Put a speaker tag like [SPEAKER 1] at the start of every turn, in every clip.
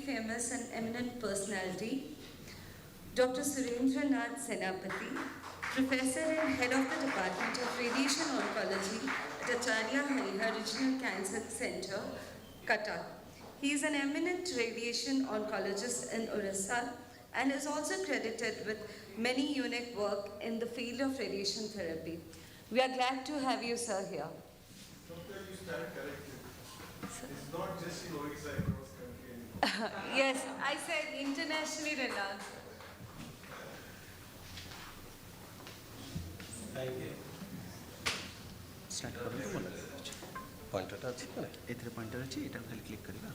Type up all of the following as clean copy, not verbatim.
[SPEAKER 1] famous and eminent personality, Dr. Surendranath Senapati, Professor and Head of the Department of Radiation Oncology at Acharya Hariha Regional Cancer Center, Cuttack. He is an eminent radiation oncologist in Orissa and is also credited with many unique work in the field of radiation therapy. We are glad to have you, sir, here.
[SPEAKER 2] Doctor, you stand corrected. It's not just in Orissa, across country.
[SPEAKER 1] Yes, I said internationally renowned.
[SPEAKER 2] Thank you.
[SPEAKER 3] Start करते बोला pointer अच्छी ना एथरे pointer अच्छी एटा खाली click करिवा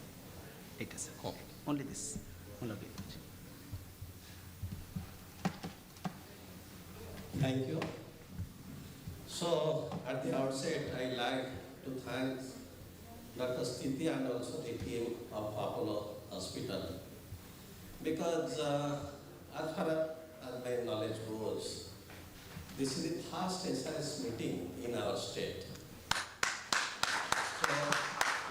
[SPEAKER 3] Etah sir only this only
[SPEAKER 4] Thank you. So, at the outset, I'd like to thank Dr. Sthiti and also the team of Apollo Hospital, because as far as my knowledge goes, this is the first SRS meeting in our state. So,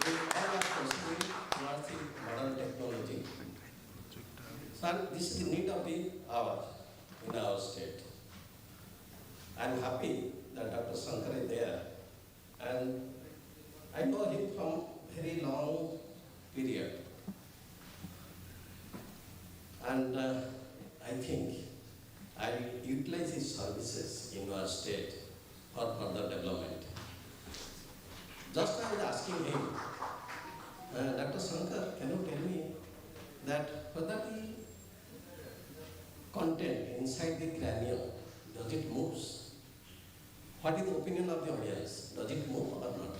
[SPEAKER 4] we all are proceeding towards the modern technology. So, this is the need of the hour in our state. I'm happy that Dr. Shankar is there, and I know him from very long period. And I think I will utilize his services in our state for further development. Just I was asking him, Dr. Shankar, can you tell me that whether the content inside the cranium, does it move? What is the opinion of the audience? Does it move or not?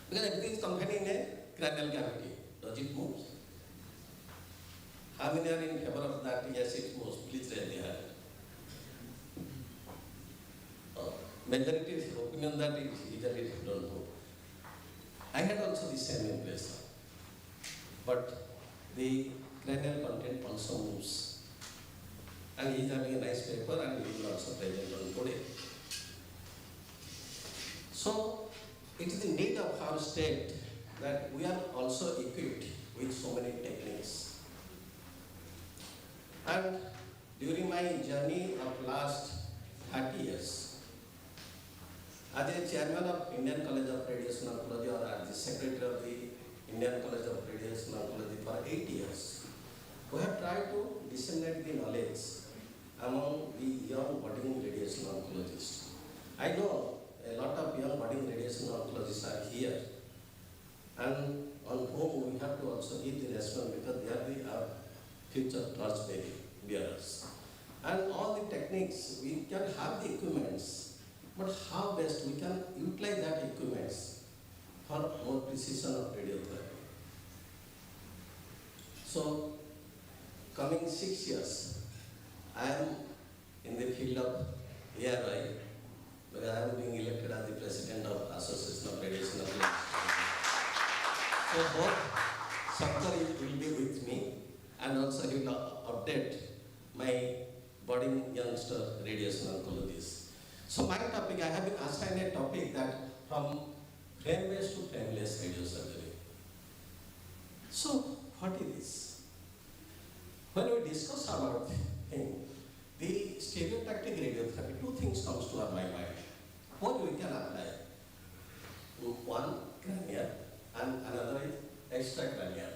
[SPEAKER 4] Because everything is contained in a cranial cavity. Does it move? How many are in favor of that? Yes, it moves. Please raise the hand. Majority is opinion that it usually don't move. I had also the same impression. But the cranial content also moves. And he is having a nice paper and he will also present on today. So, it is the need of our state that we are also equipped with so many techniques. And during my journey of last 30 years, as a chairman of Indian College of Radiation Oncology or as the secretary of the Indian College of Radiation Oncology for 8 years, we have tried to disseminate the knowledge among the young budding radiation oncologists. I know a lot of young budding radiation oncologists are here, and on whom we have to also give the response because they are our future torch bearers. And all the techniques, we can have the equipments, but how best we can utilize that equipments for more precision of radiotherapy. So, coming 6 years, I am in the field of ARI, because I am being elected as the president of Association of Radiation Oncology. So both Shankar will be with me, and also he will update my budding youngster radiation oncologists. So my topic, I have been assigned a topic that from frame-based to frameless radiosurgery. So what is this? When we discuss about the stereotactic radiotherapy, two things comes to our mind. What we can apply? One, cranial, and another is extracranial.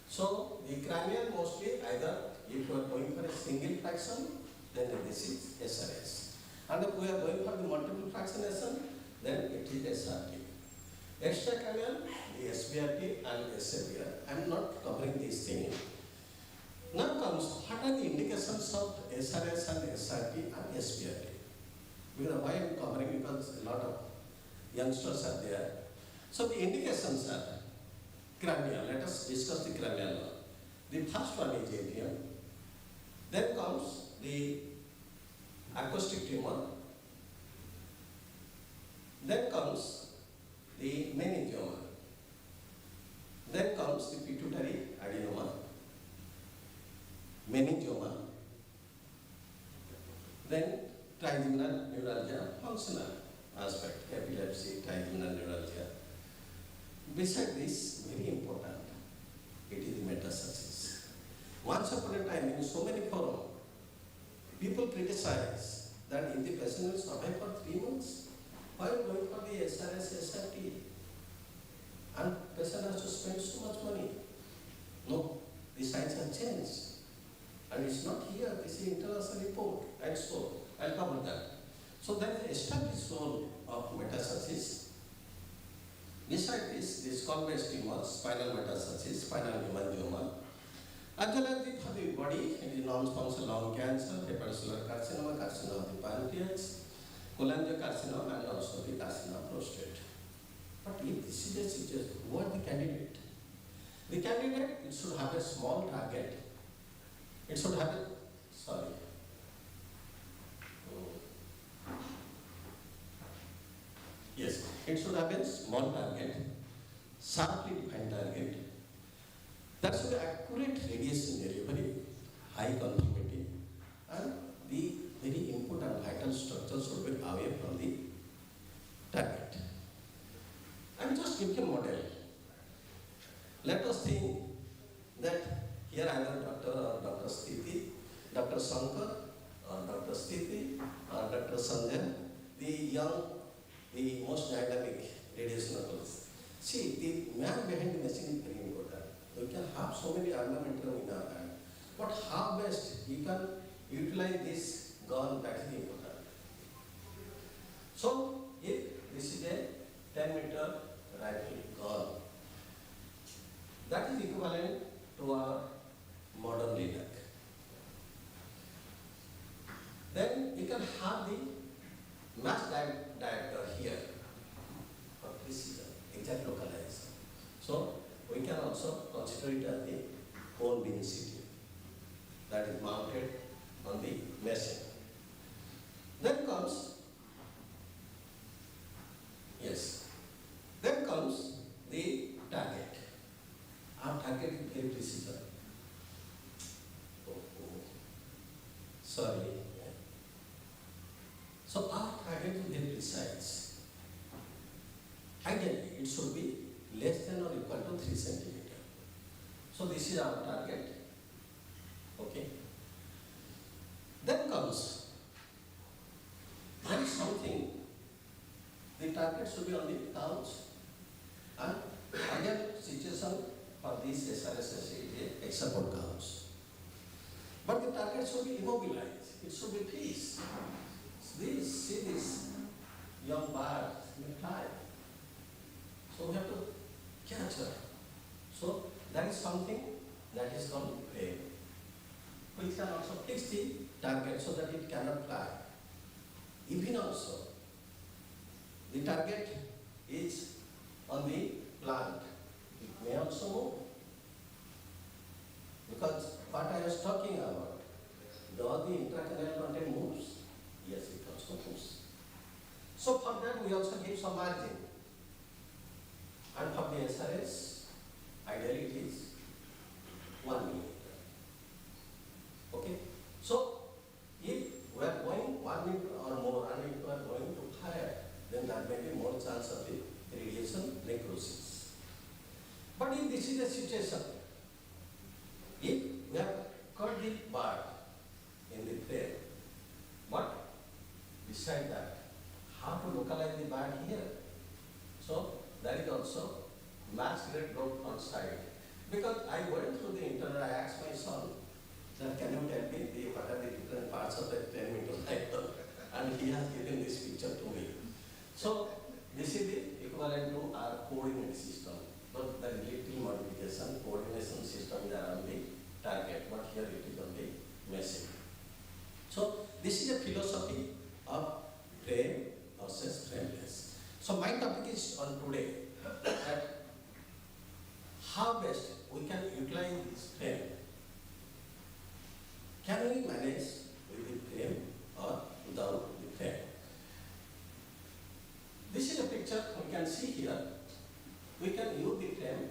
[SPEAKER 4] So the cranial mostly either if you are going for a single fraction, then this is SRS. And if we are going for the multiple fractionation, then it is SRT. Extracranial, the SBRT and SABR. I am not covering this thing. Now comes, what are the indications of SRS and SRT and SBRT? Because why I am covering, because a lot of youngsters are there. So the indications are cranial. Let us discuss the cranial one. The first one is AVM. Then comes the acoustic tumor. Then comes the meningioma. Then comes the pituitary adenoma, meningioma. Then trigeminal neuralgia, functional aspect, epilepsy, trigeminal neuralgia. Besides this, very important, it is the metastasis. Once upon a time, in so many forums, people criticize that if the patient will survive for 3 months, why are you going for the SRS, SRT? And patient has to spend so much money. No, the science has changed. And it's not here, this is international report, and so I'll cover that. So there is an established role of metastasis. Beside this, this convex tumor, spinal metastasis, spinal hemangioma, as well as for the body, it is non-small lung cancer, hepatocellular carcinoma, carcinoma of the pancreas, cholangiocarcinoma, and also the carcinoma of prostate. But if this is a situation, who are the candidate? The candidate, it should have a small target. It should have a, sorry. Yes, it should have a small target, sharply defined target. That should be accurate radiation delivery, high conformity, and the very important vital structure should be away from the target. I will just give you a model. Let us think that here either Dr. or Dr. Sthiti, Dr. Shankar, or Dr. Sthiti, or Dr. Sanjay, the young, the most dynamic radiation oncologist. See, the man behind the machine is very important. We can have so many armamentarium in our hand, but how best we can utilize this gun, that is important. So, if this is a 10-meter rifle gun, that is equivalent to our modern Linux. Then we can have the mass diameter here for precision, exact localization. So we can also consider it as the bone density that is mounted on the machine. Then comes, yes, then comes the target. Our target is very precision. Sorry. So our target is very precise. Ideally, it should be less than or equal to 3 centimeters. So this is our target. Okay. Then comes, there is something, the target should be on the couch, and again situation for this SRSS is except for couch. But the target should be immobilized, it should be peace. See this young bird may fly. So we have to catch her. So that is something that is called frame. We can also fix the target so that it cannot fly. Even also, the target is on the plant. It may also move. Because what I was talking about, though the intracranial content moves, yes, it also moves. So for that we also give some margin. And for the SRS, ideally it is 1 millimeter. Okay? So if we are going 1 millimeter or more, and if we are going to higher, then there may be more chance of the radiation necrosis. But if this is the situation, if we have cut the bar in the frame, but beside that, how to localize the bar here? So there is also mass grade growth on side. Because I went through the internet, I asked my son, that can you tell me what are the different parts of the 10-meter rifle? And he has given this picture to me. So this is the equivalent to our coordinate system. But the little modification, coordination system is around the target, but here it is on the machine. So this is a philosophy of frame versus frameless. So my topic is on today that how best we can utilize this frame. Can we manage with the frame or without the frame? This is a picture we can see here. We can use the frame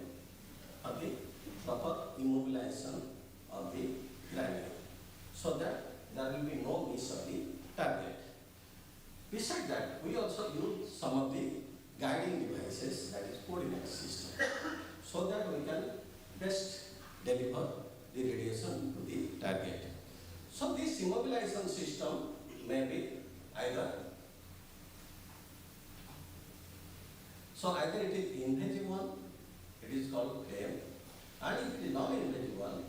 [SPEAKER 4] for the proper immobilization of the granule so that there will be no miss of the target. Besides that, we also use some of the guiding devices, that is coordinate system, so that we can best deliver the radiation to the target. So this immobilization system may be either it is invasive one, it is called flame, and if it is non-invasive one,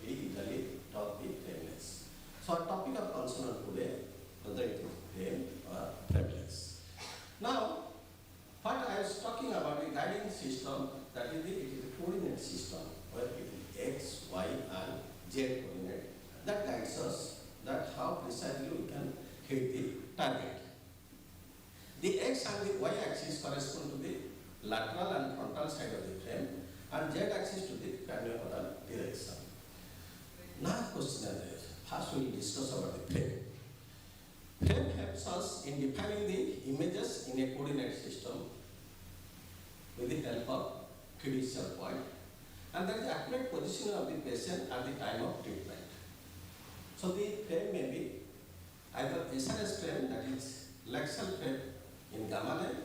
[SPEAKER 4] we usually talk the flameless. So our topic of concern today, whether it is flame or flameless. Now, what I was talking about the guiding system, that is it is a coordinate system where it is x, y, and z coordinate that guides us that how precisely we can hit the target. The x and the y axis correspond to the lateral and frontal side of the frame, and z axis to the craniocaudal direction. Now question is this. First we will discuss about the frame. Frame helps us in defining the images in a coordinate system with the help of fiducial point, and that is the accurate position of the patient at the time of treatment. So the frame may be either SRS frame, that is Lexel frame in gamma 9,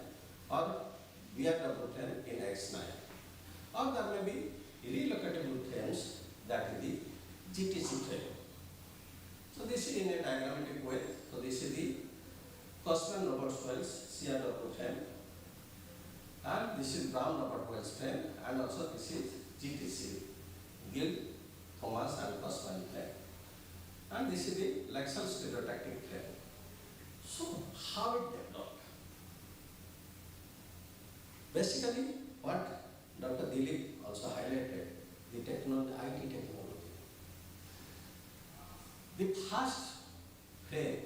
[SPEAKER 4] or BRW frame in X9, or there may be relocatable frames, that is the GTC frame. So this is in a diagrammatic way. So this is the Cosman-Roberts-Wells CRW frame, and this is Brown-Roberts-Wells frame, and also this is GTC, Gill, Thomas and Cosman frame. And this is the Lexel stereotactic frame. So how it developed? Basically, what Dr. Dilip also highlighted, the technology, IT technology. The first frame,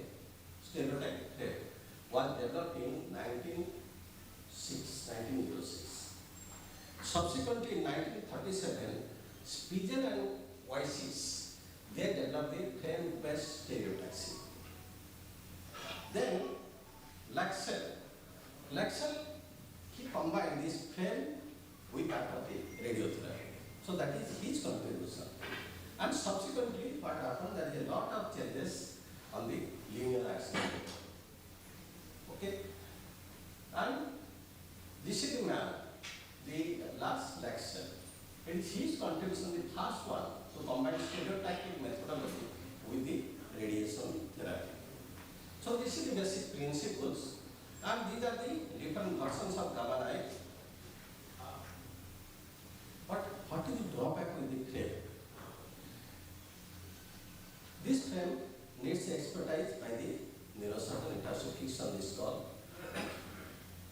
[SPEAKER 4] stereotactic frame, was developed in 1906. Subsequently, in 1937, Spiegel and Wysis, they developed the frame-based stereotaxy. Then, Lexel, he combined this frame with that of the radiotherapy. So that is his contribution. And subsequently, what happened, there is a lot of changes on the linear axis. Okay? And this is the man, the last Lexel. It is his contribution, the first one, to combine stereotactic methodology with the radiation therapy. So this is the basic principles, and these are the different versions of gamma knife. But what is the drawback with the frame? This frame needs expertise by the neurosurgeon. It has to fix on the skull.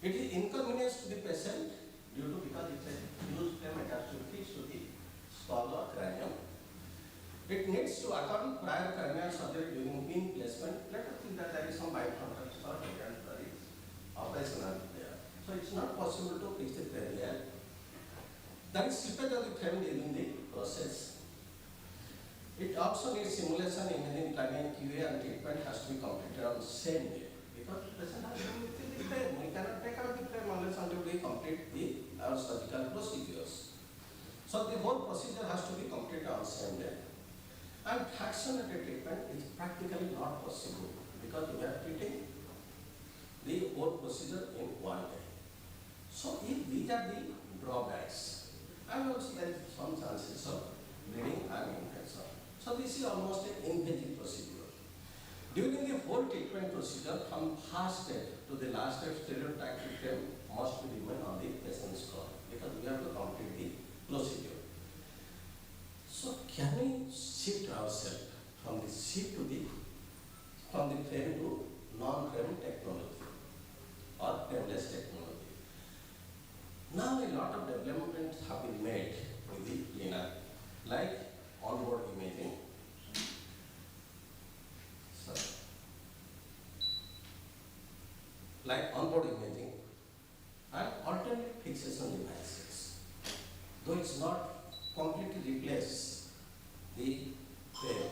[SPEAKER 4] It is inconvenience to the patient due to because it's a used frame, it has to fix to the skull or cranium. It needs to account prior cranial surgery during pin placement. Let us think that there is some bifrontal spot and there is operational there. So it's not possible to fix the frame here. There is slippage of the frame during the process. It also needs simulation, imaging, planning, QA, and treatment has to be completed on the same day. Because the patient has to be within the frame. We cannot take out the frame unless until we complete our surgical procedures. So the whole procedure has to be completed on the same day. And fractionated treatment is practically not possible because we are treating the whole procedure in one day. So if these are the drawbacks, and also there is some chances of bleeding and infection. So this is almost an invasive procedure. During the whole treatment procedure, from first step to the last step, stereotactic frame must be remain on the patient's skull because we have to complete the procedure. So can we shift ourselves from the frame to non-frame technology or frameless technology? Now a lot of developments have been made with the LINAC, like onboard imaging. And alternate fixation devices. Though it's not completely replace the frame,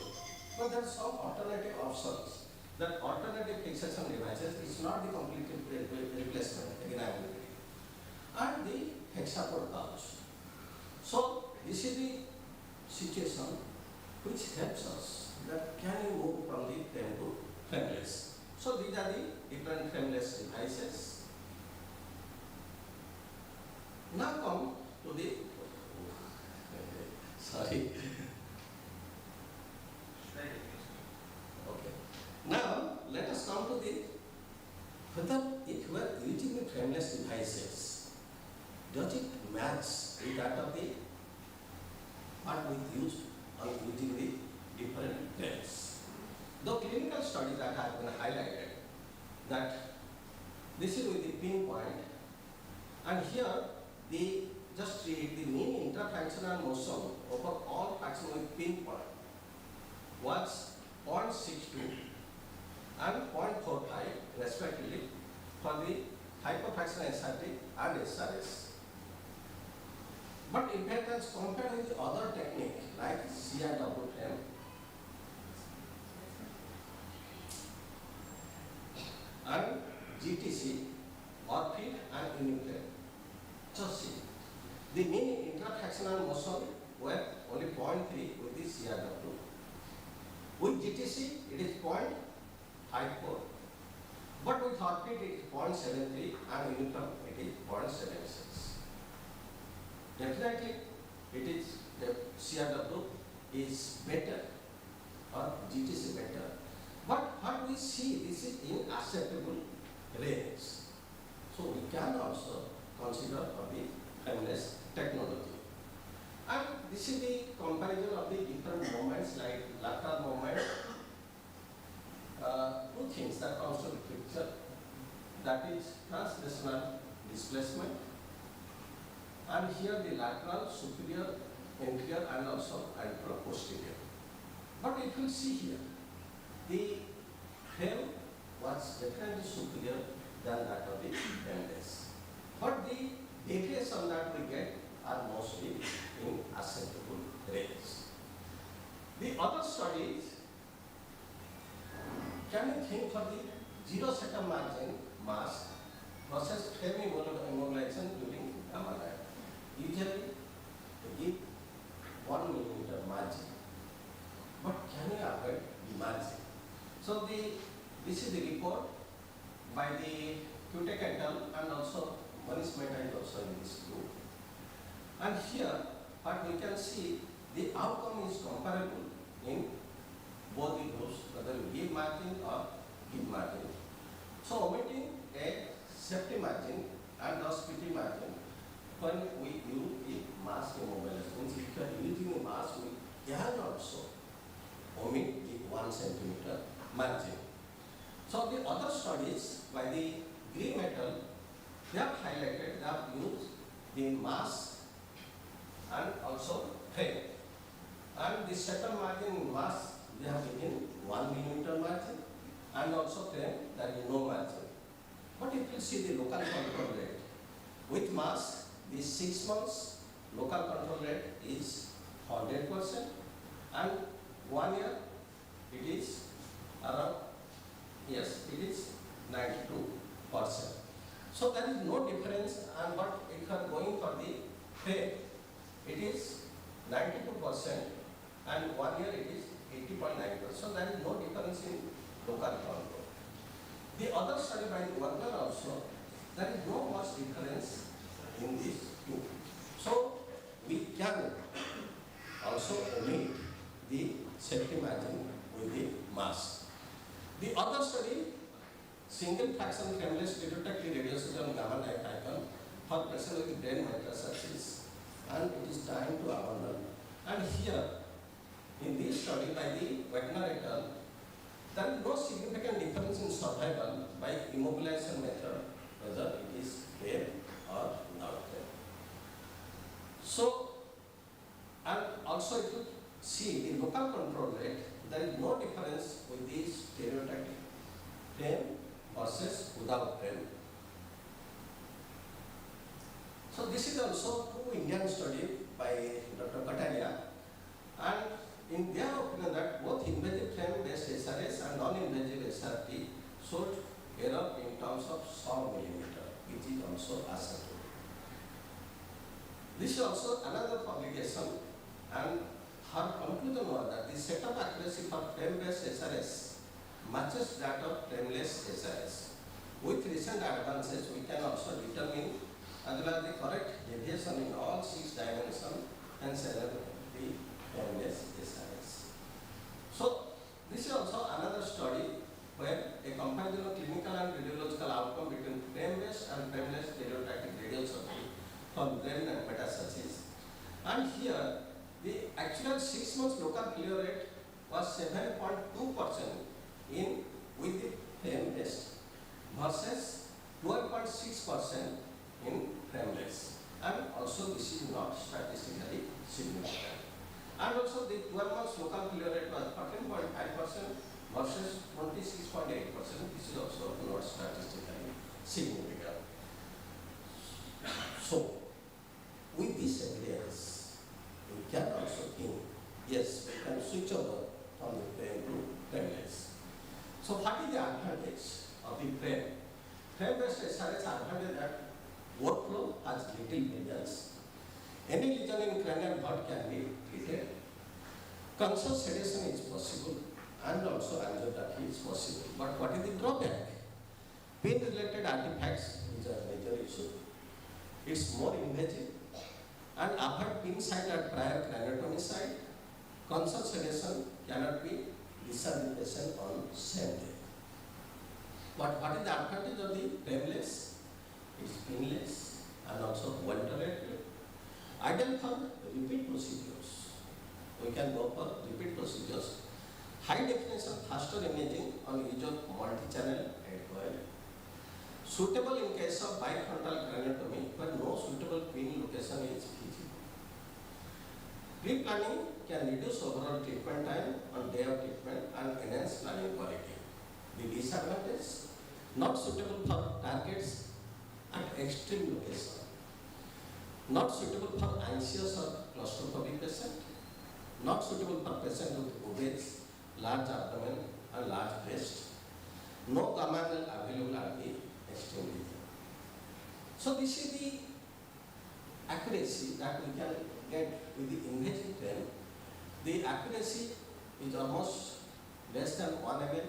[SPEAKER 4] but there are some alternative options. That alternative fixation devices is not the complete replacement, again I will repeat. And the hexapod pouch. So this is the situation which helps us that can you move from the frame to frameless. So these are the different frameless devices. Now come to the Sorry. Okay. Now let us come to the whether if we are using the frameless devices, does it match with that of the what we use on using the different frames? The clinical study that has been highlighted that this is with the pinpoint, and here the just read the mean interfunctional motion over all fraction with pinpoint was 0.62 and 0.45 respectively for the hyperfractional SRT and SRS. But in fact, as compared with the other technique like CIW frame, and GTC, orchid and uniframe. Just see, the mean interfractional motion were only 0.3 with the CRW. With GTC, it is 0.54, but with orchid it is 0.73 and uniframe it is 0.76. Definitely, it is the CRW is better or GTC better. But what we see, this is in acceptable range. So we can also consider of the frameless technology. And this is the comparison of the different moments like lateral moment. Two things that comes to the picture, that is translational displacement, and here the lateral, superior, inferior and also anterior posterior. But if you see here, the frame was definitely superior than that of the frameless. But the deviation that we get are mostly in acceptable range. The other studies, can you think for the zero center margin mask versus frame immobilization during gamma knife? Usually we give 1 millimeter margin, but can you avoid the margin? So this is the report by the Kutek et al. And also Manish Mehta is also in this group. And here, what we can see, the outcome is comparable in both the groups, whether we give margin or give margin. So omitting a safety margin and thus PT margin, when we use the mask immobilization, means if you are using a mask, we can also omit the 1 centimeter margin. So the other studies by the Green Metal, they have highlighted, they have used the mask and also frame. And the second margin in mask, they have given 1 millimeter margin, and also frame, there is no margin. But if you see the local control rate, with mask, the 6 months local control rate is 100%, and 1 year it is around, yes, it is 92%. So there is no difference, and but if you are going for the frame, it is 92%, and 1 year it is 80.9%. So there is no difference in local control. The other study by Werner also, there is no much difference in these two. So we can also omit the safety margin with the mask. The other study, single fraction frameless stereotactic radiation on gamma knife icon for patient with brain metastasis, and it is time to abandon. And here, in this study by the Wagner et al., there is no significant difference in survival by immobilization method, whether it is frame or not frame. So, and also if you see the local control rate, there is no difference with the stereotactic frame versus without frame. So this is also two Indian study by Dr. Kataria, and in their opinion that both invasive frame-based SRS and non-invasive SRT showed error in terms of sub-millimeter, which is also acceptable. This is also another publication, and her conclusion was that the setup accuracy for frame-based SRS matches that of frameless SRS. With recent advances, we can also determine as well as the correct deviation in all 6 dimensions and the frameless SRS. So this is also another study where a comparison of clinical and radiological outcome between frame-based and frameless stereotactic radiosurgery for brain and metastases. And here, the actual 6 months local failure rate was 7.2% in with the frame-based versus 12.6% in frameless. And also this is not statistically significant. And also the 12 months local failure rate was 14.5% versus 26.8%. This is also not statistically significant. So, with this evidence, we can also think, yes, we can switch over from the frame to frameless. So, what is the advantage of the frame? Frame-based SRS advantage that workflow has little variance. Any lesion in cranial bud can be treated. Conscious sedation is possible and also angiography is possible. But what is the drawback? Pain-related artifacts is a major issue. It's more invasive and avoid pin site at prior craniotomy site. Conscious sedation cannot be discharged patient on same day. But what is the advantage of the frameless? It's pinless and also well tolerated. Ideal for repeat procedures. We can go for repeat procedures. High definition faster imaging on use of multi-channel head coil. Suitable in case of bifrontal craniotomy where no suitable pin location is feasible. Pre-planning can reduce overall treatment time on day of treatment and enhance planning quality. The disadvantage, not suitable for targets at extreme location. Not suitable for anxious or claustrophobic patient. Not suitable for patient with obese, large abdomen and large breast. No gamma available at the extreme region. So this is the accuracy that we can get with the invasive frame. The accuracy is almost less than 1 mm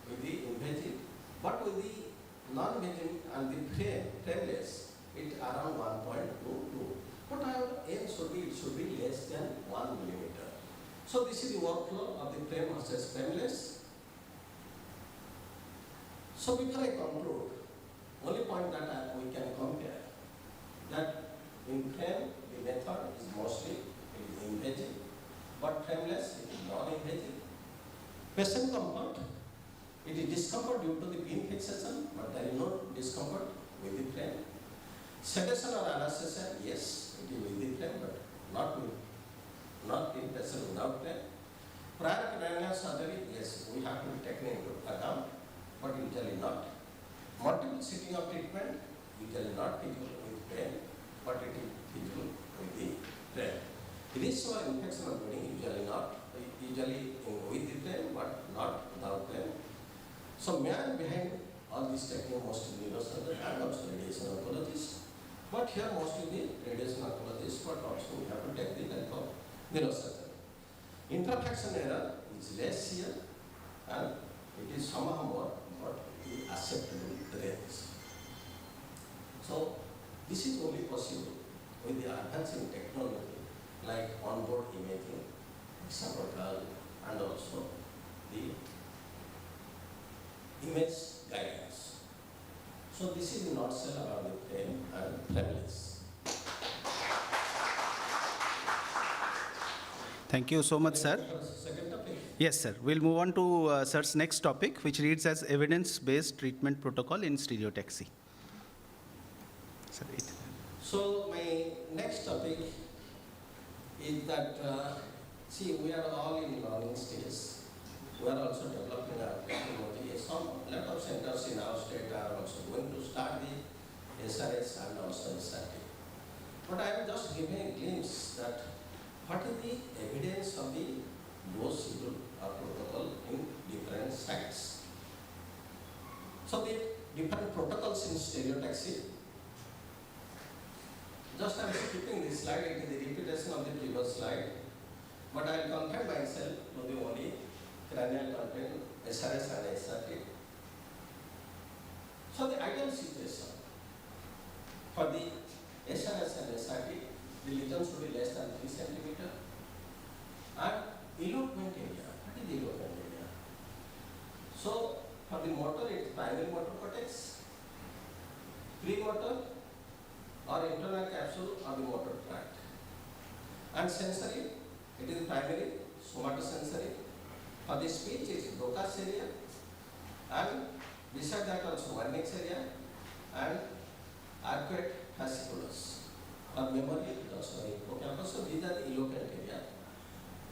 [SPEAKER 4] with the invasive, but with the non-invasive and the frameless, it's around 1.22. But our aim should be less than 1 millimeter. So this is the workflow of the frame versus frameless. So before I conclude, only point that we can compare that in frame the method is mostly invasive, but frameless it is non-invasive. Patient comfort, it is discomfort due to the pin fixation, but there is no discomfort with the frame. Sedation or anesthesia, yes, it is with the frame, but not in patient without frame. Prior cranial surgery, yes, we have to be taken into account, but usually not. Multiple sitting of treatment, usually not feasible with frame, but it is feasible with the frame. Risk or infection of bleeding, usually not, usually with the frame, but not without frame. So man behind all these techniques, mostly neurosurgeon and also radiation oncologist. But here mostly the radiation oncologist, but also we have to take the help of neurosurgeon. Interfraction error is less here and it is somehow more, but it is acceptable range. So this is only possible with the advancing technology like onboard imaging, hexagonal, and also the image guidance. So this is in nutshell about the frame and frameless.
[SPEAKER 3] Thank you so much, sir.
[SPEAKER 4] Second topic.
[SPEAKER 3] Yes, sir. We'll move on to sir's next topic, which reads as evidence-based treatment protocol in stereotaxy. Sir,
[SPEAKER 4] So my next topic is that, see, we are all in learning stage. We are also developing our technology. Some lot of centers in our state are also going to start the SRS and also SRT. But I am just giving a glimpse that what is the evidence of the dose schedule or protocol in different sites. So the different protocols in stereotaxy. Just I am skipping this slide, it is the repetition of the previous slide. But I will confine myself to the only cranial content, SRS and SRT. So the ideal situation for the SRS and SRT, the lesion should be less than 3 cm. And elopement area, what is elopement area? So for the motor, it is primary motor cortex, premotor or internal capsule or the motor tract. And sensory, it is primary, somatosensory. For the speech, it is Broca's area, and beside that also Wernicke's area and arcuate fasciculus. Or memory, it also hippocampus. So these are the elopement area.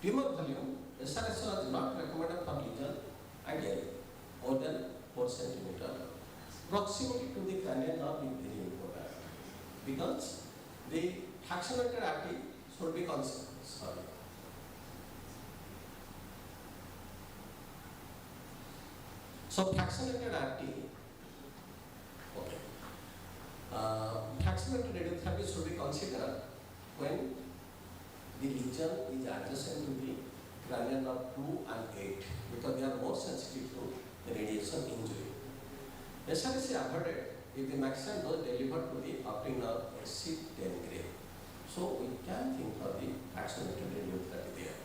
[SPEAKER 4] Tumor volume, SRS is not recommended for lesion ideally more than 4 cm. Proximity to the cranial nerve is very important because the fractionated artery should be considered. So fractionated artery, okay. Fractionated radiotherapy should be considered when the lesion is adjacent to the cranial nerve 2 and 8 because they are more sensitive to the radiation injury. SRS is avoided if the maximum dose delivered to the optic nerve exceeds 10 gray. So we can think of the fractionated radiotherapy there.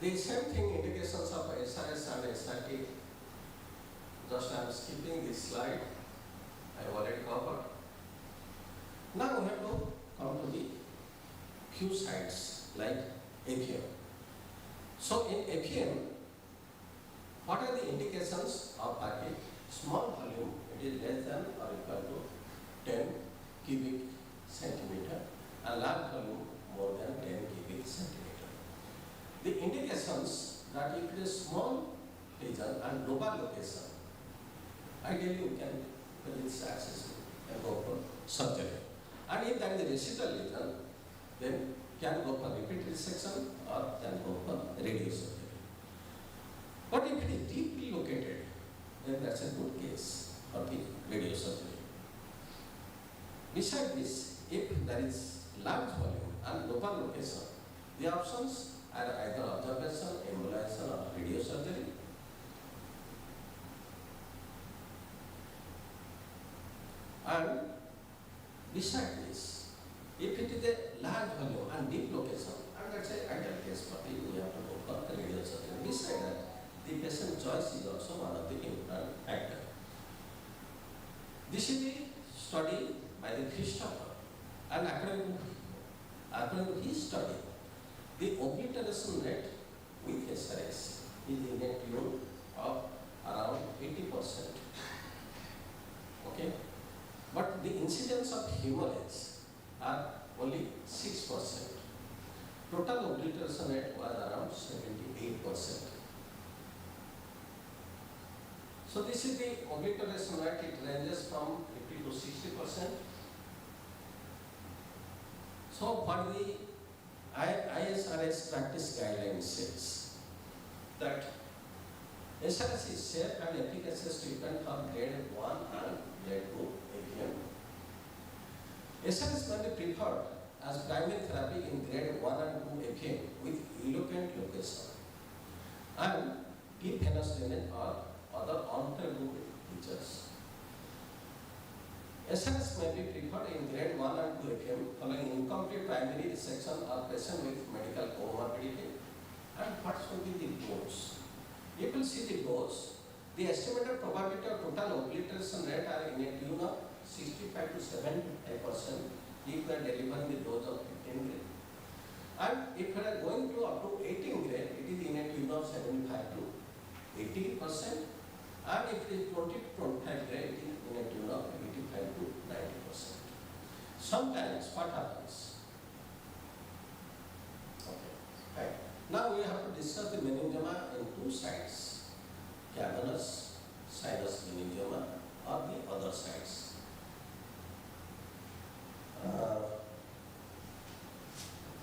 [SPEAKER 4] The same thing indications of SRS and SRT. Just I am skipping this slide. I have already covered. Now we have to come to the few sites like APM. So in APM, what are the indications of RT? Small volume, it is less than or equal to 10 cubic centimeter, and large volume more than 10 cubic centimeter. The indications that if it is small lesion and lobar location, ideally we can, when it is accessible, can go for surgery. And if that is a residual lesion, then can go for repeat resection or can go for radiosurgery. But if it is deeply located, then that's a good case for the radiosurgery. Besides this, if there is large volume and local location, the options are either observation, embolization or radiosurgery. And besides this, if it is a large volume and deep location, and that's an ideal case for the, we have to go for the radiosurgery. Besides that, the patient choice is also one of the important factors. This is the study by the Christopher, and according to his study, the obliteration rate with SRS is in a tune of around 80%. Okay? But the incidence of hemorrhage are only 6%. Total obliteration rate was around 78%. So this is the obliteration rate, it ranges from 50 to 60%. So for the ISRS practice guidelines says that SRS is safe and efficacious treatment for grade 1 and grade 2 APM. SRS may be preferred as primary therapy in grade 1 and 2 APM with elopement location and deep venous drainage or other on-table features. SRS may be preferred in grade 1 and 2 APM following incomplete primary resection or patient with medical comorbidity. And what should be the dose? You will see the dose. The estimated probability of total obliteration rate are in a tune of 65 to 75% if we are delivering the dose of 15 gray. And if we are going to up to 18 gray, it is in a tune of 75 to 80%. And if it is 20 to 25 gray, it is in a tune of 85 to 90%. Sometimes what happens? Okay, right. Now we have to discuss the meningioma in two sides, cavernous sinus meningioma or the other sides.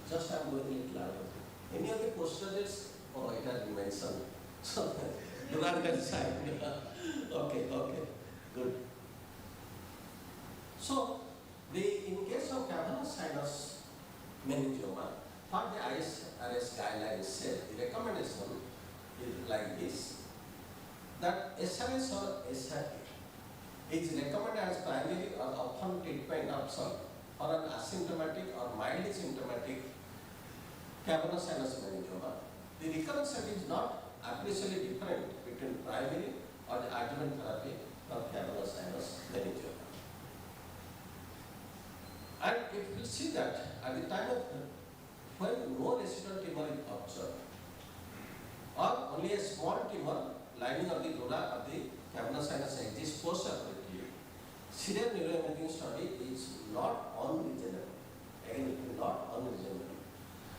[SPEAKER 4] Just I am going a little louder. Any of the postulates? Oh, it has been mentioned. So, do not get side. Okay, good. So, in case of cavernous sinus meningioma, what the ISRS guidelines say, the recommendation is like this, that SRS or SRT is recommended as primary or often treatment option for an asymptomatic or mildly symptomatic cavernous sinus meningioma. The recurrence rate is not appreciably different between primary or the adjuvant therapy for cavernous sinus meningioma. And if you see that at the time of when no residual tumor is observed, or only a small tumor lining of the dura of the cavernous sinus exists post-operatively, serial neuroimaging study is not unreasonable. Again, it is not unreasonable.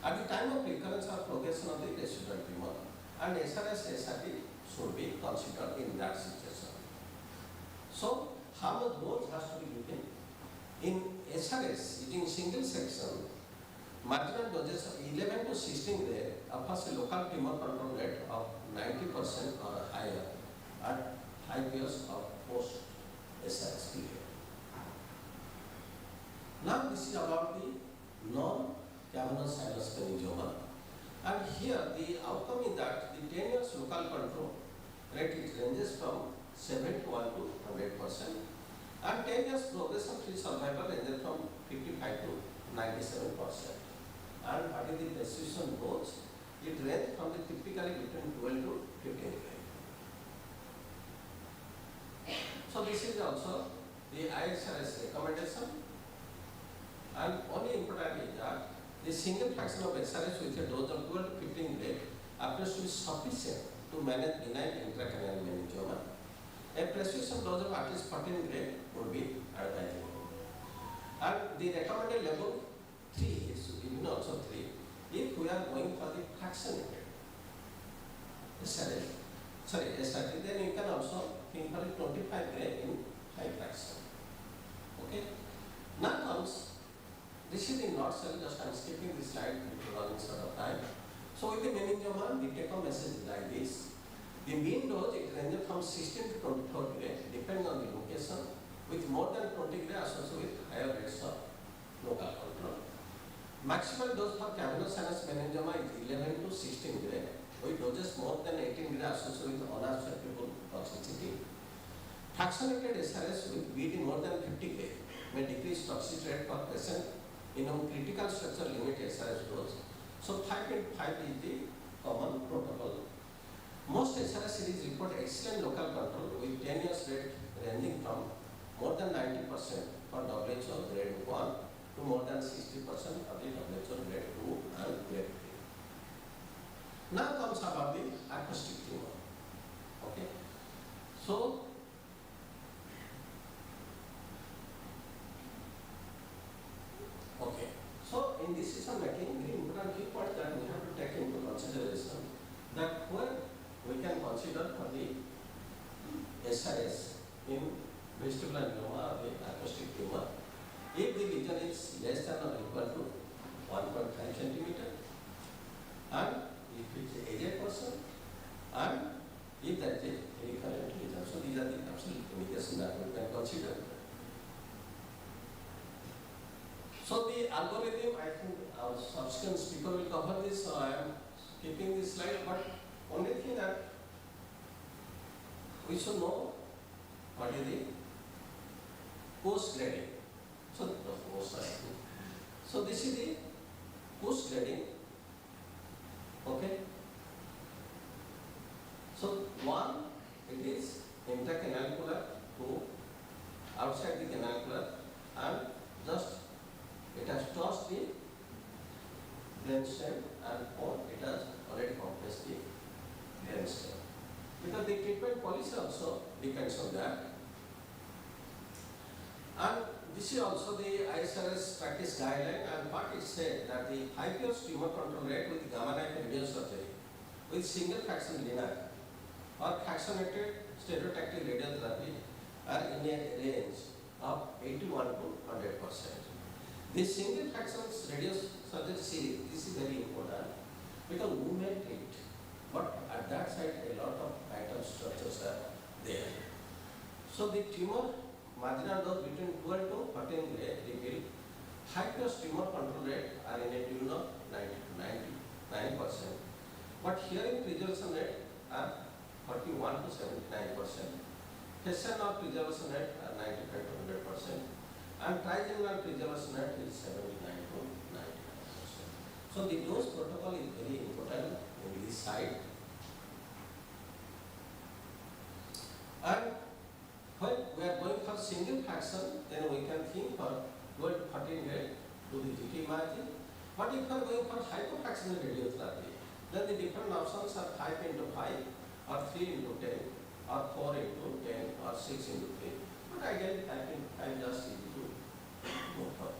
[SPEAKER 4] At the time of recurrence or progression of the residual tumor, and SRS SRT should be considered in that situation. So, how much dose has to be given? In SRS, using single section, marginal doses of 11 to 16 gray offers a local tumor control rate of 90% or higher at 5 years of post-SRS period. Now this is about the non-cavernous sinus meningioma, and here the outcome is that the 10 years local control rate ranges from 71 to 100%, and 10 years progression-free survival ranges from 55 to 97%. And what is the precision dose? It ranges from the typically between 12 to 15 grams. So this is also the ISRS recommendation. And only important is that the single fraction of SRS with a dose of 12 to 15 grams appears to be sufficient to manage benign intracranial meningioma. A prescription dose of at least 14 grams would be advisable. And the recommended level 3 is even also 3 if we are going for the fractionated SRT, then you can also think for 25 grams in 5 fraction. Okay? Now comes, this is in nutshell, just I am skipping this slide due to running short of time. So with the meningioma, the take-home message is like this. The mean dose, it ranges from 16 to 24 grams, depending on the location, with more than 20 grams associated with higher rates of local control. Maximal dose for cavernous sinus meningioma is 11 to 16 grams, with doses more than 18 grams associated with unacceptable toxicity. Fractionated SRS with BD more than 50 grams may decrease toxicity rate per patient in a critical structure limit SRS dose. So 5.5 is the common protocol. Most SRS series report excellent local control with 10 years rate ranging from more than 90% for WHO grade 1 to more than 60% of the WHO grade 2 and grade 3. Now comes about the acoustic tumor. Okay. So, in decision making, the important key point that we have to take into consideration that when we can consider for the SRS in vestibular neuroma or the acoustic tumor, if the lesion is less than or equal to 1.5 centimeter, and if it's an aged person, and if that is a recurrent lesion. So these are the absolute indications that we can consider. So the algorithm, I think our subsequent speaker will cover this, so I am skipping this slide, but only thing that we should know what is the post grading. So this is the post grading. Okay. So one, it is intracanalular, two, outside the canalular, and just it has crossed the brainstem, and four, it has already compressed the brainstem. Because the treatment policy also depends on that. And this is also the ISRS practice guideline, and what it said that the 5 years tumor control rate with gamma knife radial surgery with single fraction linear or fractionated stereotactic radiotherapy are in a range of 81 to 100%. This single fraction radial surgery series, this is very important because women treat, but at that side a lot of vital structures are there. So the tumor marginal dose between 12 to 14 reveal 5 years tumor control rate are in a tune of 90 to 99%. But hearing preservation rate are 41 to 79%. Patient or preservation rate are 95 to 100%. And trigeminal preservation rate is 79 to 99%. So the dose protocol is very important in this side. And when we are going for single fraction, then we can think for 12-14 grade to the GT margin. But if we are going for hypofractional radiotherapy, then the different options are 5 into 5, or 3 into 10, or 4 into 10, or 6 into 3. But ideally, I think I just need to move on.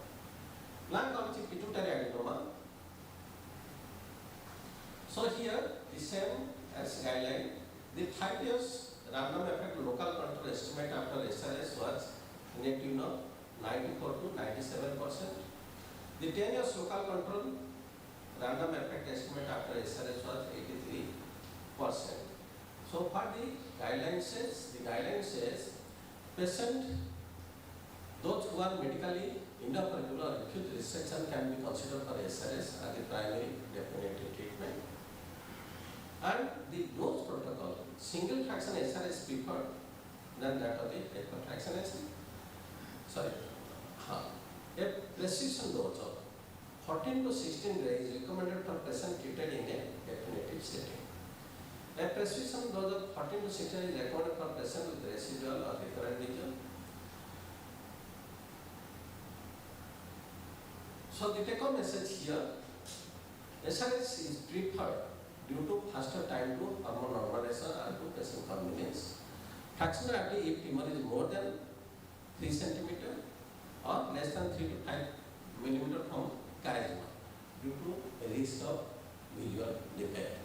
[SPEAKER 4] Now comes the pituitary adenoma. So here, the same as guideline, the 5 years random effect local control estimate after SRS was in a tune of 94 to 97%. The 10 years local control random effect estimate after SRS was 83%. So what the guideline says? The guideline says patient, those who are medically inoperable or acute resection can be considered for SRS as the primary definitive treatment. And the dose protocol, single fraction SRS preferred than that of the hyperfraction SRS. Sorry. A prescription dose of 14 to 16 gray is recommended for patient treated in a definitive setting. A prescription dose of 14 to 16 is recommended for patient with residual or recurrent lesion. So the take-home message here, SRS is preferred due to faster time to hormone normalization and to patient convenience. Fractionality if tumor is more than 3 cm or less than 3 to 5 mm from charisma due to risk of visual defect.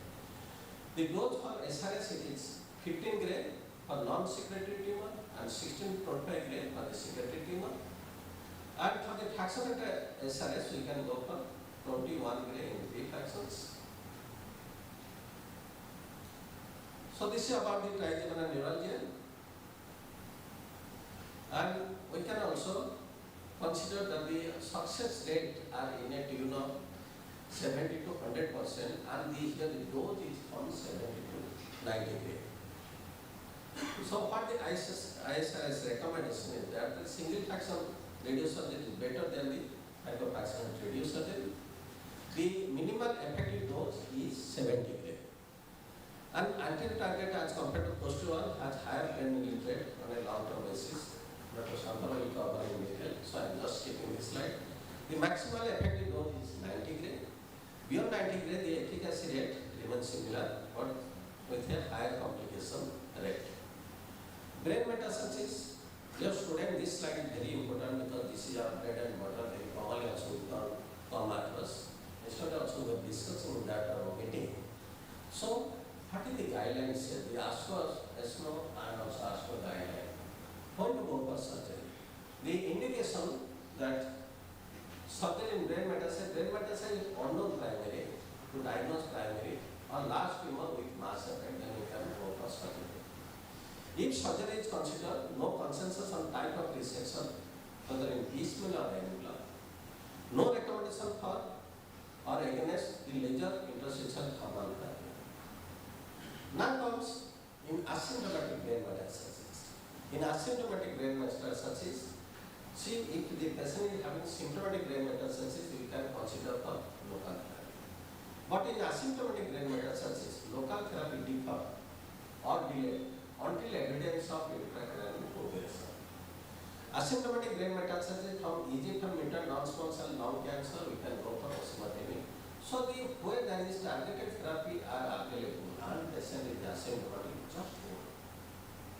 [SPEAKER 4] The dose for SRS it is 15 gray for non-secretory tumor and 16 to 25 gray for the secretory tumor. And for the fractionated SRS we can go for 21 gray in 3 fractions. So this is about the trigeminal neuralgia. And we can also consider that the success rate are in a tune of 70 to 100%, and here the dose is from 70 to 90 gray. So what the ISRS recommendation is that the single fraction radiosurgery is better than the hypofractional radiosurgery. The minimal effective dose is 70 gray. And anterior target as compared to posterior has higher brain rate on a long-term basis. Dr. Shantala will cover in detail, so I am just skipping this slide. The maximal effective dose is 90 gray. Beyond 90 gray, the efficacy rate remains similar, but with a higher complication rate. Brain metastasis, dear student, this slide is very important because this is our bread and butter, very commonly also come across. Yesterday also we were discussing that meeting. So, what is the guidelines here? The ASCO, ESMO, and also ASCO guideline. How to go for surgery? The indication that surgery in brain metastasis is unknown primary, to diagnose primary, or large tumor with mass effect, then we can go for surgery. If surgery is considered, no consensus on type of resection, whether in piecemeal or annular. No recommendation for or against the laser interstitial hormone therapy. Now comes in asymptomatic brain metastasis. In asymptomatic brain metastasis, see if the patient is having symptomatic brain metastasis, we can consider for local therapy. But in asymptomatic brain metastasis, local therapy differ or delay until evidence of intracranial progression. Asymptomatic brain metastasis from EGFR mutant non-small cell lung cancer, we can go for osimertinib. So the where there is targeted therapy are available and patient is asymptomatic, just go.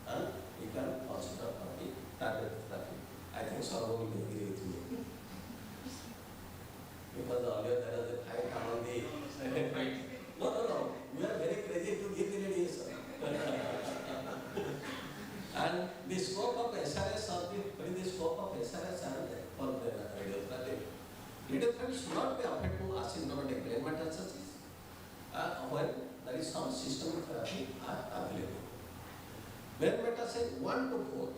[SPEAKER 4] And we can consider for the targeted therapy. I think Saurabh will agree with me. Because earlier there was a fight among the No. We are very crazy to give the radiation. And the scope of SRS or the scope of SRS and for the radiotherapy. Radiotherapy should not be applied to asymptomatic brain metastasis when there is some systemic therapy available. Brain metastasis 1 to 4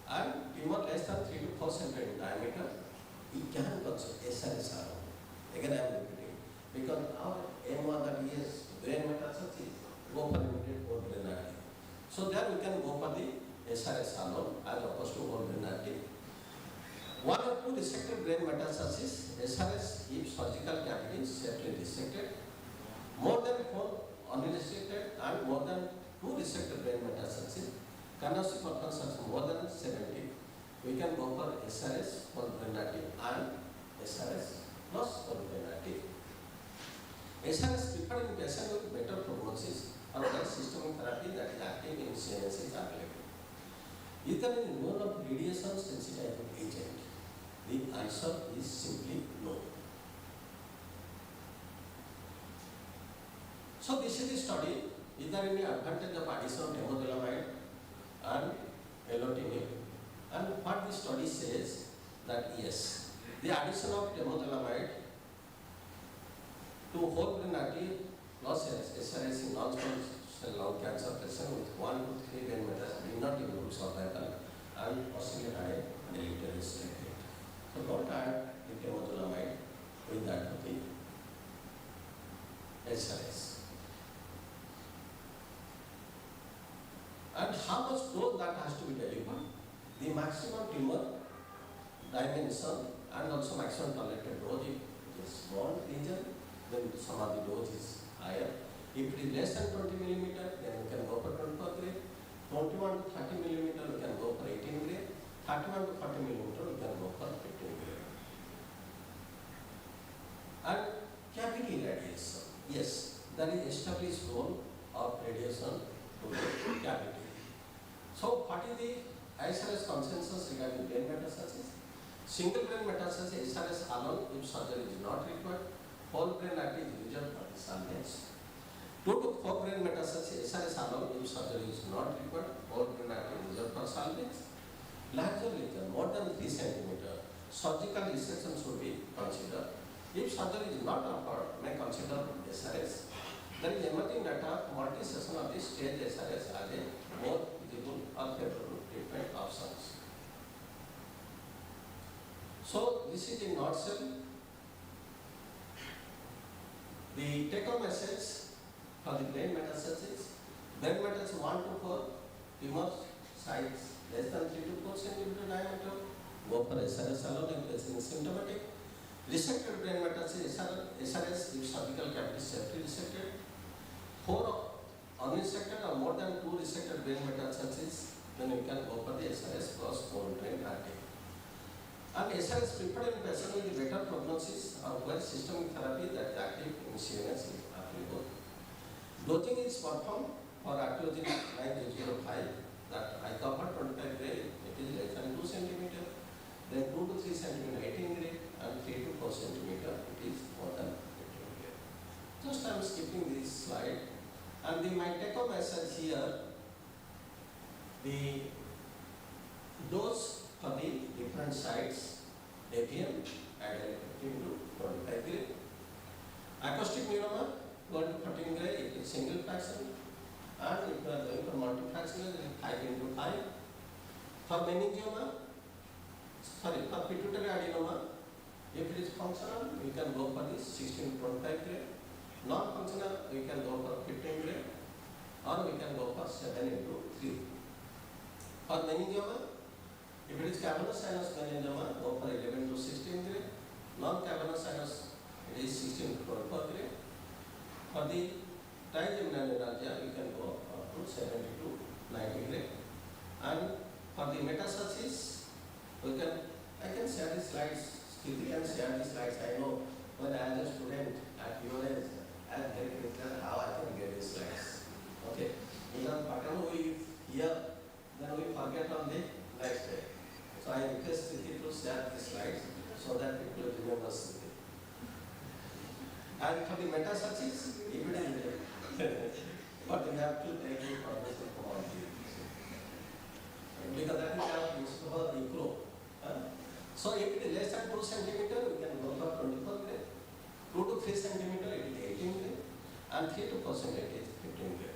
[SPEAKER 4] and tumor less than 3 to 4 cm in diameter, we can consider SRS. Again I am repeating because our aim was that is brain metastasis, go for immediate whole brain artery. So there we can go for the SRS alone as opposed to whole brain artery. 1 or 2 resected brain metastasis, SRS if surgical cavity is safely resected, more than 4 unresected and more than 2 resected brain metastases, cardiac perfusion more than 70. We can go for SRS for vulnerability and SRS plus for vulnerability. SRS preferred in patients with better prognosis or other systemic therapy that is active in CNS is available. Is there any role of radiation sensitizing agent? The answer is simply no. So this is the study. Is there any advantage of addition of temozolomide and elotinium? And what the study says that yes, the addition of temozolomide to whole brain artery plus SRS in non-small cell lung cancer patient with 1 to 3 brain metastases did not improve survival and possibly had a deleterious effect. So don't add the temozolomide with that of the SRS. And how much dose that has to be delivered? The maximum tumor dimension and also maximum tolerated dose. If it is small region, then some of the dose is higher. If it is less than 20 millimeter, then we can go for 24 gray. 21 to 30 millimeter, we can go for 18 gray. 31 to 40 millimeter, we can go for 15 gray. And cavity radiation. Yes, there is established role of radiation to the cavity. So, what is the SRS consensus regarding brain metastasis? Single brain metastasis, SRS alone, if surgery is not required, whole brain artery is reserved for the salvage. 2 to 4 brain metastasis, SRS alone, if surgery is not required, whole brain artery is reserved for salvage. Larger lesion, more than 3 cm, surgical resection should be considered. If surgery is not offered, may consider SRS. There is emerging data multi-session of this stage SRS as a more visible or favorable treatment options. So this is in nutshell the take-home message for the brain metastasis. Brain metastasis 1 to 4 tumor size less than 3 to 4 cm diameter. Go for SRS alone and patient is symptomatic. Resected brain metastasis SRS if surgical cavity is safely resected. 4 unresected or more than 2 resected brain metastases, then you can go for the SRS plus whole brain artery. And SRS preferred in patients with better prognosis or where systemic therapy that is active in CNS is applicable. Dosing is performed for arterial 9005 that I covered 25 gray, it is less than 2 cm, then 2 to 3 cm 18 gray, and 3 to 4 cm it is more than 15 gray. Just I am skipping this slide. And my take-home message here, the dose for the different sites, AVM added 15 to 25 gray. Acoustic neuroma, 1 to 14 gray, it is single fraction. And if you are going for multifractional, it is 5 into 5. For meningioma, for pituitary adenoma, if it is functional, we can go for this 16 to 25 gray. Non-functional, we can go for 15 gray, or we can go for 7 into 3. For meningioma, if it is cavernous sinus meningioma, go for 11 to 16 gray. Non-cavernous sinus, it is 16 to 24 gray. For the trigeminal neuralgia, we can go up to 70 to 90 gray. And for the metastasis, I can share the slides. Kirti can share the slides. I know when I am a student at your age, I am very clear how I can get these slides. Okay. Even whatever we hear, then we forget on the next day. So I request Kirti to share the slides so that people remember Kirti. And for the metastasis, if it is but we have to take the information from all the because that is our principle of equal. So if it is less than 2 cm, we can go for 24 gray. 2 to 3 cm, it is 18 gray. And 3 to 4 cm, it is 15 gray.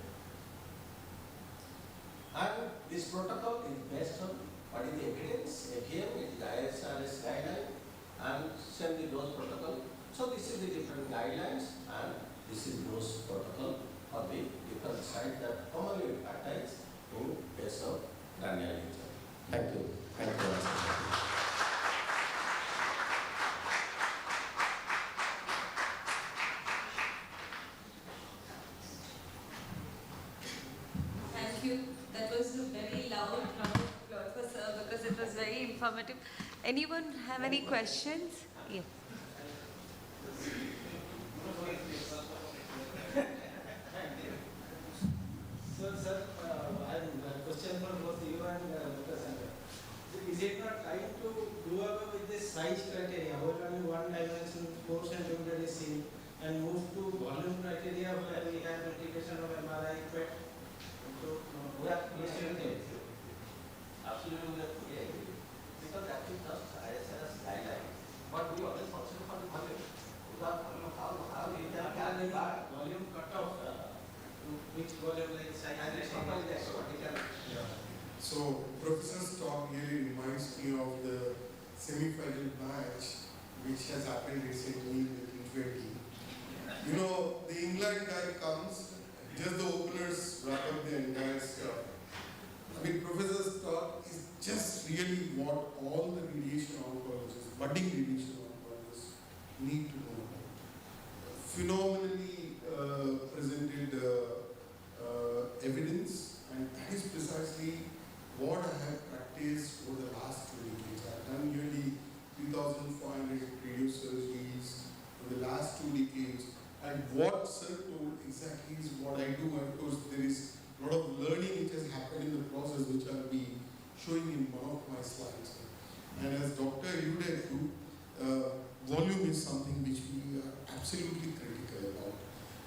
[SPEAKER 4] And this protocol is based on what is the evidence. AVM is the ISRS guideline and send the dose protocol. So this is the different guidelines and this is dose protocol for the different sites that commonly attacks in case of granular lesion. Thank you. Thank you.
[SPEAKER 1] That was a very loud round of applause for sir because it was very informative. Anyone have any questions? Yes.
[SPEAKER 5] Sir, I have a question for both you and Dr. Sankar. Is it not time to do away with this size criteria, where only one dimension, 4 centimeter is seen, and move to volume criteria where we have application of MRI, PET? So, we are listening.
[SPEAKER 6] Absolutely, we agree. Because that is just ISS guideline. But we always consider for the volume. Without volume, how we can carry back
[SPEAKER 5] Volume cutoff, which volume like size?
[SPEAKER 2] So Professor's talk really reminds me of the semi-final match which has happened recently in the T20. You know, the England guy comes, just the openers wrap up the entire stuff. I mean, Professor's talk is just really what all the radiation oncologists, budding radiation oncologists need to know about. Phenomenally presented evidence, and that is precisely what I have practiced over the last 2 decades. I have done nearly 3,400 radio surgeries for the last 2 decades, and what Sir told exactly is what I do. And of course, there is a lot of learning which has happened in the process, which I'll be showing in one of my slides. And as Dr. alluded to, volume is something which we are absolutely critical about.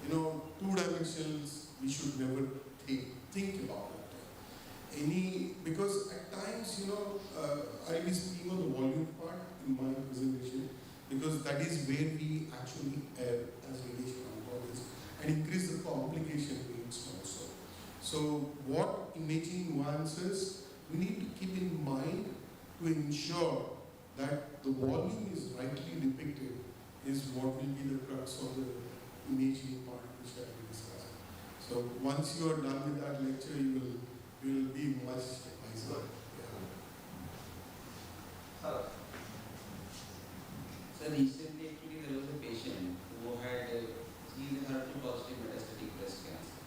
[SPEAKER 2] You know, 2 dimensions we should never think about it. Because at times, you know, I'll be speaking on the volume part in my presentation, because that is where we actually err as radiation oncologists and increase the complication rates also. So what imaging nuances we need to keep in mind to ensure that the volume is rightly depicted is what will be the crux of the imaging part which I will discuss. So once you are done with that lecture, you will be much wiser.
[SPEAKER 6] Sir.
[SPEAKER 7] So recently actually there was a patient who had he is HER2 positive metastatic breast cancer.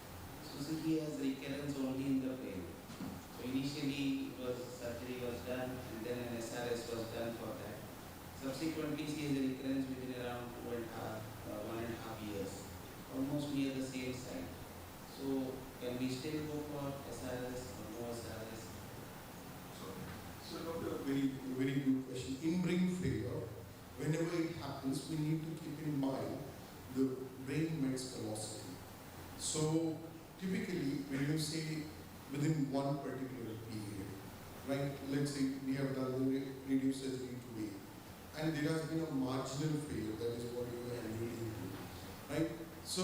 [SPEAKER 7] So he has recurrence only in the brain. So initially surgery was done and then an SRS was done for that. Subsequently he has a recurrence within around 1.5 years, almost near the same site. So can we still go for SRS or no SRS?
[SPEAKER 2] So Doctor, very good question. In brain failure, whenever it happens, we need to keep in mind the brain met's velocity. So typically, when you say within one particular period, right? Let's say we have done the radio surgery today, and there has been a marginal failure. That is what you are alluding to, right? So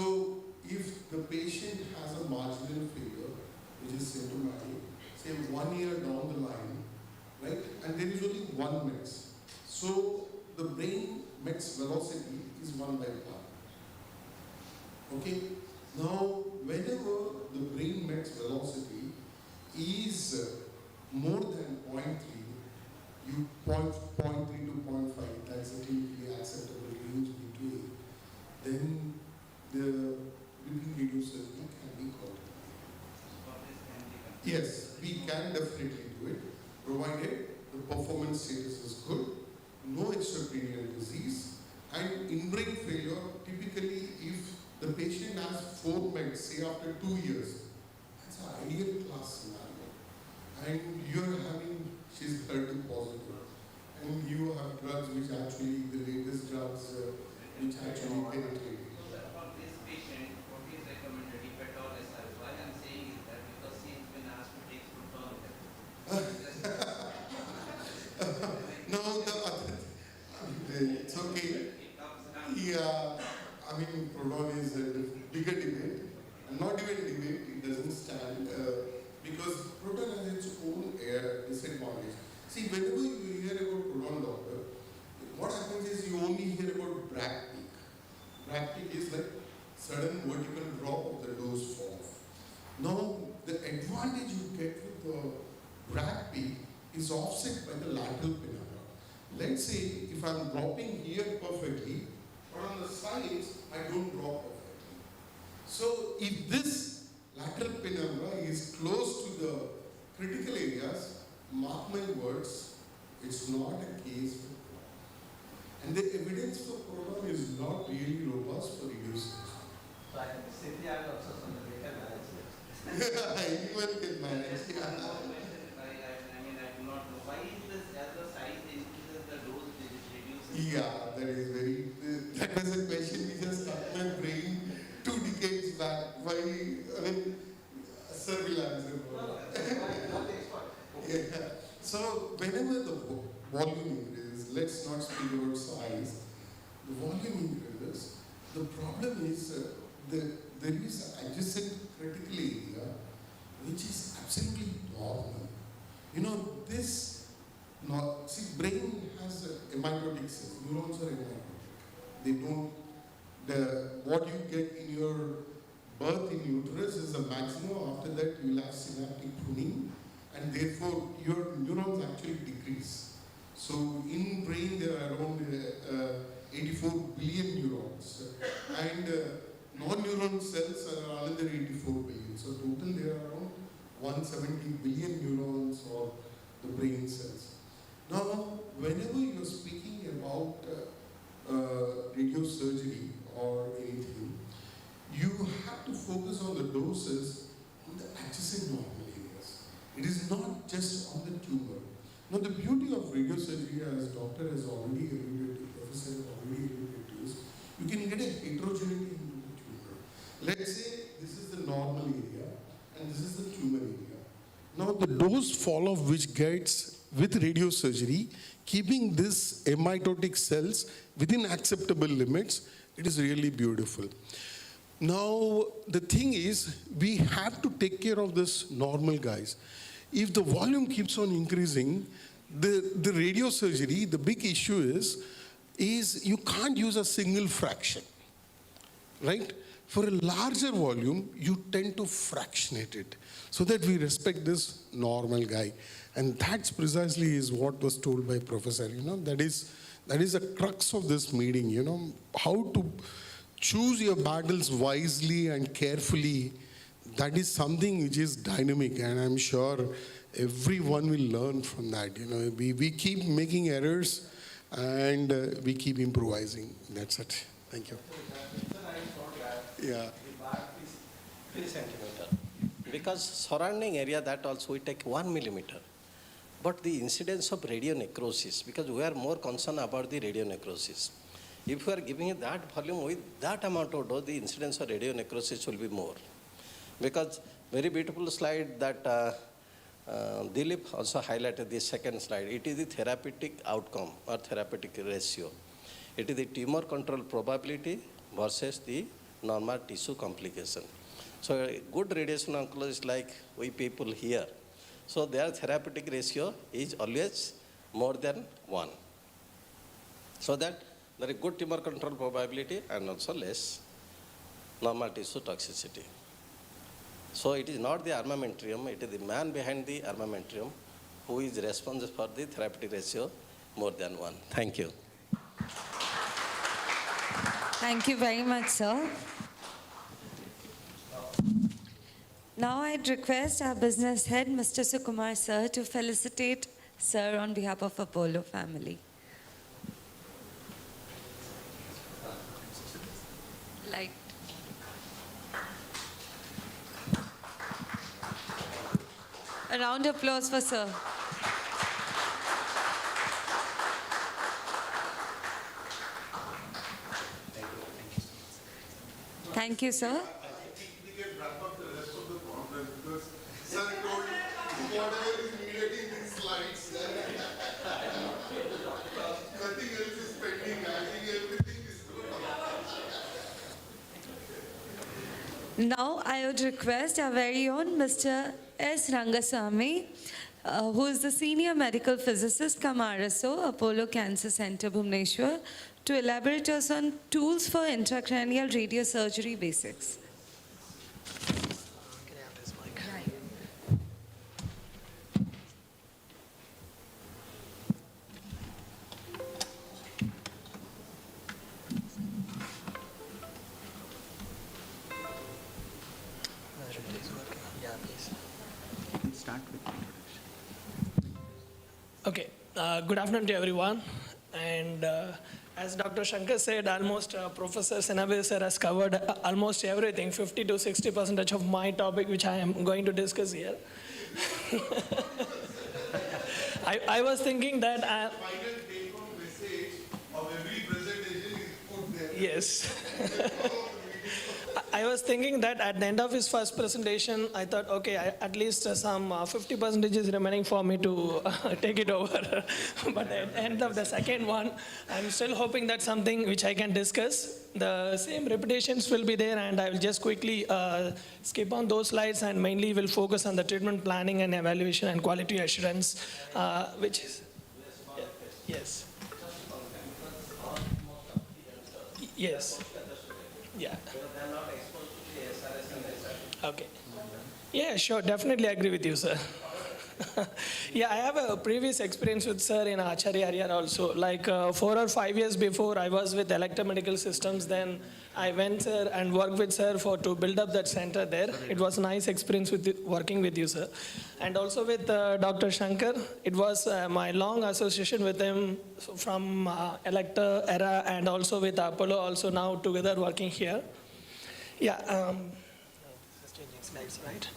[SPEAKER 2] if the patient has a marginal failure, which is symptomatic, say 1 year down the line, right? And there is only one METS. So the brain METS velocity is 1/1. Okay? Now, whenever the brain METS velocity is more than 0.3, you 0.3 to 0.5, that's a typically acceptable range between, then the repeat radio surgery can be called. Yes, we can definitely do it, provided the performance status is good, no extracranial disease, and in brain failure, typically if the patient has 4 METs, say after 2 years, that's an ideal class scenario. And you're having, she's HER2 positive, and you have drugs which actually, the latest drugs which actually penetrate.
[SPEAKER 7] For this patient, what is recommended if at all SRS? Why I am saying is that because he has been asked to take proton.
[SPEAKER 2] No, the other, it's okay.
[SPEAKER 7] It comes down.
[SPEAKER 2] Yeah, I mean, proton is a bigger debate. Not even debate, it doesn't stand because proton has its own disadvantage. See, whenever you hear about proton, doctor, what happens is you only hear about Bragg peak. Bragg peak is like sudden vertical drop of the dose falls. Now, the advantage you get with the Bragg peak is offset by the lateral penumbra. Let's say if I'm dropping here perfectly, but on the sides, I don't drop perfectly. So if this lateral penumbra is close to the critical areas, mark my words, it's not a case for proton. And the evidence for proton is not really robust for reducing.
[SPEAKER 6] So I can simply add also some of the data management.
[SPEAKER 2] Anyone can manage.
[SPEAKER 6] Just one more question. I mean, I do not know. Why is this as the size increases, the dose reduces?
[SPEAKER 2] Yeah, that is very, that was a question we just got my brain 2 decades back. Why, I mean, sir will answer.
[SPEAKER 6] Not the expert.
[SPEAKER 2] Yeah. So whenever the volume increases, let's not speak about size, the volume increases, the problem is there is an adjacent critical area which is absolutely normal. You know, this, see, brain has mitotic cells, neurons are mitotic. They don't, what you get in your birth in uterus is the maximum. After that, you will have synaptic pruning, and therefore your neurons actually decrease. So in brain there are around 84 billion neurons, and non-neuron cells are another 84 billion. So total there are around 170 billion neurons or the brain cells. Now, whenever you're speaking about radiosurgery or anything, you have to focus on the doses on the adjacent normal areas. It is not just on the tumor. Now, the beauty of radiosurgery, as doctor has already alluded to, professor has already alluded to, is you can get a heterogeneity in the tumor. Let's say this is the normal area and this is the tumor area. Now, the dose fall-off which gets with radiosurgery, keeping this mitotic cells within acceptable limits, it is really beautiful. Now, the thing is, we have to take care of this normal guys. If the volume keeps on increasing, the radiosurgery, the big issue is you can't use a single fraction, right? For a larger volume, you tend to fractionate it so that we respect this normal guy. And that's precisely is what was told by Professor, you know, that is the crux of this meeting, you know, how to choose your battles wisely and carefully. That is something which is dynamic, and I'm sure everyone will learn from that. You know, we keep making errors and we keep improvising. That's it. Thank you. Yeah.
[SPEAKER 4] 3 centimeter. Because surrounding area, that also we take 1 millimeter. But the incidence of radionecrosis, because we are more concerned about the radionecrosis. If we are giving it that volume with that amount of dose, the incidence of radionecrosis will be more. Because very beautiful slide that Dilip also highlighted, the second slide. It is the therapeutic outcome or therapeutic ratio. It is the tumor control probability versus the normal tissue complication. So a good radiation oncologist like we people here, so their therapeutic ratio is always more than 1. So that there is good tumor control probability and also less normal tissue toxicity. So it is not the armamentarium, it is the man behind the armamentarium who is responsible for the therapeutic ratio more than 1. Thank you.
[SPEAKER 1] Thank you very much, sir. Now I'd request our business head, Mr. Sukumar sir, to felicitate sir on behalf of Apollo family. Light. A round of applause for sir. Thank you, sir.
[SPEAKER 2] We can wrap up the rest of the conference because sir told whatever is needed in these slides, nothing else is pending. I think everything is good.
[SPEAKER 1] Now I would request our very own Mr. S. Rangasamy, who is the Senior Medical Physicist, RSO, Apollo Cancer Center, Bhubaneswar, to elaborate us on tools for intracranial radiosurgery basics.
[SPEAKER 8] Okay, good afternoon to everyone. And as Dr. Shankar said, almost Professor Senabe sir has covered almost everything, 50 to 60% of my topic, which I am going to discuss here. I was thinking that
[SPEAKER 2] Final take-home message of every presentation is put there.
[SPEAKER 8] yes. I was thinking that at the end of his first presentation, I thought, okay, at least some 50% is remaining for me to take it over. But at the end of the second one, I'm still hoping that something which I can discuss. The same repetitions will be there, and I will just quickly skip on those slides and mainly will focus on the treatment planning and evaluation and quality assurance, which is, yes. Yes. Yeah. Okay. Yeah, sure. Definitely agree with you, sir. Yeah, I have a previous experience with sir in Acharya area also. Like 4 or 5 years before, I was with Electromedical Systems. Then I went, sir, and worked with sir to build up that center there. It was a nice experience with working with you, sir. And also with Dr. Shankar, it was my long association with him from Electra era and also with Apollo, also now together working here. Yeah. Just changing slides, right?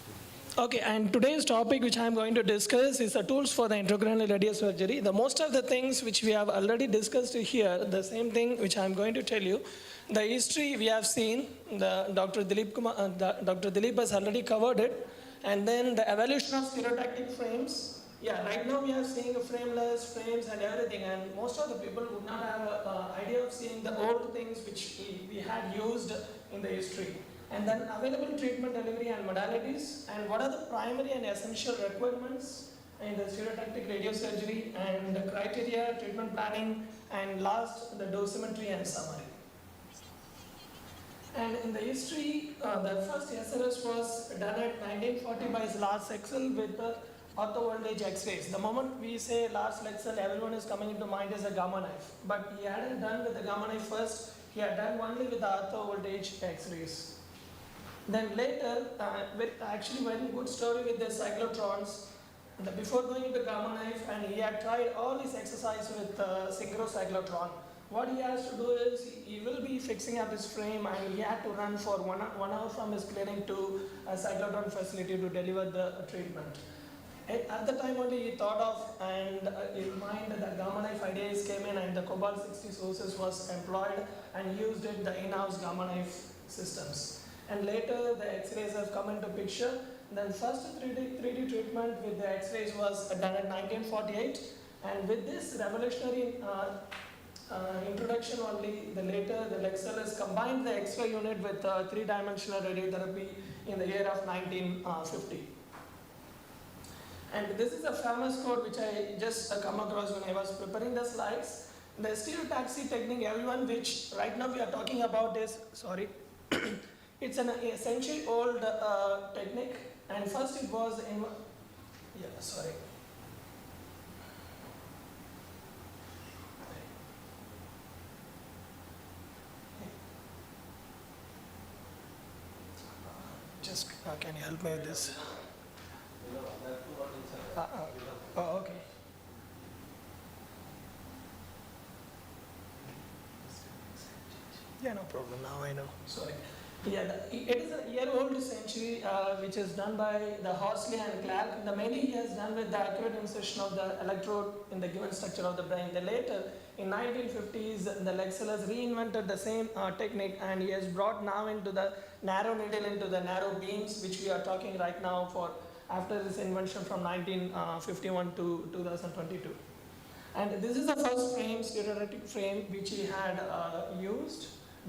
[SPEAKER 8] Okay, and today's topic which I'm going to discuss is the tools for the intracranial radiosurgery. The most of the things which we have already discussed here, the same thing which I'm going to tell you. The history we have seen, Dr. Dilip has already covered it. And then the evolution of stereotactic frames. Yeah, right now we are seeing frameless frames and everything, and most of the people would not have an idea of seeing the old things which we had used in the history. And then available treatment delivery and modalities, and what are the primary and essential requirements in the stereotactic radiosurgery, and the criteria, treatment planning, and last, the dosimetry and summary. And in the history, the first SRS was done at 1940 by Lars Exel with the ortho voltage X-rays. The moment we say Lars Exel, everyone is coming into mind as a gamma knife. But he hadn't done with the gamma knife first, he had done only with the ortho voltage X-rays. Then later, actually very good story with the cyclotrons. Before going to gamma knife, and he had tried all these exercise with synchrocyclotron. What he has to do is, he will be fixing up his frame, and he had to run for 1 hour from his clinic to a cyclotron facility to deliver the treatment. At the time only he thought of, and in mind that gamma knife ideas came in, and the cobalt-60 sources was employed and used in the in-house gamma knife systems. And later the X-rays have come into picture. Then first 3D treatment with the X-rays was done in 1948, and with this revolutionary introduction only, the Lexel has combined the X-ray unit with 3-dimensional radiotherapy in the year of 1950. And this is a famous quote which I just come across when I was preparing the slides. The stereotaxy technique, everyone, which right now we are talking about is, sorry, it's an century-old technique, and first it was in, yeah, sorry. Just, can you help me with this? Oh, okay. Yeah, no problem. Now I know. Sorry. Yeah, it is a year-old century which is done by the Horsley and Clark. The mainly he has done with the accurate insertion of the electrode in the given structure of the brain. The later, in 1950s, the Lexel has reinvented the same technique, and he has brought now into the narrow needle into the narrow beams, which we are talking right now for after this invention from 1951 to 2022. And this is the first frame, stereotactic frame, which he had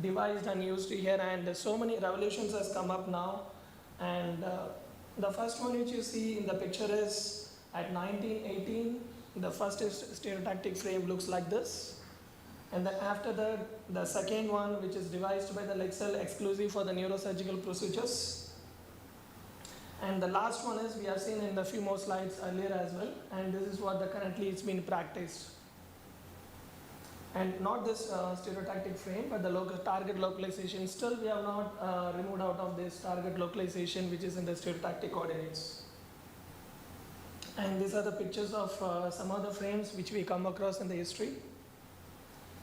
[SPEAKER 8] devised and used here, and so many revolutions has come up now. And the first one which you see in the picture is at 1918, the first stereotactic frame looks like this. And then after that, the second one, which is devised by the Lexel exclusive for the neurosurgical procedures. And the last one is, we have seen in the few more slides earlier as well, and this is what currently it's been practiced. And not this stereotactic frame, but the target localization. Still, we have not removed out of this target localization, which is in the stereotactic coordinates. And these are the pictures of some of the frames which we come across in the history.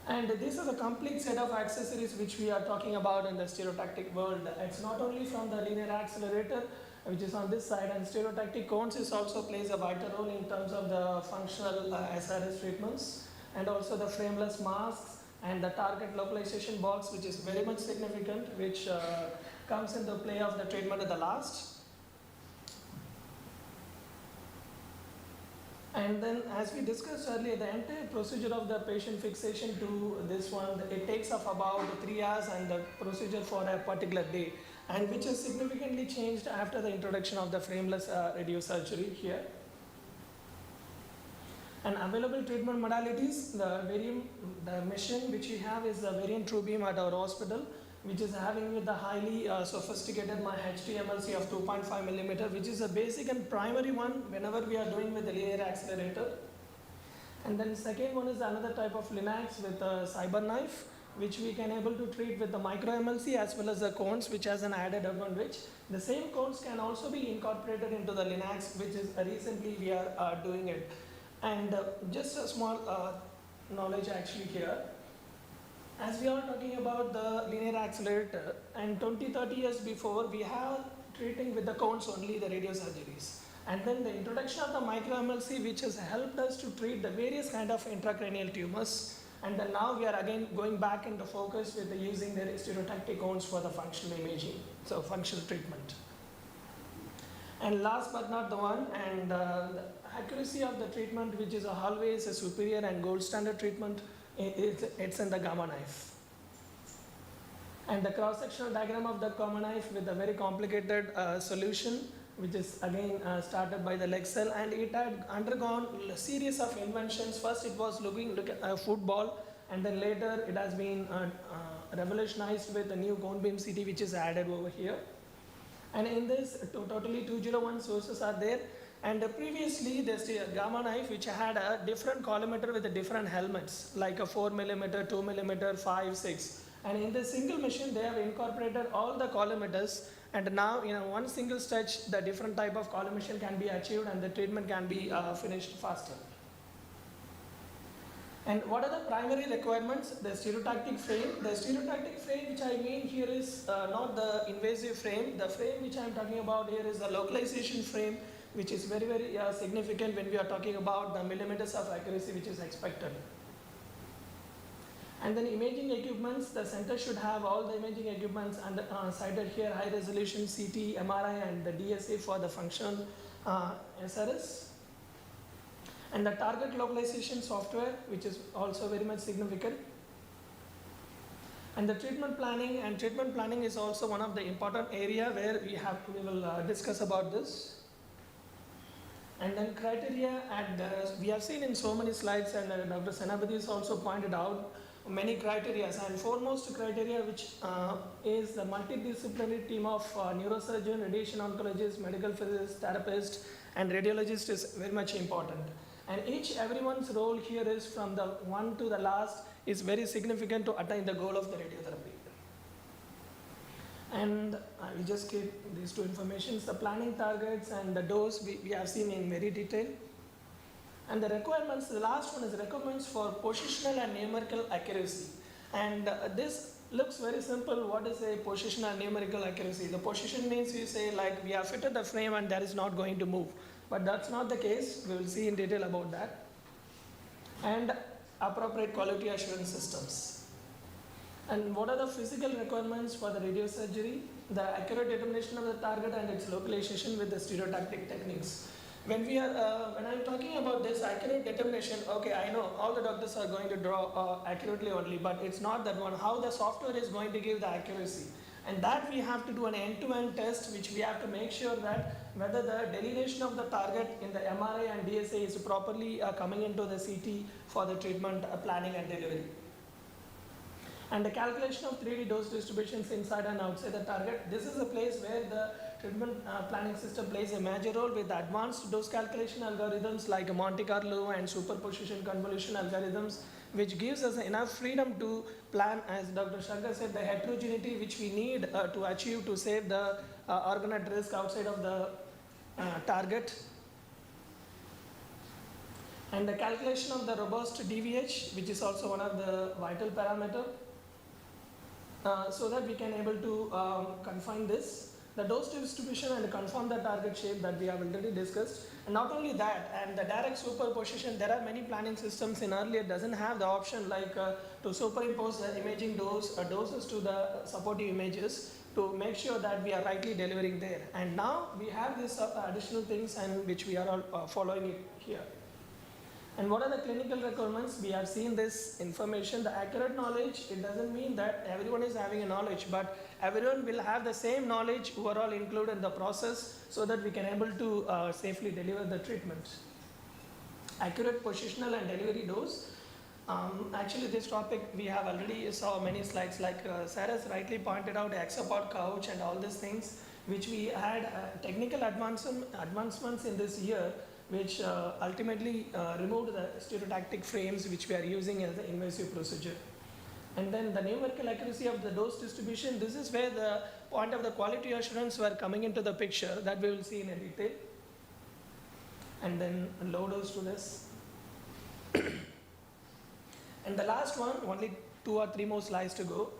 [SPEAKER 8] And this is a complete set of accessories which we are talking about in the stereotactic world. It's not only from the linear accelerator, which is on this side, and stereotactic cones is also plays a vital role in terms of the functional SRS treatments, and also the frameless masks and the target localization box, which is very much significant, which comes into play of the treatment at the last. And then, as we discussed earlier, the entire procedure of the patient fixation to this one, it takes up about 3 hours, and the procedure for a particular day, and which has significantly changed after the introduction of the frameless radiosurgery here. And available treatment modalities, the machine which we have is the variant true beam at our hospital, which is having with the highly sophisticated HTMLC of 2.5 millimeter, which is a basic and primary one whenever we are doing with the linear accelerator. And then second one is another type of linacs with a cyber knife, which we can able to treat with the micro MLC as well as the cones, which has an added advantage. The same cones can also be incorporated into the linacs, which is recently we are doing it. And just a small knowledge actually here. As we are talking about the linear accelerator, and 20-30 years before, we have treating with the cones only, the radiosurgeries. And then the introduction of the micro MLC, which has helped us to treat the various kind of intracranial tumors. And then now we are again going back into focus with the using the stereotactic cones for the functional imaging, so functional treatment. And last but not the one, and the accuracy of the treatment, which is always a superior and gold standard treatment, it's in the gamma knife. And the cross-sectional diagram of the gamma knife with a very complicated solution, which is again started by the Lexel, and it had undergone a series of inventions. First it was looking at a football, and then later it has been revolutionized with the new cone beam CT, which is added over here. And in this totally 201 sources are there. And previously there's a gamma knife which had a different collimator with the different helmets, like a 4 millimeter, 2 millimeter, 5, 6. And in the single machine they have incorporated all the collimators, and now in one single stretch the different type of collimation can be achieved and the treatment can be finished faster. And what are the primary requirements? The stereotactic frame. The stereotactic frame which I mean here is not the invasive frame. The frame which I am talking about here is the localization frame, which is very, very significant when we are talking about the millimeters of accuracy which is expected. And then imaging equipments, the center should have all the imaging equipments and cited here, high resolution CT, MRI and the DSA for the functional SRS. And the target localization software, which is also very much significant. And the treatment planning is also one of the important area where we will discuss about this. And then criteria, we have seen in so many slides, and Dr. Senapati has also pointed out many criteria, and foremost criteria which is the multidisciplinary team of neurosurgeon, radiation oncologist, medical physicist, therapist and radiologist is very much important. And everyone's role here is from the one to the last is very significant to attain the goal of the radiotherapy. And I will just give these two informations, the planning targets and the dose we have seen in very detail. And the requirements, the last one is requirements for positional and numerical accuracy. And this looks very simple. What is a positional and numerical accuracy? The position means you say like we have fitted the frame and that is not going to move. But that's not the case. We will see in detail about that. And appropriate quality assurance systems. And what are the physical requirements for the radiosurgery? The accurate determination of the target and its localization with the stereotactic techniques. When I'm talking about this accurate determination, okay, I know all the doctors are going to draw accurately only, but it's not that one. How the software is going to give the accuracy. And that we have to do an end-to-end test, which we have to make sure that whether the delineation of the target in the MRI and DSA is properly coming into the CT for the treatment planning and delivery. And the calculation of 3D dose distributions inside and outside the target. This is a place where the treatment planning system plays a major role with advanced dose calculation algorithms like Monte Carlo and superposition convolution algorithms, which gives us enough freedom to plan, as Dr. Shankar said, the heterogeneity which we need to achieve to save the organ at risk outside of the target. And the calculation of the robust DVH, which is also one of the vital parameter, so that we can able to confine this, the dose distribution and confirm the target shape that we have already discussed. And not only that, and the direct superposition, there are many planning systems in earlier doesn't have the option like to superimpose the imaging doses to the supportive images to make sure that we are rightly delivering there. And now we have these additional things and which we are all following it here. And what are the clinical requirements? We have seen this information, the accurate knowledge. It doesn't mean that everyone is having a knowledge, but everyone will have the same knowledge who are all included in the process so that we can able to safely deliver the treatment. Accurate positional and delivery dose. Actually, this topic we have already saw many slides like Sarah rightly pointed out, Exapod couch and all these things, which we had technical advancements in this year, which ultimately removed the stereotactic frames which we are using as the invasive procedure. And then the numerical accuracy of the dose distribution, this is where the point of the quality assurance were coming into the picture that we will see in a detail. And then low dose to this. And the last one, only 2 or 3 more slides to go.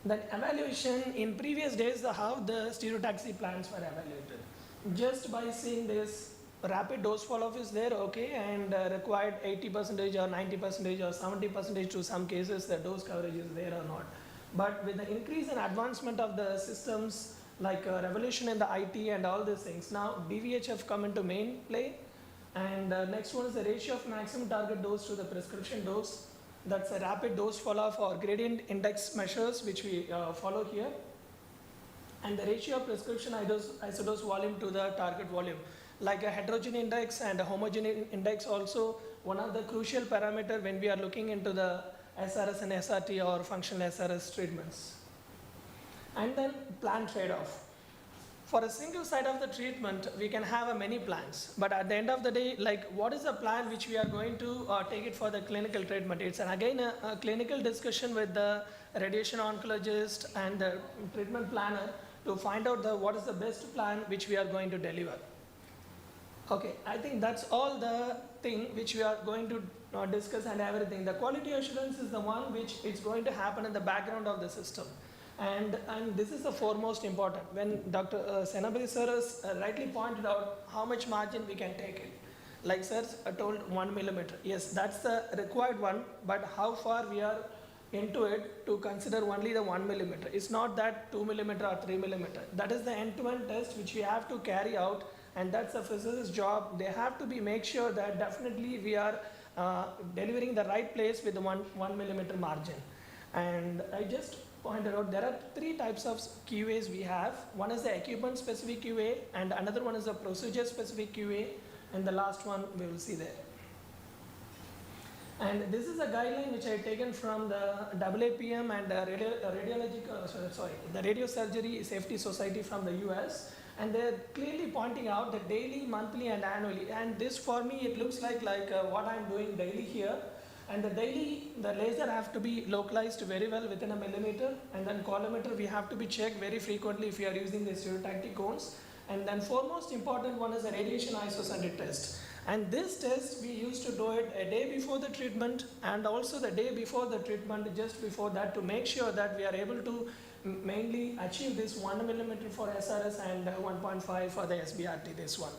[SPEAKER 8] Then evaluation in previous days, how the stereotaxy plans were evaluated. Just by seeing this rapid dose follow-up is there, okay, and required 80% or 90% or 70% to some cases the dose coverage is there or not. But with the increase in advancement of the systems like revolution in the IT and all these things, now DVH have come into main play. And next one is the ratio of maximum target dose to the prescription dose. That's a rapid dose follow-up or gradient index measures which we follow here. And the ratio of prescription isodose volume to the target volume. Like a heterogeneity index and a homogeneity index also one of the crucial parameter when we are looking into the SRS and SRT or functional SRS treatments. And then plan trade-off. For a single side of the treatment, we can have many plans, but at the end of the day, like what is the plan which we are going to take it for the clinical treatment? It's again a clinical discussion with the radiation oncologist and the treatment planner to find out what is the best plan which we are going to deliver. Okay, I think that's all the thing which we are going to discuss and everything. The quality assurance is the one which is going to happen in the background of the system. And this is the foremost important. When Dr. Senapati sir has rightly pointed out how much margin we can take it. Like sir told 1 millimeter. Yes, that's the required one, but how far we are into it to consider only the 1 millimeter. It's not that 2 millimeter or 3 millimeter. That is the end-to-end test which we have to carry out, and that's a physicist's job. They have to make sure that definitely we are delivering the right place with the 1 millimeter margin. And I just pointed out there are 3 types of QAs we have. One is the equipment specific QA, and another one is the procedure specific QA, and the last one we will see there. And this is a guideline which I have taken from the AAPM and the Radiosurgery Safety Society from the US, and they're clearly pointing out the daily, monthly, and annually. And this for me it looks like what I'm doing daily here. And the laser have to be localized very well within a millimeter, and then colorimeter we have to be checked very frequently if we are using the stereotactic cones. And then foremost important one is the radiation isosended test. And this test we used to do it a day before the treatment and also the day before the treatment, just before that, to make sure that we are able to mainly achieve this 1 millimeter for SRS and 1.5 for the SBRT, this one.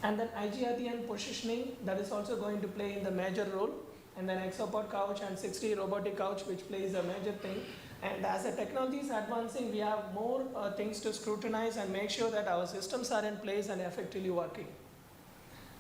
[SPEAKER 8] And then IGRT and positioning, that is also going to play in the major role. And then Exapod couch and 60 robotic couch, which plays a major thing. And as the technology is advancing, we have more things to scrutinize and make sure that our systems are in place and effectively working.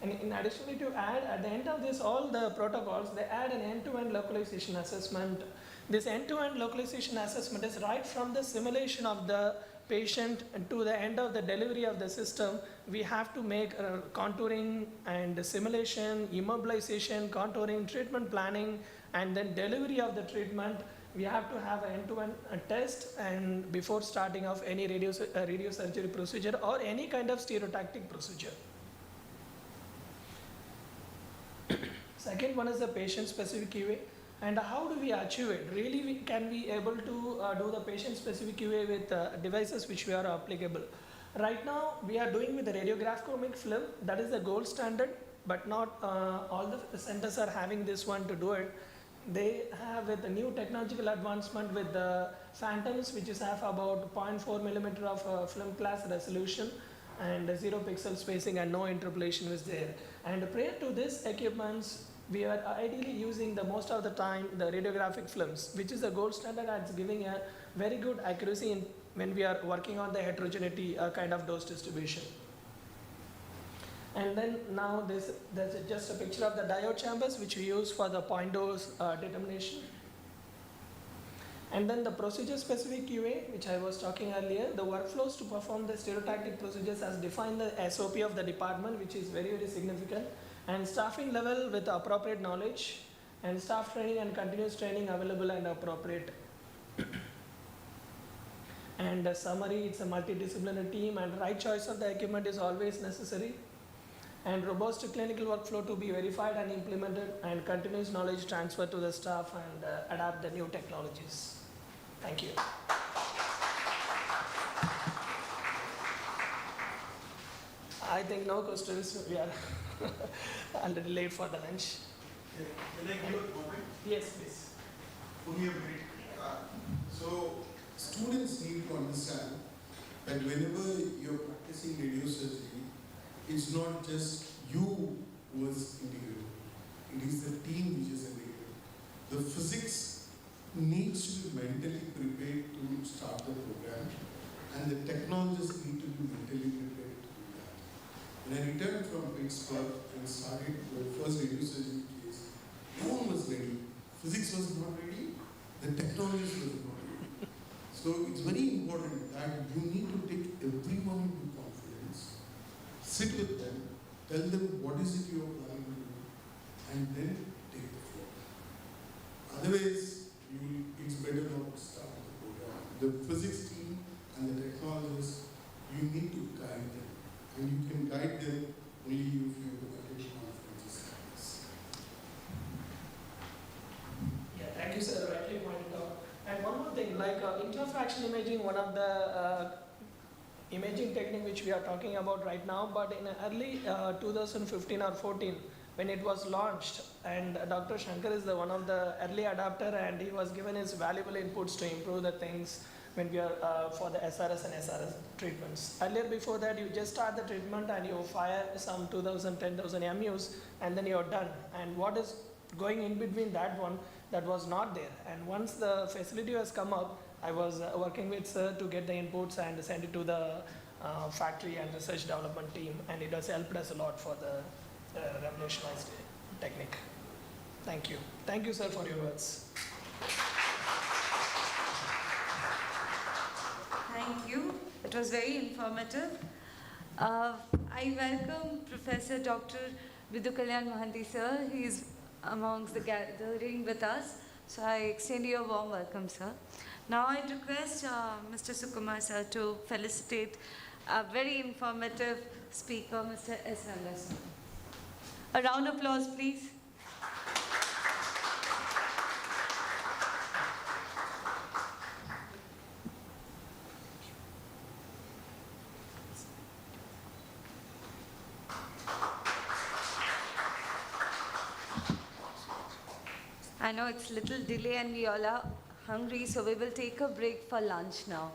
[SPEAKER 8] And in addition to add, at the end of this, all the protocols, they add an end-to-end localization assessment. This end-to-end localization assessment is right from the simulation of the patient to the end of the delivery of the system. We have to make contouring and simulation, immobilization, contouring, treatment planning, and then delivery of the treatment. We have to have an end-to-end test and before starting of any radiosurgery procedure or any kind of stereotactic procedure. Second one is the patient-specific QA. And how do we achieve it? Really, can we able to do the patient-specific QA with devices which we are applicable? Right now, we are doing with the radiograph chromic film. That is the gold standard. but not all the centers are having this one to do it. They have with the new technological advancement with the phantoms, which is have about 0.4 millimeter of film class resolution and 0 pixel spacing and no interpolation was there. And prior to this equipments, we are ideally using the most of the time the radiographic films, which is a gold standard and it's giving a very good accuracy in when we are working on the heterogeneity kind of dose distribution. And then now there's just a picture of the diode chambers which we use for the point dose determination. And then the procedure specific QA, which I was talking earlier, the workflows to perform the stereotactic procedures as defined the SOP of the department, which is very, very significant. And staffing level with appropriate knowledge and staff training and continuous training available and appropriate. And summary, it's a multidisciplinary team and right choice of the equipment is always necessary. And robust clinical workflow to be verified and implemented and continuous knowledge transfer to the staff and adapt the new technologies. Thank you. I think no questions. We are already late for the lunch.
[SPEAKER 2] Can I give a comment?
[SPEAKER 8] Yes, please.
[SPEAKER 2] Only a minute. So, students need to understand that whenever you're practicing radiosurgery, it's not just you who is integral. It is the team which is integral. The physics needs to be mentally prepared to start the program, and the technologists need to be mentally prepared to do that. When I returned from Pittsburgh and started the first radiosurgery case, no one was ready. Physics was not ready. The technologists was not ready. So it's very important that you need to take everyone into confidence, sit with them, tell them what is it you are planning to do, and then take the floor. Otherwise, it's better not to start the program. The physics team and the technologists, you need to guide them. And you can guide them only if you attend conferences like this.
[SPEAKER 8] Yeah, thank you, sir. Rightly pointed out. And one more thing, like interfraction imaging, one of the imaging technique which we are talking about right now, but in early 2015 or 14, when it was launched, and Dr. Shankar is the one of the early adapter, and he was given his valuable inputs to improve the things when we are for the SRS and SRS treatments. Earlier, before that, you just start the treatment and you fire some 2,000, 10,000 MUs, and then you're done. And what is going in between that one, that was not there. And once the facility has come up, I was working with sir to get the inputs and send it to the factory and research development team, and it has helped us a lot for the revolutionized technique. Thank you. Thank you, sir, for your words.
[SPEAKER 1] Thank you. It was very informative. I welcome Professor Dr. Vidhu Kalyan Mohanty, sir. He is amongst the gathering with us. So I extend you a warm welcome, sir. Now I request Mr. Sukumar, sir, to felicitate a very informative speaker, Mr. S. Rangas. A round of applause, please. I know it's a little delay and we all are hungry, so we will take a break for lunch now.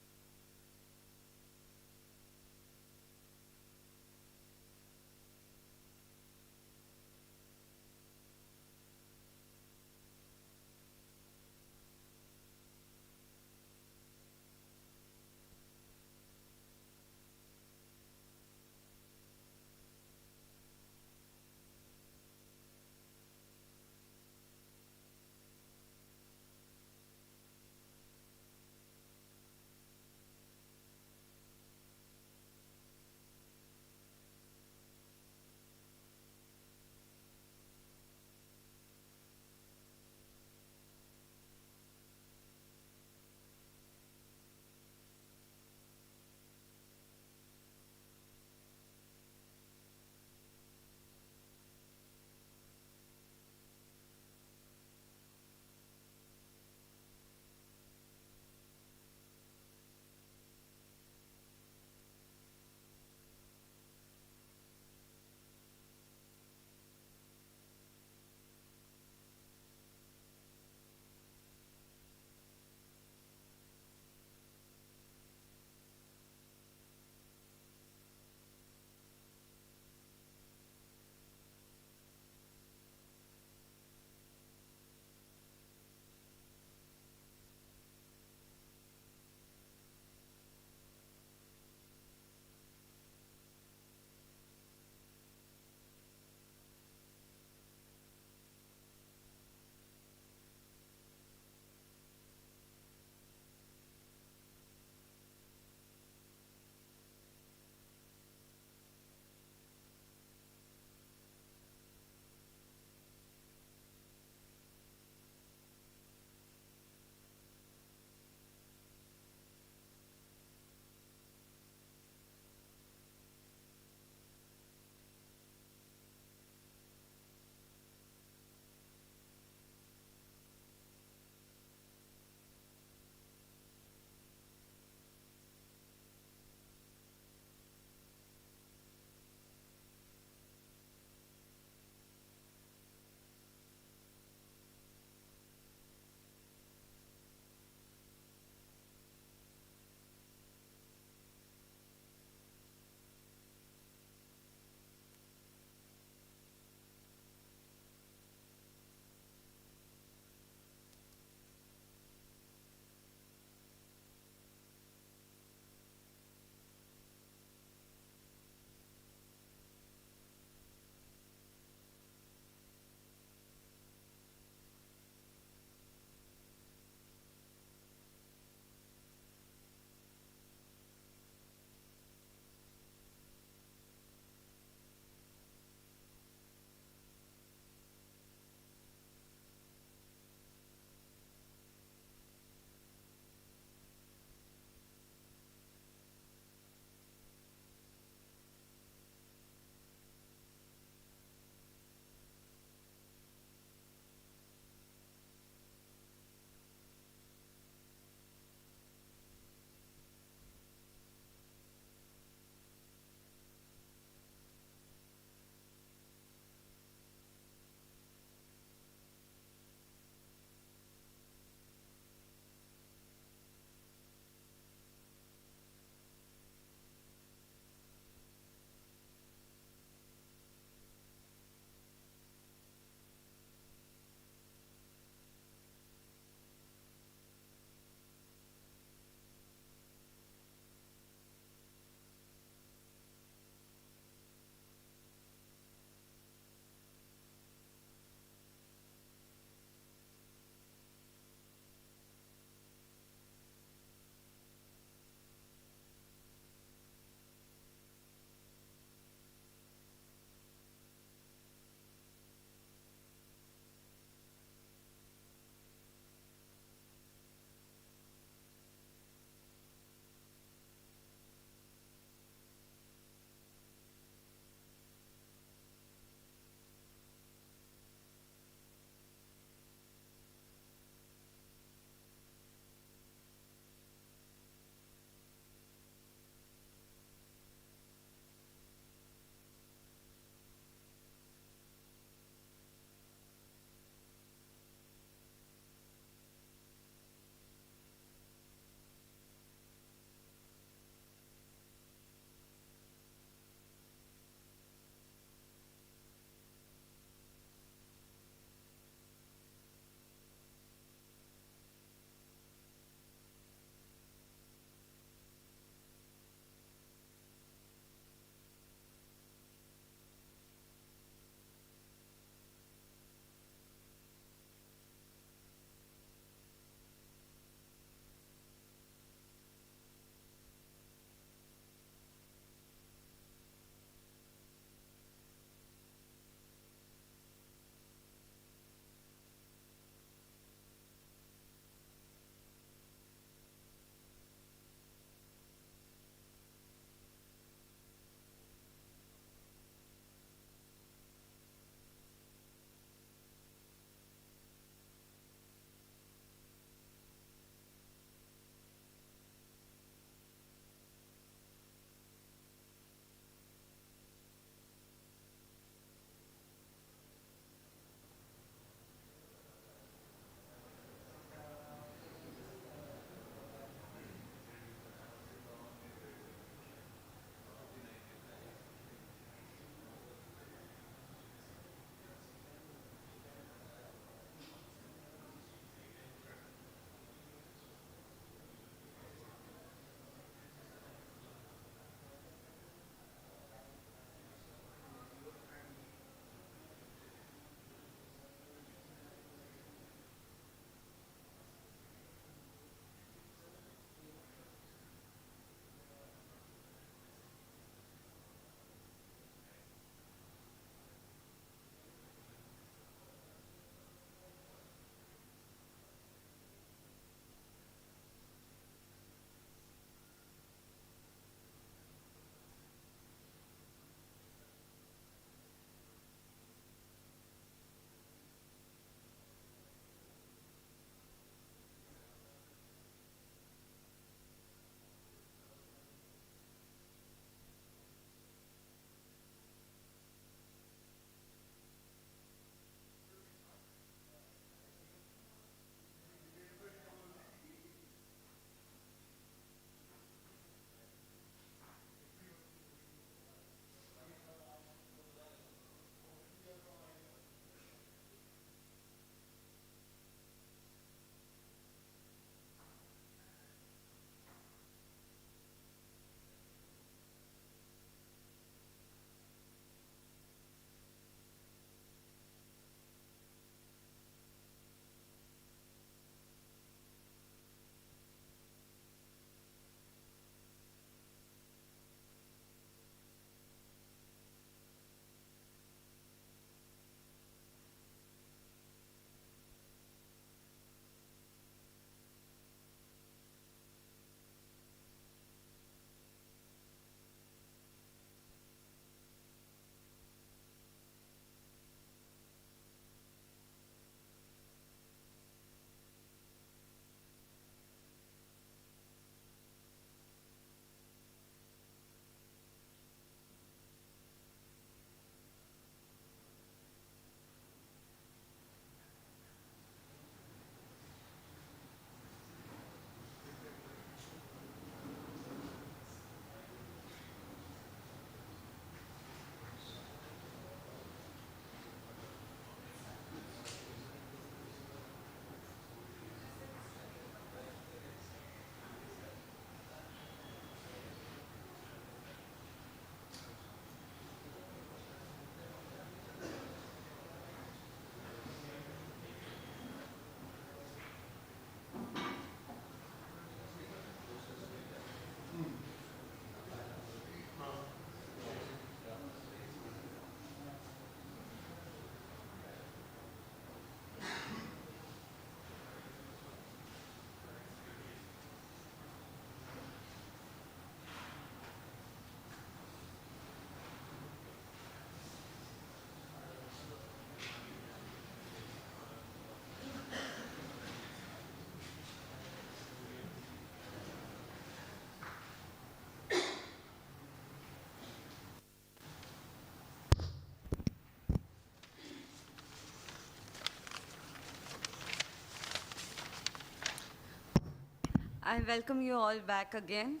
[SPEAKER 1] I welcome you all back again,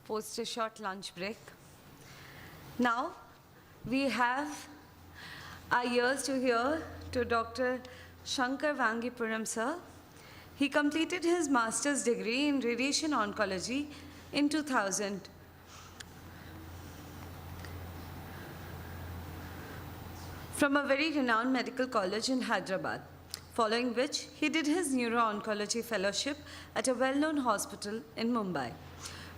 [SPEAKER 1] post a short lunch break. Now, we have our ears to hear to Dr. Shankar Vangipuram, sir. He completed his master's degree in radiation oncology in 2000. From a very renowned medical college in Hyderabad, following which he did his neuro-oncology fellowship at a well-known hospital in Mumbai.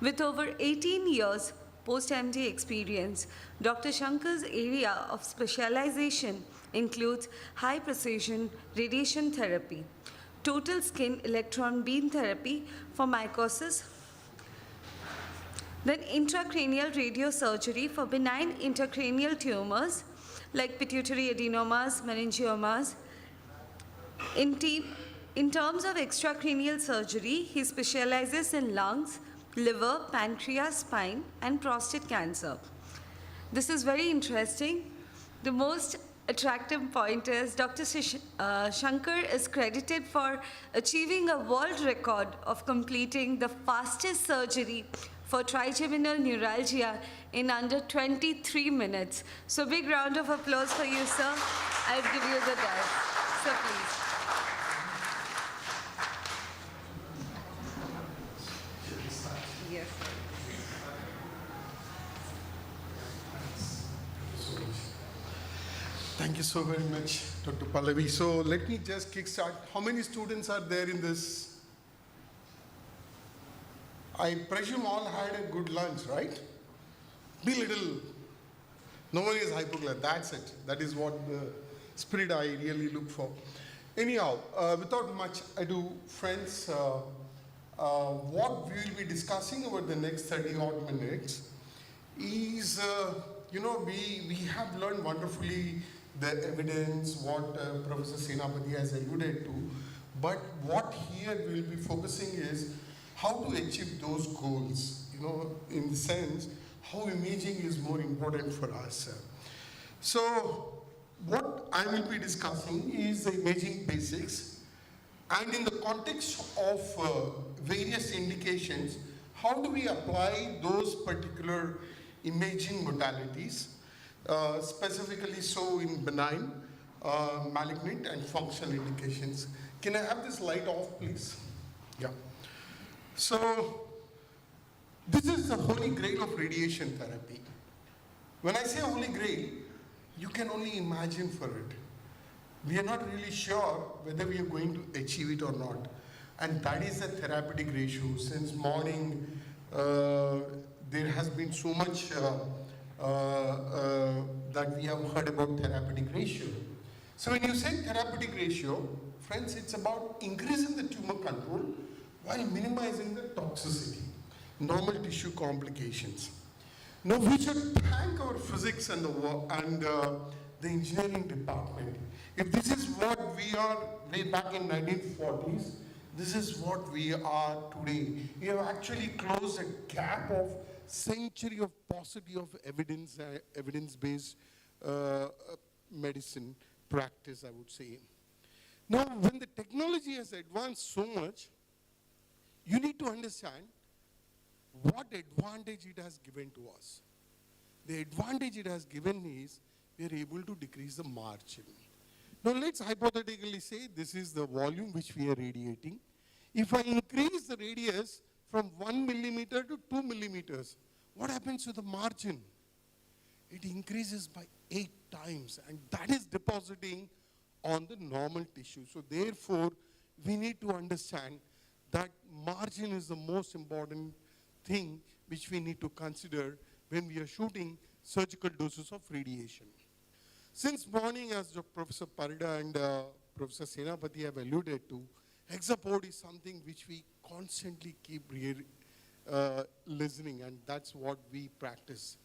[SPEAKER 1] With over 18 years post-MD experience, Dr. Shankar's area of specialization includes high-precision radiation therapy, total skin electron beam therapy for mycosis, then intracranial radiosurgery for benign intracranial tumors like pituitary adenomas, meningiomas. In terms of extracranial surgery, he specializes in lungs, liver, pancreas, spine, and prostate cancer. This is very interesting. The most attractive point is Dr. Shankar is credited for achieving a world record of completing the fastest surgery for trigeminal neuralgia in under 23 minutes. So big round of applause for you, sir. I'll give you the dice. Sir, please. Yes.
[SPEAKER 2] Thank you so very much, Dr. Pallavi. So let me just kickstart. How many students are there in this? I presume all had a good lunch, right? Be little. No one is hypoglycemic. That's it. That is what the spirit I really look for. Anyhow, without much ado, friends, what we will be discussing over the next 30 odd minutes is, we have learned wonderfully the evidence, what Professor Senapati has alluded to, but what here we will be focusing is how to achieve those goals, in the sense, how imaging is more important for us. So, what I will be discussing is the imaging basics, and in the context of various indications, how do we apply those particular imaging modalities, specifically so in benign, malignant, and functional indications. Can I have this light off, please? Yeah. So, this is the holy grail of radiation therapy. When I say holy grail, you can only imagine for it. We are not really sure whether we are going to achieve it or not. And that is the therapeutic ratio. Since morning, there has been so much that we have heard about therapeutic ratio. So when you say therapeutic ratio, friends, it's about increasing the tumor control while minimizing the toxicity, normal tissue complications. Now we should thank our physics and the engineering department. If this is what we are way back in 1940s, this is what we are today. We have actually closed a gap of century of paucity of evidence-based medicine practice, I would say. Now, when the technology has advanced so much, you need to understand what advantage it has given to us. The advantage it has given is we are able to decrease the margin. Now, let's hypothetically say this is the volume which we are radiating. If I increase the radius from 1 millimeter to 2 millimeters, what happens to the margin? It increases by 8 times, and that is depositing on the normal tissue. So therefore, we need to understand that margin is the most important thing which we need to consider when we are shooting surgical doses of radiation. Since morning, as Professor Parida and Professor Senapati have alluded to, hexapod is something which we constantly keep listening, and that's what we practice.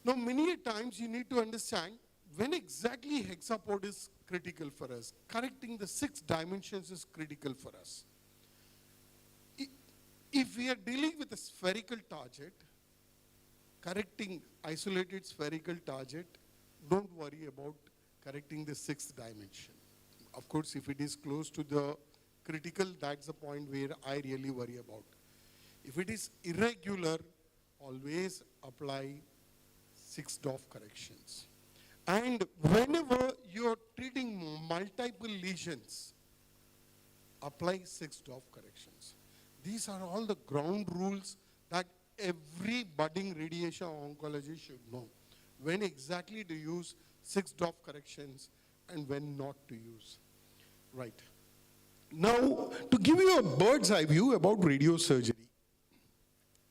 [SPEAKER 2] Now, many a times you need to understand when exactly hexapod is critical for us. Correcting the 6 dimensions is critical for us. If we are dealing with a spherical target, correcting isolated spherical target, don't worry about correcting the 6th dimension. Of course, if it is close to the critical, that's the point where I really worry about. If it is irregular, always apply 6 DOF corrections. And whenever you're treating multiple lesions, apply 6 DOF corrections. These are all the ground rules that every budding radiation oncologist should know. When exactly to use 6 DOF corrections and when not to use. Right. Now, to give you a bird's eye view about radiosurgery,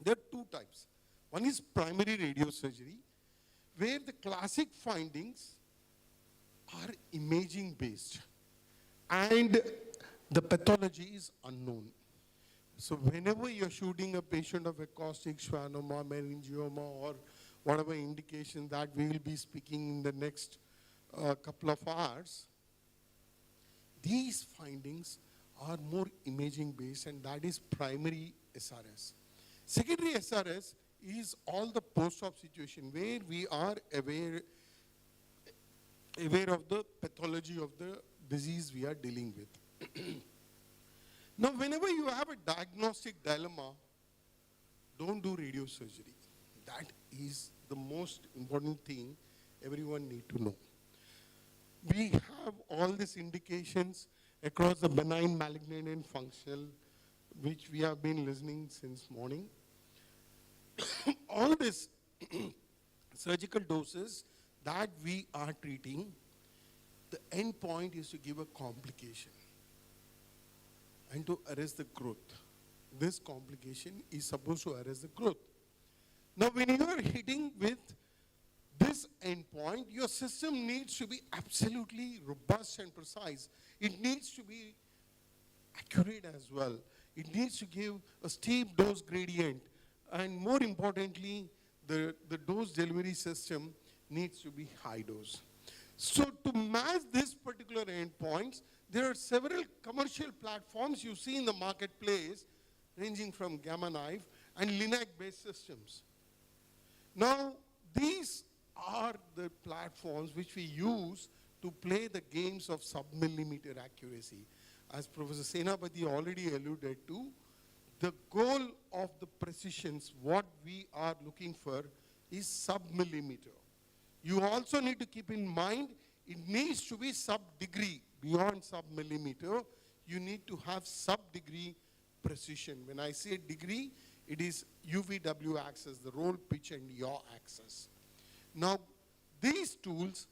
[SPEAKER 2] there are 2 types. One is primary radiosurgery, where the classic findings are imaging based and the pathology is unknown. So whenever you're shooting a patient of acoustic schwannoma, meningioma, or whatever indication that we will be speaking in the next couple of hours, these findings are more imaging based, and that is primary SRS. Secondary SRS is all the post-op situation where we are aware of the pathology of the disease we are dealing with. Now, whenever you have a diagnostic dilemma, don't do radiosurgery. That is the most important thing everyone needs to know. We have all these indications across the benign, malignant, and functional, which we have been listening since morning. All these surgical doses that we are treating, the end point is to give a complication and to arrest the growth. This complication is supposed to arrest the growth. Now, when you are hitting with this endpoint, your system needs to be absolutely robust and precise. It needs to be accurate as well. It needs to give a steep dose gradient. And more importantly, the dose delivery system needs to be high dose. So to match this particular endpoints, there are several commercial platforms you see in the marketplace, ranging from Gamma Knife and Linac-based systems. Now, these are the platforms which we use to play the games of sub-millimeter accuracy. As Professor Senapati already alluded to, the goal of the precisions, what we are looking for, is sub-millimeter. You also need to keep in mind, it needs to be sub-degree. Beyond sub-millimeter, you need to have sub-degree precision. When I say degree, it is UVW axis, the roll, pitch, and yaw axis. Now, these tools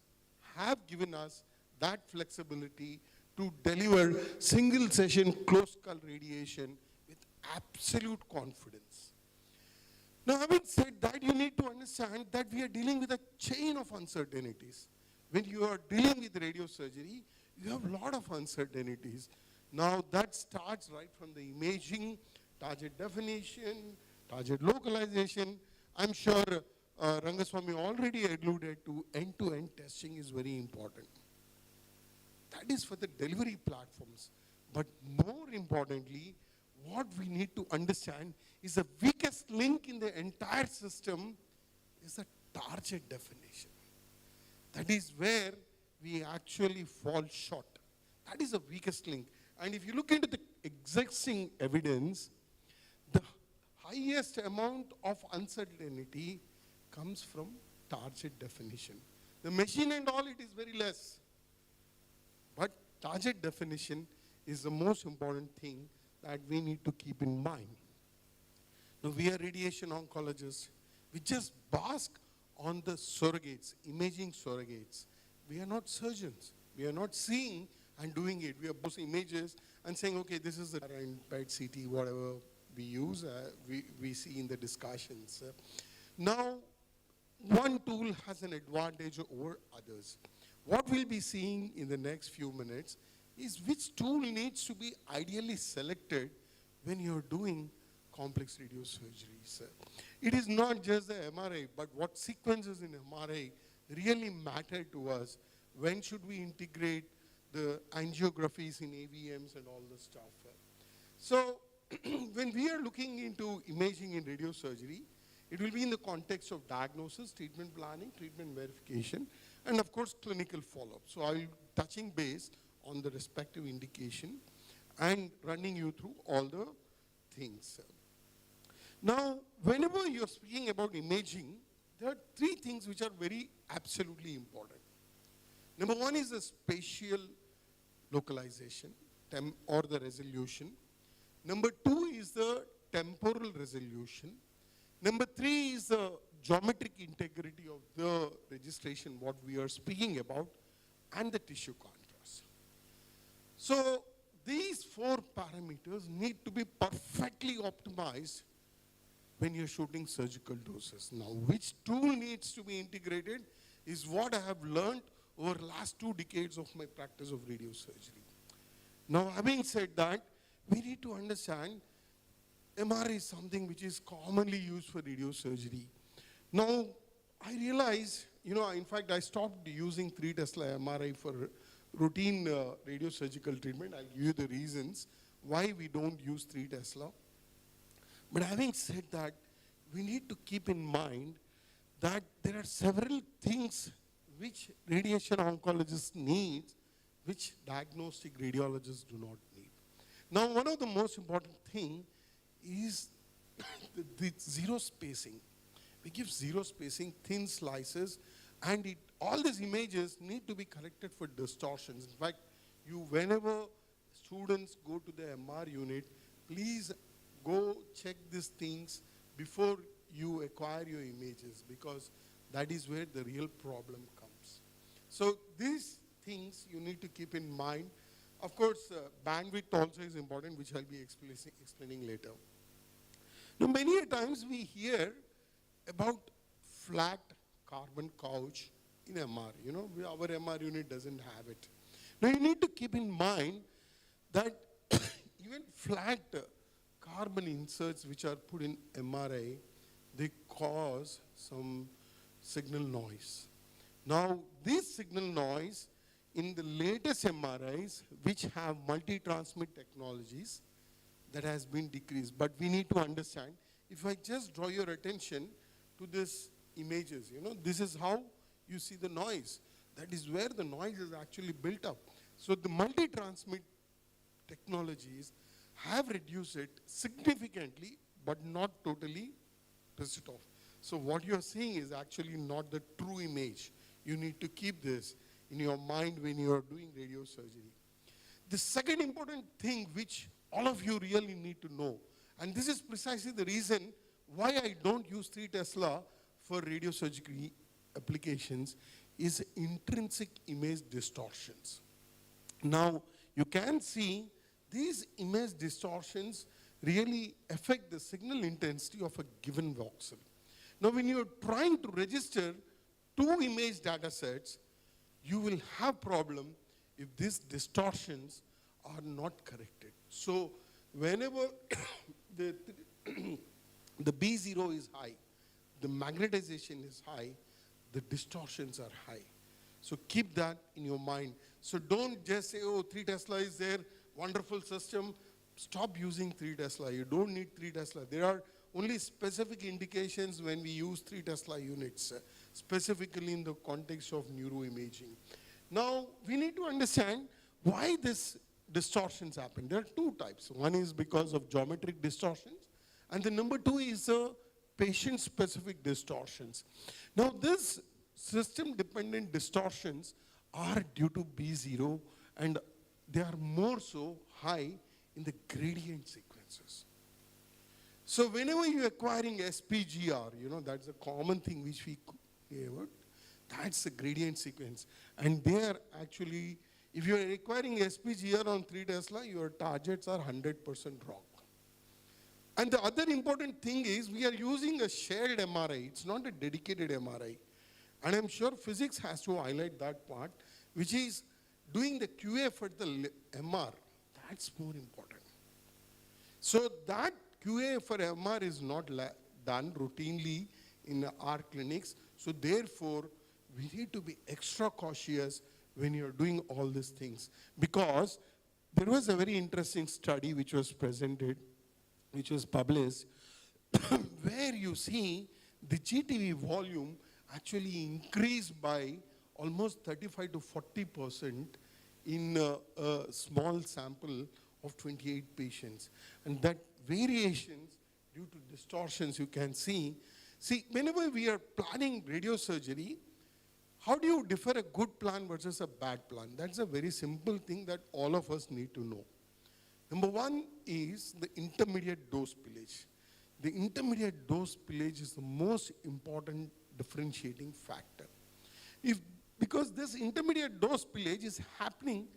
[SPEAKER 2] have given us that flexibility to deliver single session closed skull radiation with absolute confidence. Now, having said that, you need to understand that we are dealing with a chain of uncertainties. When you are dealing with radiosurgery, you have a lot of uncertainties. Now, that starts right from the imaging, target definition, target localization. I'm sure Rangaswamy already alluded to end-to-end testing is very important. That is for the delivery platforms. But more importantly, what we need to understand is the weakest link in the entire system is the target definition. That is where we actually fall short. That is the weakest link. And if you look into the existing evidence, the highest amount of uncertainty comes from target definition. The machine and all, it is very less. But target definition is the most important thing that we need to keep in mind. Now, we are radiation oncologists. We just bask on the surrogates, imaging surrogates. We are not surgeons. We are not seeing and doing it. We are posting images and saying, okay, this is the PET, CT, whatever we use, we see in the discussions. Now, one tool has an advantage over others. What we'll be seeing in the next few minutes is which tool needs to be ideally selected when you're doing complex radiosurgeries. It is not just the MRI, but what sequences in MRI really matter to us. When should we integrate the angiographies in AVMs and all this stuff? So when we are looking into imaging in radiosurgery, it will be in the context of diagnosis, treatment planning, treatment verification, and of course clinical follow-up. So I'll be touching base on the respective indication and running you through all the things. Now, whenever you're speaking about imaging, there are three things which are very absolutely important. Number one is the spatial localization or the resolution. Number two is the temporal resolution. Number three is the geometric integrity of the registration, what we are speaking about, and the tissue contrast. So these four parameters need to be perfectly optimized when you're shooting surgical doses. Now, which tool needs to be integrated is what I have learned over the last 2 decades of my practice of radiosurgery. Now, having said that, we need to understand MRI is something which is commonly used for radiosurgery. Now, I realized, in fact, I stopped using 3 Tesla MRI for routine radiosurgical treatment. I'll give you the reasons why we don't use 3 Tesla. But having said that, we need to keep in mind that there are several things which radiation oncologists need, which diagnostic radiologists do not need. Now, one of the most important things is the zero spacing. We give zero spacing, thin slices, and all these images need to be corrected for distortions. In fact, whenever students go to the MR unit, please go check these things before you acquire your images, because that is where the real problem comes. So these things you need to keep in mind. Of course, bandwidth also is important, which I'll be explaining later. Now, many a times we hear about flat carbon couch in MR. Our MR unit doesn't have it. Now, you need to keep in mind that even flat carbon inserts which are put in MRI, they cause some signal noise. Now, this signal noise in the latest MRIs, which have multi-transmit technologies, that has been decreased. But we need to understand, if I just draw your attention to these images, this is how you see the noise. That is where the noise is actually built up. So the multi-transmit technologies have reduced it significantly, but not totally pissed it off. So what you're seeing is actually not the true image. You need to keep this in your mind when you are doing radiosurgery. The second important thing which all of you really need to know, and this is precisely the reason why I don't use 3 Tesla for radiosurgery applications, is intrinsic image distortions. Now, you can see these image distortions really affect the signal intensity of a given voxel. Now, when you're trying to register 2 image data sets, you will have problem if these distortions are not corrected. So, whenever the B0 is high, the magnetization is high, the distortions are high. So keep that in your mind. So don't just say, oh, 3 Tesla is there, wonderful system. Stop using 3 Tesla. You don't need 3 Tesla. There are only specific indications when we use 3 Tesla units, specifically in the context of neuroimaging. Now, we need to understand why these distortions happen. There are 2 types. One is because of geometric distortions, and the number 2 is patient-specific distortions. Now, this system-dependent distortions are due to B0, and they are more so high in the gradient sequences. So whenever you're acquiring SPGR, that's a common thing which we hear about, that's the gradient sequence. And they are actually, if you're acquiring SPGR on 3 Tesla, your targets are 100% wrong. And the other important thing is we are using a shared MRI. It's not a dedicated MRI. And I'm sure physics has to highlight that part, which is doing the QA for the MR. That's more important. So that QA for MR is not done routinely in our clinics. So therefore, we need to be extra cautious when you're doing all these things. Because there was a very interesting study which was presented, which was published, where you see the GTV volume actually increased by almost 35 to 40% in a small sample of 28 patients. And that variations due to distortions you can see. See, whenever we are planning radiosurgery, how do you differ a good plan versus a bad plan? That's a very simple thing that all of us need to know. Number one is the intermediate dose pillage. The intermediate dose pillage is the most important differentiating factor. Because this intermediate dose pillage is happening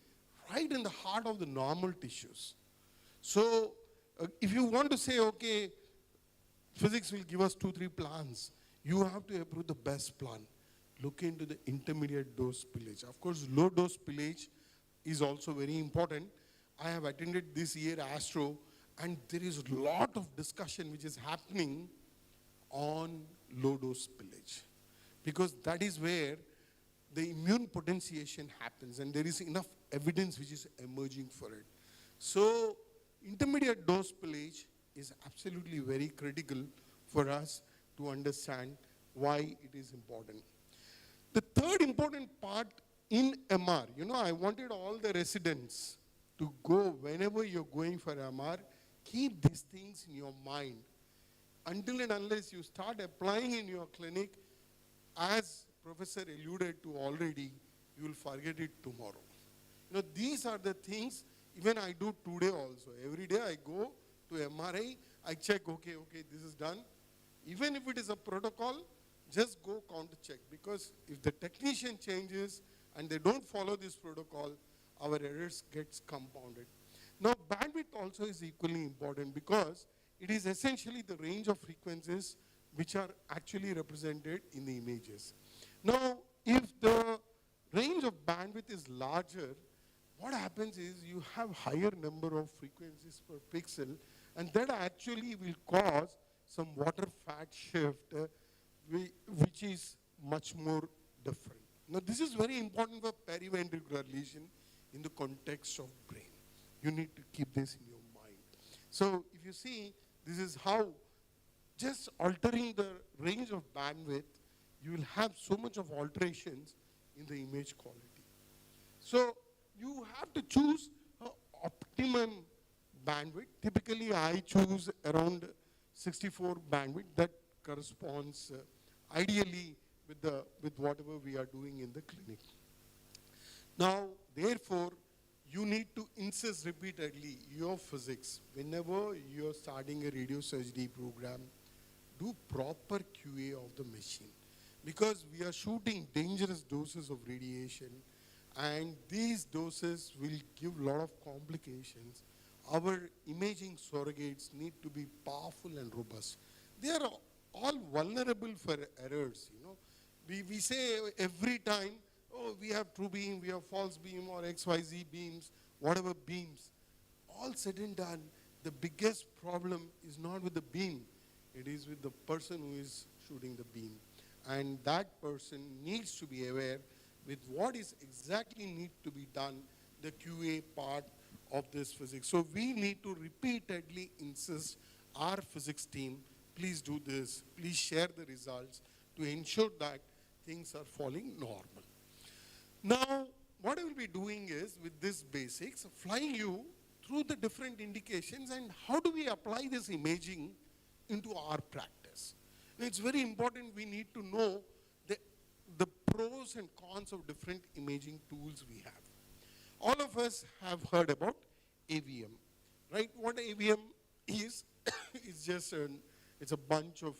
[SPEAKER 2] right in the heart of the normal tissues. So if you want to say, okay, physics will give us 2-3 plans, you have to approve the best plan. Look into the intermediate dose pillage. Of course, low dose pillage is also very important. I have attended this year Astro, and there is a lot of discussion which is happening on low dose pillage, because that is where the immune potentiation happens, and there is enough evidence which is emerging for it. So intermediate dose pillage is absolutely very critical for us to understand why it is important. The third important part in MR, I wanted all the residents to go whenever you're going for MR, keep these things in your mind. Until and unless you start applying in your clinic, as Professor alluded to already, you will forget it tomorrow. These are the things even I do today also. Every day I go to MRI, I check, okay, this is done. Even if it is a protocol, just go counter check, because if the technician changes and they don't follow this protocol, our errors gets compounded. Now, bandwidth also is equally important, because it is essentially the range of frequencies which are actually represented in the images. Now, if the range of bandwidth is larger, what happens is you have higher number of frequencies per pixel, and that actually will cause some water fat shift, which is much more different. Now, this is very important for periventricular lesion in the context of brain. You need to keep this in your mind. So if you see, this is how just altering the range of bandwidth, you will have so much of alterations in the image quality. So you have to choose an optimum bandwidth. Typically, I choose around 64 bandwidth. That corresponds ideally with whatever we are doing in the clinic. Now, therefore, you need to insist repeatedly your physics. Whenever you are starting a radiosurgery program, do proper QA of the machine, because we are shooting dangerous doses of radiation, and these doses will give a lot of complications. Our imaging surrogates need to be powerful and robust. They are all vulnerable for errors. We say every time, oh, we have true beam, we have false beam, or XYZ beams, whatever beams. All said and done, the biggest problem is not with the beam. It is with the person who is shooting the beam. And that person needs to be aware with what is exactly need to be done, the QA part of this physics. So we need to repeatedly insist our physics team, please do this, please share the results to ensure that things are falling normal. Now, what I will be doing is, with this basics, flying you through the different indications and how do we apply this imaging into our practice. Now, it's very important we need to know the pros and cons of different imaging tools we have. All of us have heard about AVM, right? What AVM is, is just it's a bunch of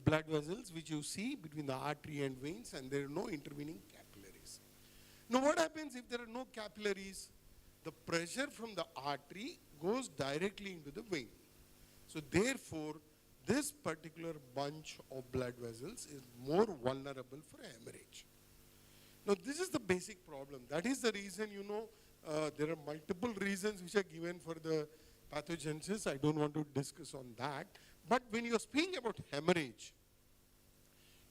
[SPEAKER 2] blood vessels which you see between the artery and veins, and there are no intervening capillaries. Now, what happens if there are no capillaries? The pressure from the artery goes directly into the vein. So therefore, this particular bunch of blood vessels is more vulnerable for hemorrhage. Now, this is the basic problem. That is the reason, there are multiple reasons which are given for the pathogenesis. I don't want to discuss on that. But when you're speaking about hemorrhage,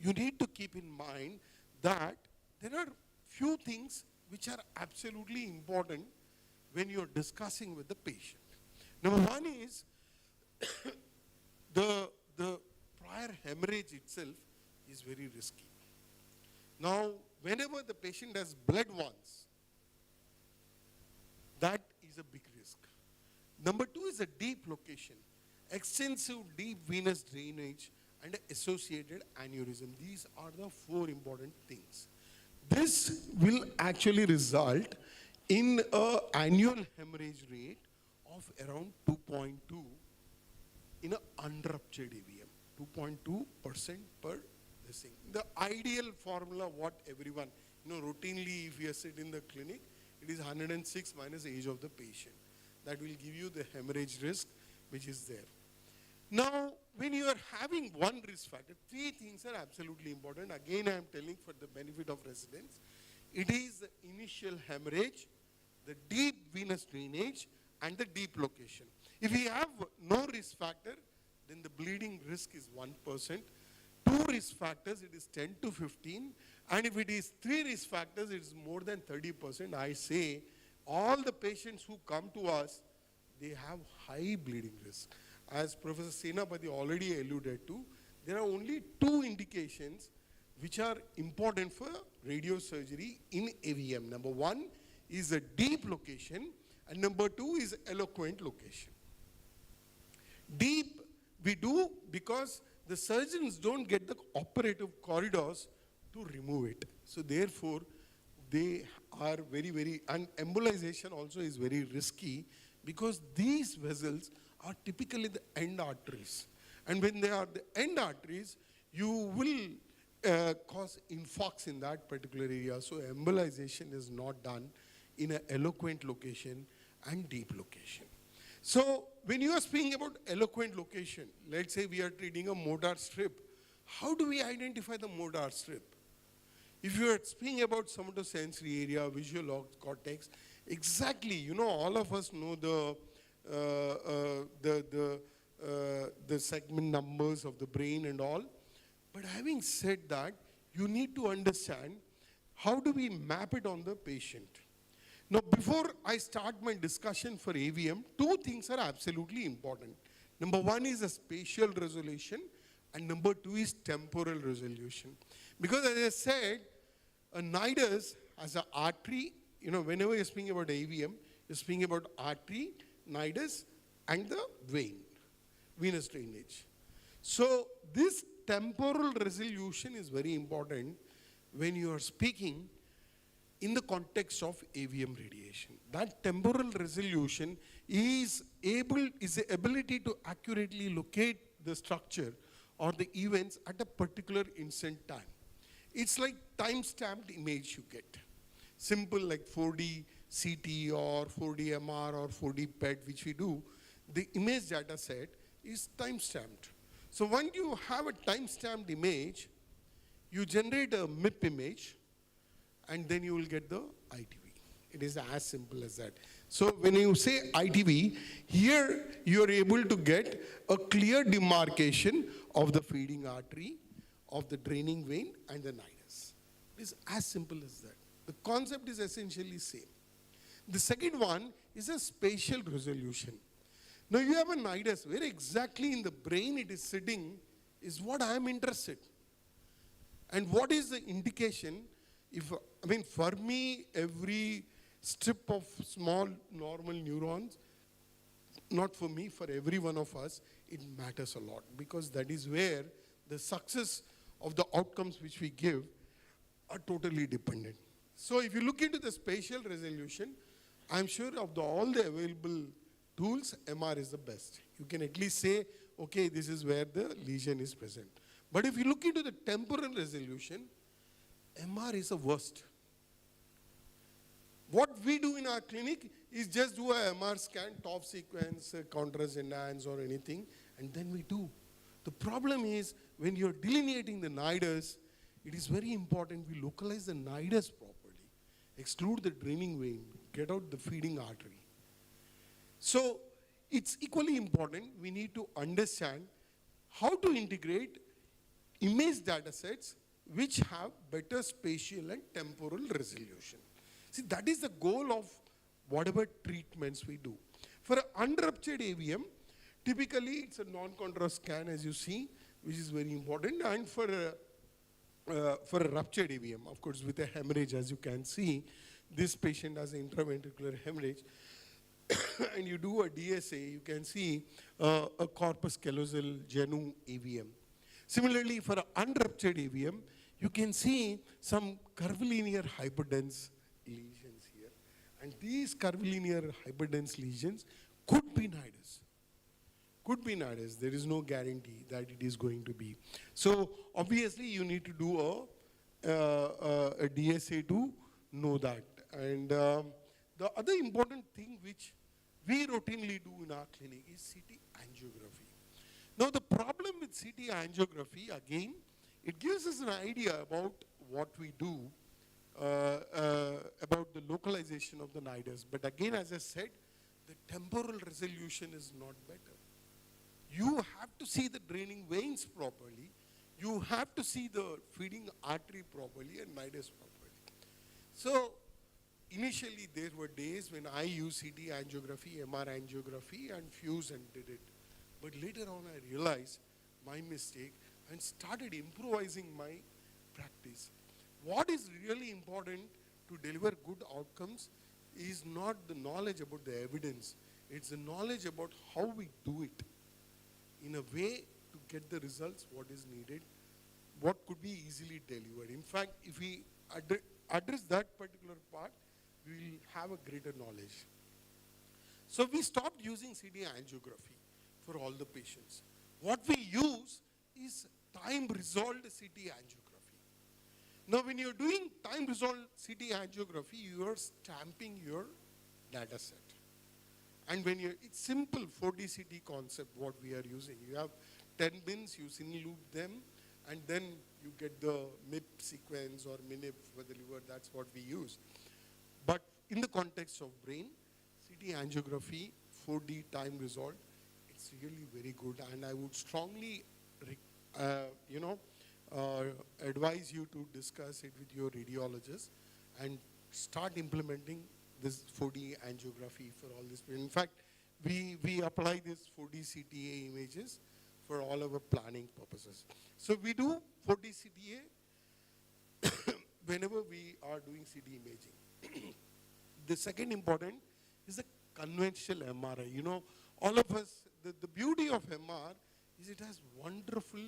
[SPEAKER 2] you need to keep in mind that there are few things which are absolutely important when you're discussing with the patient. Number one is the prior hemorrhage itself is very risky. Now, whenever the patient has bled once, is a big risk. Number 2 is a deep location, extensive deep venous drainage and associated aneurysm. These are the 4 important things. This will actually result in an annual hemorrhage rate of around 2.2 in an unruptured AVM, 2.2% per this thing. The ideal formula, what everyone, routinely if you sit in the clinic, it is 106 minus age of the patient. That will give you the hemorrhage risk which is there. Now, when you are having one risk factor, 3 things are absolutely important. Again, I am telling for the benefit of residents. It is the initial hemorrhage, the deep venous drainage, and the deep location. If we have no risk factor, then the bleeding risk is 1%. 2 risk factors, it is 10 to 15. And if it is 3 risk factors, it is more than 30%. I say all the patients who come to us, they have high bleeding risk. As Professor Senapati already alluded to, there are only 2 indications which are important for radiosurgery in AVM. Number 1 is a deep location, and number 2 is eloquent location. Deep we do because the surgeons don't get the operative corridors to remove it. So therefore, they are very, and embolization also is very risky because these vessels are typically the end arteries. And when they are the end arteries, you will cause infarcts in that particular area. So embolization is not done in an eloquent location and deep location. So when you are speaking about eloquent location, let's say we are treating a motor strip, how do we identify the motor strip? If you are speaking about somatosensory area, visual cortex, exactly, all of us know the segment numbers of the brain and all. But having said that, you need to understand how do we map it on the patient. Now, before I start my discussion for AVM, 2 things are absolutely important. Number 1 is a spatial resolution, and number 2 is temporal resolution. Because as I said, a nidus as an artery, whenever you're speaking about AVM, you're speaking about artery, nidus, and the vein, venous drainage. So this temporal resolution is very important when you are speaking in the context of AVM radiation. That temporal resolution is the ability to accurately locate the structure or the events at a particular instant time. It's like time-stamped image you get. Simple like 4D CT or 4D MR or 4D PET, which we do, the image data set is time-stamped. So when you have a time-stamped image, you generate a MIP image, and then you will get the ITV. It is as simple as that. So when you say ITV, here you are able to get a clear demarcation of the feeding artery, of the draining vein, and the nidus. It is as simple as that. The concept is essentially same. The second one is a spatial resolution. Now you have a nidus. Where exactly in the brain it is sitting is what I am interested. And what is the indication? For me, every strip of small normal neurons, not for me, for every one of us, it matters a lot because that is where the success of the outcomes which we give are totally dependent. So if you look into the spatial resolution, I'm sure of all the available tools, MR is the best. You can at least say, okay, this is where the lesion is present. But if you look into the temporal resolution, MR is the worst. What we do in our clinic is just do a MR scan, top sequence, contrast enhance or anything, and then we do. The problem is when you're delineating the nidus, it is very important we localize the nidus properly, exclude the draining vein, get out the feeding artery. So it's equally important we need to understand how to integrate image data sets which have better spatial and temporal resolution. See, that is the goal of whatever treatments we do. For an unruptured AVM, typically it's a non-contrast scan as you see, which is very important. And for a ruptured AVM, of course with a hemorrhage as you can see, this patient has an intraventricular hemorrhage. and you do a DSA, you can see a corpus callosal genu AVM. Similarly, for an unruptured AVM, you can see some curvilinear hyperdense lesions here. And these curvilinear hyperdense lesions could be nidus. Could be nidus. There is no guarantee that it is going to be. So obviously, you need to do a DSA to know that. And the other important thing which we routinely do in our clinic is CT angiography. Now the problem with CT angiography, again, it gives us an idea about what we do, about the localization of the nidus. But again, as I said, the temporal resolution is not better. You have to see the draining veins properly. You have to see the feeding artery properly and nidus properly. So initially there were days when I used CT angiography, MR angiography and fused and did it. But later on I realized my mistake and started improvising my practice. What is really important to deliver good outcomes is not the knowledge about the evidence. It's the knowledge about how we do it in a way to get the results, what is needed, what could be easily delivered. In fact, if we address that particular part, we will have a greater knowledge. So we stopped using CT angiography for all the patients. What we use is time-resolved CT angiography. Now when you're doing time-resolved CT angiography, you are stamping your data set. And when it's simple 4D CT concept what we are using. You have 10 bins, you single loop them, and then you get the MIP sequence or MINIP for the liver, that's what we use. But in the context of brain, CT angiography, 4D time resolved, it's really very good. And I would strongly, advise you to discuss it with your radiologist and start implementing this 4D angiography for all this. In fact, we apply this 4D CTA images for all our planning purposes. So we do 4D CTA whenever we are doing CT imaging. The second important is the conventional MRI. You know, all of us, the beauty of MR is it has wonderful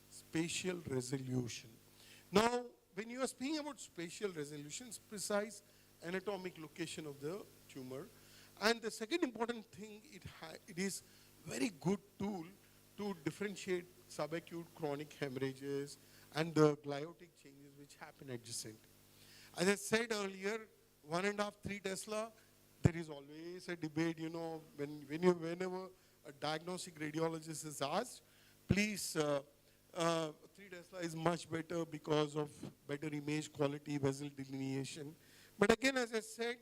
[SPEAKER 2] spatial resolution. Now, when you are speaking about spatial resolution, it's precise anatomic location of the tumor. And the second important thing, it is very good tool to differentiate subacute chronic hemorrhages and the gliotic changes which happen adjacent. As I said earlier, 1.5, 3 Tesla, there is always a debate, you know, whenever a diagnostic radiologist is asked, please, 3 Tesla is much better because of better image quality, vessel delineation. But again, as I said,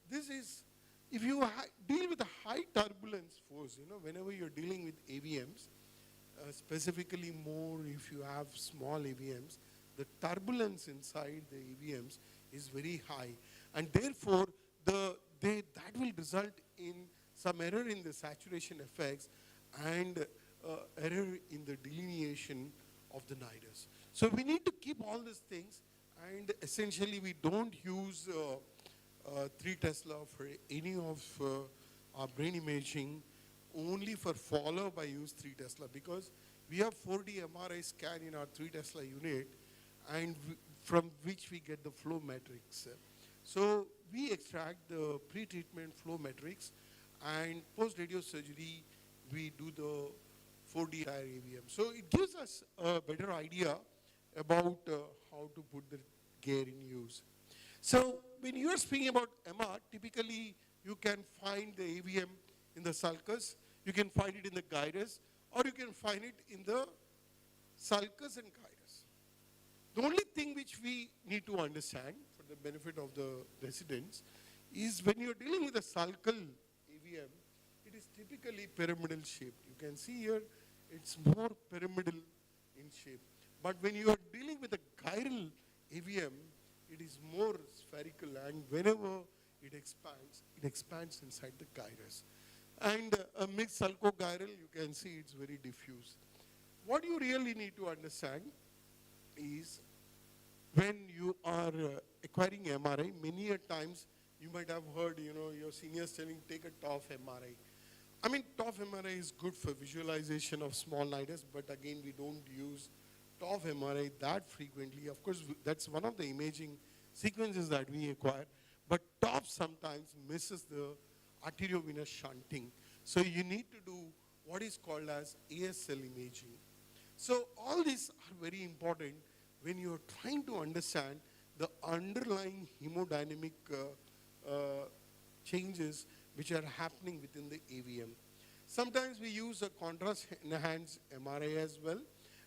[SPEAKER 2] this is, if you deal with a high turbulence force, you know, whenever you're dealing with AVMs, specifically more if you have small AVMs, the turbulence inside the AVMs is very high. And therefore, that will result in some error in the saturation effects and error in the delineation of the nidus. So we need to keep all these things, and essentially we don't use 3 Tesla for any of our brain imaging. Only for follow-up I use 3 Tesla because we have 4D MRI scan in our 3 Tesla unit, and from which we get the flow metrics. So we extract the pre-treatment flow metrics, and post-radio surgery we do the 4D AVM. So it gives us a better idea about how to put the gear in use. So when you are speaking about MR, typically you can find the AVM in the sulcus, you can find it in the gyrus, or you can find it in the sulcus and gyrus. The only thing which we need to understand for the benefit of the residents is when you're dealing with a sulcal AVM, it is typically pyramidal shaped. You can see here, it's more pyramidal in shape. But when you are dealing with a gyral AVM, it is more spherical, and whenever it expands inside the gyrus. And a mixed sulcogyral, you can see it's very diffuse. What you really need to understand is when you are acquiring MRI, many a times You might have heard, your seniors telling, take a TOF MRI. I mean, TOF MRI is good for visualization of small nidus, but again, we don't use TOF MRI that frequently. Of course, that's one of the imaging sequences that we acquire, but TOF sometimes misses the arteriovenous shunting. So you need to do what is called as ASL imaging. So all these are very important when you're trying to understand the underlying hemodynamic changes which are happening within the AVM. Sometimes we use a contrast-enhanced MRI as well.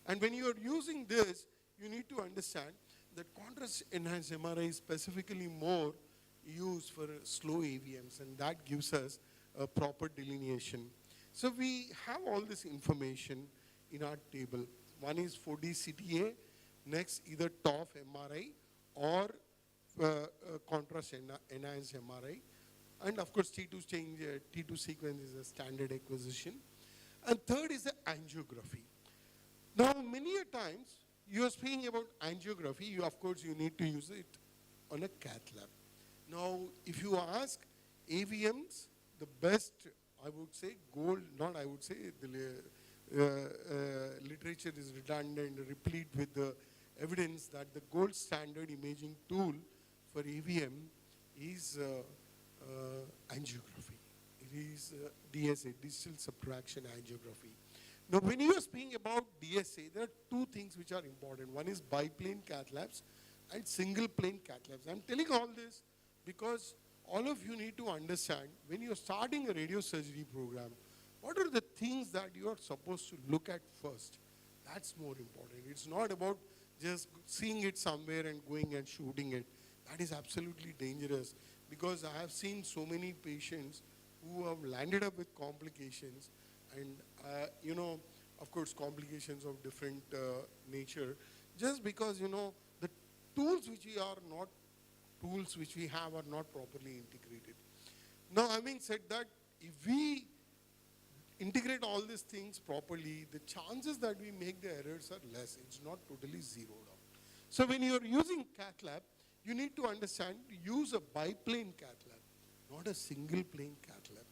[SPEAKER 2] And when you are using this, you need to understand that contrast-enhanced MRI is specifically more used for slow AVMs, and that gives us a proper delineation. So we have all this information in our table. One is 4D CTA, next either TOF MRI or contrast-enhanced MRI. And of course, T2 sequence is a standard acquisition. And third is the angiography. Now, many a times, you are speaking about angiography, of course, you need to use it on a cath lab. Now, if you ask AVMs, the best, I would say, gold, not I would say, the literature is redundant, replete with the evidence that the gold standard imaging tool for AVM is angiography. It is DSA, digital subtraction angiography. Now, when you are speaking about DSA, there are two things which are important. One is biplane cath labs and single plane cath labs. I'm telling all this because all of you need to understand when you're starting a radiosurgery program, what are the things that you are supposed to look at first? That's more important. It's not about just seeing it somewhere and going and shooting it. That is absolutely dangerous because I have seen so many patients who have landed up with complications and, of course, complications of different nature just because, the tools which we have are not properly integrated. Now, having said that, if we integrate all these things properly, the chances that we make the errors are less. It's not totally zeroed out. So when you're using cath lab, you need to understand, use a biplane cath lab, not a single plane cath lab.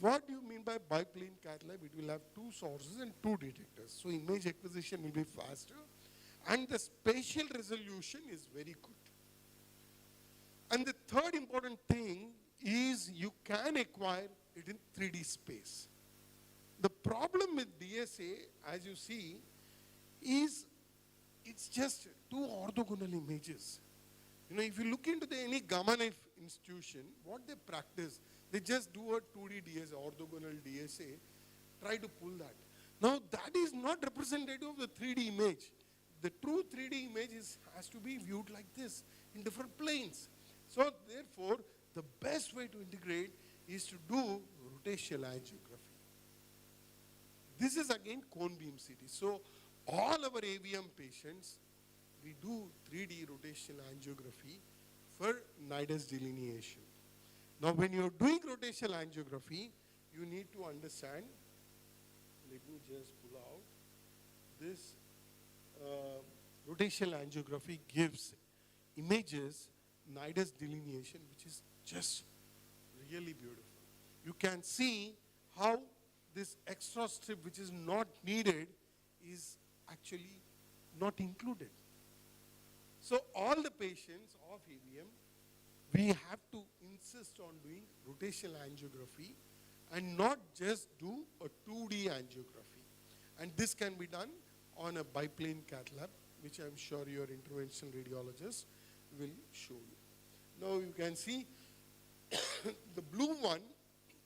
[SPEAKER 2] What do you mean by biplane cath lab? It will have two sources and two detectors. So image acquisition will be faster and the spatial resolution is very good. And the third important thing is you can acquire it in 3D space. The problem with DSA, as you see, is it's just two orthogonal images. If you look into any gamma knife institution, what they practice, they just do a 2D DSA, orthogonal DSA, try to pull that. Now, that is not representative of the 3D image. The true 3D image has to be viewed like this, in different planes. So, therefore, the best way to integrate is to do rotational angiography. This is again cone beam CT. So, all our AVM patients, we do 3D rotational angiography for nidus delineation. Now, when you're doing rotational angiography, you need to understand, let me just pull out, this rotational angiography gives images, nidus delineation, which is just really beautiful. You can see how this extra strip, which is not needed, is actually not included. So all the patients of AVM, we have to insist on doing rotational angiography and not just do a 2D angiography. And this can be done on a biplane cath lab, which I'm sure your interventional radiologist will show you. Now you can see the blue one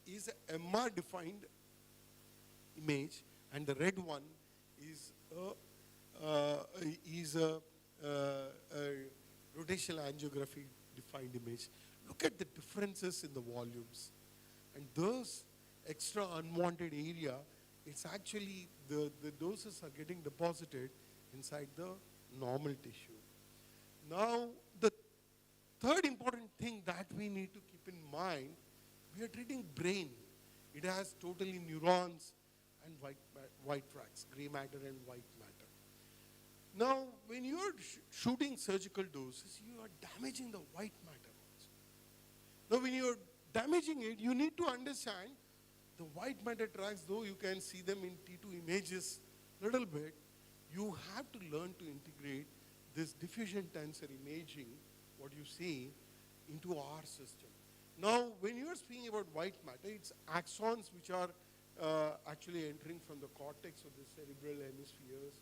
[SPEAKER 2] is a MR-defined image, and the red one is a rotational angiography defined image. Look at the differences in the volumes. And those extra unwanted area, it's actually the doses are getting deposited inside the normal tissue. Now, the third important thing that we need to keep in mind, we are treating brain. It has totally neurons and white tracks, gray matter and white matter. Now, when you are shooting surgical doses, you are damaging the white matter also. Now when you're damaging it, you need to understand the white matter tracks, though you can see them in T2 images little bit, you have to learn to integrate this diffusion tensor imaging, what you see, into our system. Now, when you are speaking about white matter, it's axons which are actually entering from the cortex of the cerebral hemispheres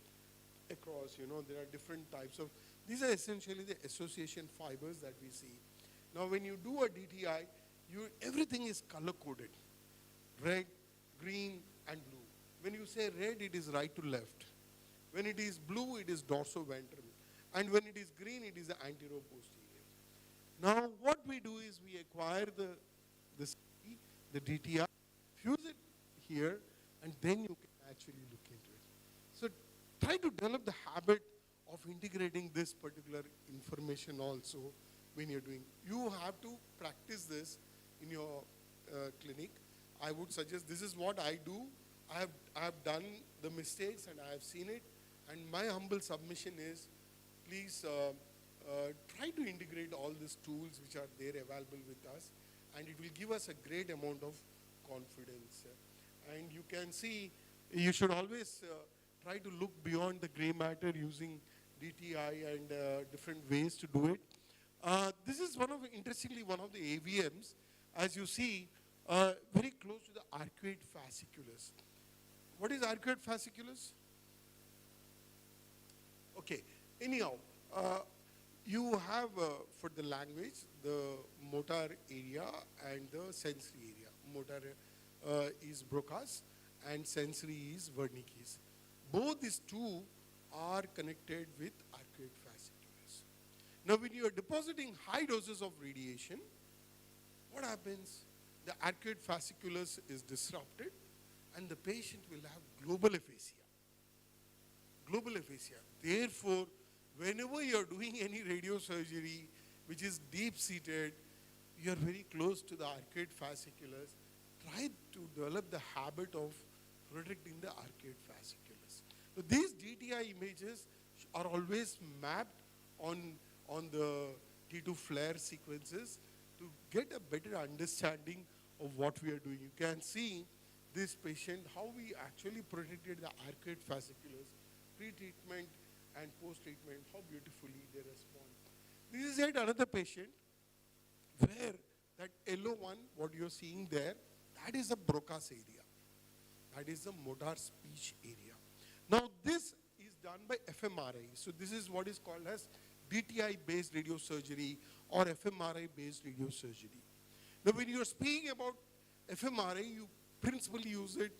[SPEAKER 2] across, there are different types of, these are essentially the association fibers that we see. Now, when you do a DTI, everything is color-coded, red, green, and blue. When you say red, it is right to left. When it is blue, it is dorsoventral. And when it is green, it is anteroposterior. Now, what we do is we acquire the DTI, fuse it here, and then you can actually look into it. So try to develop the habit of integrating this particular information also when you're doing. You have to practice this in your clinic. I would suggest this is what I do. I have done the mistakes and I have seen it. And my humble submission is, please try to integrate all these tools which are there available with us, and it will give us a great amount of confidence. And you can see, you should always try to look beyond the gray matter using DTI and different ways to do it. This is interestingly, one of the AVMs, as you see, very close to the arcuate fasciculus. What is arcuate fasciculus? Okay, anyhow, you have for the language, the motor area and the sensory area. Motor is Broca's and sensory is Wernicke's. Both these two are connected with arcuate fasciculus. Now when you are depositing high doses of radiation, what happens? The arcuate fasciculus is disrupted and the patient will have global aphasia. Global aphasia. Therefore, whenever you are doing any radiosurgery which is deep-seated, you are very close to the arcuate fasciculus, try to develop the habit of protecting the arcuate fasciculus. So these DTI images are always mapped on the T2 flare sequences to get a better understanding of what we are doing. You can see this patient, how we actually protected the arcuate fasciculus, pre-treatment and post-treatment, how beautifully they respond. This is yet another patient where that yellow one, what you're seeing there, that is the Broca's area. That is the motor speech area. Now this is done by fMRI. So this is what is called as DTI-based radiosurgery or fMRI-based radiosurgery. Now when you're speaking about fMRI, you principally use it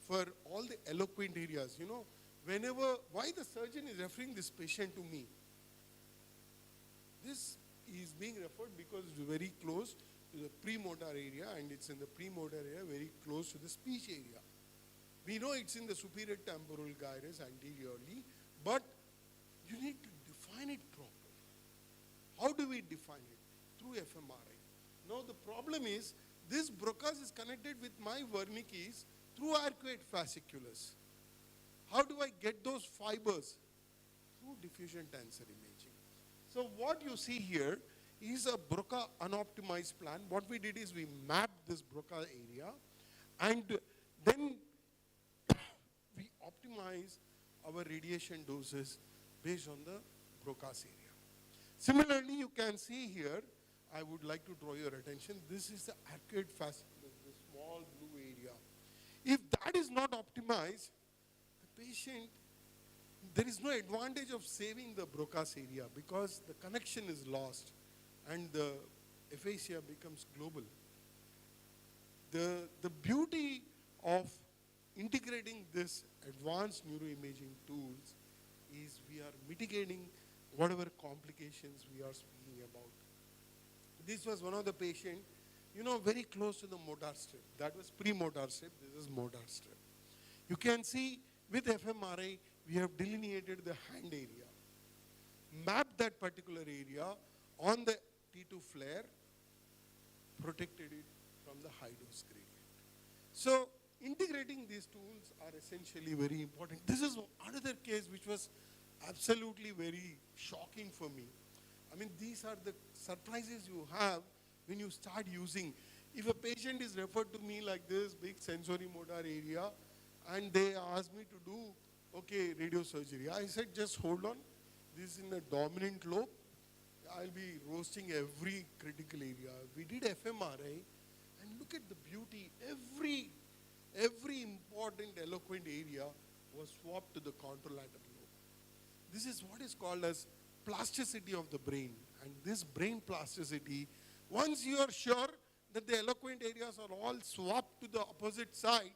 [SPEAKER 2] for all the eloquent areas. Why the surgeon is referring this patient to me? This is being referred because it's very close to the premotor area, and it's in the premotor area very close to the speech area. We know it's in the superior temporal gyrus anteriorly, but you need to define it properly. How do we define it? Through fMRI. Now the problem is, this Broca's is connected with my Wernicke's through arcuate fasciculus. How do I get those fibers? Through diffusion tensor imaging. So what you see here is a Broca unoptimized plan. What we did is we mapped this Broca area and then we optimize our radiation doses based on the Broca's area. Similarly, you can see here, I would like to draw your attention, this is the arcuate fasciculus, the small blue area. If that is not optimized, the patient, there is no advantage of saving the Broca's area because the connection is lost and the aphasia becomes global. The beauty of integrating this advanced neuroimaging tools is we are mitigating whatever complications we are speaking about. This was one of the patient, very close to the motor strip. That was premotor strip, this is motor strip. You can see with fMRI, we have delineated the hand area, mapped that particular area on the T2 flare, protected it from the high dose gradient. So integrating these tools are essentially very important. This is another case which was absolutely very shocking for me. I mean, these are the surprises you have when you start using, if a patient is referred to me like this, big sensory motor area, and they ask me to do, okay, radiosurgery. I said, just hold on. This is in the dominant lobe. I'll be roasting every critical area. We did fMRI, and look at the beauty. Every important eloquent area was swapped to the contralateral lobe. This is what is called as plasticity of the brain. And this brain plasticity, once you are sure that the eloquent areas are all swapped to the opposite side,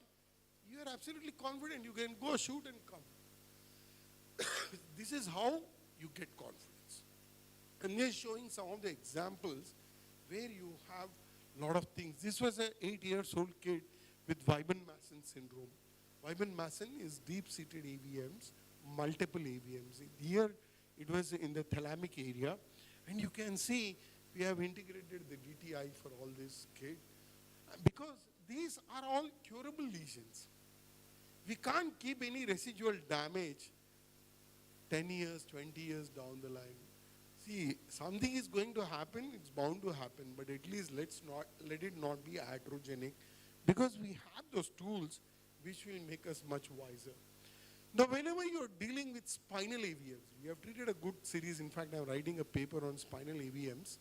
[SPEAKER 2] you are absolutely confident you can go shoot and come. This is how you get confidence. And we are showing some of the examples where you have a lot of things. This was an 8-year-old kid with Weibel-Masson syndrome. Weibel-Masson is deep-seated AVMs, multiple AVMs. Here it was in the thalamic area. And you can see we have integrated the DTI for all this kid. Because these are all curable lesions. We can't keep any residual damage 10 years, 20 years down the line. See, something is going to happen, it's bound to happen, but at least let it not be iatrogenic, because we have those tools which will make us much wiser. Now, whenever you're dealing with spinal AVMs, we have treated a good series. In fact, I'm writing a paper on spinal AVMs,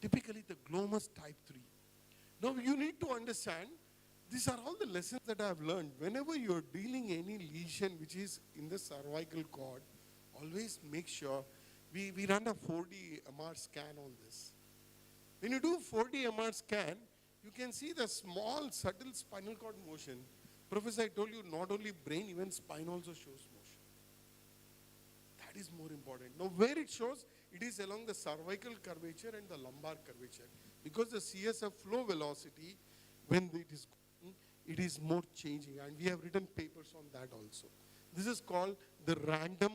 [SPEAKER 2] typically the glomus type 3. Now, you need to understand, these are all the lessons that I've learned. Whenever you're dealing any lesion which is in the cervical cord, always make sure we run a 4D MR scan on this. When you do 4D MR scan, you can see the small, subtle spinal cord motion. Professor, I told you, not only brain, even spine also shows motion. That is more important. Now, where it shows, it is along the cervical curvature and the lumbar curvature. Because the CSF flow velocity, when it is going, it is more changing. And we have written papers on that also. This is called the random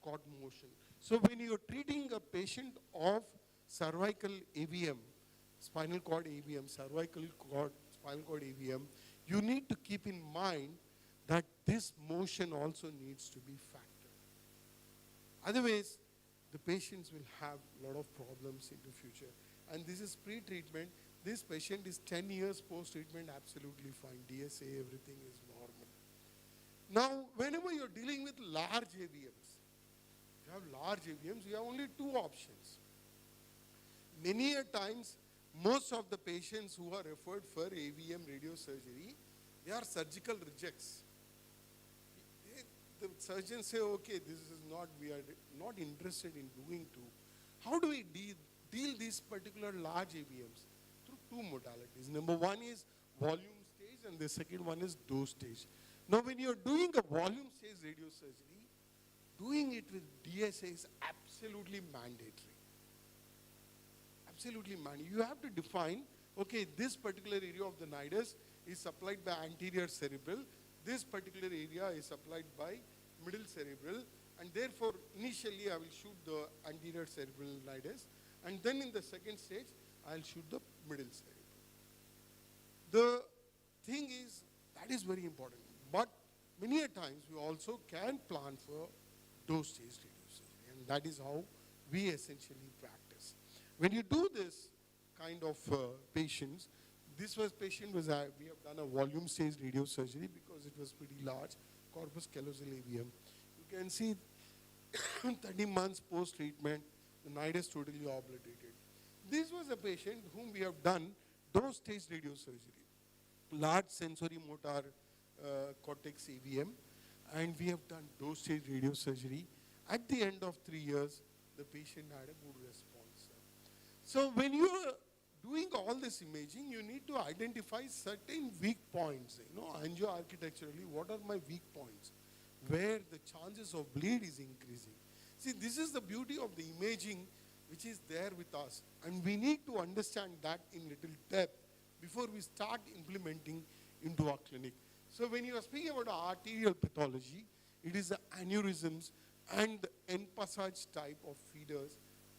[SPEAKER 2] cord motion. So when you are treating a patient of cervical AVM, spinal cord AVM, cervical cord, spinal cord AVM, you need to keep in mind that this motion also needs to be factored. Otherwise, the patients will have a lot of problems in the future. And this is pre-treatment. This patient is 10 years post-treatment, absolutely fine. DSA, everything is normal. Now, whenever you're dealing with large AVMs, you have large AVMs, you have only two options. Many a times, most of the patients who are referred for AVM radiosurgery, they are surgical rejects. The surgeons say, okay, this is not, we are not interested in doing two. How do we deal these particular large AVMs? Through two modalities. Number one is volume stage, and the second one is dose stage. Now, when you're doing a volume stage radiosurgery, doing it with DSA is absolutely mandatory. Absolutely mandatory. You have to define, okay, this particular area of the nidus is supplied by anterior cerebral, this particular area is supplied by middle cerebral, and therefore, initially I will shoot the anterior cerebral nidus, and then in the second stage, I'll shoot the middle cerebral. The thing is, that is very important. But many a times, we also can plan for dose stage radiosurgery, and that is how we essentially practice. When you do this kind of patients, this was patient was we have done a volume stage radiosurgery because it was pretty large, corpus callosal AVM. You can see 30 months post-treatment, the nidus totally obliterated. This was a patient whom we have done dose stage radiosurgery, large sensory motor cortex AVM, and we have done dose stage radiosurgery. At the end of 3 years, the patient had a good response. So when you are doing all this imaging, you need to identify certain weak points. Angio-architecturally, what are my weak points? Where the chances of bleed is increasing. See, this is the beauty of the imaging which is there with us. And we need to understand that in little depth before we start implementing into our clinic. So when you are speaking about arterial pathology, it is the aneurysms and the end passage type of feeders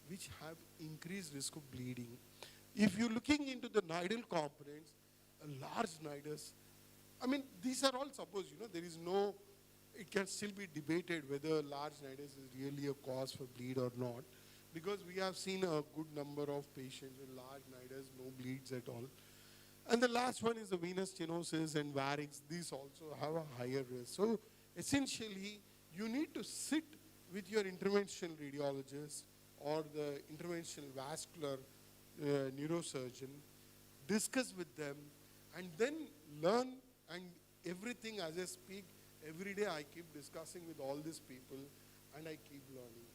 [SPEAKER 2] which have increased risk of bleeding. If you're looking into the nidal components, a large nidus, I mean, these are all supposed, there is no, it can still be debated whether large nidus is really a cause for bleed or not. because we have seen a good number of patients with large nidus, no bleeds at all. And the last one is the venous stenosis and varix. These also have a higher risk. So essentially, you need to sit with your interventional radiologist or the interventional vascular neurosurgeon, discuss with them, and then learn. And everything as I speak, every day I keep discussing with all these people and I keep learning.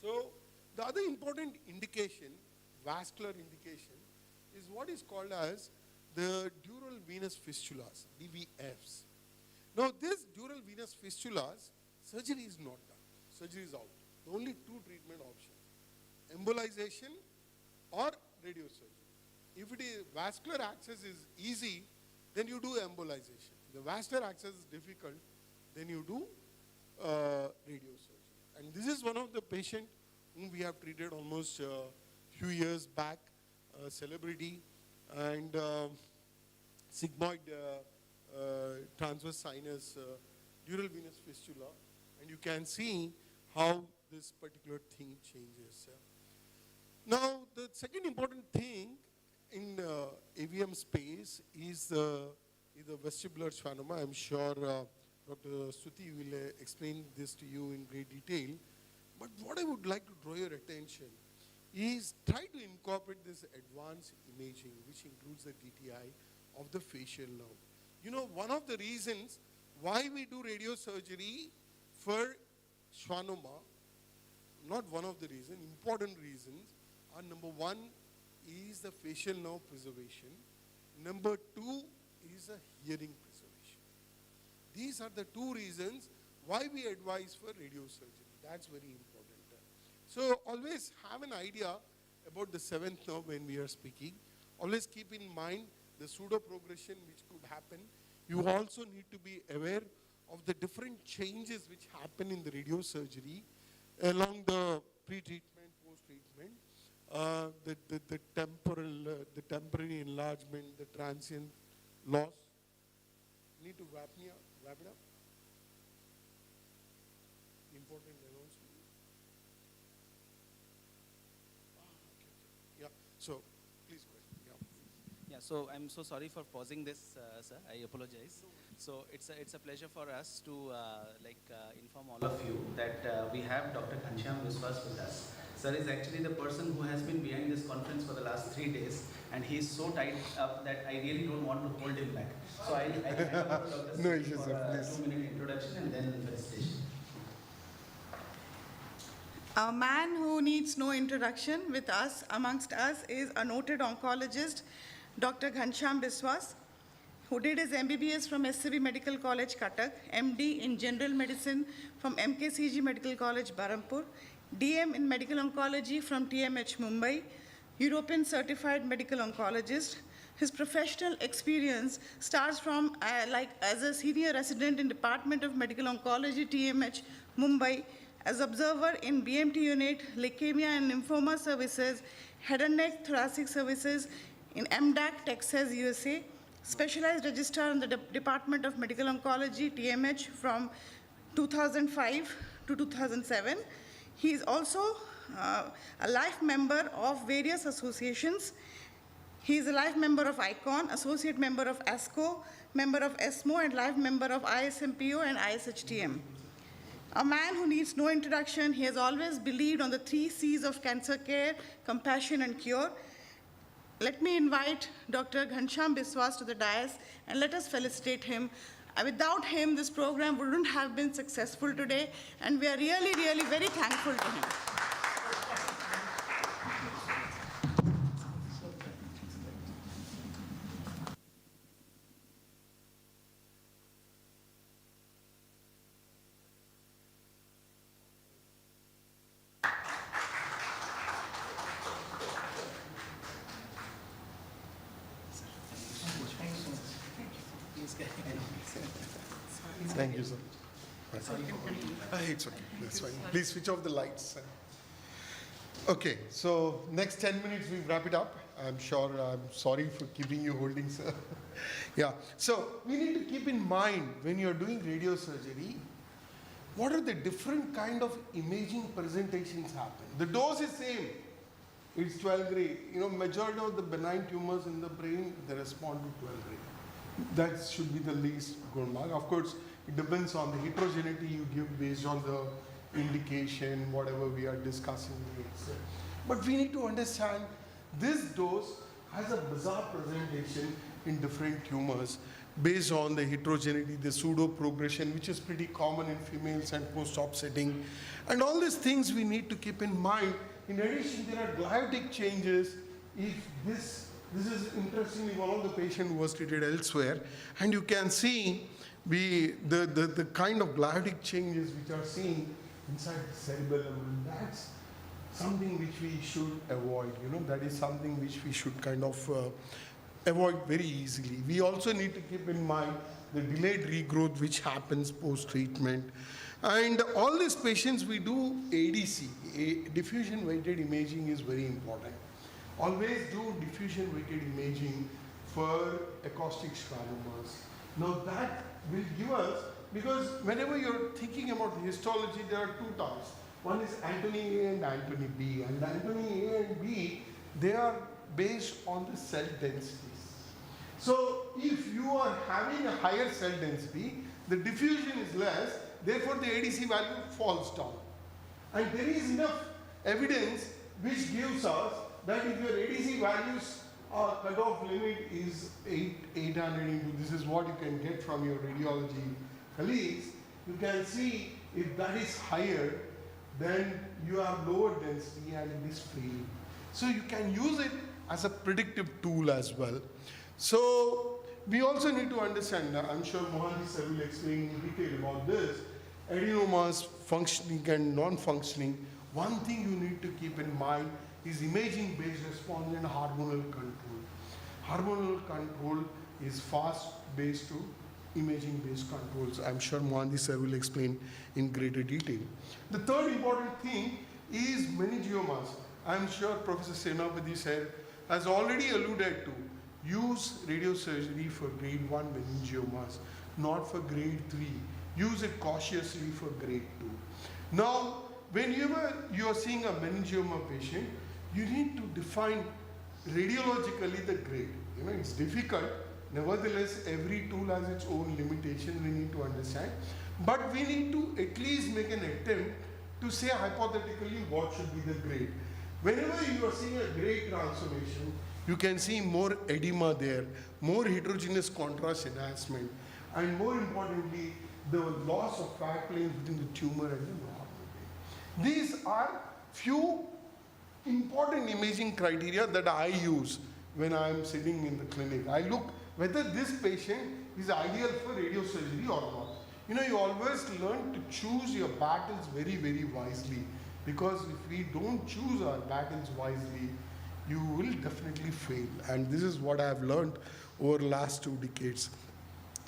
[SPEAKER 2] So the other important indication, vascular indication, is what is called as the dural venous fistulas, DVFs. Now this dural venous fistulas, surgery is not done. Surgery is out. The only two treatment options, embolization or radiosurgery. If it is vascular access is easy, then you do embolization. If the vascular access is difficult, then you do radiosurgery. And this is one of the patients whom we have treated almost a few years back, celebrity, and sigmoid transverse sinus dural venous fistula. And you can see how this particular thing changes. Now, the second important thing in AVM space is the vestibular schwannoma. I'm sure Dr. Stuti will explain this to you in great detail. But what I would like to draw your attention is try to incorporate this advanced imaging, which includes the DTI of the facial nerve. You know, one of the reasons why we do radiosurgery for schwannoma, not one of the reasons, important reasons, are number one is the facial nerve preservation. Number two is a hearing preservation. These are the two reasons why we advise for radiosurgery. That's very important. So always have an idea about the seventh nerve when we are speaking. Always keep in mind the pseudo-progression which could happen. You also need to be aware of the different changes which happen in the radiosurgery along the pre-treatment, post-treatment, the temporary enlargement, the transient loss. Need to wrap it up. Important announcement. Yeah, so please go ahead.
[SPEAKER 3] Yeah, so I'm so sorry for pausing this, sir. I apologize. So it's a pleasure for us to inform all of you that we have Dr. Ghanshyam Biswas with us. Sir is actually the person who has been behind this conference for the last 3 days, and he is so tied up that I really don't want to hold him back. So I'll hand over to Dr.
[SPEAKER 2] No
[SPEAKER 3] Sri
[SPEAKER 2] issues,
[SPEAKER 3] for
[SPEAKER 2] sir,
[SPEAKER 3] a
[SPEAKER 2] please.
[SPEAKER 3] 2-minute introduction and then presentation.
[SPEAKER 9] A man who needs no introduction with us, amongst us, is a noted oncologist, Dr. Ghanshyam Biswas, who did his MBBS from SCB Medical College, Cuttack, MD in General Medicine from MKCG Medical College, Barampur, DM in Medical Oncology from TMH, Mumbai, European Certified Medical Oncologist. His professional experience starts from as a senior resident in Department of Medical Oncology, TMH, Mumbai, as observer in BMT unit, leukemia and lymphoma services, head and neck thoracic services in MDAC, Texas, USA, specialized registrar in the Department of Medical Oncology, TMH, from 2005 to 2007. He is also a life member of various associations. He is a life member of ICON, associate member of ASCO, member of ESMO, and life member of ISMPO and ISHTM. A man who needs no introduction, he has always believed on the 3 C's of cancer care, compassion, and cure. Let me invite Dr. Ghanshyam Biswas to the dais and let us felicitate him. Without him, this program wouldn't have been successful today, and we are really, really very thankful to him.
[SPEAKER 2] Thank you, sir. It's okay. That's fine. Please switch off the lights. Okay, so next 10 minutes we wrap it up. I'm sorry for keeping you holding, sir. Yeah, so we need to keep in mind when you're doing radiosurgery, what are the different kind of imaging presentations happen? The dose is same. It's 12 gray. Majority of the benign tumors in the brain, they respond to 12 gray. That should be the least good mark. Of course, it depends on the heterogeneity you give based on the indication, whatever we are discussing. But we need to understand this dose has a bizarre presentation in different tumors based on the heterogeneity, the pseudo progression, which is pretty common in females and post-op setting. And all these things we need to keep in mind. In addition, there are gliotic changes. If this is interestingly one of the patients who was treated elsewhere, and you can see the kind of gliotic changes which are seen inside the cerebellum, and that's something which we should avoid. That is something which we should kind of avoid very easily. We also need to keep in mind the delayed regrowth which happens post-treatment. And all these patients, we do ADC, diffusion weighted imaging is very important. Always do diffusion weighted imaging for acoustic schwannomas. Now that will give us, because whenever you're thinking about histology, there are two types. One is Antony A and Antony B. And Antony A and B, they are based on the cell densities. So if you are having a higher cell density, the diffusion is less, therefore the ADC value falls down. And there is enough evidence which gives us that if your ADC values cutoff limit is 800 into, this is what you can get from your radiology colleagues, you can see if that is higher, then you have lower density and it is failing. So you can use it as a predictive tool as well. So we also need to understand, I'm sure Mohan sir will explain in detail about this, adenomas functioning and non-functioning. One thing you need to keep in mind is imaging-based response and hormonal control. Hormonal control is fast-based to imaging-based controls. I'm sure Mohan sir will explain in greater detail. The third important thing is meningiomas. I'm sure Professor Senapati sir has already alluded to use radiosurgery for grade 1 meningiomas, not for grade 3. Use it cautiously for grade 2. Now, whenever you are seeing a meningioma patient, you need to define radiologically the grade. It's difficult. Nevertheless, every tool has its own limitations we need to understand. But we need to at least make an attempt to say hypothetically what should be the grade. Whenever you are seeing a grade transformation, you can see more edema there, more heterogeneous contrast enhancement, and more importantly, the loss of fat planes within the tumor and the normal vein. These are few important imaging criteria that I use when I am sitting in the clinic. I look whether this patient is ideal for radiosurgery or not. You always learn to choose your battles very, very wisely, because if we don't choose our battles wisely, you will definitely fail. And this is what I have learned over the last 2 decades.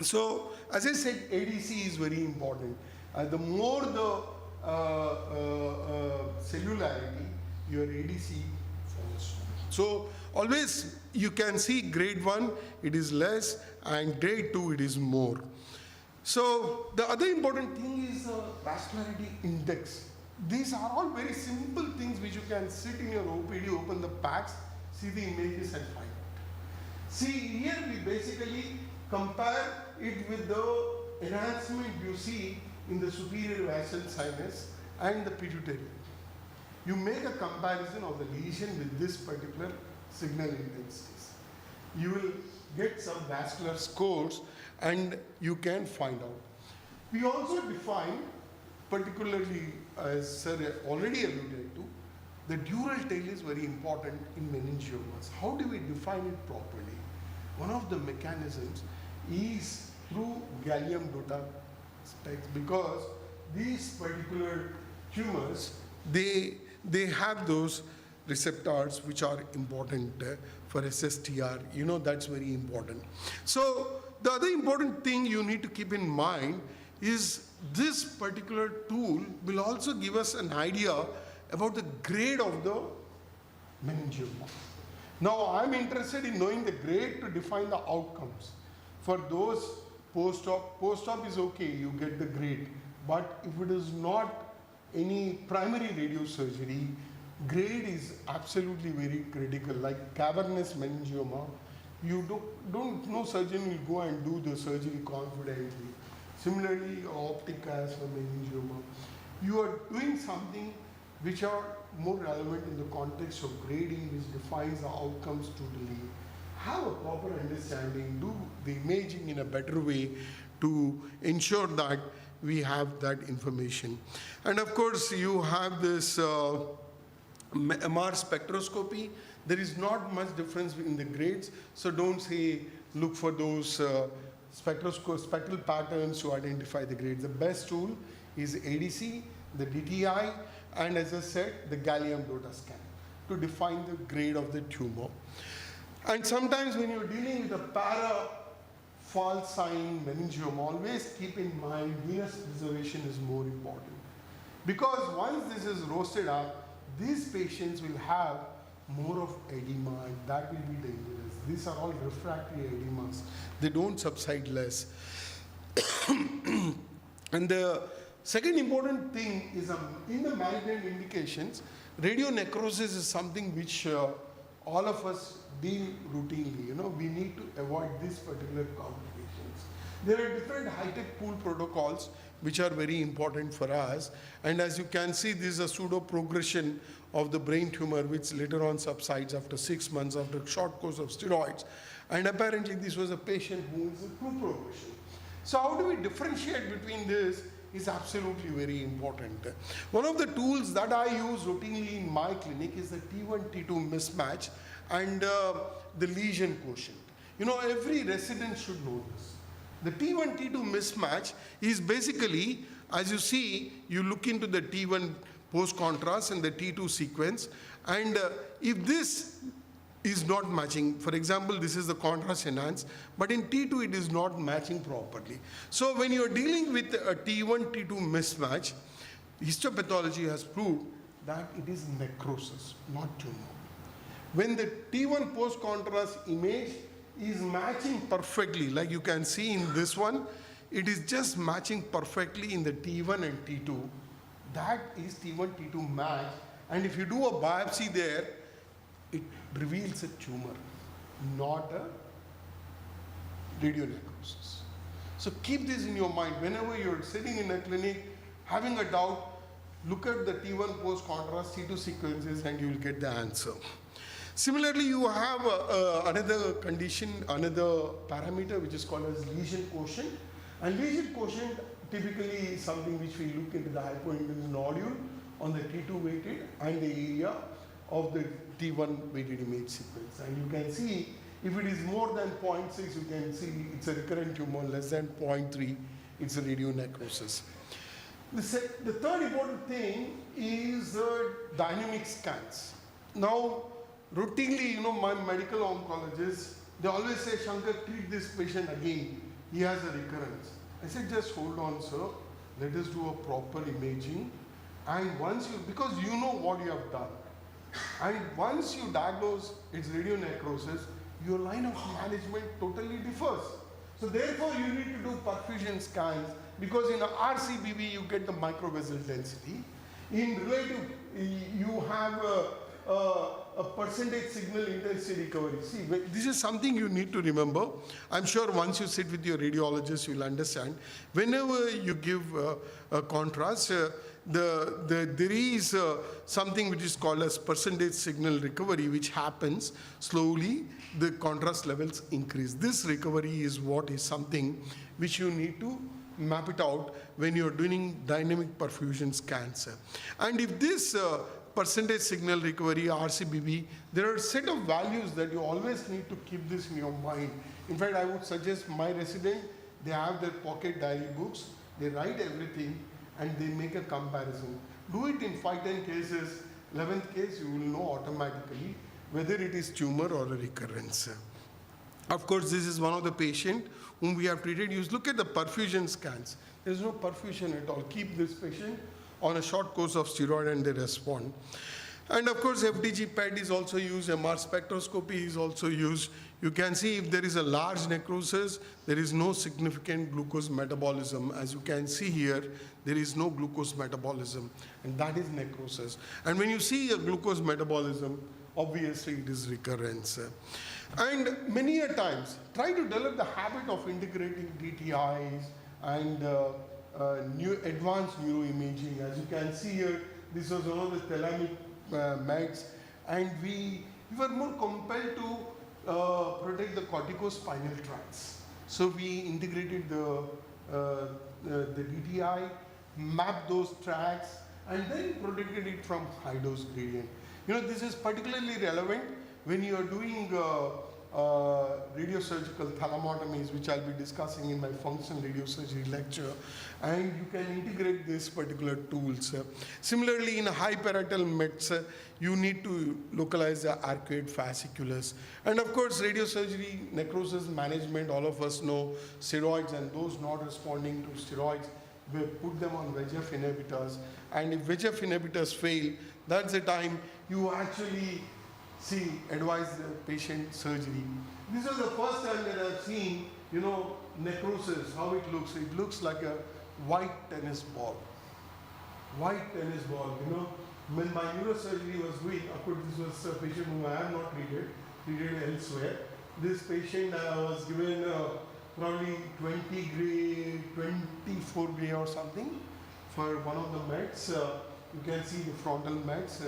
[SPEAKER 2] So, as I said, ADC is very important. The more the cellularity, your ADC falls. So, always you can see grade 1, it is less, and grade 2, it is more. So, the other important thing is vascularity index. These are all very simple things which you can sit in your OPD, open the packs, see the images and find out. See, here we basically compare it with the enhancement you see in the superior vessel sinus and the pituitary. You make a comparison of the lesion with this particular signal intensities. You will get some vascular scores and you can find out. We also define, particularly as Sir already alluded to, the dural tail is very important in meningiomas. How do we define it properly? One of the mechanisms is through gallium DOTA specs, because these particular tumors, they have those receptors which are important for SSTR. That's very important. So the other important thing you need to keep in mind is this particular tool will also give us an idea about the grade of the meningioma. Now, I'm interested in knowing the grade to define the outcomes. For those post-op is okay, you get the grade. But if it is not any primary radiosurgery, grade is absolutely very critical. Like cavernous meningioma, no surgeon will go and do the surgery confidently. Similarly, optic as for meningioma, you are doing something which are more relevant in the context of grading, which defines the outcomes totally. Have a proper understanding, do the imaging in a better way to ensure that we have that information. And of course, you have this MR spectroscopy. There is not much difference in the grades, so don't say look for those spectral patterns to identify the grades. The best tool is ADC, the DTI, and as I said, the gallium DOTA scan to define the grade of the tumor. And sometimes when you're dealing with a false sign meningioma, always keep in mind venous preservation is more important. Because once this is roasted up, these patients will have more of edema, and that will be dangerous. These are all refractory edemas. They don't subside less. And the second important thing is in the malignant indications, radionecrosis is something which all of us deal routinely. We need to avoid these particular complications. There are different high-tech pool protocols which are very important for us. And as you can see, this is a pseudo-progression of the brain tumor, which later on subsides after 6 months after a short course of steroids. And apparently this was a patient who is a true progression. So how do we differentiate between this is absolutely very important. One of the tools that I use routinely in my clinic is the T1-T2 mismatch and the lesion quotient. Every resident should know this. The T1-T2 mismatch is basically, as you see, you look into the T1 post-contrast and the T2 sequence, and if this is not matching, for example, this is the contrast enhanced, but in T2 it is not matching properly. So when you are dealing with a T1-T2 mismatch, histopathology has proved that it is necrosis, not tumor. When the T1 post-contrast image is matching perfectly, like you can see in this one, it is just matching perfectly in the T1 and T2. That is T1-T2 match, and if you do a biopsy there, it reveals a tumor, not a radionecrosis. So keep this in your mind. Whenever you're sitting in a clinic, having a doubt, look at the T1 post-contrast, T2 sequences, and you will get the answer. Similarly, you have another condition, another parameter, which is called as lesion quotient. And lesion quotient typically is something which we look into the hypointense nodule on the T2 weighted and the area of the T1 weighted image sequence. And you can see, if it is more than 0.6, you can see it's a recurrent tumor, less than 0.3, it's a radionecrosis. The third important thing is dynamic scans. Now, routinely, my medical oncologists, they always say, Shankar, treat this patient again. He has a recurrence. I said, just hold on, sir. Let us do a proper imaging. And once because you know what you have done. And once you diagnose its radionecrosis, your line of management totally differs. So therefore, you need to do perfusion scans, because in a RCBB, you get the microvessel density. In relative, you have a percentage signal intensity recovery. See, this is something you need to remember. I'm sure once you sit with your radiologist, you'll understand. Whenever you give a contrast, there is something which is called as percentage signal recovery, which happens slowly. The contrast levels increase. This recovery is what is something which you need to map it out when you're doing dynamic perfusion scans. And if this percentage signal recovery, RCBB, there are a set of values that you always need to keep this in your mind. In fact, I would suggest my resident, they have their pocket diary books, they write everything, and they make a comparison. Do it in 5-10 cases, 11th case, you will know automatically whether it is tumor or a recurrence. Of course, this is one of the patient whom we have treated. You look at the perfusion scans. There is no perfusion at all. Keep this patient on a short course of steroid and they respond. And of course, FDG PET is also used, MR spectroscopy is also used. You can see if there is a large necrosis, there is no significant glucose metabolism. As you can see here, there is no glucose metabolism, and that is necrosis. And when you see a glucose metabolism, obviously it is recurrence. And many a times, try to develop the habit of integrating DTIs and new advanced neuroimaging. As you can see here, this was one of the thalamic meds, and we were more compelled to protect the corticospinal tracts. So we integrated the DTI, mapped those tracts, and then protected it from high dose gradient. You know, this is particularly relevant when you are doing radiosurgical thalamotomies, which I'll be discussing in my functional radiosurgery lecture, and you can integrate these particular tools. Similarly, in high parietal mets, you need to localize the arcuate fasciculus. And of course, radiosurgery, necrosis management, all of us know steroids, and those not responding to steroids, we put them on VEGF inhibitors. And if VEGF inhibitors fail, that's the time you actually advise the patient surgery. This is the first time that I've seen, you know, necrosis, how it looks. It looks like a white tennis ball. White tennis ball, you know. When my neurosurgery was doing, of course, this was a patient whom I have not treated elsewhere. This patient was given probably 20 gray, 24 gray or something for one of the meds. You can see the frontal meds.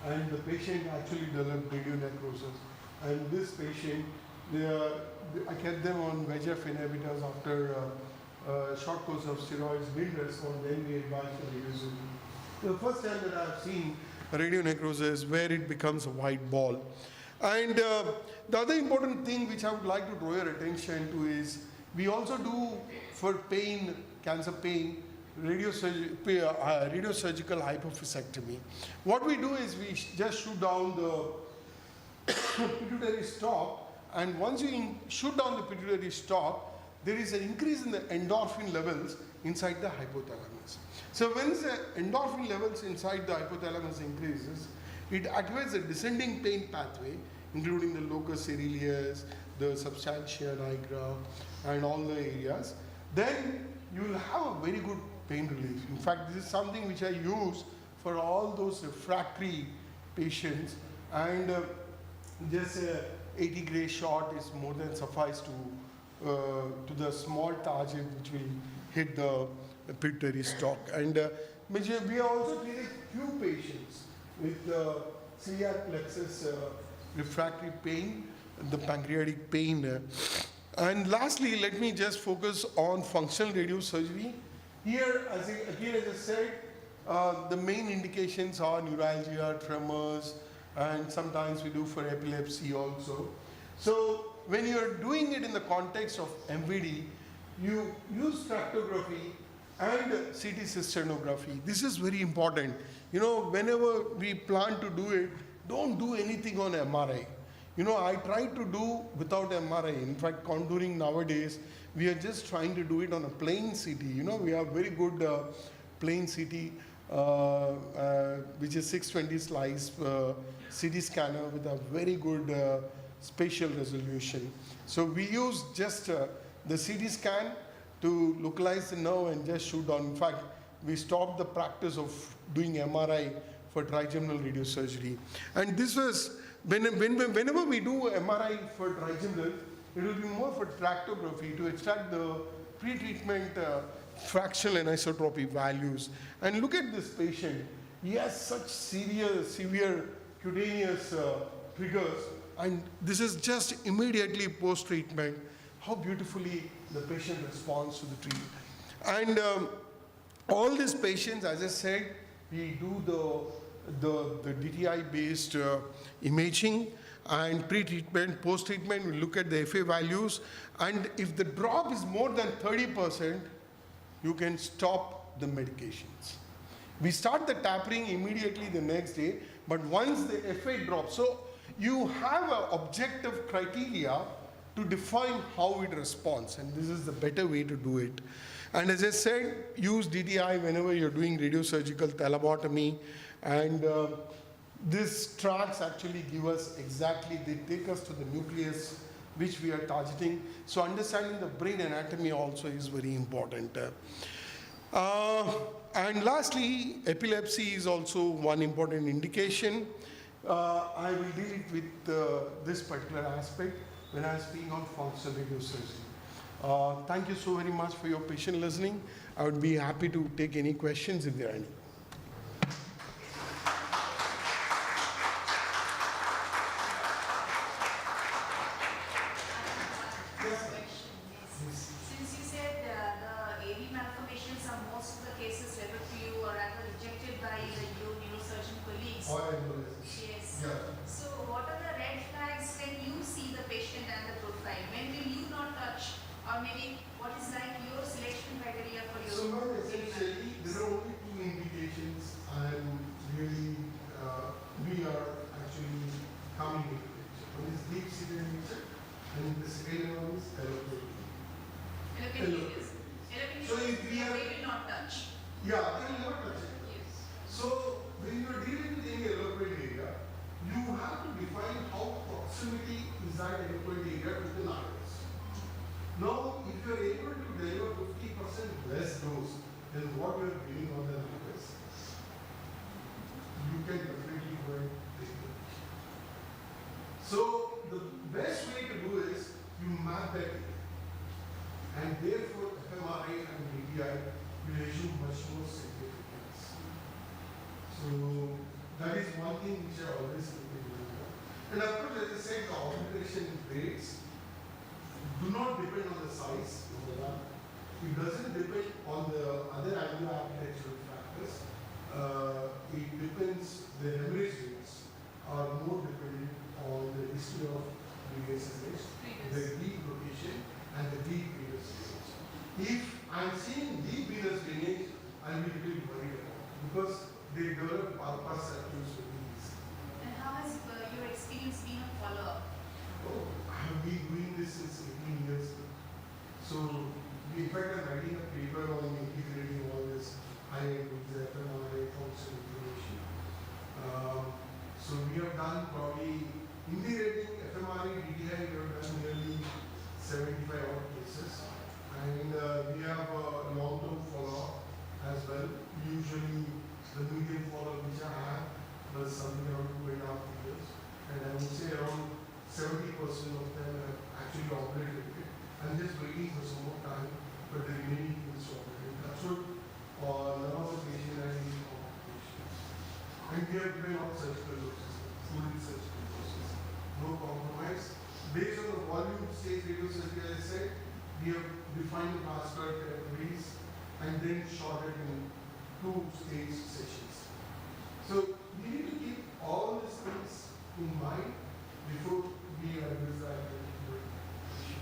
[SPEAKER 2] And the patient actually developed radionecrosis. And this patient, I kept them on VEGF inhibitors after a short course of steroids, didn't respond, then we advised for radiosurgery. The first time that I've seen radionecrosis where it becomes a white ball. And the other important thing which I would like to draw your attention to is we also do for pain, cancer pain, radiosurgical hypophysectomy. What we do is we just shoot down the pituitary stalk, and once you shoot down the pituitary stalk, there is an increase in the endorphin levels inside the hypothalamus. So when the endorphin levels inside the hypothalamus increases, it activates the descending pain pathway, including the locus coeruleus, the substantia nigra, and all the areas. Then you will have a very good pain relief. In fact, this is something which I use for all those refractory patients, and just 80 gray shot is more than suffice to the small target which will hit the pituitary stalk. And we have also treated few patients with celiac plexus refractory pain, the pancreatic pain. And lastly, let me just focus on functional radiosurgery. Here, as I said, the main indications are neuralgia, tremors, and sometimes we do for epilepsy also. So when you're doing it in the context of MVD, you use tractography and CT cysternography. This is very important. You know, whenever we plan to do it, don't do anything on MRI. You know, I try to do without MRI. In fact, contouring nowadays, we are just trying to do it on a plain CT. You know, we have very good plain CT, which is 620 slice CT scanner with a very good spatial resolution. So we use just the CT scan to localize the nerve and just shoot down. In fact, we stopped the practice of doing MRI for trigeminal radiosurgery. And this was, whenever we do MRI for trigeminal, it will be more for tractography to extract the pre-treatment fractional anisotropy values. And look at this patient. He has such severe cutaneous triggers, and this is just immediately post-treatment, how beautifully the patient responds to the treatment. And all these patients, as I said, we do the DTI-based imaging, and pre-treatment, post-treatment, we look at the FA values, and if the drop is more than 30%, you can stop the medications. We start the tapering immediately the next day, but once the FA drops, so you have an objective criteria to define how it responds, and this is the better way to do it. And as I said, use DTI whenever you're doing radiosurgical thalamotomy, and These tracks actually give us exactly, they take us to the nucleus which we are targeting. So understanding the brain anatomy also is very important. And lastly, epilepsy is also one important indication. I will deal it with this particular aspect when I am speaking on functional radiosurgery. Thank you so very much for your patient listening. I would be happy to take any questions if there are any.
[SPEAKER 10] Since you said the AV malformations are most of the cases referred to you or rather rejected by your neurosurgeon colleagues. Yes.
[SPEAKER 2] Yeah.
[SPEAKER 10] So what are the red flags when you see the patient and the profile? When will you not touch? Or maybe what is like your selection criteria for your
[SPEAKER 2] So now
[SPEAKER 10] AV
[SPEAKER 2] essentially there are only two indications and really we are actually coming into it. One is deep seated nature and the second one is eloquent. So if we are,
[SPEAKER 10] they will not touch.
[SPEAKER 2] yeah, they will never touch it.
[SPEAKER 10] Yes.
[SPEAKER 2] So when you are dealing with any eloquent area, you have to define how proximity is that eloquent area to the nerves. Now, if you are able to deliver 50% less dose than what you are giving on the nerves, you can definitely go and take it. So the best way to do is you map that area. And therefore, FMRI and DDI will issue much more significance. So that is one thing which I always keep in mind. And of course, as I said, the augmentation rates do not depend on the size of the lung. It doesn't depend on the other anglo-architectural factors. It depends, the hemorrhage rates are more dependent on the history of previous hemorrhage, the deep location, and the deep venous drainage. If I'm seeing deep venous drainage, I'll be a little worried about it because they develop bypass circuits very easily.
[SPEAKER 10] And how has your experience been on follow-up?
[SPEAKER 2] Oh, I have been doing this since 18 years. So, in fact, I'm writing a paper on integrating all this high-end FMRI functional information. So we have done probably integrating FMRI, DDI, we have done nearly 75 odd cases. And we have a long-term follow-up as well. Usually the median follow-up which I have was something around 2.5 years. And I would say around 70% of them have actually operated it. I'm just waiting for some more time, but the remaining things to operate. That's what none of the patient has any complications. And we have given all surgical doses, fully surgical doses, no compromise. Based on the volume stage radiosurgery, as I said, we have defined the vascular categories and then shorted in 2-stage sessions. So we need to keep all these things in mind before we address that particular issue.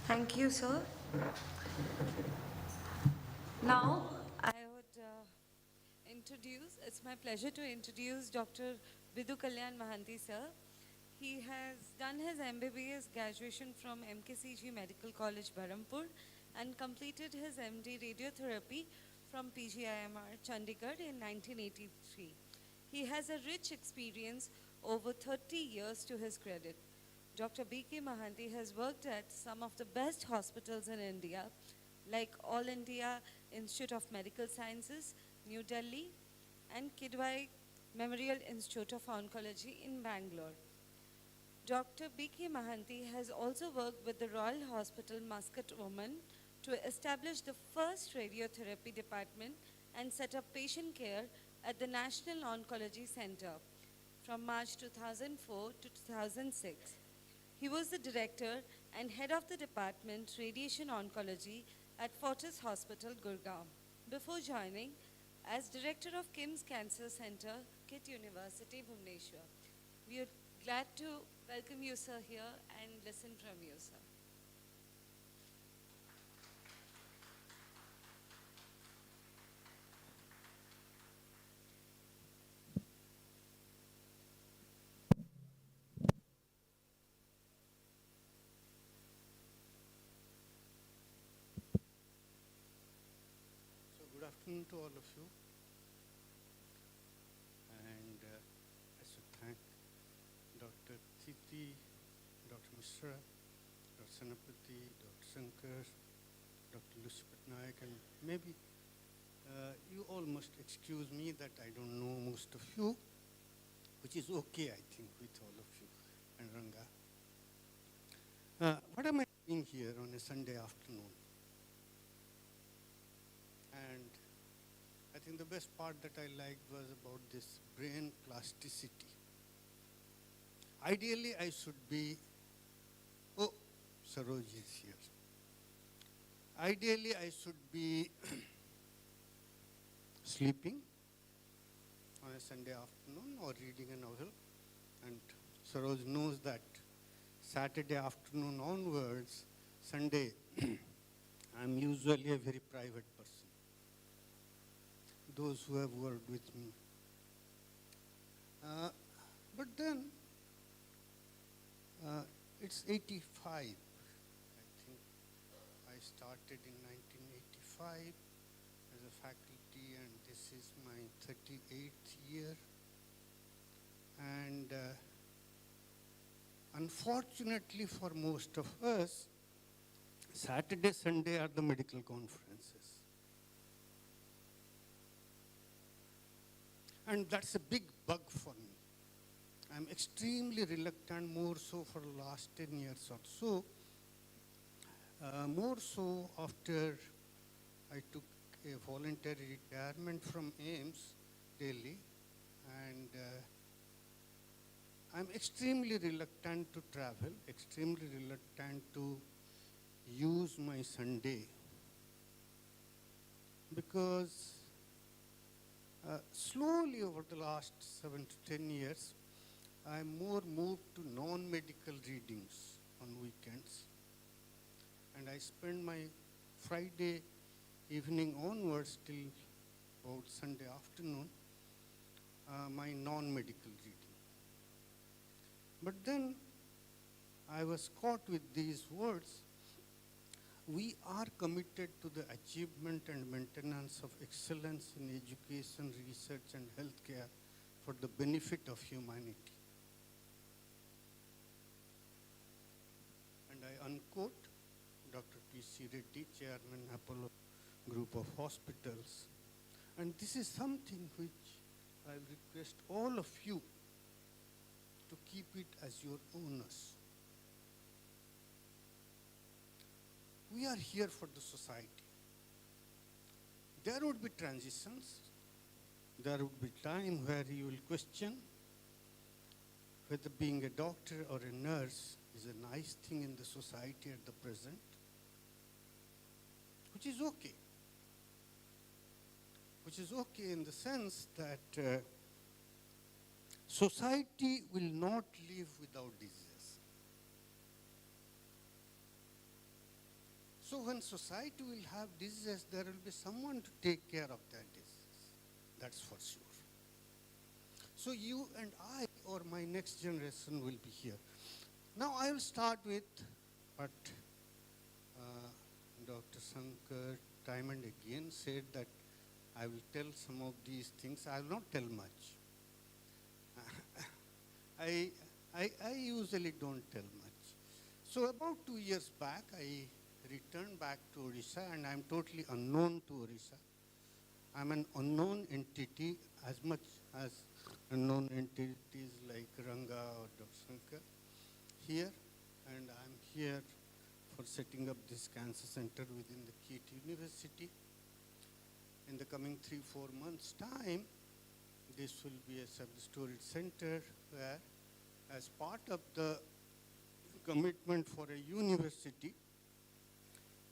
[SPEAKER 1] Thank you, sir. Now, I would it's my pleasure to introduce Dr. Vidhu Kalyan Mahanti, sir. He has done his MBBS graduation from MKCG Medical College, Berhampur, and completed his MD Radiotherapy from PGIMR, Chandigarh in 1983. He has a rich experience over 30 years to his credit. Dr. B.K. Mahanti has worked at some of the best hospitals in India, like All India Institute of Medical Sciences, New Delhi, and Kidwai Memorial Institute of Oncology in Bangalore. Dr. B.K. Mahanti has also worked with the Royal Hospital Muscat Women to establish the first radiotherapy department and set up patient care at the National Oncology Center from March 2004 to 2006. He was the director and head of the department Radiation Oncology at Fortis Hospital, Gurgaon, before joining as director of KIMS Cancer Center, KIT University, Bhubaneswar. We are glad to welcome you, sir, here and listen from you, sir.
[SPEAKER 11] afternoon to all of you. And I should thank Dr. Titi, Dr. Mishra, Dr. Senapati, Dr. Shankar, Dr. Lucy Patnaik, and maybe you all must excuse me that I don't know most of you, which is okay, I think, with all of you and Ranga. What am I doing here on a Sunday afternoon? And I think the best part that I liked was about this brain plasticity. Ideally, I should be, oh, Saroj is here. Ideally, I should be sleeping on a Sunday afternoon or reading a novel. And Saroj knows that Saturday afternoon onwards, Sunday, I'm usually a very private person. Those who have worked with me. But then, it's 85. I think I started in 1985 as a faculty, and this is my 38th year. And unfortunately for most of us, Saturday, Sunday are the medical conferences. And that's a big bug for me. I'm extremely reluctant, more so for the last 10 years or so. More so after I took a voluntary retirement from AIMS, Delhi, and I'm extremely reluctant to travel, extremely reluctant to use my Sunday, because slowly over the last 7 to 10 years, I'm more moved to non-medical readings on weekends. And I spend my Friday evening onwards till about Sunday afternoon, my non-medical reading. But then I was caught with these words. We are committed to the achievement and maintenance of excellence in education, research, and healthcare for the benefit of humanity. And I unquote Dr. P.C. Reddy, Chairman, Apollo Group of Hospitals. And this is something which I request all of you to keep it as your owners. We are here for the society. There would be transitions. There would be time where you will question whether being a doctor or a nurse is a nice thing in the society at the present, which is okay. Which is okay in the sense that society will not live without disease. So when society will have disease, there will be someone to take care of that disease. That's for sure. So you and I, or my next generation, will be here. Now I will start with what Dr. Shankar time and again said, that I will tell some of these things. I will not tell much. I usually don't tell much. So about 2 years back, I returned back to Odisha, and I'm totally unknown to Odisha. I'm an unknown entity as much as unknown entities like Ranga or Dr. Shankar here, and I'm here for setting up this cancer center within the KIT University. In the coming 3-4 months' time, this will be a sub-storied center where, as part of the commitment for a university,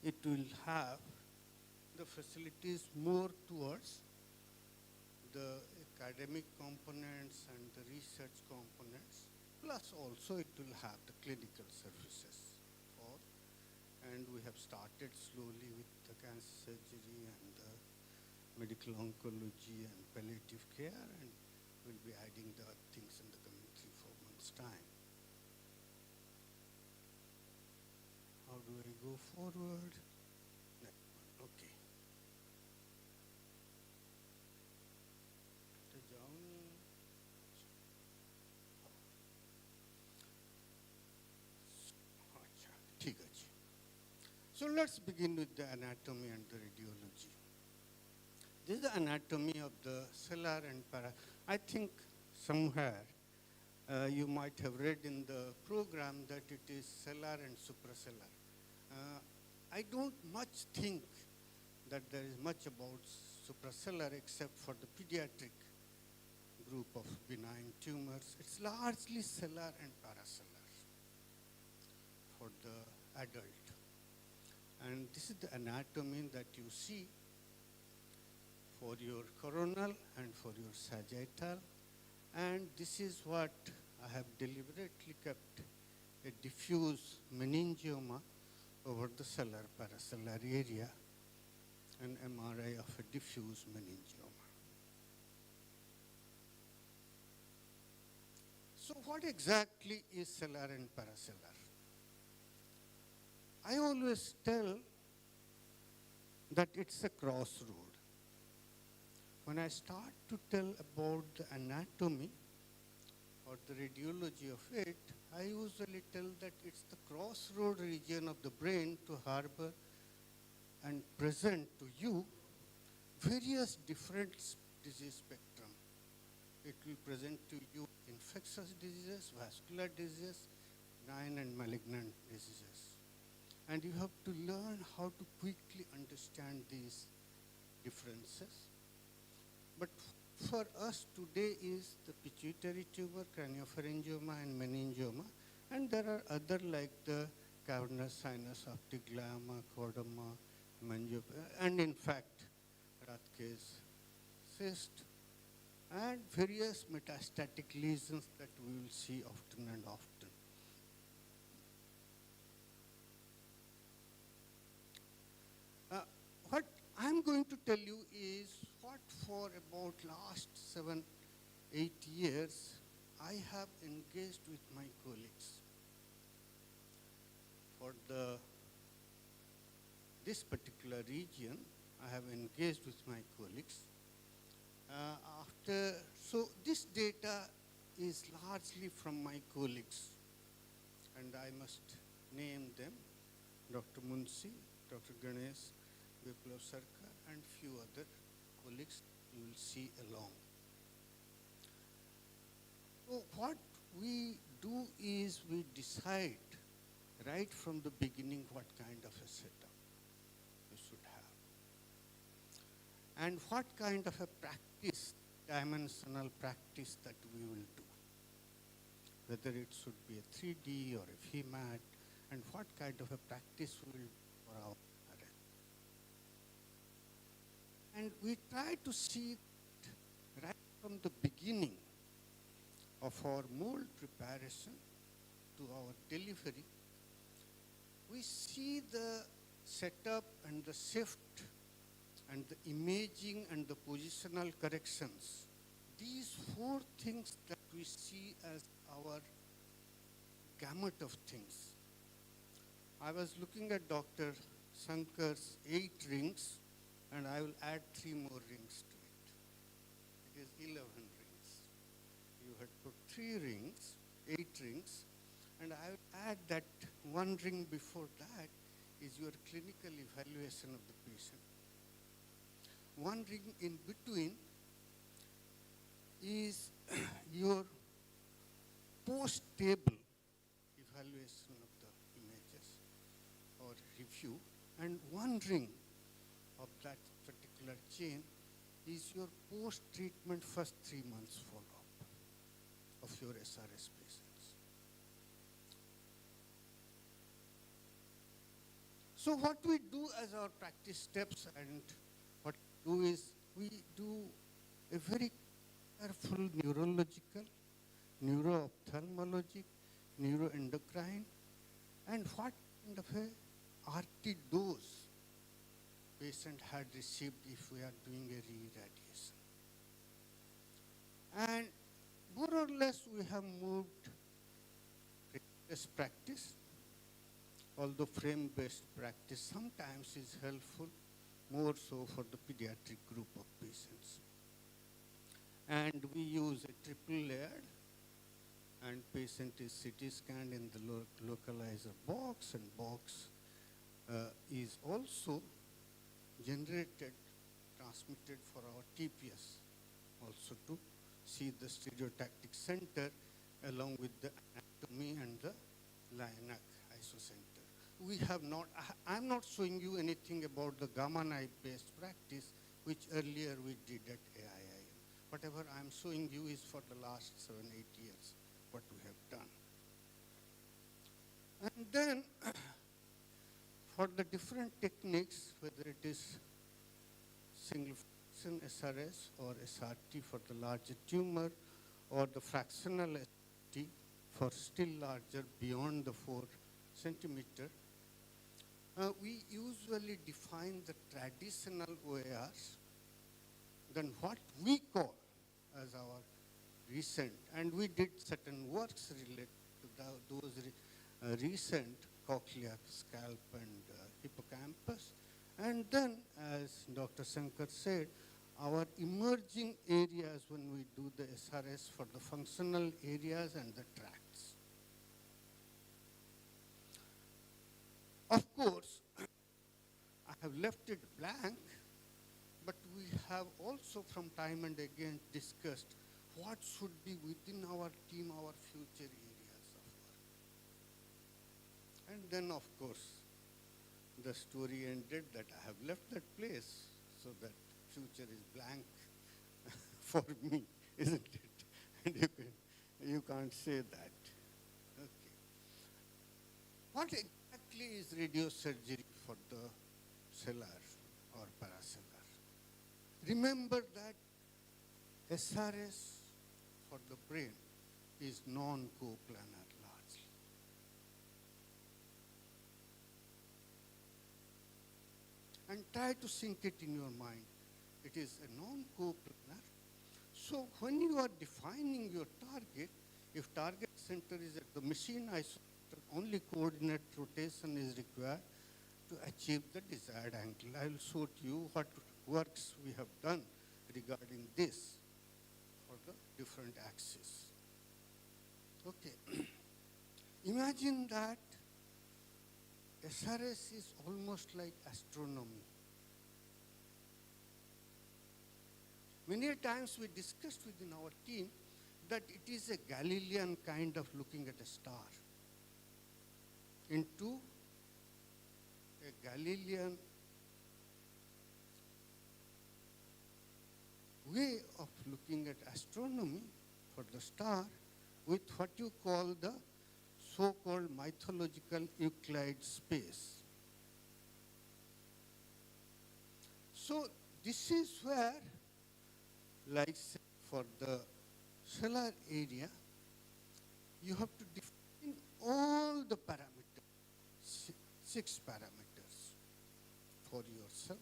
[SPEAKER 11] it will have the facilities more towards the academic components and the research components, plus also it will have the clinical services for, and we have started slowly with the cancer surgery and the medical oncology and palliative care, and we'll be adding the other things in the coming 3-4 months' time. How do I go forward? Next one. Okay. So let's begin with the anatomy and the radiology. This is the anatomy of the cellar and para. I think somewhere you might have read in the program that it is cellar and supracellar. I don't much think that there is much about supracellar except for the pediatric group of benign tumors. It's largely cellar and paracellar for the adult. And this is the anatomy that you see for your coronal and for your sagittal. And this is what I have deliberately kept, a diffuse meningioma over the cellar paracellar area, an MRI of a diffuse meningioma. So what exactly is cellar and paracellar? I always tell that it's a crossroad. When I start to tell about the anatomy or the radiology of it, I usually tell that it's the crossroad region of the brain to harbor and present to you various different disease spectrum. It will present to you infectious diseases, vascular diseases, benign and malignant diseases. And you have to learn how to quickly understand these differences. But for us today is the pituitary tumor, craniopharyngioma, and meningioma. And there are other like the cavernous sinus, optic glioma, chordoma, meningioma, and in fact, Rathke's cyst, and various metastatic lesions that we will see often and often. What I'm going to tell you is what for about last 7-8 years I have engaged with my colleagues. For this particular region, I have engaged with my colleagues. So this data is largely from my colleagues, and I must name them: Dr. Munshi, Dr. Ganesh, Biplav Sarkar, and few other colleagues you will see along. So what we do is we decide right from the beginning what kind of a setup we should have and what kind of a practice, dimensional practice that we will do, whether it should be a 3D or a FEMAT, and what kind of a practice we will do for our parents. And we try to see right from the beginning of our mold preparation to our delivery, we see the setup and the shift and the imaging and the positional corrections. These 4 things that we see as our gamut of things. I was looking at Dr. Shankar's 8 rings, and I will add 3 more rings to it. It is 11 rings. You had put 3 rings, 8 rings, and I will add that 1 ring before that is your clinical evaluation of the patient. 1 ring in between is your post-table evaluation of the images or review, and 1 ring of that particular chain is your post-treatment first 3 months follow-up of your SRS patients. So what we do as our practice steps and what we do is we do a very careful neurological, neuro-ophthalmologic, neuroendocrine, and what kind of a RT dose patient had received if we are doing a re-irradiation. And more or less we have moved this practice, although frame-based practice sometimes is helpful, more so for the pediatric group of patients. And we use a triple layered, and patient is CT scanned in the localizer box, and box is also generated, transmitted for our TPS, also to see the stereotactic center along with the anatomy and the Lionac isocenter. We have not, I'm not showing you anything about the gamma knife based practice which earlier we did at AIIM. Whatever I'm showing you is for the last 7-8 years, what we have done. And then for the different techniques, whether it is single fraction SRS or SRT for the larger tumor, or the fractional SRT for still larger beyond the 4 centimeter, we usually define the traditional OARs, then what we call as our recent, and we did certain works related to those recent cochlea, scalp, and hippocampus. And then, as Dr. Shankar said, our emerging areas when we do the SRS for the functional areas and the tracts. Of course, I have left it blank, but we have also from time and again discussed what should be within our team, our future areas of work. And then, of course, the story ended that I have left that place so that future is blank for me, isn't it? And you can't say that. Okay. What exactly is radiosurgery for the cellular or paracellular? Remember that SRS for the brain is non-coplanar largely. And try to sink it in your mind. It is a non-coplanar. So when you are defining your target, if target center is at the machine isolator, only coordinate rotation is required to achieve the desired angle. I will show to you what works we have done regarding this for the different axes. Okay. Imagine that SRS is almost like astronomy. Many times we discussed within our team that it is a Galilean kind of looking at a star. Into a Galilean way of looking at astronomy for the star with what you call the so-called mythological Euclid space. So this is where, like for the cellular area, you have to define all the parameters, 6 parameters for yourself.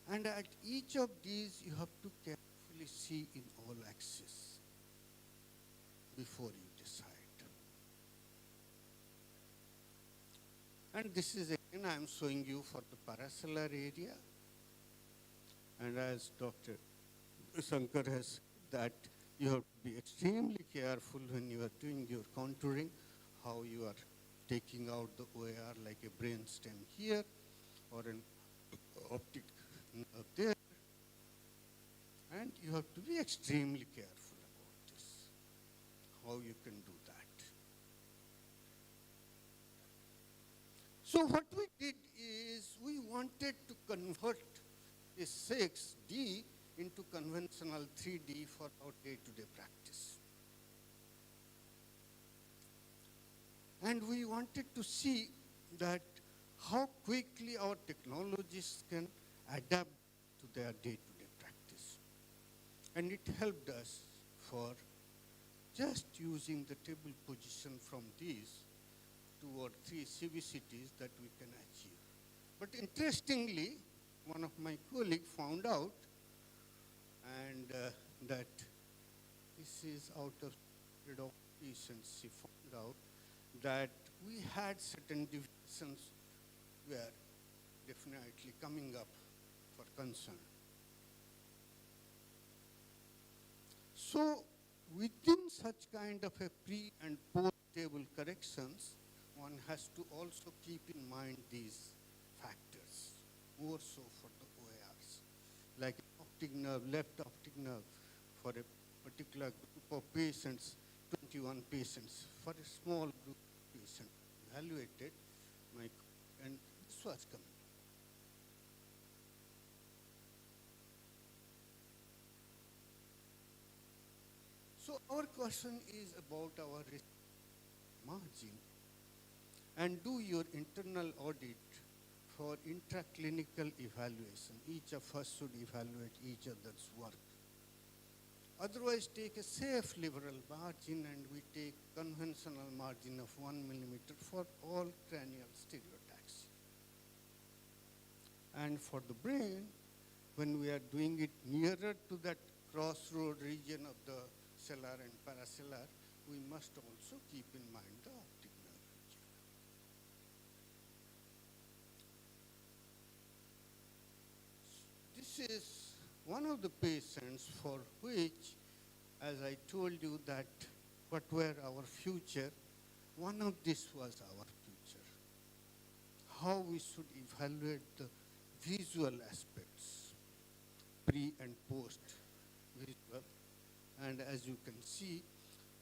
[SPEAKER 11] And at each of these, you have to carefully see in all axes before you decide. And this is again, I am showing you for the paracellular area. And as Dr. Shankar has said, that you have to be extremely careful when you are doing your contouring, how you are taking out the OAR like a brain stem here or an optic nerve there. And you have to be extremely careful about this, how you can do that. So what we did is we wanted to convert a 6D into conventional 3D for our day-to-day practice. And we wanted to see that how quickly our technologists can adapt to their day-to-day practice. And it helped us for just using the table position from these 2 or 3 CVCTs that we can achieve. But interestingly, one of my colleagues found out and that this is out of patients. She found out that we had certain deviations were definitely coming up for concern. So within such kind of a pre and post table corrections, one has to also keep in mind these factors, more so for the OARs, like optic nerve, left optic nerve, for a particular group of patients, 21 patients, for a small group of patients evaluated, and this was coming. So our question is about our risk margin, and do your internal audit for intraclinical evaluation. Each of us should evaluate each other's work. Otherwise, take a safe liberal margin, and we take conventional margin of 1 millimeter for all cranial stereotaxy. And for the brain, when we are doing it nearer to that crossroad region of the cellular and paracellular, we must also keep in mind the optic nerve region. This is one of the patients for which, as I told you that what were our future, one of this was our future. How we should evaluate the visual aspects, pre and post visual. And as you can see,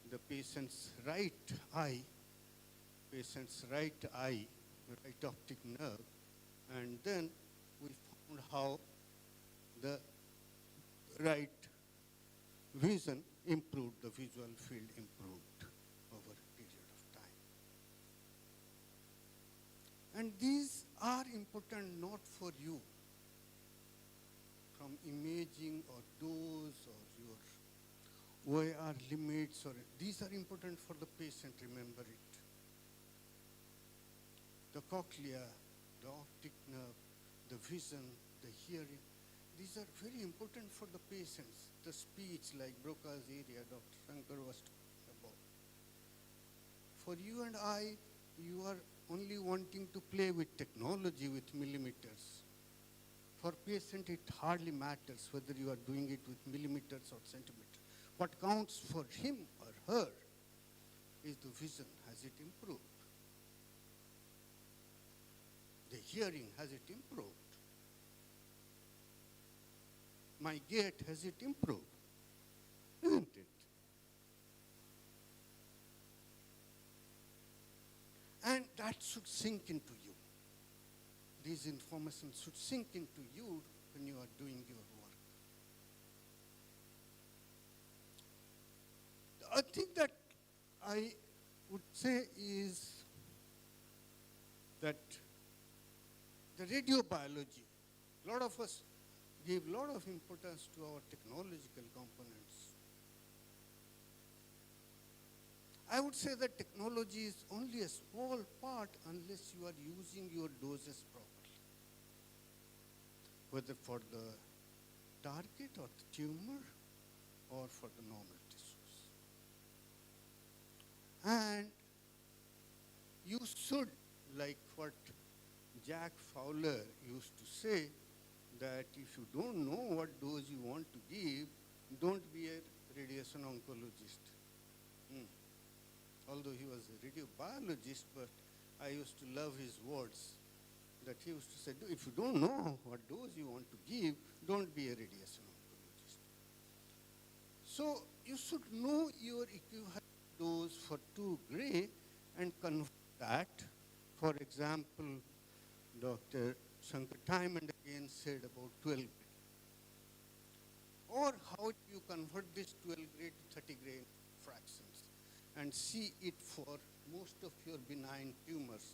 [SPEAKER 11] the patient's right eye, right optic nerve, and then we found how the right vision improved, the visual field improved over a period of time. And these are important not for you from imaging or dose or your OAR limits, or these are important for the patient, remember it. The cochlea, the optic nerve, the vision, the hearing, these are very important for the patients. The speech, like Broca's area, Dr. Shankar was talking about. For you and I, you are only wanting to play with technology with millimeters. For patient, it hardly matters whether you are doing it with millimeters or centimeters. What counts for him or her is the vision. Has it improved? The hearing, has it improved? My gait, has it improved? Isn't it? And that should sink into you. These information should sink into you when you are doing your work. I think that I would say is that the radiobiology, a lot of us give a lot of importance to our technological components. I would say that technology is only a small part unless you are using your doses properly, whether for the target or the tumor or for the normal tissues. And you should, like what Jack Fowler used to say, that if you don't know what dose you want to give, don't be a radiation oncologist. Although he was a radiobiologist, but I used to love his words, that he used to say, if you don't know what dose you want to give, don't be a radiation oncologist. So you should know your equivalent dose for 2 gray and convert that. For example, Dr. Shankar time and again said about 12 gray. Or how do you convert this 12 gray to 30 gray fractions and see it for most of your benign tumors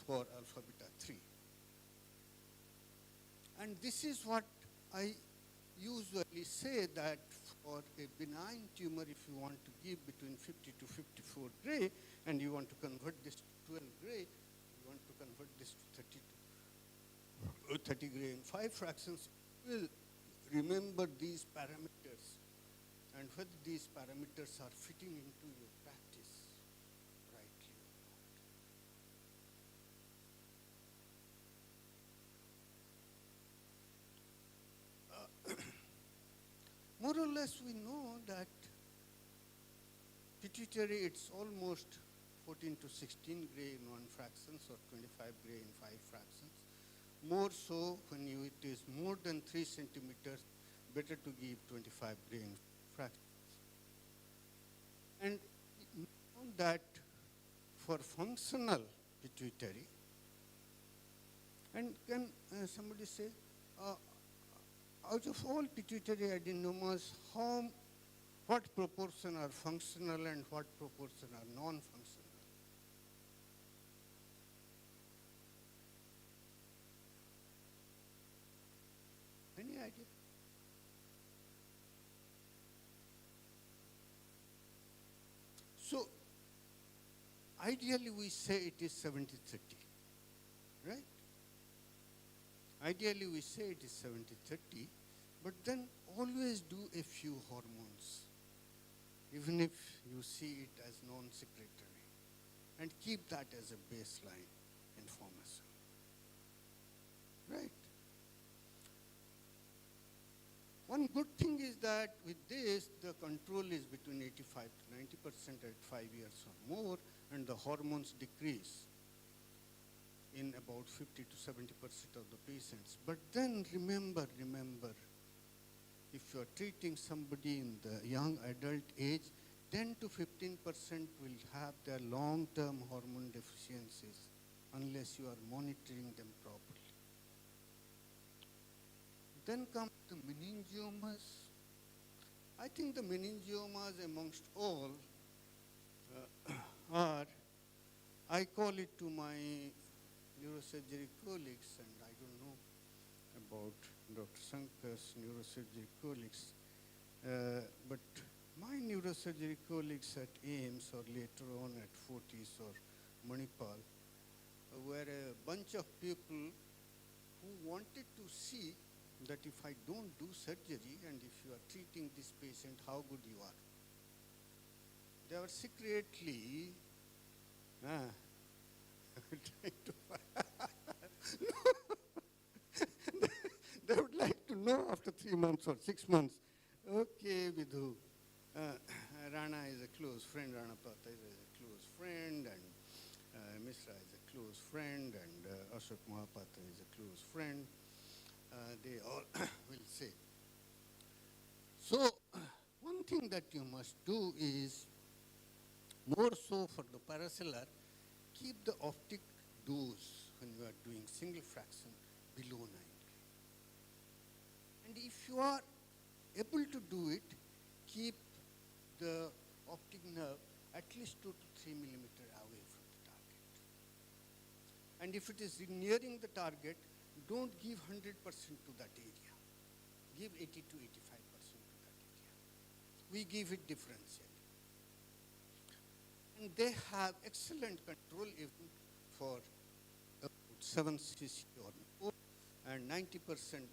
[SPEAKER 11] for alpha beta 3. And this is what I usually say, that for a benign tumor, if you want to give between 50 to 54 gray and you want to convert this to 12 gray, you want to convert this to 30 gray in 5 fractions, you will remember these parameters and whether these parameters are fitting into your practice rightly or not. More or less we know that pituitary, it's almost 14 to 16 gray in 1 fractions or 25 gray in 5 fractions. More so when it is more than 3 centimeters, better to give 25 gray in fractions. And now that for functional pituitary, and can somebody say, out of all pituitary adenomas, what proportion are functional and what proportion are non-functional? Any idea? So, ideally we say it is 70-30, right? Ideally we say it is 70-30, but then always do a few hormones, even if you see it as non-secretory, and keep that as a baseline information, right? One good thing is that with this, the control is between 85 to 90% at 5 years or more, and the hormones decrease in about 50 to 70% of the patients. But then remember, if you are treating somebody in the young adult age, 10 to 15% will have their long-term hormone deficiencies unless you are monitoring them properly. Then come the meningiomas. I think the meningiomas amongst all are, I call it to my neurosurgery colleagues, and I don't know about Dr. Sankar's neurosurgery colleagues, but my neurosurgery colleagues at AIMS or later on at Fortis or Manipal were a bunch of people who wanted to see that if I don't do surgery and if you are treating this patient, how good you are. They were secretly trying to they would like to know after 3 months or 6 months, okay, Vidhu, Rana is a close friend, Rana Pata is a close friend, and Misra is a close friend, and Ashok Mahapatra is a close friend. They all will say. So, one thing that you must do is, more so for the paracellular, keep the optic dose when you are doing single fraction below 9. And if you are able to do it, keep the optic nerve at least 2 to 3 millimeter away from the target. And if it is nearing the target, don't give 100% to that area. Give 80 to 85% to that area. We give it differentially. And they have excellent control even for 7 cc or more, and 90%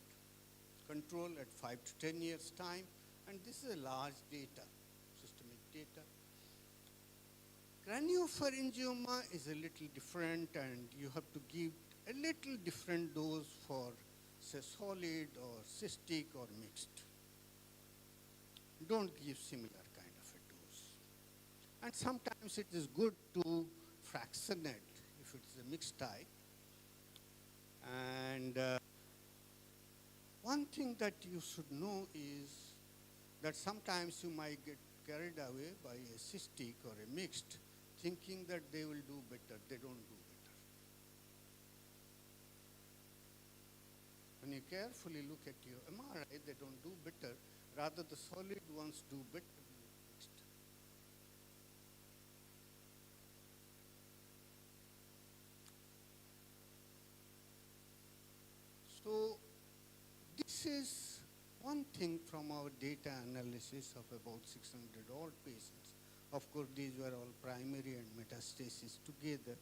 [SPEAKER 11] control at 5 to 10 years time. And this is a large data, systemic data. Craniopharyngioma is a little different, and you have to give a little different dose for, say, solid or cystic or mixed. Don't give similar kind of a dose. And sometimes it is good to fractionate if it's a mixed type. And one thing that you should know is that sometimes you might get carried away by a cystic or a mixed, thinking that they will do better. They don't do better. When you carefully look at your MRI, they don't do better. Rather, the solid ones do better than the mixed. So, this is one thing from our data analysis of about 600 odd patients. Of course, these were all primary and metastasis together.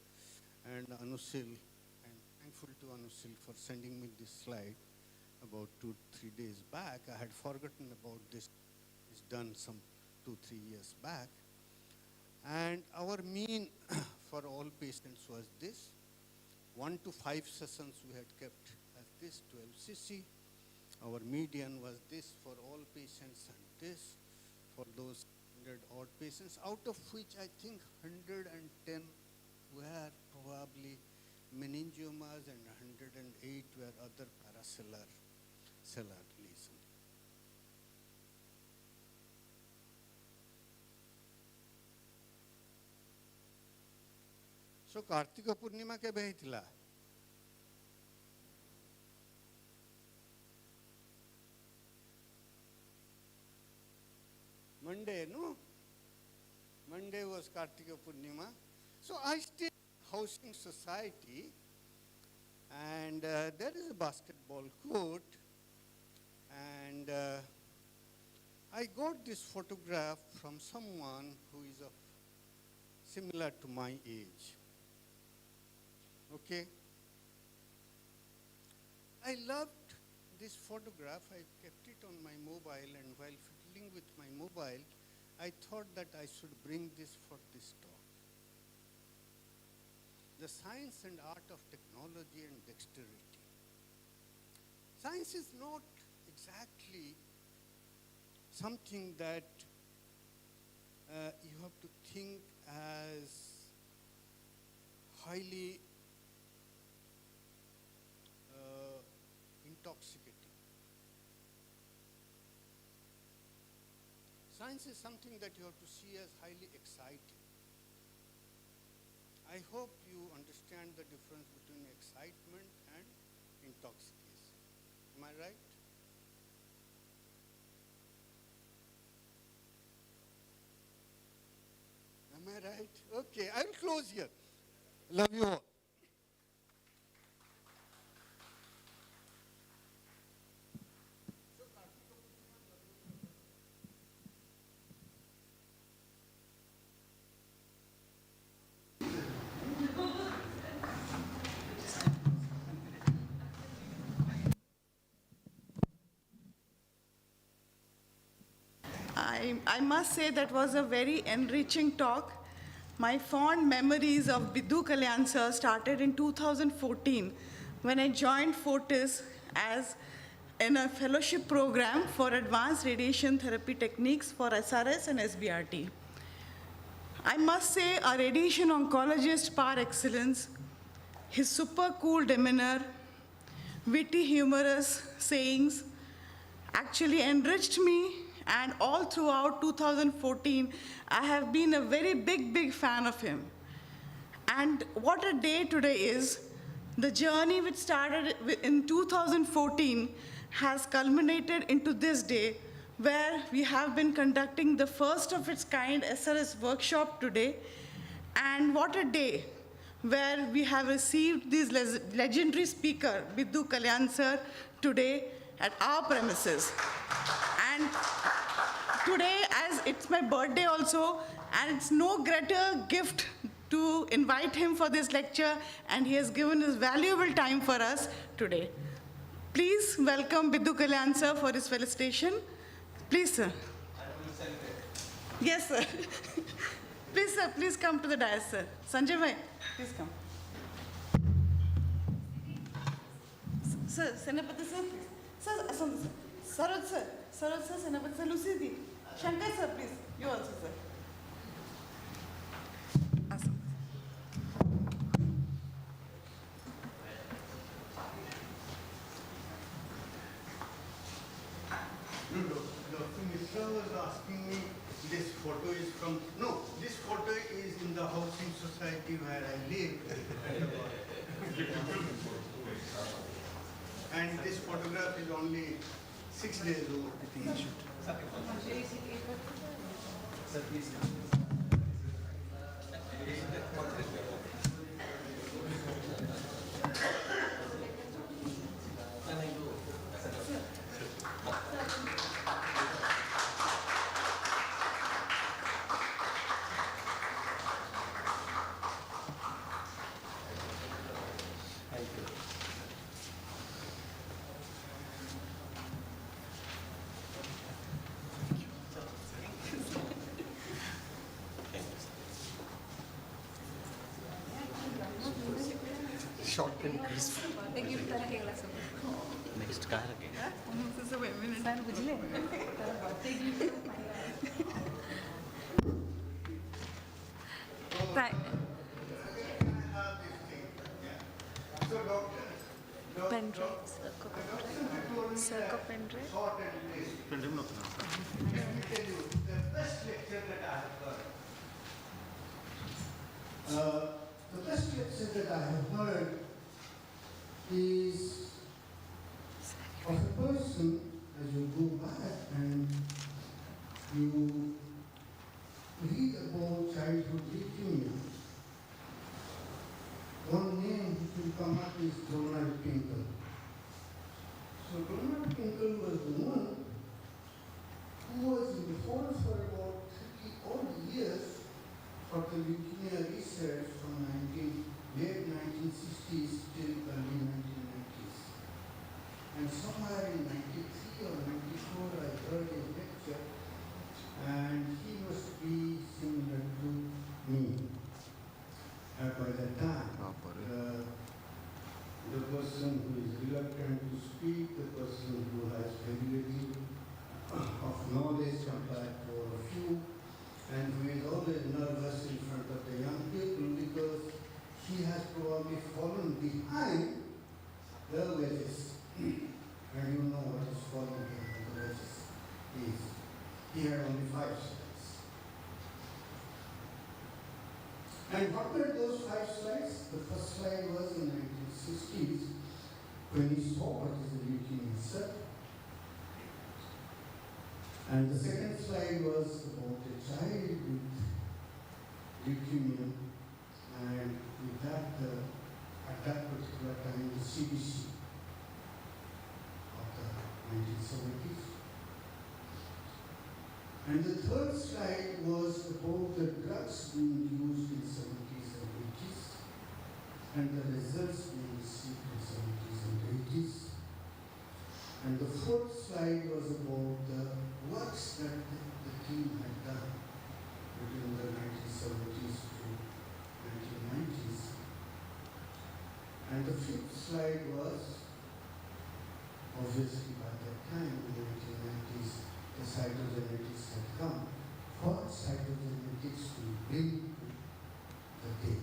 [SPEAKER 11] And Anusil, I'm thankful to Anusil for sending me this slide about 2-3 days back. I had forgotten about this. It's done some 2-3 years back. And our mean for all patients was this. 1 to 5 sessions we had kept as this, 12 cc. Our median was this for all patients and this for those odd patients, out of which I think 110 were probably meningiomas and 108 were other paracellular lesions. So Kartika Purnima kebe hitila? Monday, no? Monday was Kartika Purnima. So I stayed in housing society, and there is a basketball court, and I got this photograph from someone who is of similar to my age. Okay? I loved this photograph. I kept it on my mobile, and while fiddling with my mobile, I thought that I should bring this for this talk. The science and art of technology and dexterity. Science is not exactly something that you have to think as highly intoxicating. Science is something that you have to see as highly exciting. I hope you understand the difference between excitement and intoxication. Am I right? Am I right? Okay, I will close here. Love you all.
[SPEAKER 9] I must say that was a very enriching talk. My fond memories of Biddu Kalyan sir started in 2014 when I joined Fortis as in a fellowship program for advanced radiation therapy techniques for SRS and SBRT. I must say a radiation oncologist par excellence, his super cool demeanor, witty humorous sayings actually enriched me, and all throughout 2014, I have been a very big fan of him. And what a day today is. The journey which started in 2014 has culminated into this day, where we have been conducting the first of its kind SRS workshop today. And what a day where we have received this legendary speaker, Biddu Kalyan sir, today at our premises. And today, as it's my birthday also, and it's no greater gift to invite him for this lecture, and he has given his valuable time for us today. Please welcome Biddu Kalyan sir for his felicitation. Please, sir. Yes, sir. Please, sir, please come to the dais, sir. Sanjay bhai, please come. Sir, Senapati sir. Sir, Asant sir. Saroj sir. Saroj sir, Senapati sir, Lucy di. Shankar sir, please. You also, sir. Asant.
[SPEAKER 11] Dr. Mishra was asking me, this photo is from, no, this photo is in the housing society where I live. And this photograph is only 6 days old. I think you should. Sir, please.
[SPEAKER 2] Short and crisp.
[SPEAKER 3] Next car again.
[SPEAKER 9] Thank-
[SPEAKER 11] So doctor,
[SPEAKER 9] Pen drive, circle pen drive.
[SPEAKER 11] short and list. Let me tell you, the best lecture that I have heard. The best lecture that I have heard is of a person, as you go back and you read about childhood leukemia. One name which will come up is Donald Pinkel. So Donald Pinkel was the one who was in the force for about 30 odd years for the leukemia research from late 1960s till early 1990s. And somewhere in 93 or 94 I heard a lecture, and he must be similar to me. By that time, the person who is reluctant to speak, the person who has very little of knowledge compared to a few, and who is always nervous in front of the young people because he has probably fallen behind the wedges. And you know what is falling behind the wedges is. He had only 5 slides. And what were those 5 slides? The first slide was in 1960s when he saw what is the leukemia cell. And the second slide was about a child with leukemia, and with that, at that particular time, the CBC of the 1970s. And the third slide was about the drugs being used in 70s and 80s, and the results being received in 70s and 80s. And the fourth slide was about the works that the team had done between the 1970s to 1990s. And the fifth slide was, obviously by that time, in the 1990s, the cytogenetics had come for cytogenetics to bring the day,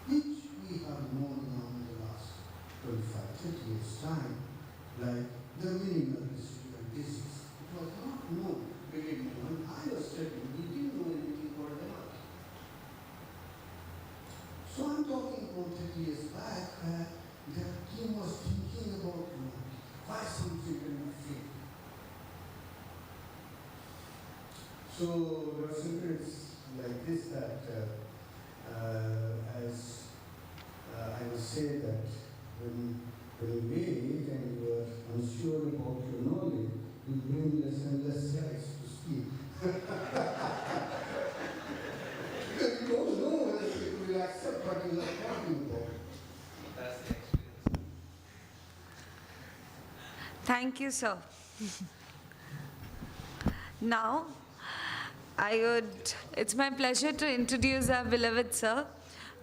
[SPEAKER 11] which we have known now in the last 25-30 years' time, like the minimal residual disease. It was not known. We didn't know. When I was studying, we didn't know anything about that. So I'm talking about 30 years back where the team was thinking about why some children are fail. So it's like this that as I must say that when you wait and you are unsure about your knowledge, you bring less and less slides to speak. Because you don't know whether people will accept what you are talking about.
[SPEAKER 3] That's the experience.
[SPEAKER 1] Thank you, sir. Now, it's my pleasure to introduce our beloved sir,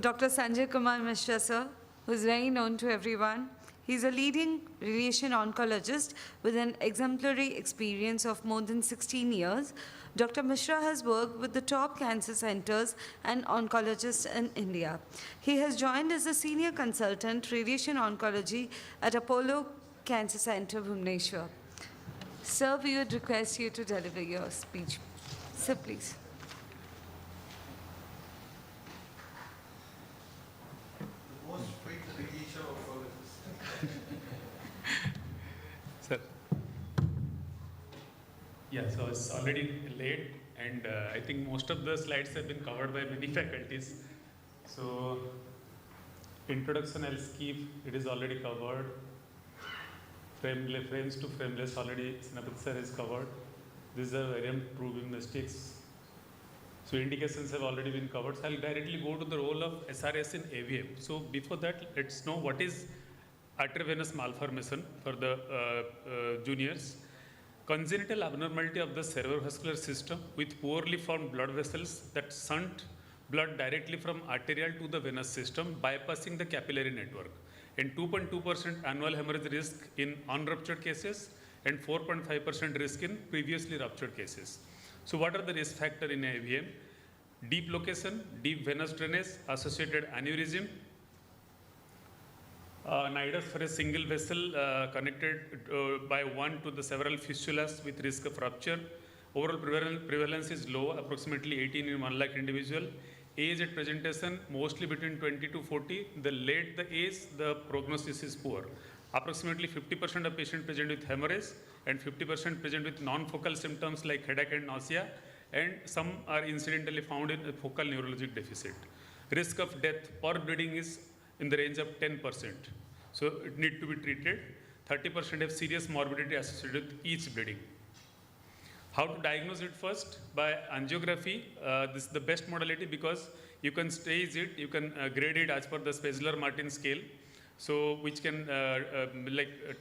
[SPEAKER 1] Dr. Sanjay Kumar Mishra, sir, who is very known to everyone. He's a leading radiation oncologist with an exemplary experience of more than 16 years. Dr. Mishra has worked with the top cancer centers and oncologists in India. He has joined as a senior consultant radiation oncology at Apollo Cancer Center, Bhubaneswar. Sir, we would request you to deliver your speech. Sir, please.
[SPEAKER 11] The most fit radiation oncologist.
[SPEAKER 12] Sir. Yeah, so it's already late, and I think most of the slides have been covered by many faculties. So, introduction I'll skip, it is already covered. Frames to frameless already Senapati sir has covered. These are variant proving mistakes. So indications have already been covered. So I'll directly go to the role of SRS in AVM. So before that, let's know what is arteriovenous malformation for the juniors. Congenital abnormality of the cerebrovascular system with poorly formed blood vessels that shunt blood directly from arterial to the venous system, bypassing the capillary network. And 2.2% annual hemorrhage risk in unruptured cases and 4.5% risk in previously ruptured cases. So what are the risk factors in AVM? deep location, deep venous drainage, associated aneurysm, nidus for a single vessel connected by one to the several fistulas with risk of rupture. Overall prevalence is low, approximately 18 in 1 lakh individual. Age at presentation, mostly between 20 to 40. The late the age, the prognosis is poor. Approximately 50% of patients present with hemorrhage and 50% present with non-focal symptoms like headache and nausea, and some are incidentally found in a focal neurologic deficit. Risk of death per bleeding is in the range of 10%. So it need to be treated. 30% have serious morbidity associated with each bleeding. How to diagnose it first? By angiography. This is the best modality because you can stage it, you can grade it as per the Spezler-Martin scale. So which can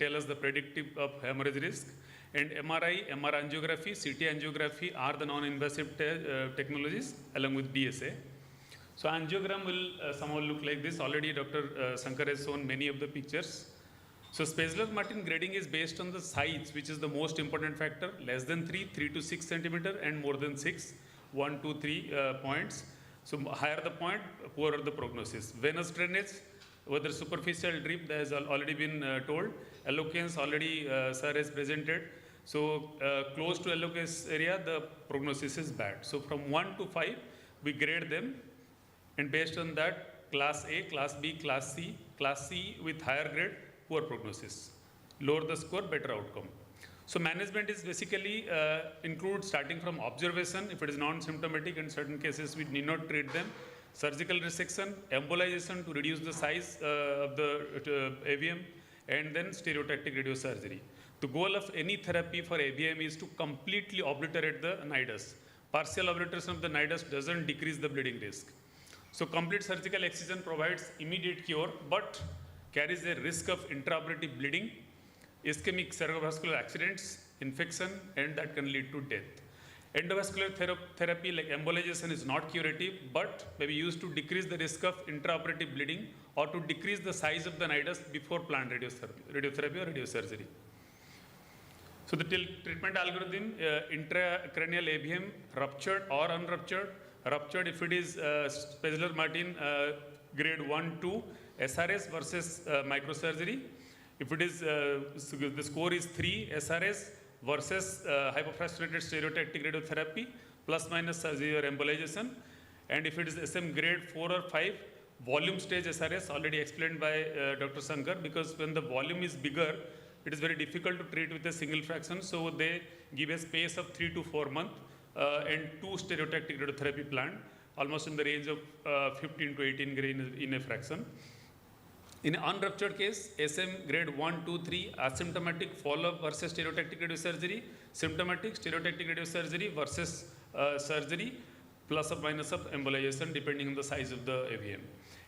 [SPEAKER 12] tell us the predictive of hemorrhage risk. And MRI, MR angiography, CT angiography are the non-invasive technologies along with DSA. So angiogram will somehow look like this. Already Dr. Shankar has shown many of the pictures. So Spezler-Martin grading is based on the size, which is the most important factor. Less than 3, 3 to 6 centimeter, and more than 6, 1, 2, 3 points. So higher the point, poorer the prognosis. Venous drainage, whether superficial drip, that has already been told. Eloquence, already sir has presented. So close to eloquence area, the prognosis is bad. So from 1 to 5, we grade them. And based on that, class A, class B, class C with higher grade, poor prognosis. Lower the score, better outcome. So management is basically includes starting from observation. If it is non-symptomatic, in certain cases we need not treat them. Surgical resection, embolization to reduce the size of the AVM, and then stereotactic radiosurgery. The goal of any therapy for AVM is to completely obliterate the nidus. Partial obliteration of the nidus doesn't decrease the bleeding risk. So complete surgical excision provides immediate cure, but carries a risk of intraoperative bleeding, ischemic cerebrovascular accidents, infection, and that can lead to death. Endovascular therapy like embolization is not curative, but may be used to decrease the risk of intraoperative bleeding or to decrease the size of the nidus before planned radiotherapy or radiosurgery. So the treatment algorithm, intracranial AVM, ruptured or unruptured. Ruptured if it is Spezler-Martin grade 1, 2, SRS versus microsurgery. If it is, the score is 3, SRS versus hypofractionated stereotactic radiotherapy plus minus surgery or embolization. And if it is SM grade 4 or 5, volume stage SRS, already explained by Dr. Shankar, because when the volume is bigger, it is very difficult to treat with a single fraction. So they give a space of 3 to 4 months and 2 stereotactic radiotherapy planned, almost in the range of 15 to 18 gray in a fraction. In an unruptured case, SM grade 1, 2, 3, asymptomatic follow-up versus stereotactic radiosurgery, symptomatic stereotactic radiosurgery versus surgery, plus or minus of embolization depending on the size of the AVM.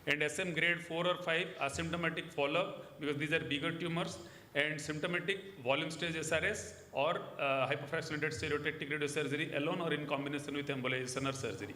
[SPEAKER 12] And SM grade 4 or 5, asymptomatic follow-up because these are bigger tumors, and symptomatic volume stage SRS or hypofractionated stereotactic radiosurgery alone or in combination with embolization or surgery.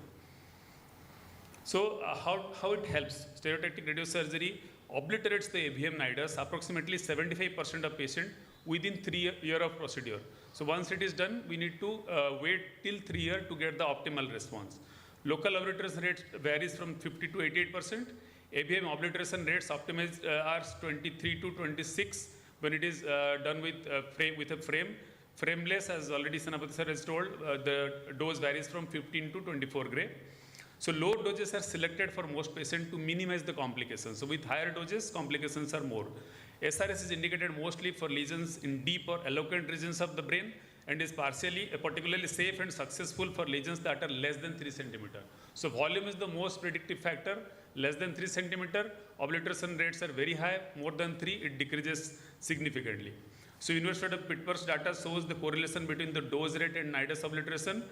[SPEAKER 12] So how it helps? Stereotactic radiosurgery obliterates the AVM nidus, approximately 75% of patients within 3 years of procedure. So once it is done, we need to wait till 3 years to get the optimal response. Local obliteration rate varies from 50 to 88%. AVM obliteration rates optimized are 23 to 26 when it is done with a frame. Frameless, as already Senapati sir has told, the dose varies from 15 to 24 gray. So low doses are selected for most patients to minimize the complications. So with higher doses, complications are more. SRS is indicated mostly for lesions in deep or eloquent regions of the brain and is particularly safe and successful for lesions that are less than 3 centimeter. So volume is the most predictive factor. Less than 3 centimeter, obliteration rates are very high. More than 3, it decreases significantly. So University of Pittsburgh's data shows the correlation between the dose rate and nidus obliteration.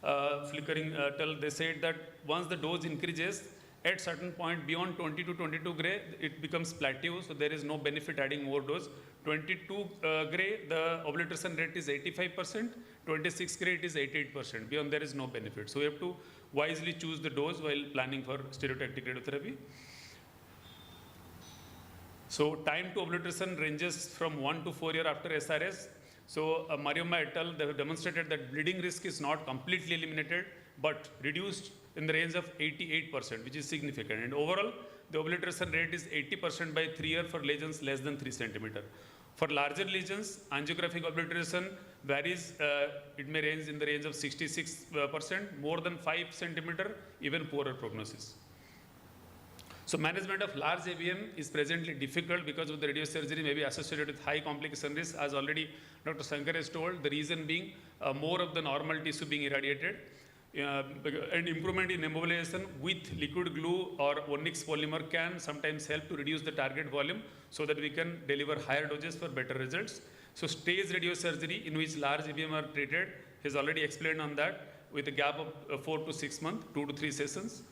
[SPEAKER 12] They said that once the dose increases, at certain point beyond 20 to 22 gray, it becomes plateau, so there is no benefit adding more dose. 22 gray, the obliteration rate is 85%, 26 gray, it is 88%. Beyond there is no benefit. So we have to wisely choose the dose while planning for stereotactic radiotherapy. So time to obliteration ranges from 1 to 4 years after SRS. So Mariamma et al., they have demonstrated that bleeding risk is not completely eliminated, but reduced in the range of 88%, which is significant. And overall, the obliteration rate is 80% by 3 years for lesions less than 3 centimeter. For larger lesions, angiographic obliteration varies. It may range in the range of 66%, more than 5 centimeter, even poorer prognosis. So management of large AVM is presently difficult because of the radiosurgery may be associated with high complication risk, as already Dr. Shankar has told, the reason being more of the normal tissue being irradiated. And improvement in embolization with liquid glue or Onyx polymer can sometimes help to reduce the target volume so that we can deliver higher doses for better results. So stage radiosurgery in which large AVM are treated, he has already explained on that with a gap of 4 to 6 months, 2 to 3 sessions.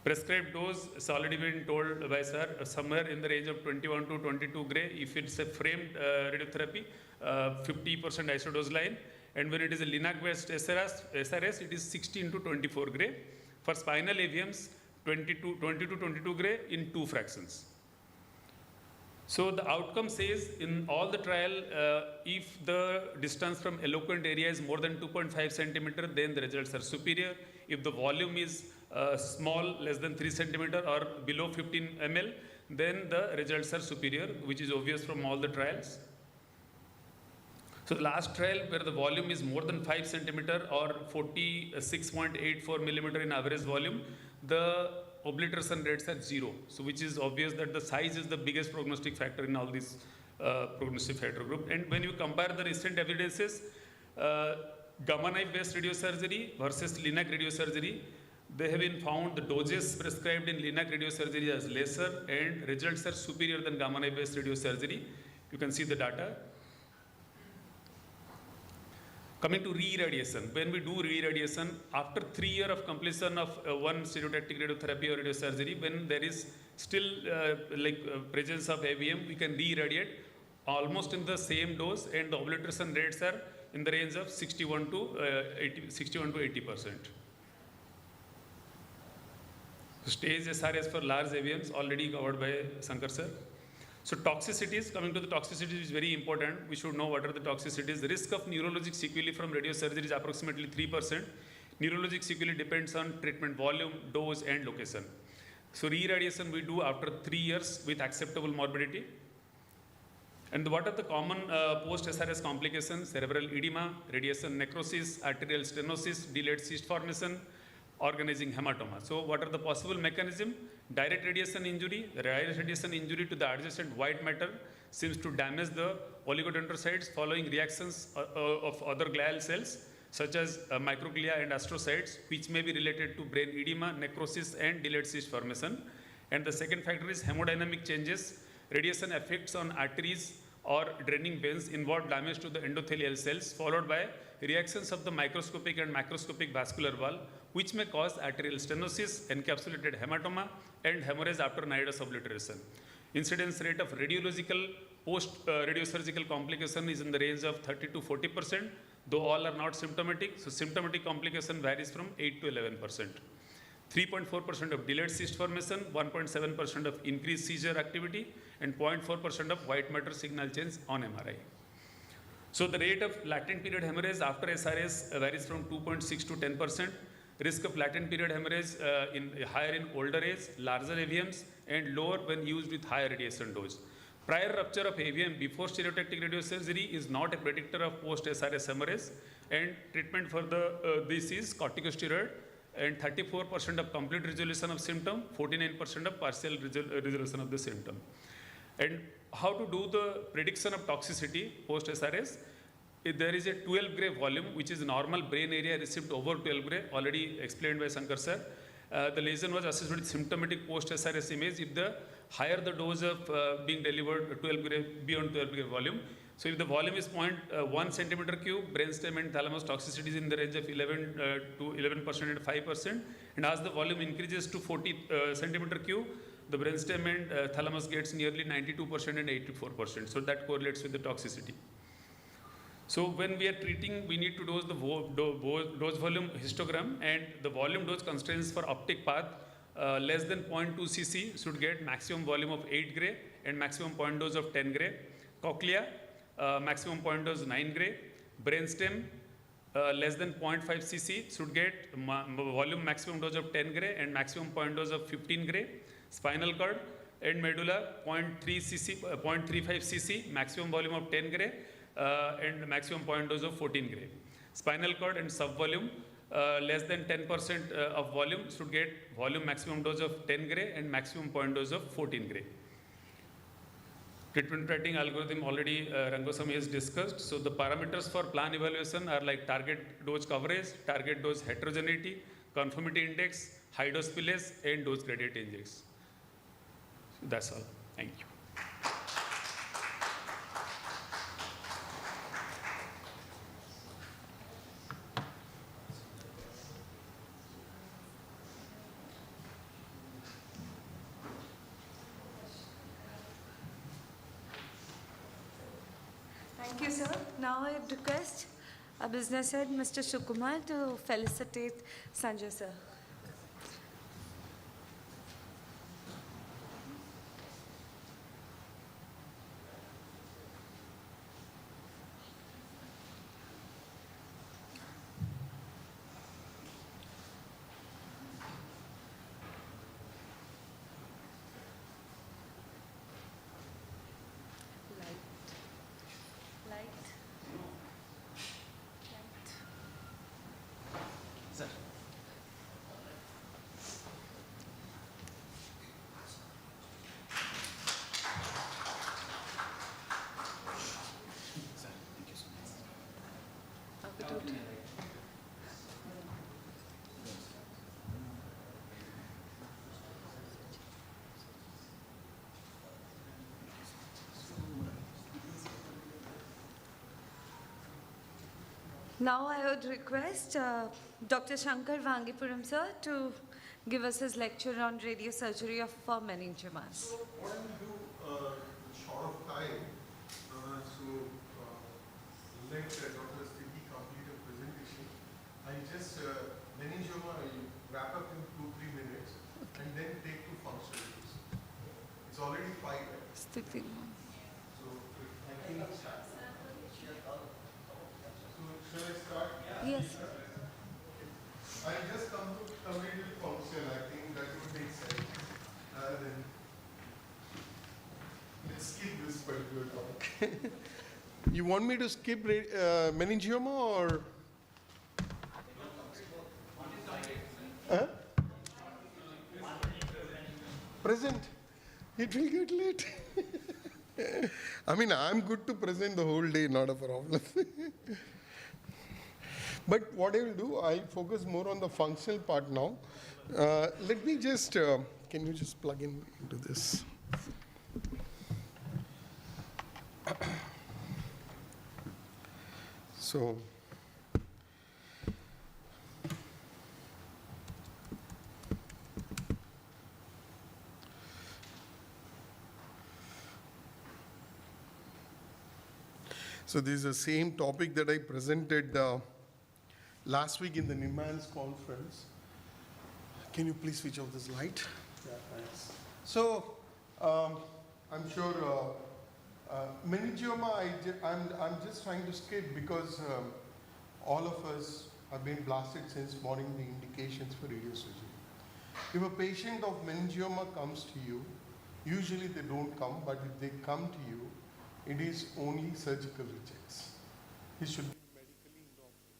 [SPEAKER 12] Prescribed dose has already been told by sir, somewhere in the range of 21 to 22 gray. If it's a framed radiotherapy, 50% isodose line. And when it is a linac-based SRS, it is 16 to 24 gray. For spinal AVMs, 20 to 22 gray in 2 fractions. So the outcome says in all the trial, if the distance from eloquent area is more than 2.5 centimeter, then the results are superior. If the volume is small, less than 3 centimeter or below 15 ml, then the results are superior, which is obvious from all the trials. So the last trial where the volume is more than 5 centimeter or 46.84 millimeter in average volume, the obliteration rates are 0. So which is obvious that the size is the biggest prognostic factor in all these prognostic factor group. And when you compare the recent evidences, gamma knife based radiosurgery versus linac radiosurgery, they have been found the doses prescribed in linac radiosurgery as lesser and results are superior than gamma knife based radiosurgery. You can see the data. Coming to re-irradiation, when we do re-irradiation, after 3 years of completion of one stereotactic radiotherapy or radiosurgery, when there is still presence of AVM, we can re-irradiate almost in the same dose, and the obliteration rates are in the range of 61 to 80%. So stage SRS for large AVMs already covered by Shankar sir. So toxicities, coming to the toxicities is very important. We should know what are the toxicities. The risk of neurologic sequelae from radiosurgery is approximately 3%. Neurologic sequelae depends on treatment volume, dose and location. So re-irradiation we do after 3 years with acceptable morbidity. And what are the common post-SRS complications? Cerebral edema, radiation necrosis, arterial stenosis, delayed cyst formation, organizing hematoma. So what are the possible mechanism? Direct radiation injury. The direct radiation injury to the adjacent white matter seems to damage the oligodendrocytes following reactions of other glial cells such as microglia and astrocytes, which may be related to brain edema, necrosis and delayed cyst formation. And the second factor is hemodynamic changes. Radiation effects on arteries or draining veins involve damage to the endothelial cells, followed by reactions of the microscopic and macroscopic vascular wall, which may cause arterial stenosis, encapsulated hematoma, and hemorrhage after nidus obliteration. Incidence rate of radiological post-radiosurgical complication is in the range of 30 to 40%, though all are not symptomatic. So symptomatic complication varies from 8 to 11%. 3.4% of delayed cyst formation, 1.7% of increased seizure activity, and 0.4% of white matter signal change on MRI. So the rate of latent period hemorrhage after SRS varies from 2.6 to 10%. Risk of latent period hemorrhage higher in older age, larger AVMs, and lower when used with higher radiation dose. Prior rupture of AVM before stereotactic radiosurgery is not a predictor of post-SRS hemorrhage, and treatment for this is corticosteroid, and 34% of complete resolution of symptom, 49% of partial resolution of the symptom. And how to do the prediction of toxicity post-SRS? If there is a 12 gray volume, which is normal brain area received over 12 gray, already explained by Shankar sir. The lesion was assessed with symptomatic post-SRS image if the higher the dose of being delivered 12 gray, beyond 12 gray volume. So if the volume is 0.1 centimeter cube, brainstem and thalamus toxicity is in the range of 11 to 11% and 5%. And as the volume increases to 40 centimeter cube, the brainstem and thalamus gets nearly 92% and 84%. So that correlates with the toxicity. So when we are treating, we need to dose the dose volume histogram, and the volume dose constraints for optic path less than 0.2 cc should get maximum volume of 8 gray and maximum point dose of 10 gray. Cochlea, maximum point dose 9 gray. Brainstem, less than 0.5 cc should get volume maximum dose of 10 gray and maximum point dose of 15 gray. Spinal cord and medulla 0.3 cc, 0.35 cc, maximum volume of 10 gray and maximum point dose of 14 gray. Spinal cord and subvolume less than 10% of volume should get volume maximum dose of 10 gray and maximum point dose of 14 gray. Treatment rating algorithm already Rangosamy has discussed. So the parameters for plan evaluation are like target dose coverage, target dose heterogeneity, conformity index, high dose PLS and dose gradient index. So that's all. Thank you.
[SPEAKER 1] Thank you, sir. Now I request our business head, Mr. Sukumar, to felicitate Sanjay, sir. Light.
[SPEAKER 3] Sir. Sir, thank you so much.
[SPEAKER 1] Now I would request Dr. Shankar Vangipuram, sir, to give us his lecture on radiosurgery for meningiomas.
[SPEAKER 2] So what I will do in short of time, let Dr. Sticky complete a presentation. I just, meningioma, I wrap up in 2-3 minutes and then take to functionalities. It's already 5 minutes. So I think shall I start?
[SPEAKER 1] Yes.
[SPEAKER 2] I just come to cognitive function. I think that would make sense. Rather than let's skip this particular topic. You want me to skip meningioma or? Huh? Present. It will get late. I mean, I'm good to present the whole day, not a problem. But what I will do, I'll focus more on the functional part now. Let me just, can you just plug into this? So, this is the same topic that I presented last week in the NIMANS conference. Can you please switch off this light? Yeah, thanks. So, I'm sure meningioma, I'm just trying to skip because all of us have been blasted since morning the indications for radiosurgery. If a patient of meningioma comes to you, usually they don't come, but if they come to you, it is only surgical rejects. He should be medically inoperable.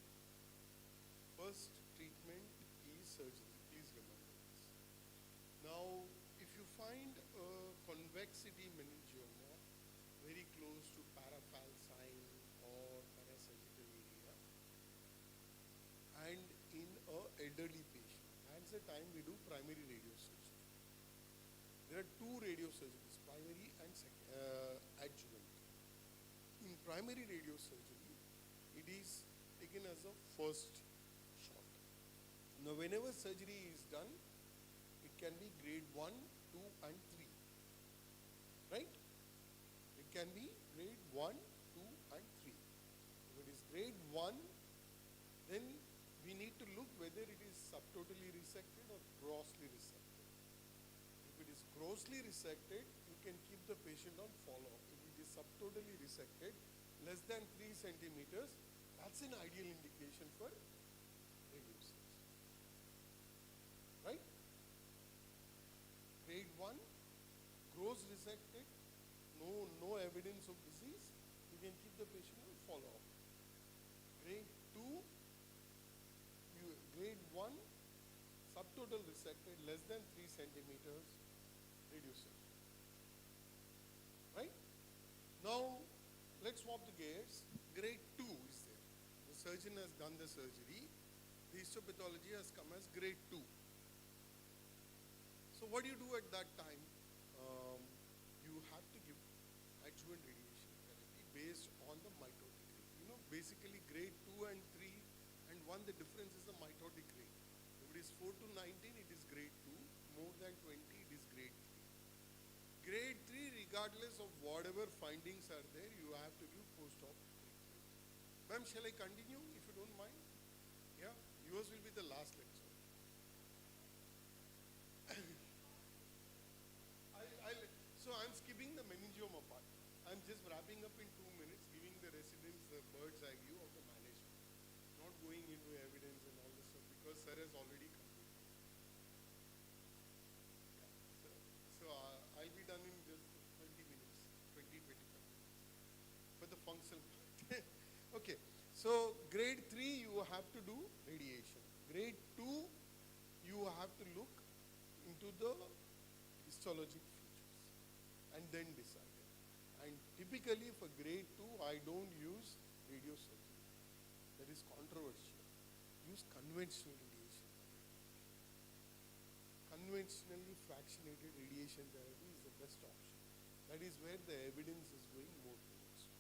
[SPEAKER 2] First treatment is surgery. Please remember this. Now, if you find a convexity meningioma very close to parafalcine or parasagittal area, and in an elderly patient, that's the time we do primary radiosurgery. There are two radiosurgeries, primary and adjuvant. In primary radiosurgery, it is taken as a first shot. Now, whenever surgery is done, it can be grade 1, 2, and 3. Right? It can be grade 1, 2, and 3. If it is grade 1, then we need to look whether it is subtotally resected or grossly resected. If it is grossly resected, you can keep the patient on follow-up. If it is subtotally resected, less than 3 centimeters, That's an ideal indication for radiosurgery. Right? Grade 1, gross resected, no evidence of disease, you can keep the patient on follow-up. Grade 2, grade 1, subtotal resected, less than 3 centimeters, radiosurgery. Right? Now, let's swap the gears. Grade 2 is there. The surgeon has done the surgery. The histopathology has come as grade 2. So what do you do at that time? You have to give adjuvant radiation therapy based on the mitotic rate. You know, basically grade 2 and 3 and 1, the difference is the mitotic rate. If it is 4 to 19, it is grade 2. More than 20, it is grade 3. Grade 3, regardless of whatever findings are there, you have to give post-op treatment. Ma'am, shall I continue if you don't mind? Yeah, yours will be the last lecture. So I'm skipping the meningioma part. I'm just wrapping up in 2 minutes, giving the residents the bird's eye view of the management. Not going into evidence and all this stuff because sir has already completed. Yeah, so I'll be done in just 20 minutes, 20, 25 minutes. For the functional part. Okay, so grade 3 you have to do radiation. Grade 2 you have to look into the histologic and then decide. And typically for grade 2, I don't use radiosurgery. That is controversial. Use conventional radiation. Conventionally fractionated radiation therapy is the best option. That is where the evidence is going more towards.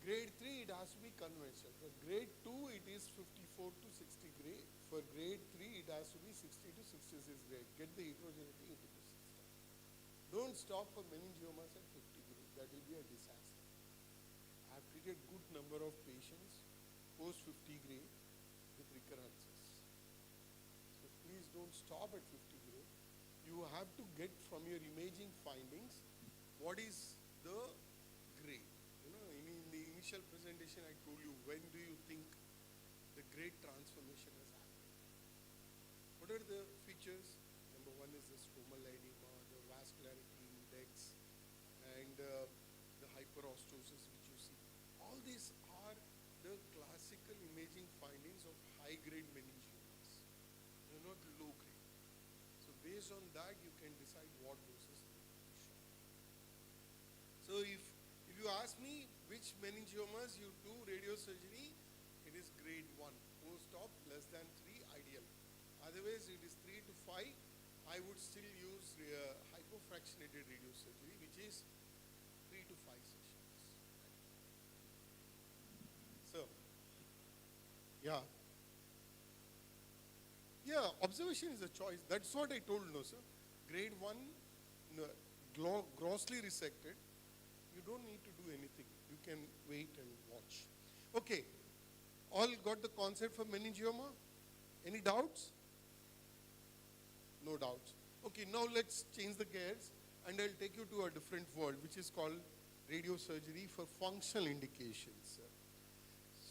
[SPEAKER 2] Grade 3, it has to be conventional. For grade 2, it is 54 to 60 grade. For grade 3, it has to be 60 to 66 grade. Get the heterogeneity into the system. Don't stop for meningiomas at 50 grade. That will be a disaster. I have treated good number of patients post 50 grade with recurrences. So please don't stop at 50 grade. You have to get from your imaging findings what is the grade. You know, in the initial presentation I told you when do you think the grade transformation has happened. What are the features? Number 1 is the stromal edema, the vascularity index, and the hyperostosis which you see. All these are the classical imaging findings of high-grade meningiomas. They're not low-grade. So based on that, you can decide what doses to shot. So if you ask me which meningiomas you do radiosurgery, it is grade 1, post-op less than 3 ideal. Otherwise, it is 3 to 5. I would still use hypofractionated radiosurgery, which is 3 to 5 sessions. So, yeah. Yeah, observation is a choice. That's what I told, no, sir. Grade 1, no, grossly resected. You don't need to do anything. You can wait and watch. Okay. All got the concept for meningioma? Any doubts? No doubts. Okay, now let's change the gears and I'll take you to a different world which is called radiosurgery for functional indications.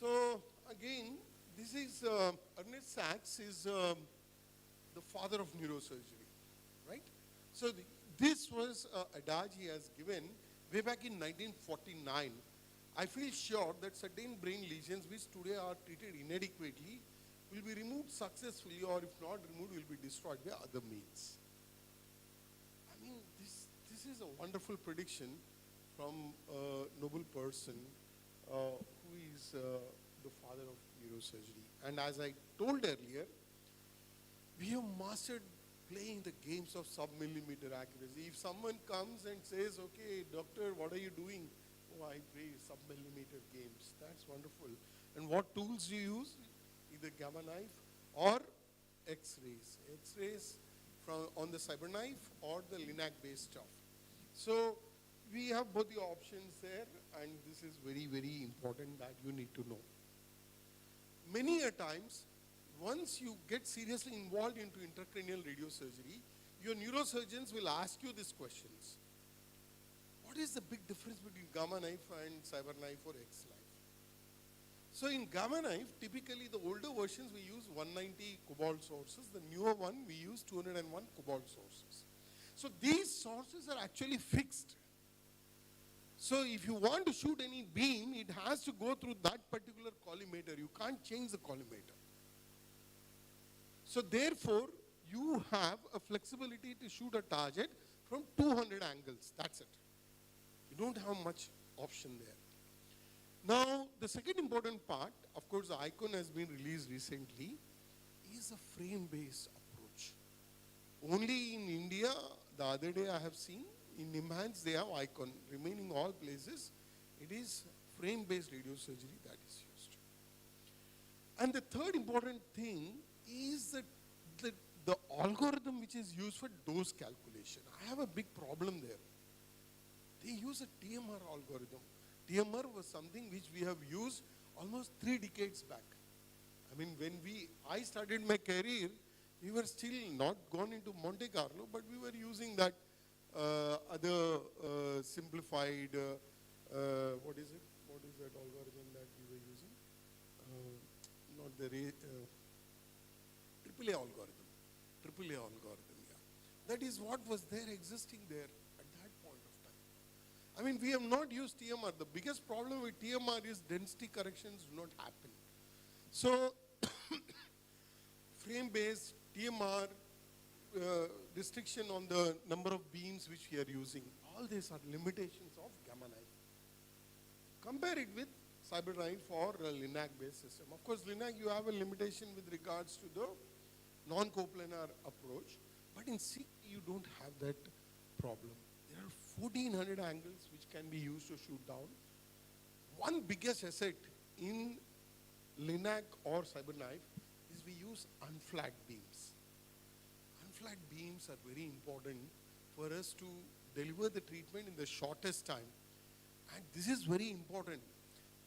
[SPEAKER 2] So again, this is Ernest Sachs is the father of neurosurgery, right? So this was a adage he has given way back in 1949. I feel sure that certain brain lesions which today are treated inadequately will be removed successfully, or if not removed, will be destroyed by other means. I mean, this is a wonderful prediction from a noble person who is the father of neurosurgery. And as I told earlier, we have mastered playing the games of sub-millimeter accuracy. If someone comes and says, okay, doctor, what are you doing? Oh, I play sub-millimeter games. That's wonderful. And what tools do you use? Either gamma knife or X-rays. X-rays on the CyberKnife or the Linac-based stuff. So we have both the options there, and this is very, very important that you need to know. Many a times, once you get seriously involved into intracranial radiosurgery, your neurosurgeons will ask you these questions. What is the big difference between gamma knife and CyberKnife or X-knife? So in gamma knife, typically the older versions we use 190 cobalt sources. The newer one we use 201 cobalt sources. So these sources are actually fixed. So if you want to shoot any beam, it has to go through that particular collimator. You can't change the collimator. So therefore, you have a flexibility to shoot a target from 200 angles. That's it. You don't have much option there. Now, the second important part, of course, the icon has been released recently, is a frame-based approach. Only in India, the other day I have seen, in Nimhans they have icon. Remaining all places, it is frame-based radiosurgery that is used. And the third important thing is that the algorithm which is used for dose calculation. I have a big problem there. They use a TMR algorithm. TMR was something which we have used almost 3 decades back. I mean, when I started my career, we were still not gone into Monte Carlo, but we were using that other simplified, what is it? What is that algorithm that we were using? Not the AAA algorithm. AAA algorithm, yeah. That is what was there existing there at that point of time. I mean, we have not used TMR. The biggest problem with TMR is density corrections do not happen. So, frame-based TMR, restriction on the number of beams which we are using, all these are limitations of gamma knife. Compare it with CyberKnife or a LINAC-based system. Of course, LINAC, you have a limitation with regards to the non-coplanar approach, but in CT, you don't have that problem. There are 1400 angles which can be used to shoot down. One biggest asset in LINAC or CyberKnife is we use unflat beams. Unflat beams are very important for us to deliver the treatment in the shortest time. And this is very important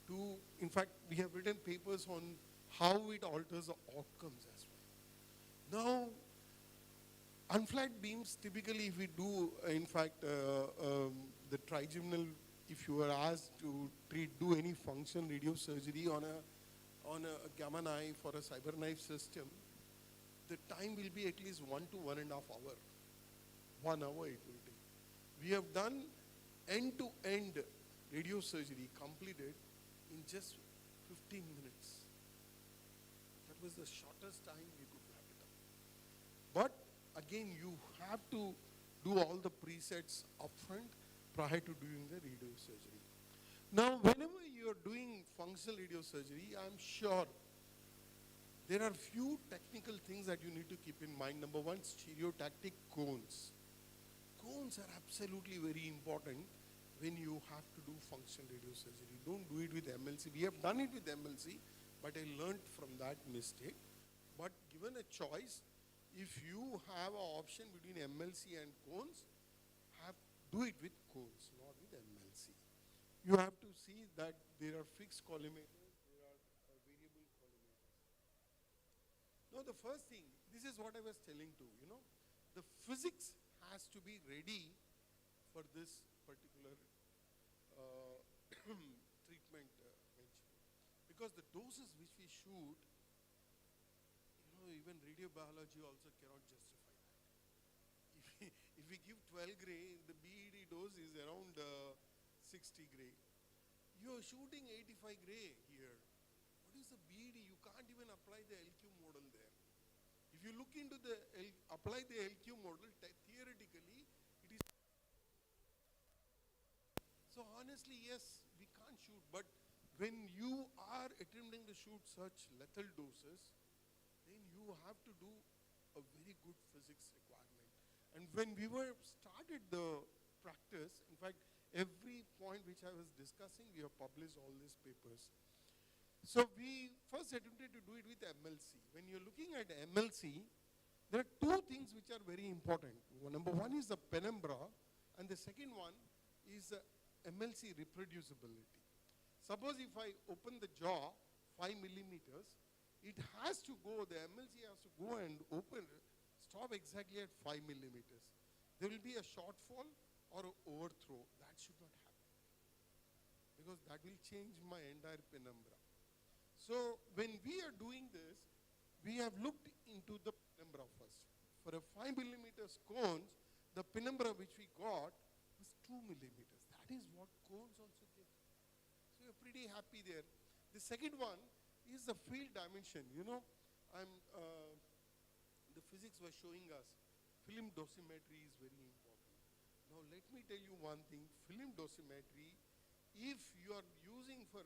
[SPEAKER 2] to, in fact, we have written papers on how it alters the outcomes as well. Now, unflat beams, typically if we do, in fact, the trigeminal, if you are asked to do any function radiosurgery on a gamma knife or a CyberKnife system, the time will be at least 1 to 1.5 hours. 1 hour it will take. We have done end-to-end radiosurgery completed in just 15 minutes. That was the shortest time we could wrap it up. But again, you have to do all the presets upfront prior to doing the radiosurgery. Now, whenever you are doing functional radiosurgery, I'm sure there are few technical things that you need to keep in mind. Number one, stereotactic cones. Cones are absolutely very important when you have to do functional radiosurgery. Don't do it with MLC. We have done it with MLC, but I learned from that mistake. But given a choice, if you have an option between MLC and cones, do it with cones, not with MLC. You have to see that there are fixed collimators, there are variable collimators. Now the first thing, this is what I was telling to, the physics has to be ready for this particular treatment mentioned. Because the doses which we shoot, even radiobiology also cannot justify that. If we give 12 gray, the BED dose is around 60 gray. You are shooting 85 gray here. What is the BED? You can't even apply the LQ model there. If you look into apply the LQ model, theoretically, it is. So honestly, yes, we can't shoot, but when you are attempting to shoot such lethal doses, then you have to do a very good physics requirement. And when we started the practice, in fact, every point which I was discussing, we have published all these papers. So we first attempted to do it with MLC. When you're looking at MLC, there are two things which are very important. Number one is the penumbra, and the second one is MLC reproducibility. Suppose if I open the jaw 5 millimeters, it has to go, the MLC has to go and stop exactly at 5 millimeters. There will be a shortfall or an overthrow. That should not happen, because that will change my entire penumbra. So when we are doing this, we have looked into the penumbra first. For a 5 millimeters cones, the penumbra which we got was 2 millimeters. That is what cones also give. So you're pretty happy there. The second one is the field dimension. You know, the physics was showing us film dosimetry is very important. Now let me tell you one thing, film dosimetry, if you are using for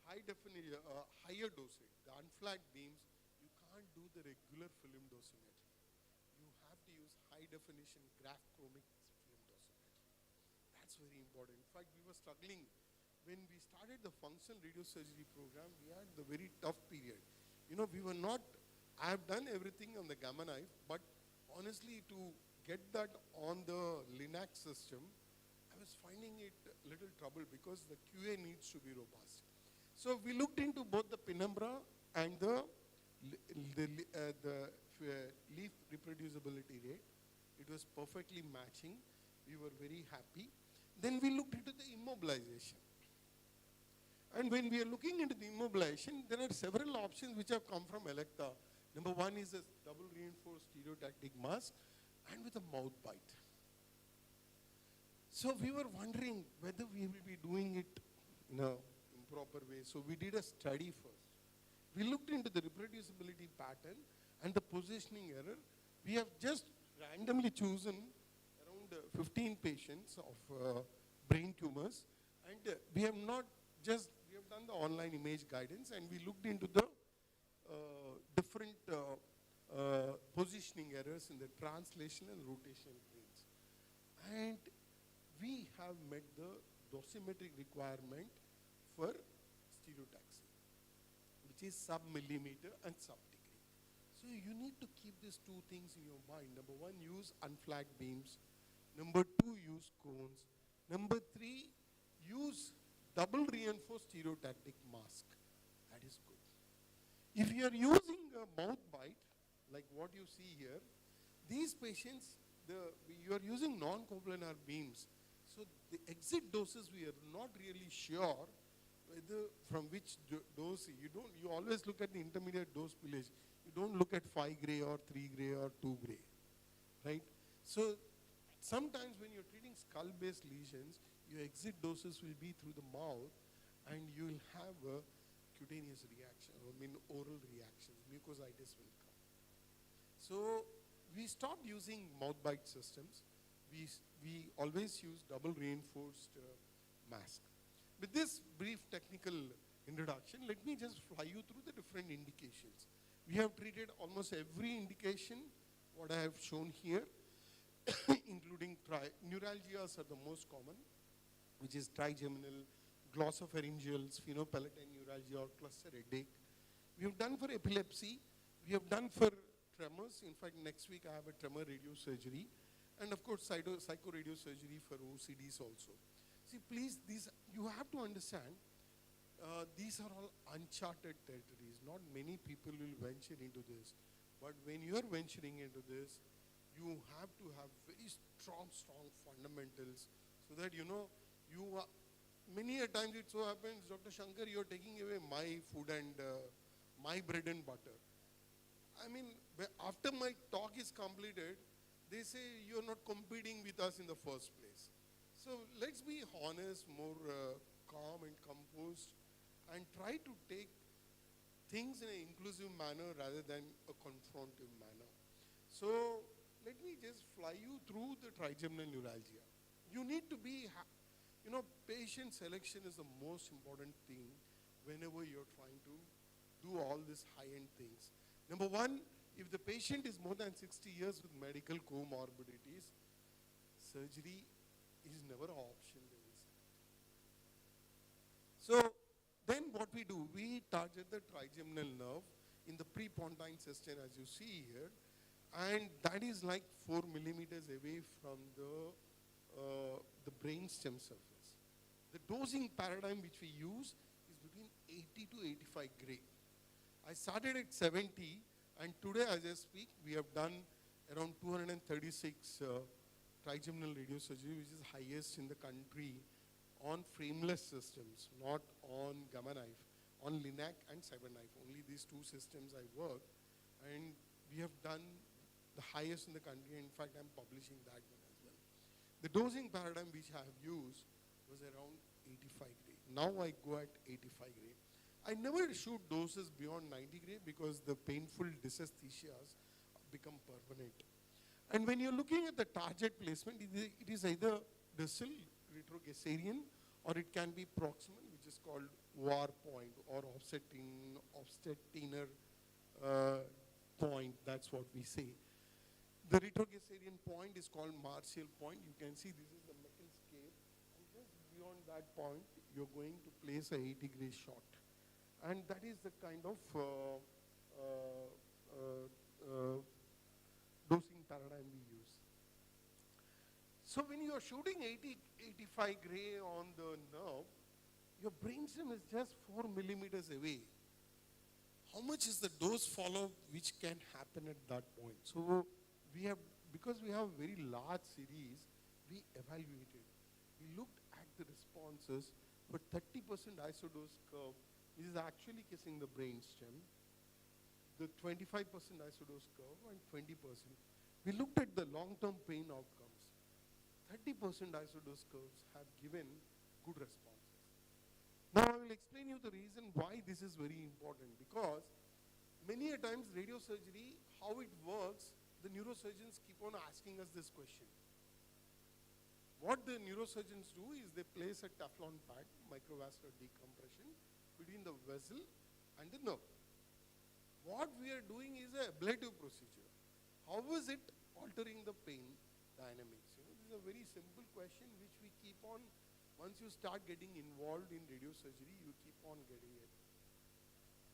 [SPEAKER 2] high definition, higher dosage, the unflagged beams, you can't do the regular film dosimetry. You have to use high definition graph chromic film dosimetry. That's very important. In fact, we were struggling when we started the functional radiosurgery program. We had the very tough period. You know, we were not, I have done everything on the gamma knife, but honestly to get that on the Linux system, I was finding it a little trouble because the QA needs to be robust. So we looked into both the penumbra and the leaf reproducibility rate. It was perfectly matching. We were very happy. Then we looked into the immobilization. And when we are looking into the immobilization, there are several options which have come from Electa. Number one is a double reinforced stereotactic mask and with a mouth bite. So we were wondering whether we will be doing it in an improper way. So we did a study first. We looked into the reproducibility pattern and the positioning error. We have just randomly chosen around 15 patients of brain tumors, and we have done the online image guidance, and we looked into the different positioning errors in the translation and rotational planes. And we have met the dosimetric requirement for stereotaxy, which is sub-millimeter and sub-degree. So you need to keep these two things in your mind. Number one, use unflagged beams. Number two, use cones. Number three, use double reinforced stereotactic mask. That is good. If you are using a mouth bite, like what you see here, these patients, you are using non-coplanar beams. So the exit doses, we are not really sure whether from which dose. You always look at the intermediate dose village. You don't look at 5 gray or 3 gray or 2 gray, right? So sometimes when you're treating skull-based lesions, your exit doses will be through the mouth, and you will have a cutaneous reaction, oral reactions, mucositis will come. So we stopped using mouth bite systems. We always use double reinforced mask. With this brief technical introduction, let me just fly you through the different indications. We have treated almost every indication, what I have shown here, including neuralgias are the most common, which is trigeminal, glossopharyngeal, sphenopalatine neuralgia, or cluster headache. We have done for epilepsy. We have done for tremors. In fact, next week I have a tremor radiosurgery. And of course, psychoradiosurgery for OCDs also. See, please, you have to understand, these are all uncharted territories. Not many people will venture into this. But when you are venturing into this, you have to have very strong fundamentals so that, many a times it so happens, Dr. Shankar, you're taking away my food and my bread and butter. I mean, after my talk is completed, they say you're not competing with us in the first place. So let's be honest, more calm and composed, and try to take things in an inclusive manner rather than a confrontive manner. So let me just fly you through the trigeminal neuralgia. You need to be, patient selection is the most important thing whenever you're trying to do all these high-end things. Number one, if the patient is more than 60 years with medical comorbidities, surgery is never an option. So then what we do, we target the trigeminal nerve in the prepontine cistern, as you see here, and that is like 4 millimeters away from the brain stem surface. The dosing paradigm which we use is between 80 to 85 gray. I started at 70, and today as I speak, we have done around 236 trigeminal radiosurgery, which is highest in the country on frameless systems, not on gamma knife. on LINAC and CyberKnife. Only these two systems I work, and we have done the highest in the country. In fact, I'm publishing that one as well. The dosing paradigm which I have used was around 85 gray. Now I go at 85 gray. I never shoot doses beyond 90 gray because the painful dysesthesias become permanent. And when you're looking at the target placement, it is either distal, retrogastrian, or it can be proximal, which is called war point or offsetiner point. That's what we say. The retrogastrian point is called Martial point. You can see this is the metal scale. And just beyond that point, you're going to place a 80 gray shot. And that is the kind of dosing paradigm we use. So when you are shooting 85 gray on the nerve, your brainstem is just 4 millimeters away. How much is the dose follow-up which can happen at that point? So we have, because we have a very large series, we evaluated. We looked at the responses for 30% isodose curve, which is actually kissing the brainstem, the 25% isodose curve, and 20%. We looked at the long-term pain outcomes. 30% isodose curves have given good responses. Now I will explain you the reason why this is very important, because many a times radiosurgery, how it works, the neurosurgeons keep on asking us this question. What the neurosurgeons do is they place a Teflon pad, microvascular decompression, between the vessel and the nerve. What we are doing is an ablative procedure. How is it altering the pain dynamics? You know, this is a very simple question which we keep on, once you start getting involved in radiosurgery, you keep on getting it.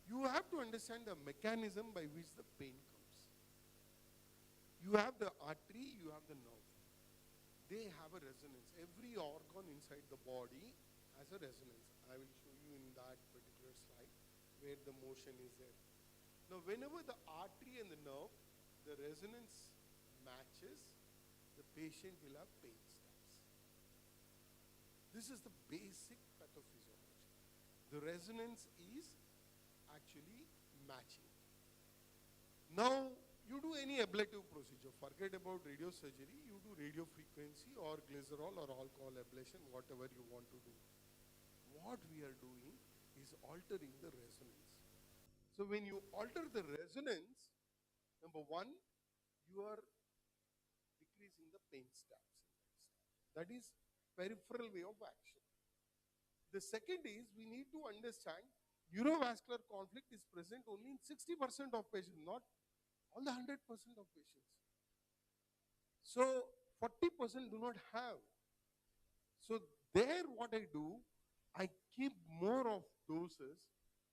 [SPEAKER 2] You have to understand the mechanism by which the pain comes. You have the artery, you have the nerve. They have a resonance. Every organ inside the body has a resonance. I will show you in that particular slide where the motion is there. Now, whenever the artery and the nerve, the resonance matches, the patient will have pain stabs. This is the basic pathophysiology. The resonance is actually matching. Now, you do any ablative procedure, forget about radiosurgery, you do radiofrequency or glycerol or alcohol ablation, whatever you want to do. What we are doing is altering the resonance. So when you alter the resonance, number one, you are decreasing the pain stabs. That is peripheral way of action. The second is we need to understand neurovascular conflict is present only in 60% of patients, not all the 100% of patients. So 40% do not have. So there what I do, I keep more of doses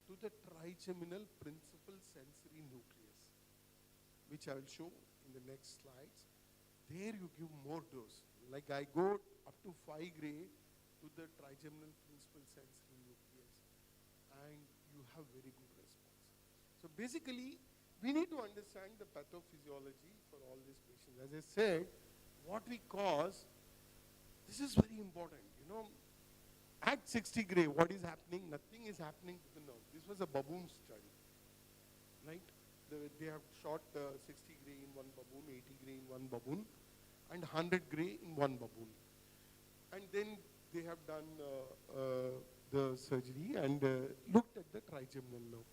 [SPEAKER 2] to the trigeminal principal sensory nucleus, which I will show in the next slides. There you give more dose. Like I go up to 5 gray to the trigeminal principal sensory nucleus, and you have very good response. So basically, we need to understand the pathophysiology for all these patients. As I said, what we cause, this is very important. You know, at 60 gray, what is happening? Nothing is happening to the nerve. This was a baboon study, right? They have shot 60 gray in one baboon, 80 gray in one baboon, and 100 gray in one baboon. And then they have done the surgery and looked at the trigeminal nerve.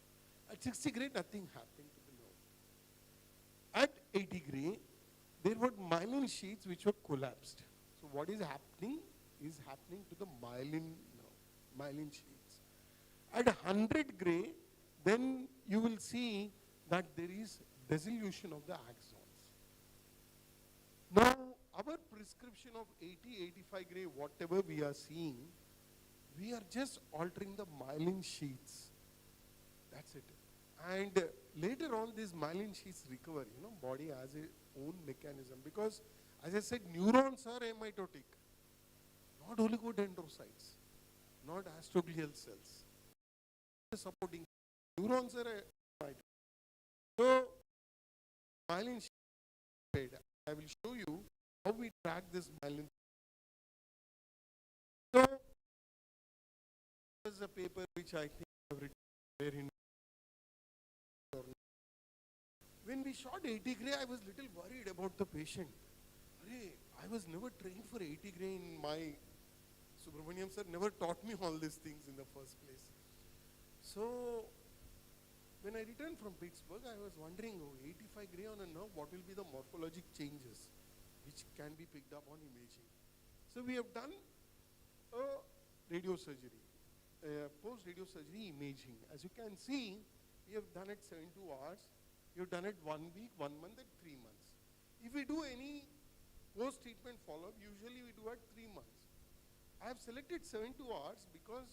[SPEAKER 2] At 60 gray, nothing happened to the nerve. At 80 gray, there were myelin sheaths which were collapsed. So what is happening to the myelin nerve, myelin sheaths. At 100 gray, then you will see that there is dissolution of the axons. Now, our prescription of 80, 85 gray, whatever we are seeing, we are just altering the myelin sheaths. That's it. And later on, these myelin sheaths recover. You know, body has its own mechanism. Because, as I said, neurons are amitotic, not oligodendrocytes, not astroglial cells. Supporting neurons are amitotic. So, myelin sheath, I will show you how we track this myelin. So, this is a paper which I think I have written. wherein when we shot 80 gray, I was little worried about the patient. I was never trained for 80 gray in my Subramaniam sir never taught me all these things in the first place. So when I returned from Pittsburgh, I was wondering, 85 gray on a nerve, what will be the morphologic changes which can be picked up on imaging? So we have done a radiosurgery, post-radiosurgery imaging. As you can see, we have done it 72 hours. We have done it 1 week, 1 month, and 3 months. If we do any post-treatment follow-up, usually we do at 3 months. I have selected 72 hours because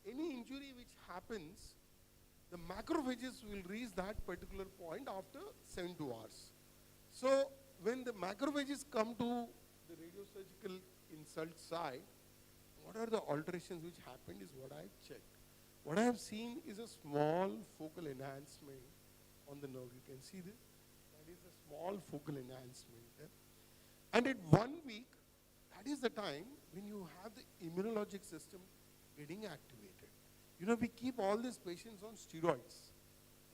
[SPEAKER 2] any injury which happens, the macrophages will reach that particular point after 72 hours. So when the macrophages come to the radiosurgical insult site, what are the alterations which happened is what I have checked. What I have seen is a small focal enhancement on the nerve. You can see this. That is a small focal enhancement. And at 1 week, that is the time when you have the immunologic system getting activated. You know, we keep all these patients on steroids,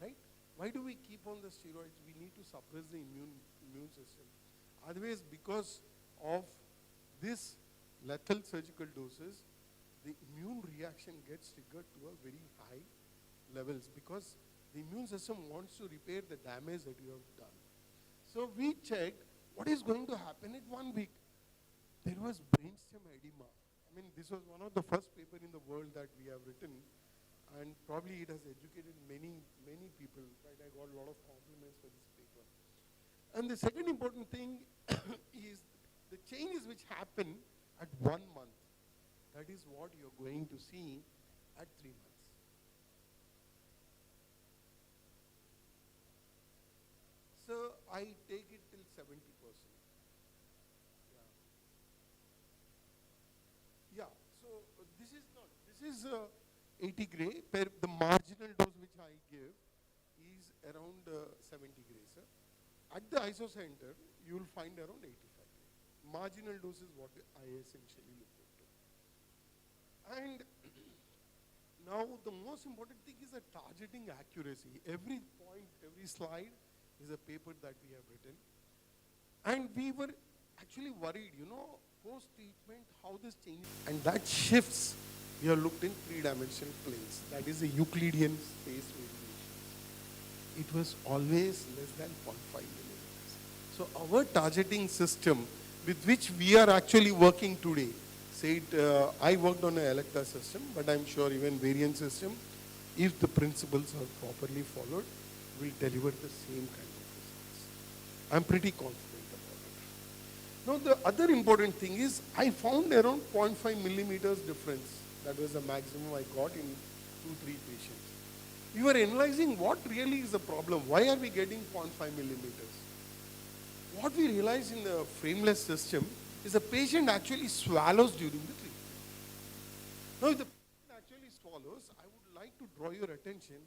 [SPEAKER 2] right? Why do we keep on the steroids? We need to suppress the immune system. Otherwise, because of this lethal surgical doses, the immune reaction gets triggered to a very high levels because the immune system wants to repair the damage that you have done. So we checked what is going to happen in 1 week. There was brainstem edema. I mean, this was one of the first paper in the world that we have written, and probably it has educated many people. Right? I got a lot of compliments for this paper. And the second important thing is the changes which happen at 1 month. That is what you're going to see at 3 months. So I take it till 70%. Yeah, so this is 80 gray. The marginal dose which I give is around 70 gray, sir. At the ISO center, you will find around 85 gray. Marginal dose is what I essentially look into. And now the most important thing is the targeting accuracy. Every point, every slide is a paper that we have written. And we were actually worried, post-treatment, how this changes. And that shifts, we have looked in 3-dimensional planes. That is the Euclidean space variations. It was always less than 0.5 millimeters. So our targeting system with which we are actually working today, I worked on an Electa system, but I'm sure even variant system, if the principles are properly followed, will deliver the same kind of results. I'm pretty confident. Now the other important thing is I found around 0.5 millimeters difference. That was the maximum I got in 2-3 patients. We were analyzing what really is the problem. Why are we getting 0.5 millimeters? What we realized in the frameless system is the patient actually swallows during the treatment. Now if the patient actually swallows, I would like to draw your attention.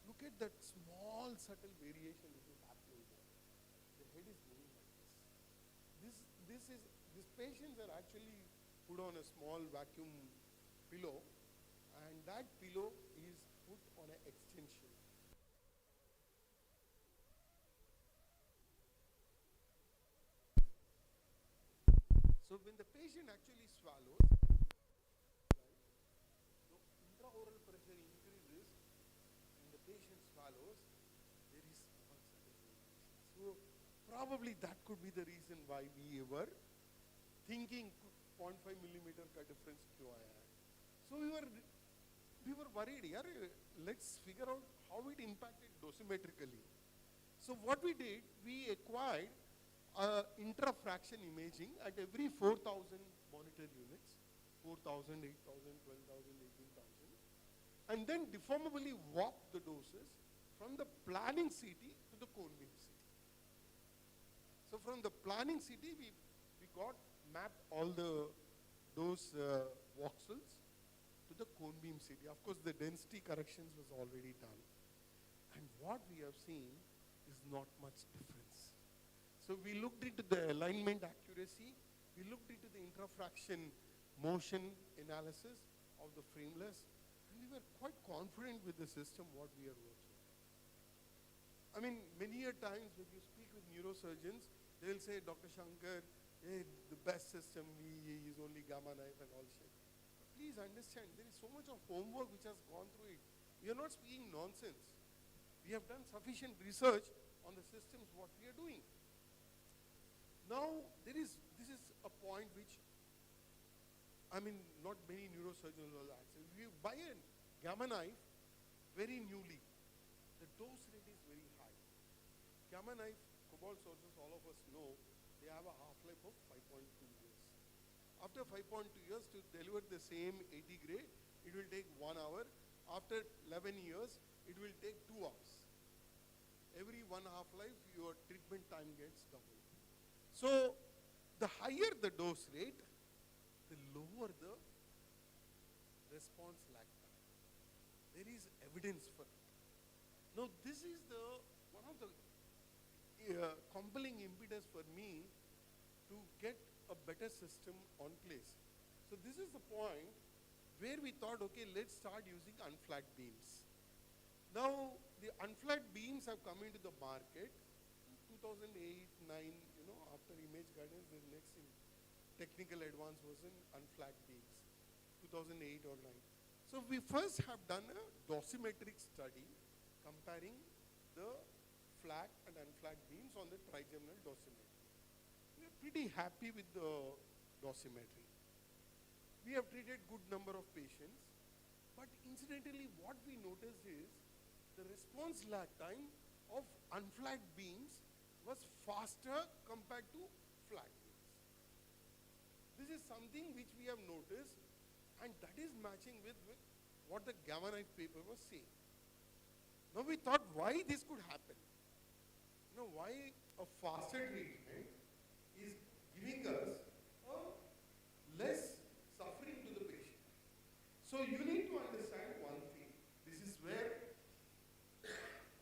[SPEAKER 2] Look at that small subtle variation which is happening there. The head is moving like this. These patients are actually put on a small vacuum pillow, and that pillow is put on an extension. So when the patient actually swallows, the intraoral pressure increases, and the patient swallows, there is small subtle variation. So probably that could be the reason why we were thinking 0.5 millimeter ka difference kyun aaya hai. So we were worried, let's figure out how it impacted dosimetrically. So what we did, we acquired intrafraction imaging at every 4,000 monitor units, 4,000, 8,000, 12,000, 18,000, and then deformably walked the doses from the planning CT to the cone beam CT. So from the planning CT, we mapped all those voxels to the cone beam CT. Of course, the density corrections was already done. And what we have seen is not much difference. So we looked into the alignment accuracy. We looked into the intrafraction motion analysis of the frameless. And we were quite confident with the system what we are working. I mean, many a times when you speak with neurosurgeons, they'll say, Dr. Shankar, hey, the best system we use only gamma knife and all shit. But please understand, there is so much of homework which has gone through it. We are not speaking nonsense. We have done sufficient research on the systems what we are doing. Now, this is a point which, I mean, not many neurosurgeons will answer. If you buy a gamma knife very newly, the dose rate is very high. Gamma knife, cobalt sources, all of us know, they have a half-life of 5.2 years. After 5.2 years, to deliver the same 80 grade, it will take 1 hour. After 11 years, it will take 2 hours. Every 1 half-life, your treatment time gets doubled. So, the higher the dose rate, the lower the response lag time. There is evidence for it. Now, this is one of the compelling impetus for me to get a better system on place. So this is the point where we thought, okay, let's start using unflagged beams. Now, the unflagged beams have come into the market in 2008, 9, after image guidance, the next technical advance was in unflagged beams, 2008 or 9. So we first have done a dosimetric study comparing the flag and unflagged beams on the trigeminal dosimetry. We are pretty happy with the dosimetry. We have treated good number of patients, but incidentally what we noticed is the response lag time of unflagged beams was faster compared to flagged beams. This is something which we have noticed, and that is matching with what the gamma knife paper was saying. Now we thought why this could happen. Why a faster treatment is giving us less suffering to the patient. So you need to understand one thing. This is where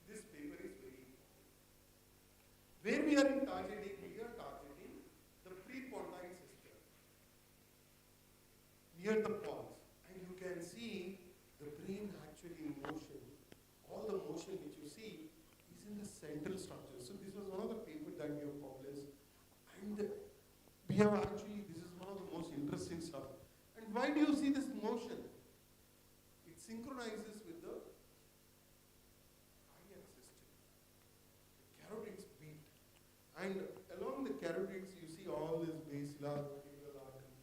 [SPEAKER 2] this paper is very important. Where we are targeting the prepontine system near the pons, and you can see the brain actually in motion. All the motion which you see is in the central structure. So this was one of the papers that we have published, and we have actually, this is one of the most interesting stuff. And why do you see this motion? It synchronizes with the cardiac system. The carotids beat, and along the carotids you see all this basilar vertebral artery.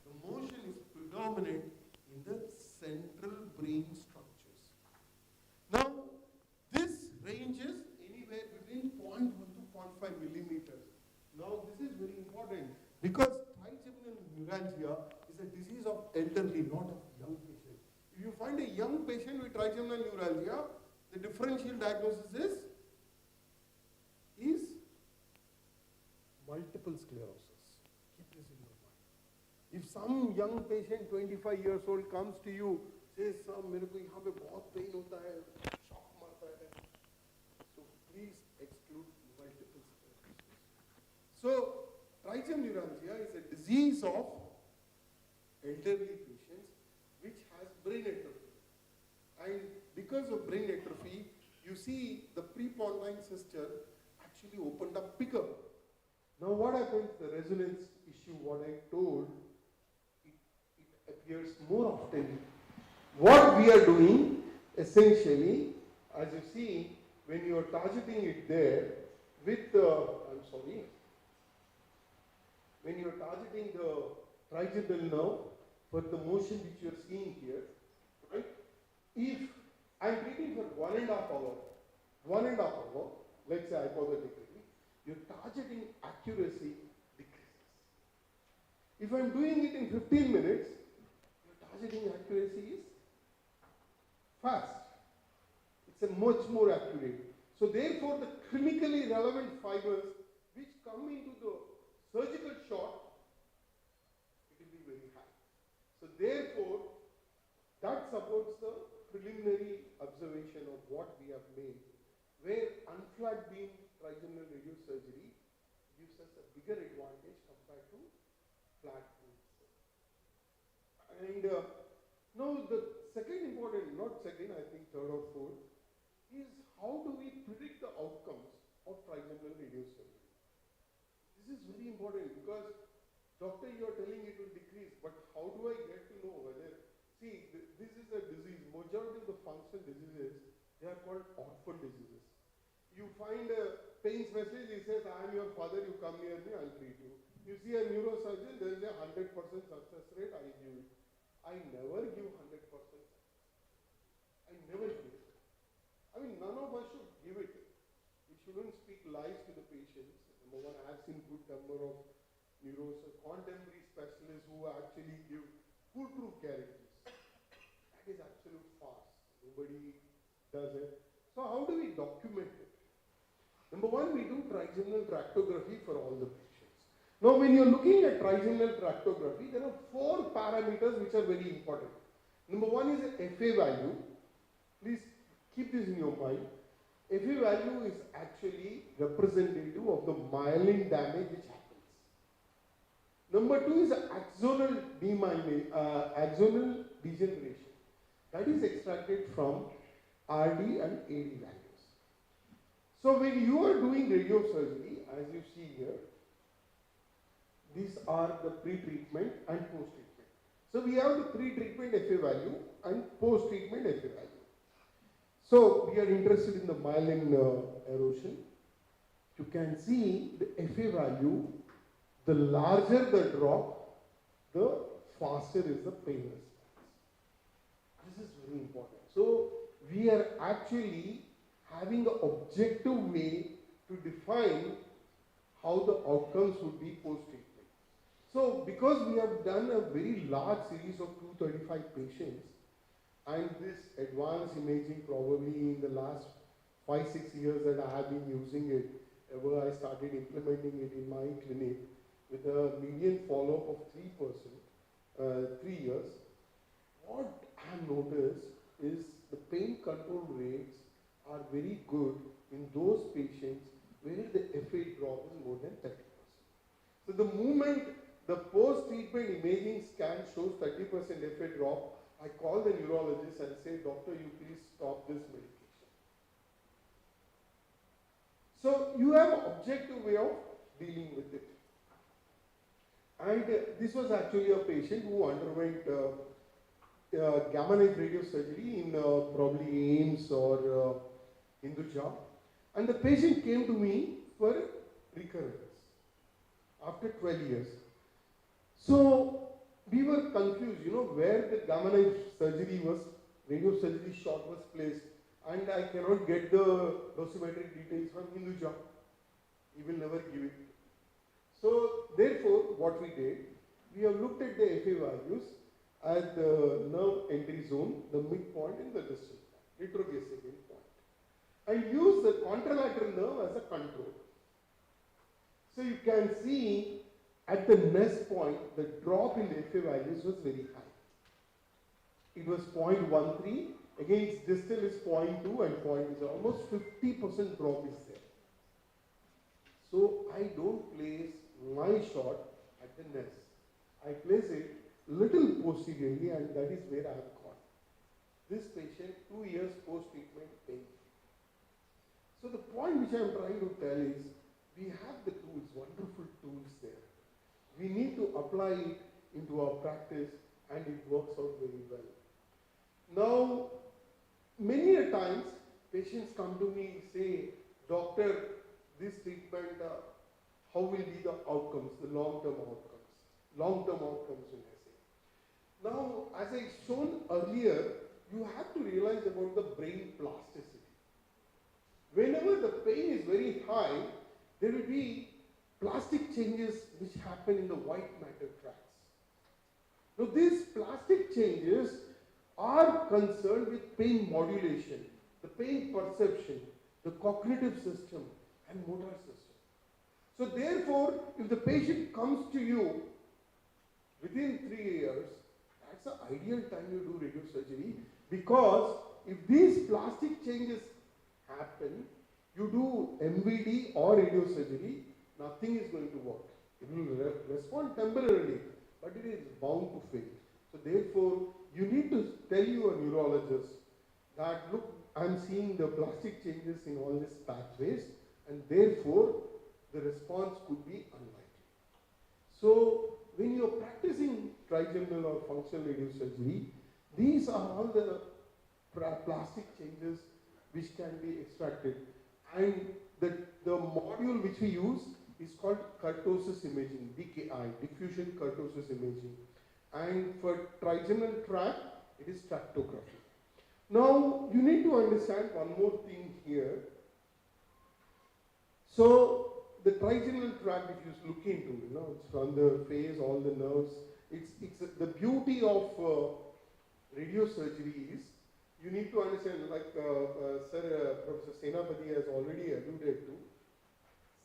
[SPEAKER 2] The motion is predominant in the central brain structures. Now, this ranges anywhere between 0.1 to 0.5 millimeters. Now, this is very important because trigeminal neuralgia is a disease of elderly, not of young patient. If you find a young patient with trigeminal neuralgia, the differential diagnosis is multiple sclerosis. Keep this in your mind. If some young patient, 25 years old, comes to you, says, मेरे को यहाँ पे बहुत pain होता है, shock मारता है, so please exclude multiple sclerosis. So trigeminal neuralgia is a disease of elderly patients which has brain atrophy. And because of brain atrophy, you see the prepontine system actually opened up bigger. Now what happens, the resonance issue, what I told, it appears more often. What we are doing, essentially, as you see, when you are targeting it there with when you are targeting the trigeminal nerve for the motion which you are seeing here, right? If I am treating for 1.5 hour, let's say hypothetically, your targeting accuracy decreases. If I am doing it in 15 minutes, your targeting accuracy is fast. It's a much more accurate. So therefore, the clinically relevant fibers which come into the surgical shot, it will be very high. So therefore, that supports the preliminary observation of what we have made, where unflagged beam trigeminal radiosurgery gives us a bigger advantage compared to flat beams. And now the second important how do we predict the outcomes of trigeminal radiosurgery? This is very important because, doctor, you are telling it will decrease, but how do I get to know whether, see, this is a disease, majority of the functional diseases, they are called orphan diseases. You find a pain specialist, he says, I am your father, you come near me, I'll treat you. You see a neurosurgeon, there is a 100% success rate, I give it. I never give 100% success. I never give it. I mean, none of us should give it. We shouldn't speak lies to the patients. Number one, I have seen good number of contemporary specialists who actually give foolproof guarantees. That is absolute farce. Nobody does it. So how do we document it? Number one, we do trigeminal tractography for all the patients. Now, when you're looking at trigeminal tractography, there are 4 parameters which are very important. Number one is the FA value. Please keep this in your mind. FA value is actually representative of the myelin damage which happens. Number 2 is axonal degeneration. That is extracted from RD and AD values. So when you are doing radiosurgery, as you see here, these are the pre-treatment and post-treatment. So we have the pre-treatment FA value and post-treatment FA value. So we are interested in the myelin erosion. You can see the FA value, the larger the drop, the faster is the pain response. This is very important. So we are actually having an objective way to define how the outcomes would be post-treatment. So because we have done a very large series of 235 patients, and this advanced imaging probably in the last 5-6 years that I have been using it, ever I started implementing it in my clinic with a median follow-up of 3 years, what I have noticed is the pain control rates are very good in those patients where the FA drop is more than 30%. So the moment the post-treatment imaging scan shows 30% FA drop, I call the neurologist and say, doctor, you please stop this medication. So you have an objective way of dealing with it. And this was actually a patient who underwent gamma knife radiosurgery in probably AIMS or Hinduja. And the patient came to me for recurrence after 12 years. So we were confused, where the gamma knife surgery was, radiosurgery shot was placed, and I cannot get the dosimetric details from Hinduja. He will never give it. So therefore, what we did, we have looked at the FA values at the nerve entry zone, the midpoint and the distal point, retrogressive point, and use the contralateral nerve as a control. So you can see at the nest point, the drop in the FA values was very high. It was 0.13, against distal is 0.2 and 0.2, so almost 50% drop is there. So I don't place my shot at the nest. I place it little posteriorly, and that is where I have gone. This patient, 2 years post-treatment pain. So the point which I am trying to tell is, we have the tools, wonderful tools there. We need to apply it into our practice, and it works out very well. Now, many a times, patients come to me and say, doctor, this treatment, how will be the outcomes, the long-term outcomes? Long-term outcomes, when I say. Now, as I shown earlier, you have to realize about the brain plasticity. Whenever the pain is very high, there will be plastic changes which happen in the white matter tracts. Now, these plastic changes are concerned with pain modulation, the pain perception, the cognitive system, and motor system. So therefore, if the patient comes to you within 3 years, that's the ideal time you do radiosurgery, because if these plastic changes happen, you do MVD or radiosurgery, nothing is going to work. It will respond temporarily, but it is bound to fail. So therefore, you need to tell your neurologist that look, I'm seeing the plastic changes in all these pathways, and therefore the response could be unlikely. So when you're practicing trigeminal or functional radiosurgery, these are all the plastic changes which can be extracted. And the module which we use is called kurtosis imaging, DKI, diffusion kurtosis imaging. And for trigeminal tract, it is tractography. Now, you need to understand one more thing here. So, the trigeminal tract, if you look into, it's from the face, all the nerves. It's the beauty of radiosurgery is, you need to understand, like Professor Senapati has already alluded to,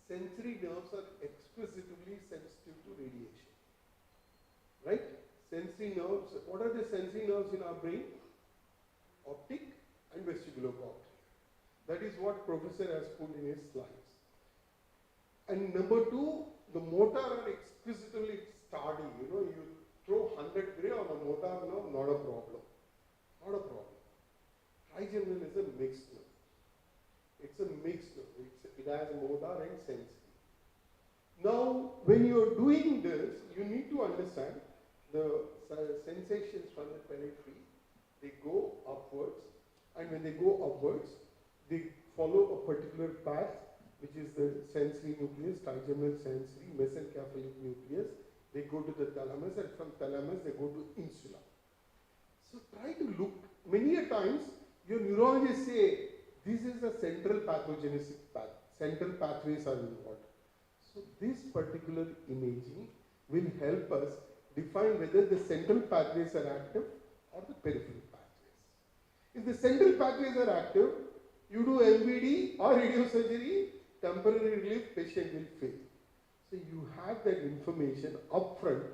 [SPEAKER 2] sensory nerves are explicitly sensitive to radiation. Right? Sensory nerves, what are the sensory nerves in our brain? Optic and vestibulocochlear. That is what Professor has put in his slides. And number two, the motor are explicitly sturdy. You throw 100 gray on a motor nerve, not a problem. Not a problem. Trigeminal is a mixed nerve. It's a mixed nerve. It has motor and sensory. Now, when you are doing this, you need to understand the sensations from the periphery. They go upwards, and when they go upwards, they follow a particular path, which is the sensory nucleus, trigeminal sensory, mesencephalic nucleus. They go to the thalamus, and from thalamus they go to insula. So try to look. Many a times, your neurologists say, this is a central pathogenesis path. Central pathways are involved. So this particular imaging will help us define whether the central pathways are active or the peripheral pathways. If the central pathways are active, you do MVD or radiosurgery, temporary relief, patient will fail. So you have that information upfront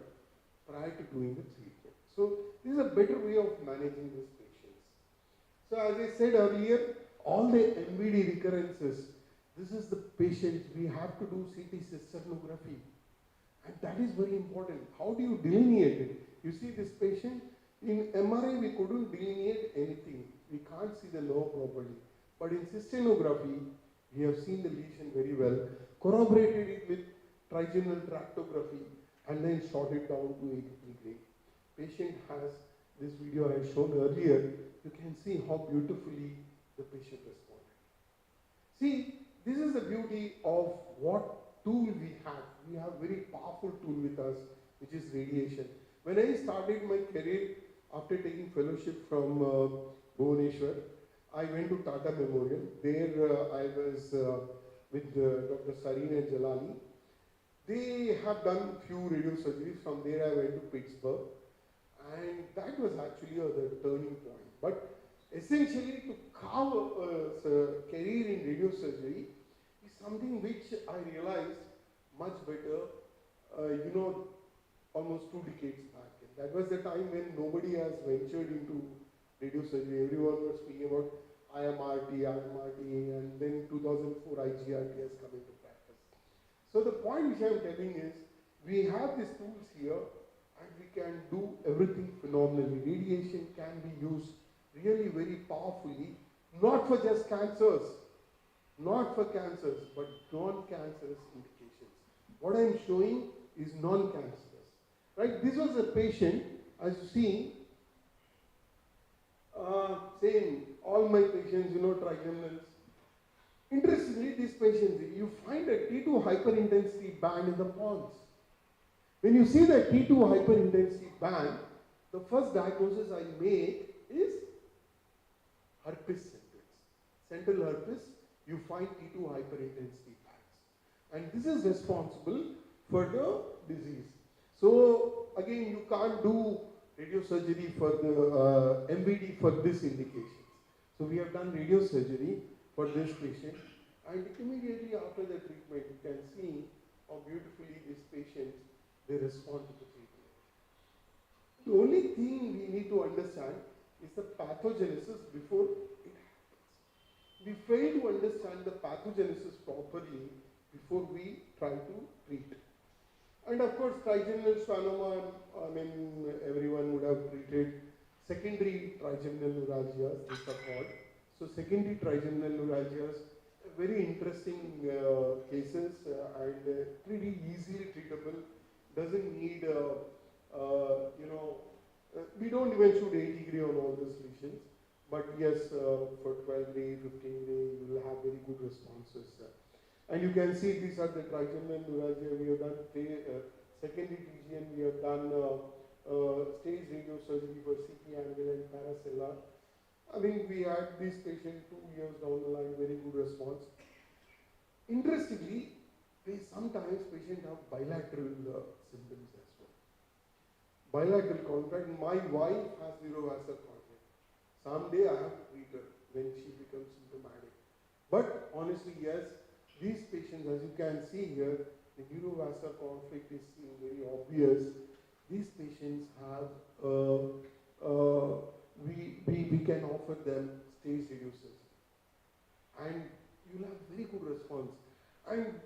[SPEAKER 2] prior to doing the treatment. So this is a better way of managing these patients. So as I said earlier, all the MVD recurrences, this is the patient, we have to do CT cysternography. And that is very important. How do you delineate it? You see this patient, in MRI we couldn't delineate anything. We can't see the nerve properly. But in cysternography, we have seen the lesion very well, corroborated it with trigeminal tractography, and then shot it down to 83 gray. Patient has, this video I shown earlier, you can see how beautifully the patient responded. See, this is the beauty of what tool we have. We have very powerful tool with us, which is radiation. When I started my career, after taking fellowship from Bhubaneswar, I went to Tata Memorial. There I was with Dr. Sareen and Jalali. They have done few radiosurgeries. From there I went to Pittsburgh. And that was actually the turning point. But essentially to carve a career in radiosurgery is something which I realized much better, almost 2 decades back. And that was the time when nobody has ventured into radiosurgery. Everyone was speaking about IMRT, and then 2004 IGRT has come into practice. So the point which I am telling is, we have these tools here and we can do everything phenomenally. Radiation can be used really very powerfully, not for just cancers, but non-cancerous indications. What I am showing is non-cancerous. Right? This was a patient, as you see, same, all my patients, trigeminals. Interestingly, these patients, you find a T2 hyperintensity band in the pons. When you see the T2 hyperintensity band, the first diagnosis I make is herpes symptoms. Central herpes, you find T2 hyperintensity bands. And this is responsible for the disease. So, again, you can't do radiosurgery for the MVD for this indication. So we have done radiosurgery for this patient, and immediately after the treatment, you can see how beautifully these patients, they respond to the treatment. The only thing we need to understand is the pathogenesis before it happens. We fail to understand the pathogenesis properly before we try to treat. And of course, trigeminal schwannoma, everyone would have treated. secondary trigeminal neuralgias, these are called. So secondary trigeminal neuralgias, very interesting cases and pretty easily treatable. Doesn't need, we don't even shoot 80 gray on all these lesions. But yes, for 12 day, 15 day, you will have very good responses. And you can see these are the trigeminal neuralgia. We have done secondary TGN, we have done stage radio surgery for CT angle and paracellular. I mean, we had this patient 2 years down the line, very good response. Interestingly, sometimes patients have bilateral symptoms as well. Bilateral contract. My wife has neurovascular contract. Someday I have to treat her when she becomes symptomatic. But honestly, yes, these patients, as you can see here, the neurovascular conflict is very obvious. These patients have, we can offer them stage reducers. And you'll have very good response. And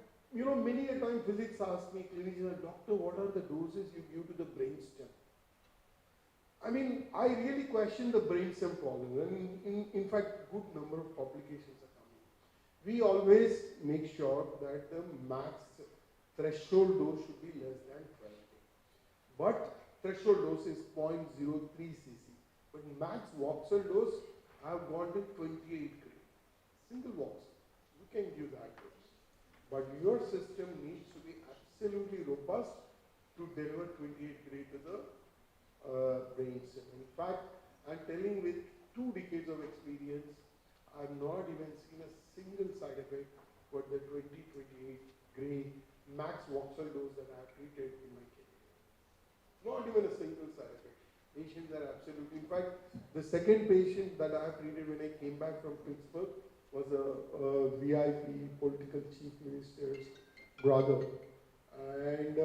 [SPEAKER 2] many a time physics ask me, clinician, doctor, what are the doses you give to the brainstem? I mean, I really question the brainstem problem, and in fact, good number of publications are coming. We always make sure that the max threshold dose should be less than 12. But threshold dose is 0.03 cc. But max voxel dose, I have gone to 28 gray. Single voxel. You can give that dose. But your system needs to be absolutely robust to deliver 28 gray to the brainstem. In fact, I'm telling with 2 decades of experience, I've not even seen a single side effect for the 28 gray max voxel dose that I have treated in my career. Not even a single side effect. Patients are absolutely, in fact, the second patient that I have treated when I came back from Pittsburgh was a VIP political chief minister's brother. And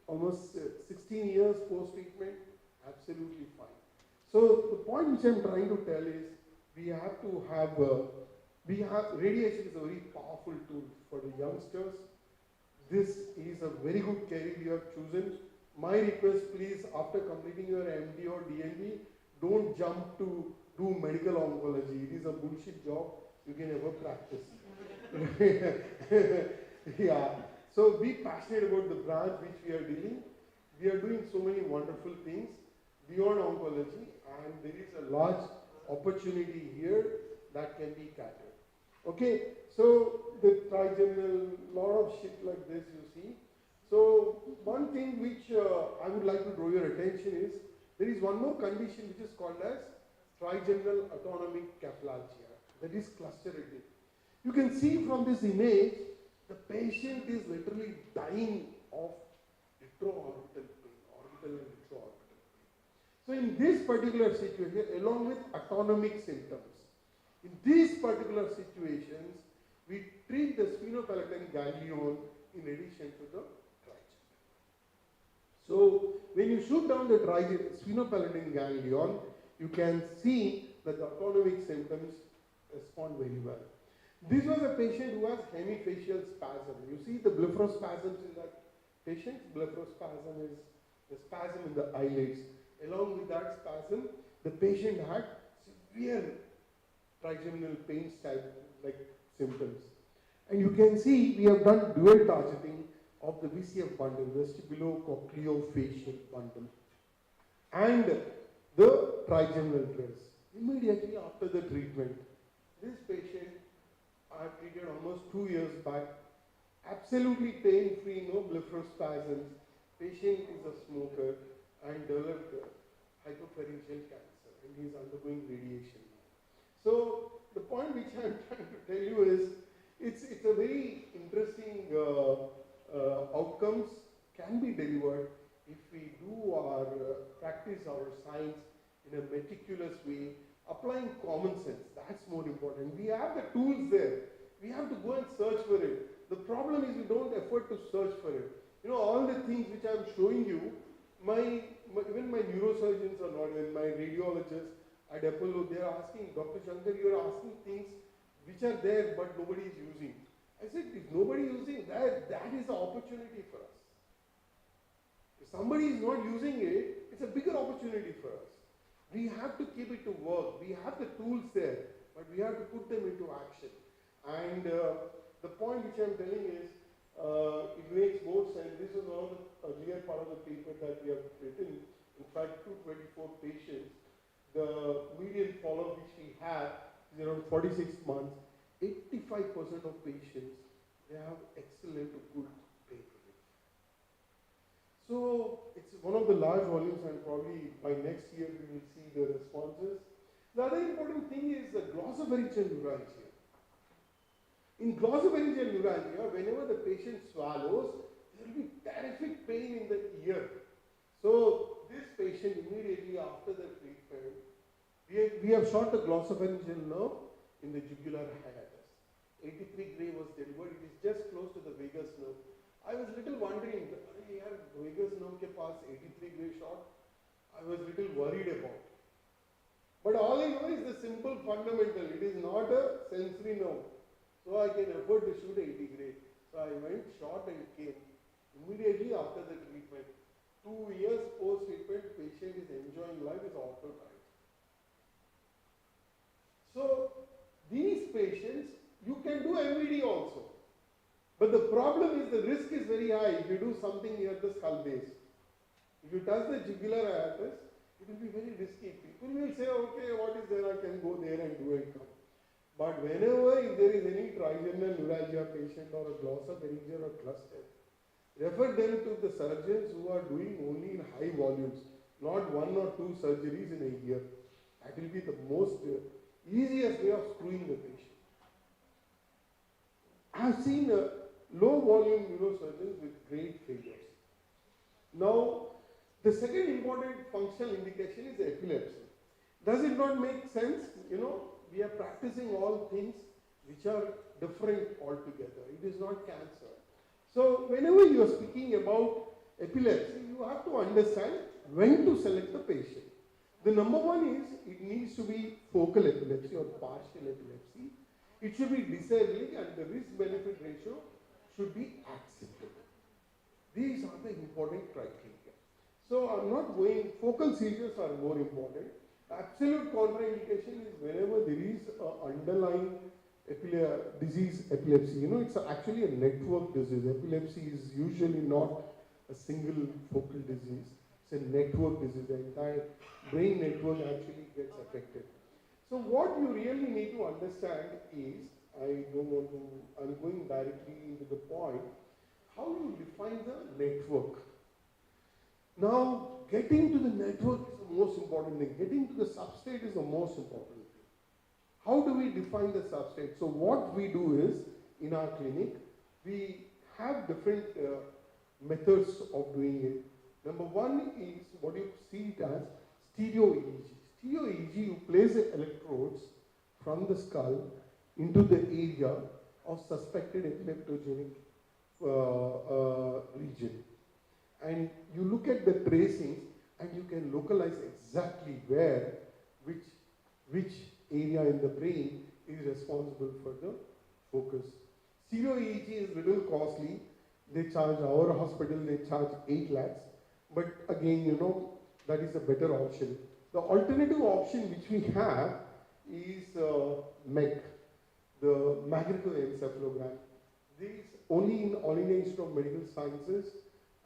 [SPEAKER 2] almost 16 years post-treatment, absolutely fine. So the point which I'm trying to tell is we have to have, radiation is a very powerful tool for the youngsters. This is a very good career you have chosen. My request, please, after completing your MD or DNB, don't jump to do medical oncology. It is a bullshit job you can never practice. Yeah. So be passionate about the branch which we are dealing. We are doing so many wonderful things beyond oncology, and there is a large opportunity here that can be catered. Okay, so the trigeminal, lot of shit like this you see. So one thing which I would like to draw your attention is, there is one more condition which is called as trigeminal autonomic caplalgia, that is clustered. You can see from this image, the patient is literally dying of retroorbital pain, orbital and retroorbital pain. So in this particular situation, along with autonomic symptoms, in these particular situations, we treat the sphenopalatine ganglion in addition to the trigeminal. So when you shoot down the sphenopalatine ganglion, you can see that the autonomic symptoms respond very well. This was a patient who has hemifacial spasm. You see the blepharospasms in that patient. Blepharospasm is the spasm in the eyelids. Along with that spasm, the patient had severe trigeminal pain like symptoms. And you can see we have done dual targeting of the VCF bundle, vestibulocochleofacial bundle, and the trigeminal trace. Immediately after the treatment, this patient I treated almost 2 years back, absolutely pain-free, no blepharospasms. Patient is a smoker and developed hypopharyngeal cancer, and he is undergoing radiation now. So the point which I am trying to tell you is, it's a very interesting outcomes can be delivered if we do our practice our science in a meticulous way, applying common sense. That's more important. We have the tools there. We have to go and search for it. The problem is we don't effort to search for it. All the things which I'm showing you, even my neurosurgeons are not, even my radiologists at Apollo, they are asking, Dr. Shankar, you are asking things which are there but nobody is using. I said, if nobody is using that is an opportunity for us. If somebody is not using it, it's a bigger opportunity for us. We have to keep it to work. We have the tools there, but we have to put them into action. And the point which I'm telling is, it makes more sense. This is one of the earlier part of the paper that we have written. In fact, 224 patients. The median follow-up which we have is around 46 months. 85% of patients, they have excellent to good pain relief. So it's one of the large volumes, and probably by next year we will see the responses. The other important thing is the glossopharyngeal neuralgia. In glossopharyngeal neuralgia, whenever the patient swallows, there will be terrific pain in the ear. So this patient, immediately after the treatment, we have shot the glossopharyngeal nerve in the jugular hiatus. 83 gray was delivered. It is just close to the vagus nerve. I was little wondering, vagus nerve ke paas 83 gray shot. I was little worried about. But all I know is the simple fundamental. It is not a sensory nerve. So I can afford to shoot 80 gray. So I went, shot and came. Immediately after the treatment. 2 years post-treatment, patient is enjoying life, is orthotight. So these patients, you can do MVD also. But the problem is the risk is very high if you do something near the skull base. If you touch the jugular hiatus, it will be very risky. People will say, okay, what is there? I can go there and do it. But whenever if there is any trigeminal neuralgia patient or a glossopharyngeal or cluster, refer them to the surgeons who are doing only in high volumes, not 1 or 2 surgeries in a year. That will be the most easiest way of screwing the patient. I have seen low volume neurosurgeons with great failures. Now, the second important functional indication is epilepsy. Does it not make sense? We are practicing all things which are different altogether. It is not cancer. So, whenever you are speaking about epilepsy, you have to understand when to select the patient. The number one is, it needs to be focal epilepsy or partial epilepsy. It should be disabling and the risk-benefit ratio should be acceptable. These are the important criteria. So I'm not going, focal seizures are more important. Absolute contraindication is whenever there is an underlying disease, epilepsy. It's actually a network disease. Epilepsy is usually not a single focal disease. It's a network disease. The entire brain network actually gets affected. So what you really need to understand is, I'm going directly into the point, how you define the network. Now, getting to the network is the most important thing. Getting to the substrate is the most important thing. How do we define the substrate? So what we do is, in our clinic, we have different methods of doing it. Number one is what you see it as stereo EEG. Stereo EEG, you place the electrodes from the skull into the area of suspected epileptogenic region. And you look at the tracings and you can localize exactly where, which area in the brain is responsible for the focus. Stereo EEG is little costly. They charge, our hospital, they charge 8 lakhs. But again, that is a better option. The alternative option which we have is MEC, the magnetoencephalogram. These only in All India Institute of Medical Sciences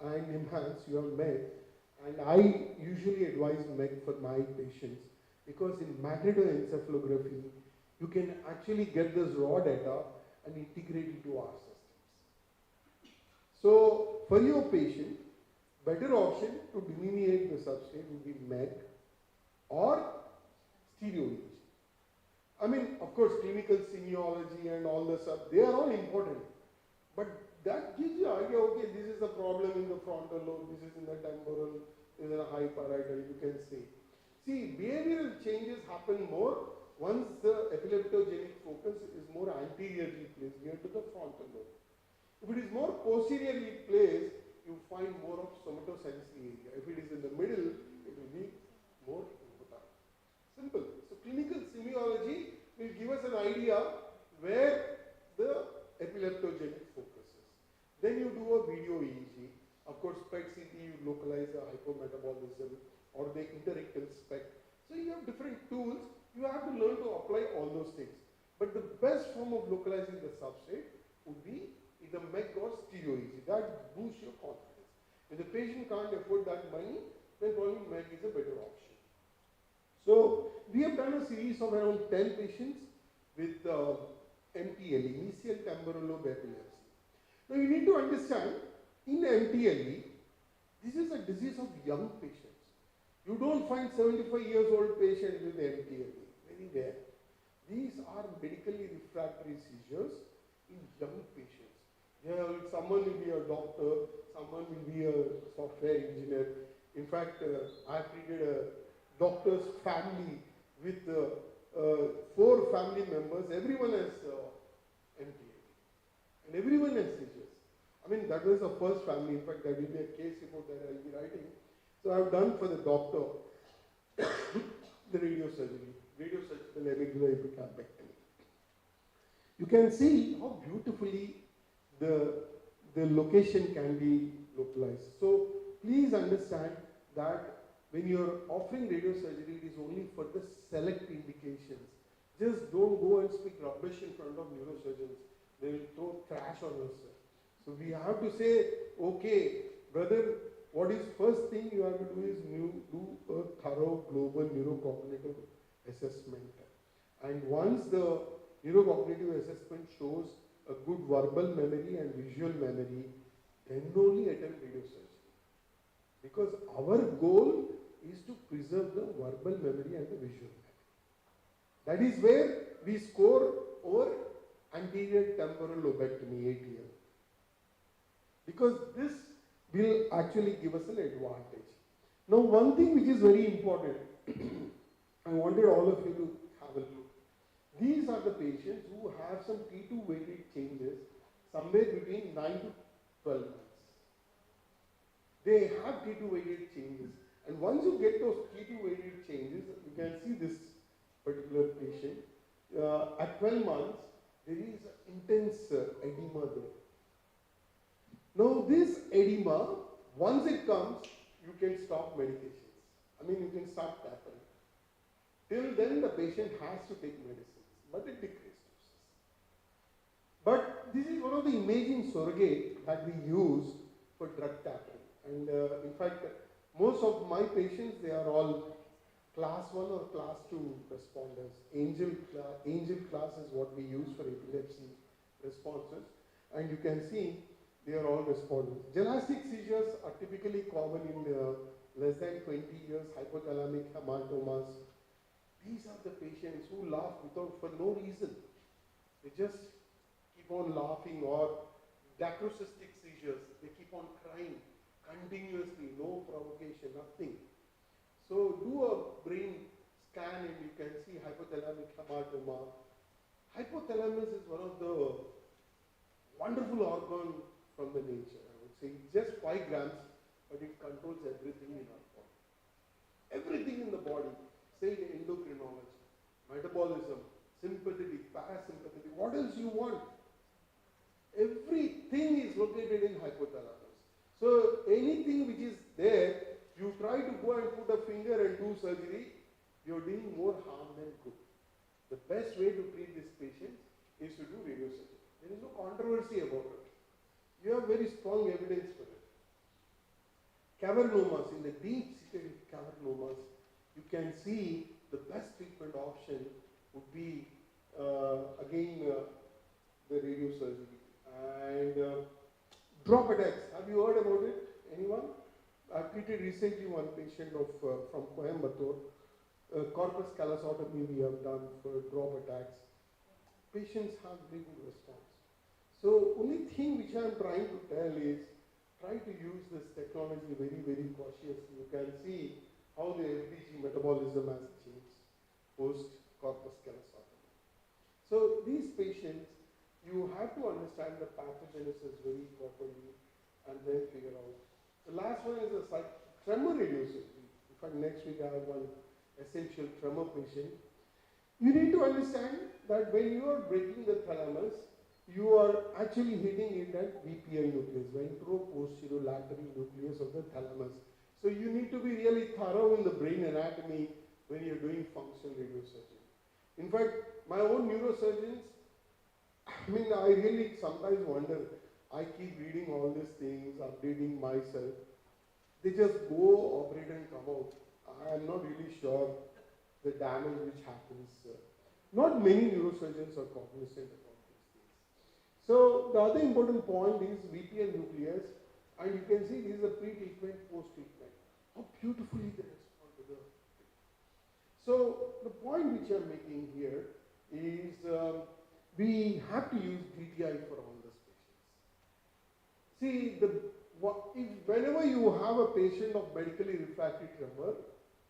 [SPEAKER 2] and MHANS you have MEC. And I usually advise MEC for my patients because in magnetoencephalography, you can actually get this raw data and integrate into our systems. So for your patient, better option to delineate the substrate would be MEC or stereo EEG. I mean, of course, clinical semiology and all the stuff, they are all important. But that gives you an idea, okay, this is the problem in the frontal lobe, this is in the temporal, this is in a high parietal, you can see. See, behavioral changes happen more once the epileptogenic focus is more anteriorly placed, near to the frontal lobe. If it is more posteriorly placed, you find more of somatosensory area. If it is in the middle, it will be more infantile. Simple. So clinical semiology will give us an idea where the epileptogenic focus is. Then you do a video EEG. Of course, PET CT, you localize the hypometabolism or the interictal spec. So have different tools. You have to learn to apply all those things. But the best form of localizing the substrate would be either MEG or stereo EEG. That boosts your confidence. If the patient can't afford that money, then probably MEG is a better option. So we have done a series of around 10 patients with MTLE, mesial temporal lobe epilepsy. Now you need to understand, in MTLE, this is a disease of young patients. You don't find 75 years old patients with MTLE, very rare. These are medically refractory seizures in young patients. Someone will be a doctor, someone will be a software engineer. In fact, I treated a doctor's family with 4 family members. Everyone has MTLE. And everyone has seizures. I mean, that was the first family. In fact, there will be a case report that I will be writing. So I have done for the doctor the radiosurgical amygdala epicambectomy. You can see how beautifully the location can be localized. So please understand that when you are offering radiosurgery, it is only for the select indications. Just don't go and speak rubbish in front of neurosurgeons. They will throw trash on us. So we have to say, okay, brother, what is first thing you have to do is do a thorough global neurocognitive assessment. And once the neurocognitive assessment shows a good verbal memory and visual memory, then only attempt radiosurgery. Because our goal is to preserve the verbal memory and the visual memory. That is where we score over anterior temporal lobectomy, ATL. Because this will actually give us an advantage. Now, one thing which is very important, I wanted all of you to have a look. These are the patients who have some T2 weighted changes somewhere between 9 to 12 months. They have T2 weighted changes. And once you get those T2 weighted changes, you can see this particular patient. At 12 months, there is intense edema there. Now this edema, once it comes, you can stop medications. I mean, you can start tapering. Till then, the patient has to take medicines, but at decreased doses. But this is one of the imaging surrogate that we use for drug tapering. And in fact, most of my patients, they are all class 1 or class 2 responders. Angel class is what we use for epilepsy responses. And you can see they are all responders. Gelastic seizures are typically common in less than 20 years, hypothalamic hematomas. These are the patients who laugh for no reason. They just keep on laughing, or dacrocystic seizures. They keep on crying continuously, no provocation, nothing. So do a brain scan and you can see hypothalamic hematoma. Hypothalamus is one of the wonderful organs from the nature. I would say it's just 5 grams, but it controls everything in our body. Everything in the body, say in endocrinology, metabolism, sympathetic, parasympathetic, what else you want? Everything is located in hypothalamus. So anything which is there, you try to go and put a finger and do surgery, you're doing more harm than good. The best way to treat this patient is to do radiosurgery. There is no controversy about it. You have very strong evidence for it. Cavernomas, in the deep-seated cavernomas, you can see the best treatment option would be, again, the radiosurgery. And drop attacks, have you heard about it? Anyone? I've treated recently one patient from Coimbatore. Corpus callosotomy we have done for drop attacks. Patients have very good response. So only thing which I am trying to tell is, try to use this technology very, very cautiously. You can see how the FDG metabolism has changed post corpus callosotomy. So these patients, you have to understand the pathogenesis very properly and then figure out. The last one is a tremor radiosurgery. In fact, next week I have one essential tremor patient. You need to understand that when you are breaking the thalamus, you are actually hitting it at VPL nucleus, ventro-posterolateral nucleus of the thalamus. So you need to be really thorough in the brain anatomy when you're doing functional radiosurgery. In fact, my own neurosurgeons, I mean, I really sometimes wonder, I keep reading all these things, updating myself. They just go, operate and come out. I'm not really sure the damage which happens. Not many neurosurgeons are cognizant about these things. So the other important point is VPL nucleus, and you can see this is a pre-treatment, post-treatment. How beautifully they respond to the treatment. So the point which I'm making here is we have to use DTI for all these patients. See, whenever you have a patient of medically refractory tremor,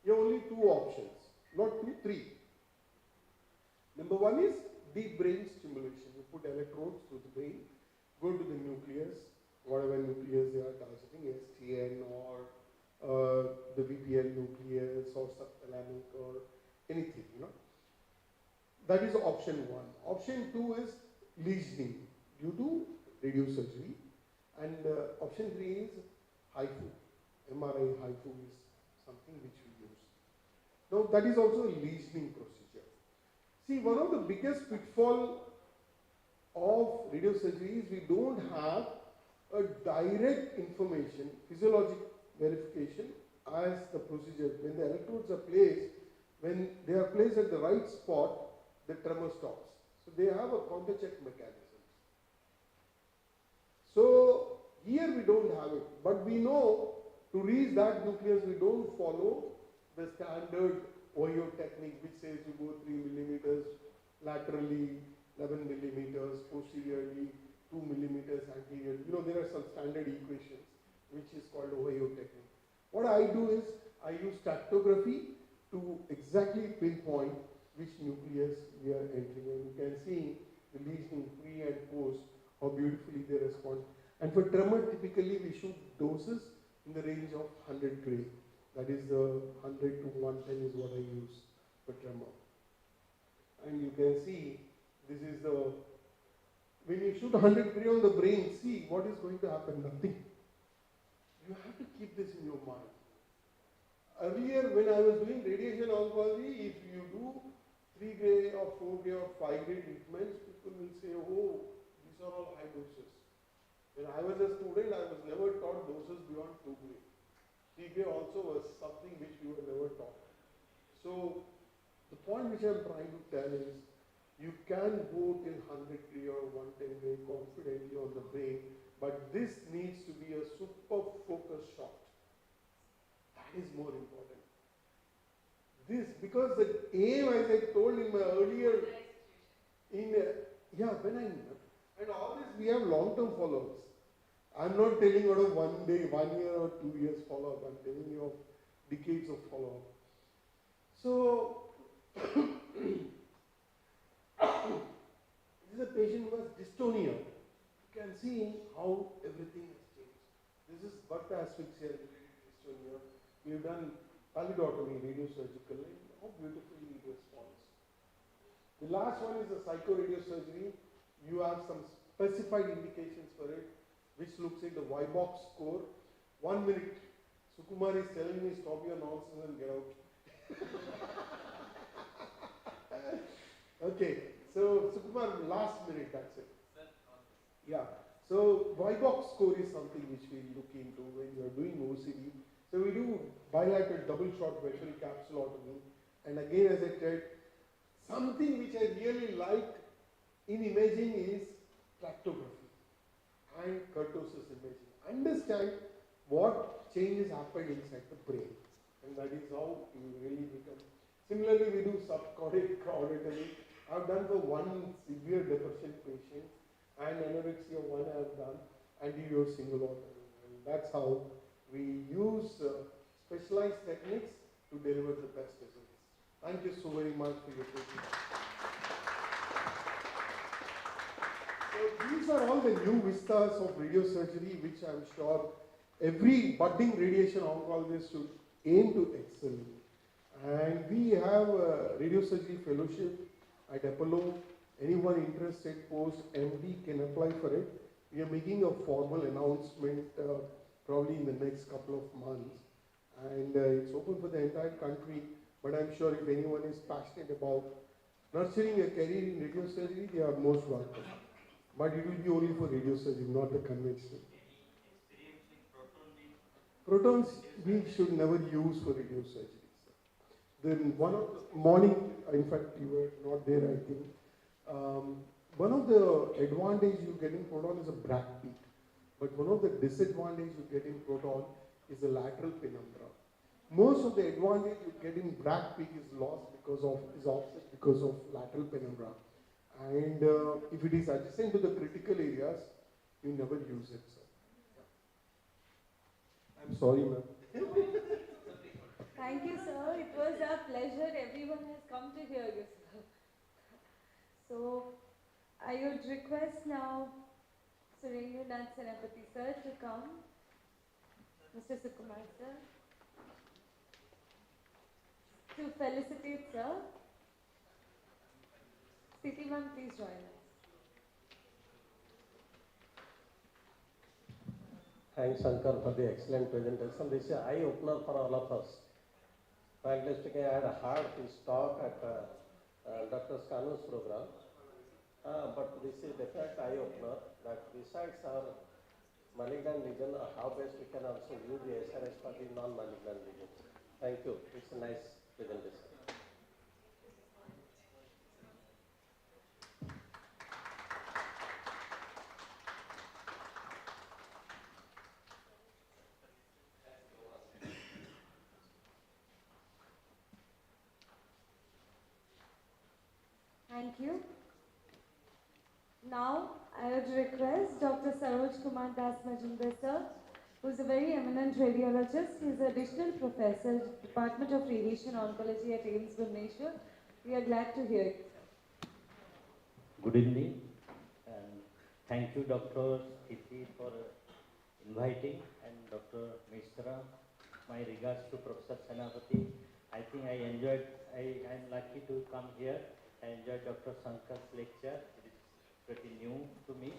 [SPEAKER 2] you have only two options, not two, three. Number one is deep brain stimulation. You put electrodes to the brain, go to the nucleus, whatever nucleus they are targeting, STN or the VPL nucleus or subthalamic or anything, That is option one. Option two is lesioning due to radiosurgery. And option three is HIFU. MRI HIFU is something which we use. Now that is also a lesioning procedure. See, one of the biggest pitfall of radiosurgery is we don't have a direct information, physiologic verification as the procedure. When the electrodes are placed, when they are placed at the right spot, the tremor stops. So they have a counter-check mechanism. So here we don't have it, but we know to reach that nucleus we don't follow the standard OYO technique which says you go 3 millimeters laterally, 11 millimeters posteriorly, 2 millimeters anteriorly. There are some standard equations which is called OYO technique. What I do is I use tractography to exactly pinpoint which nucleus we are entering, and you can see the lesioning pre and post, how beautifully they respond. And for tremor, typically we shoot doses in the range of 100 gray. That is 100 to 110 is what I use for tremor. And you can see this is when you shoot 100 gray on the brain, see what is going to happen? Nothing. You have to keep this in your mind. Earlier, when I was doing radiation oncology, if you do 3 gray or 4 gray or 5 gray treatments, people will say, oh, these are all high doses. When I was a student, I was never taught doses beyond 2 gray. 3 gray also was something which we were never taught. So, the point which I am trying to tell is, you can go till 100 gray or 110 gray confidently on the brain, but this needs to be a super focused shot. That is more important. Because the aim, as I told in my earlier, benign, and all this we have long-term follow-ups. I'm not telling you of 1 day, 1 year or 2 years follow-up. I'm telling you of decades of follow-up. So, this is a patient who has dystonia. You can see how everything has changed. This is Bhatta asphyxia related dystonia. We have done pallidotomy, radiosurgical, and how beautifully it responds. The last one is the psychoradiosurgery. You have some specified indications for it, which looks like the Y-box score. 1 minute. Sukumar is telling me stop your nonsense and get out. Okay, so Sukumar, last minute, that's it. Yeah, so Y-box score is something which we look into when you are doing OCD. So we do bilateral double shot ventral capsulotomy. And again, as I said, something which I really like in imaging is tractography and kurtosis imaging. Understand what changes happen inside the brain. And that is how you really become. Similarly, we do subcortic choroidectomy. I've done for one severe depression patient, and anorexia one I have done, anterior cingulotomy. And that's how we use specialized techniques to deliver the best results. Thank you so very much for your patience. So these are all the new vistas of radiosurgery, which I'm sure every budding radiation oncologist should aim to excel in. And we have a radiosurgery fellowship at Apollo. Anyone interested post MD can apply for it. We are making a formal announcement probably in the next couple of months. And it's open for the entire country.
[SPEAKER 13] But I'm sure if anyone is passionate about nurturing a career in radiosurgery, they are most welcome. But it will be only for radiosurgery, not the conventional. Protons we should never use for radiosurgery. Then one of the morning, in fact, you were not there, I think. One of the advantage you get in proton is a brag peak. But one of the disadvantage you get in proton is the lateral penumbra. Most of the advantage you get in brag peak is lost is offset because of lateral penumbra. And if it is adjacent to the critical areas, you never use it, sir. I'm sorry, ma'am.
[SPEAKER 1] Thank you, sir. It was our pleasure. Everyone has come to hear you, sir. So, I would request now Surendranath Senapati, sir, to come. Mr. Sukumar, sir. To felicitate, sir. Sthiti ma'am, please join us.
[SPEAKER 4] Thanks, Shankar, for the excellent presentation. This is an eye-opener for all of us. Frankly speaking, I had a hard talk at Dr. Skanu's program. But this is definitely eye-opener that besides our malignant lesion, how best we can also use the SRS for the non-malignant lesions. Thank you. It's a nice presentation.
[SPEAKER 1] Thank you. Now, I would request Dr. Saroj Kumar Das Majumdar, sir, who is a very eminent radiologist. He is additional professor, Department of Radiation Oncology at AIIMS, Bhubaneswar. We are glad to hear it.
[SPEAKER 14] Good evening, and thank you, Dr. Sthiti, for inviting, and Dr. Mishra. My regards to Professor Senapati. I think I enjoyed, I'm lucky to come here. I enjoyed Dr. Sankar's lecture. It is pretty new to me.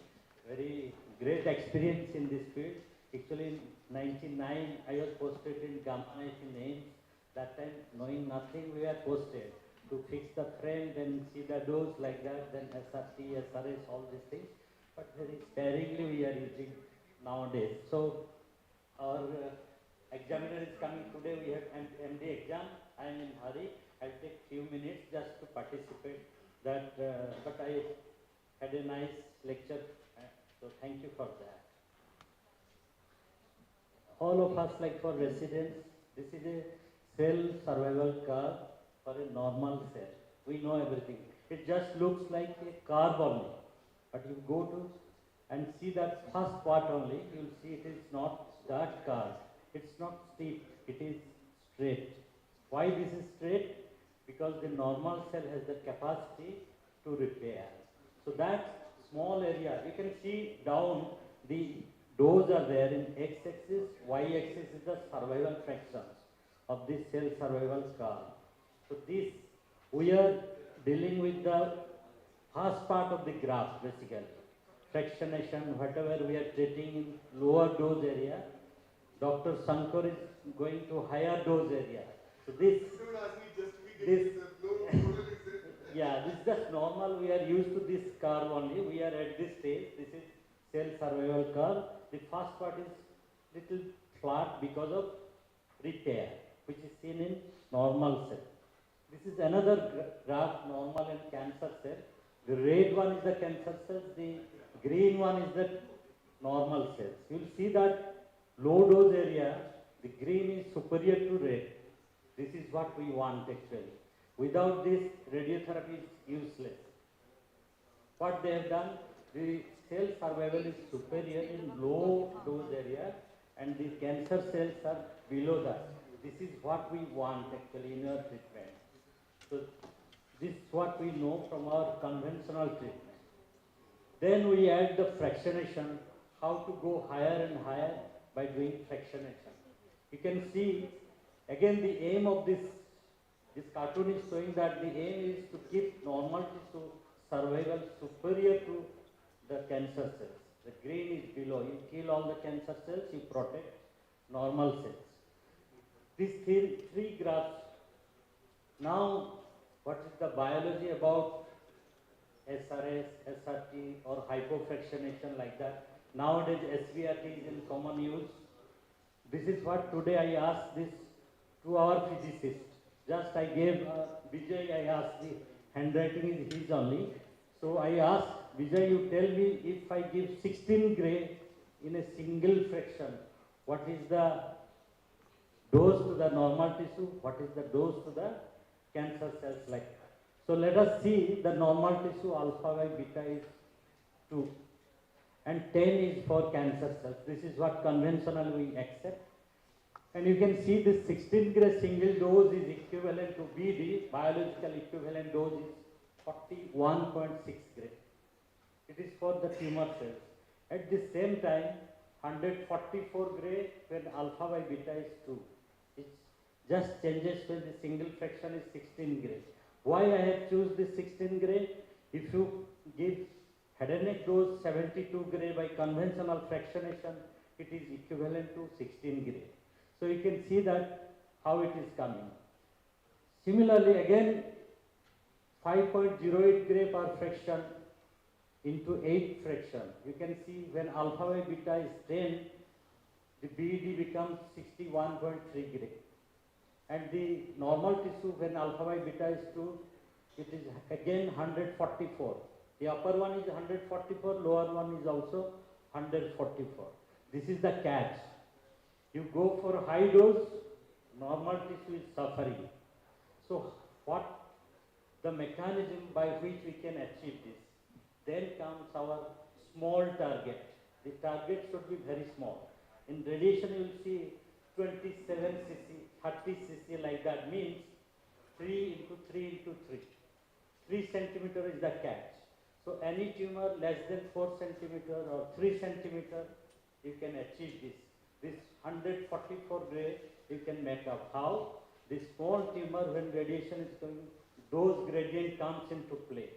[SPEAKER 14] Very great experience in this field. Actually, in 1999, I was posted in Gamma Knife in AIIMS. That time, knowing nothing, we were posted to fix the frame, then see the dose like that, then SRT, SRS, all these things. But very sparingly we are using nowadays. So, our examiner is coming today. We have MD exam. I am in hurry. I'll take few minutes just to participate. That, but I had a nice lecture. So thank you for that. All of us, like for residents, this is a cell survival curve for a normal cell. We know everything. It just looks like a curve only. But you go to and see that first part only, you will see it is not that curve. It's not steep, it is straight. Why this is straight? Because the normal cell has the capacity to repair. So that small area, you can see down the dose are there in x-axis, y-axis is the survival fractions of this cell survival curve. So this, we are dealing with the first part of the graph basically. Fractionation, whatever we are treating in lower dose area, Dr. Shankar is going to higher dose area. So this yeah, this is just normal. We are used to this curve only. We are at this stage. This is cell survival curve. The first part is little flat because of repair, which is seen in normal cell. This is another graph, normal and cancer cell. The red one is the cancer cells. The green one is the normal cells. You will see that low dose area, the green is superior to red. This is what we want actually. Without this, radiotherapy is useless. What they have done, the cell survival is superior in low dose area and the cancer cells are below that. This is what we want actually in our treatment. So this is what we know from our conventional treatment. Then we add the fractionation, how to go higher and higher by doing fractionation. You can see, again the aim of this cartoon is showing that the aim is to keep normal tissue survival superior to the cancer cells. The green is below. You kill all the cancer cells, you protect normal cells. These three graphs Now, what is the biology about SRS, SRT or hypofractionation like that? Nowadays SVRT is in common use. This is what today I asked this to our physicist. Just I gave Vijay, I asked, the handwriting is his only. So I asked Vijay, you tell me if I give 16 gray in a single fraction, what is the dose to the normal tissue, what is the dose to the cancer cells like that. So let us see the normal tissue alpha by beta is 2 and 10 is for cancer cells. This is what conventional we accept. And you can see this 16 gray single dose is equivalent to BD, biological equivalent dose is 41.6 gray. It is for the tumor cells. At the same time, 144 gray when alpha by beta is 2. It just changes when the single fraction is 16 gray. Why I have choose this 16 gray? If you give head and neck dose 72 gray by conventional fractionation, it is equivalent to 16 gray. So you can see that how it is coming. Similarly, again 5.08 gray per fraction into 8 fraction. You can see when alpha by beta is 10, the BED becomes 61.3 gray. And the normal tissue when alpha by beta is 2, it is again 144. The upper one is 144, lower one is also 144. This is the catch. You go for high dose, normal tissue is suffering. So what the mechanism by which we can achieve this? Then comes our small target. The target should be very small. In radiation you will see 27 cc, 30 cc like that, means 3 into 3 into 3. 3 centimeter is the catch. So any tumor less than 4 centimeter or 3 centimeter, you can achieve this. This 144 gray you can make up. How? The small tumor when radiation is going, dose gradient comes into play.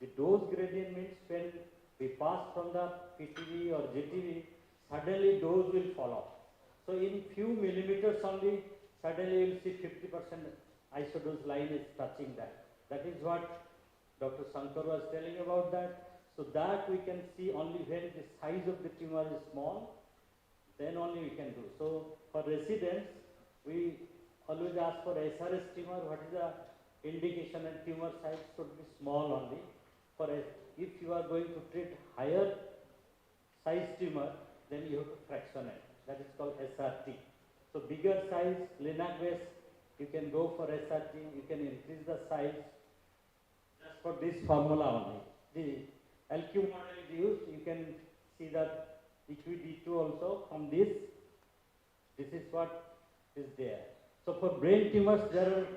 [SPEAKER 14] The dose gradient means when we pass from the PTV or GTV, suddenly dose will fall off. So in few millimeters only, suddenly you will see 50% isodose line is touching that. That is what Dr. Shankar was telling about that. So that we can see only when the size of the tumor is small, then only we can do. So for residents, we always ask for SRS tumor, what is the indication, and tumor size should be small only. For if you are going to treat higher size tumor, then you have to fractionate. That is called SRT. So bigger size, Linac based, you can go for SRT, you can increase the size just for this formula only. The LQ model is used, you can see that EQD2 also from this. This is what is there. So for brain tumors, there are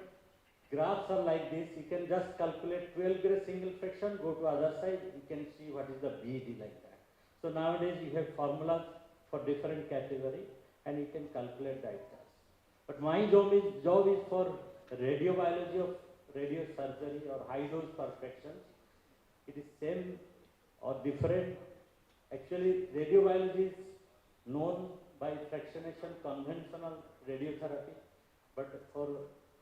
[SPEAKER 14] graphs are like this. You can just calculate 12 gray single fraction, go to other side, you can see what is the BD like that. So nowadays you have formulas for different category and you can calculate the ITAs. But my job is for radiobiology of radiosurgery or high dose perfections. It is same or different. Actually, radiobiology is known by fractionation, conventional radiotherapy, but for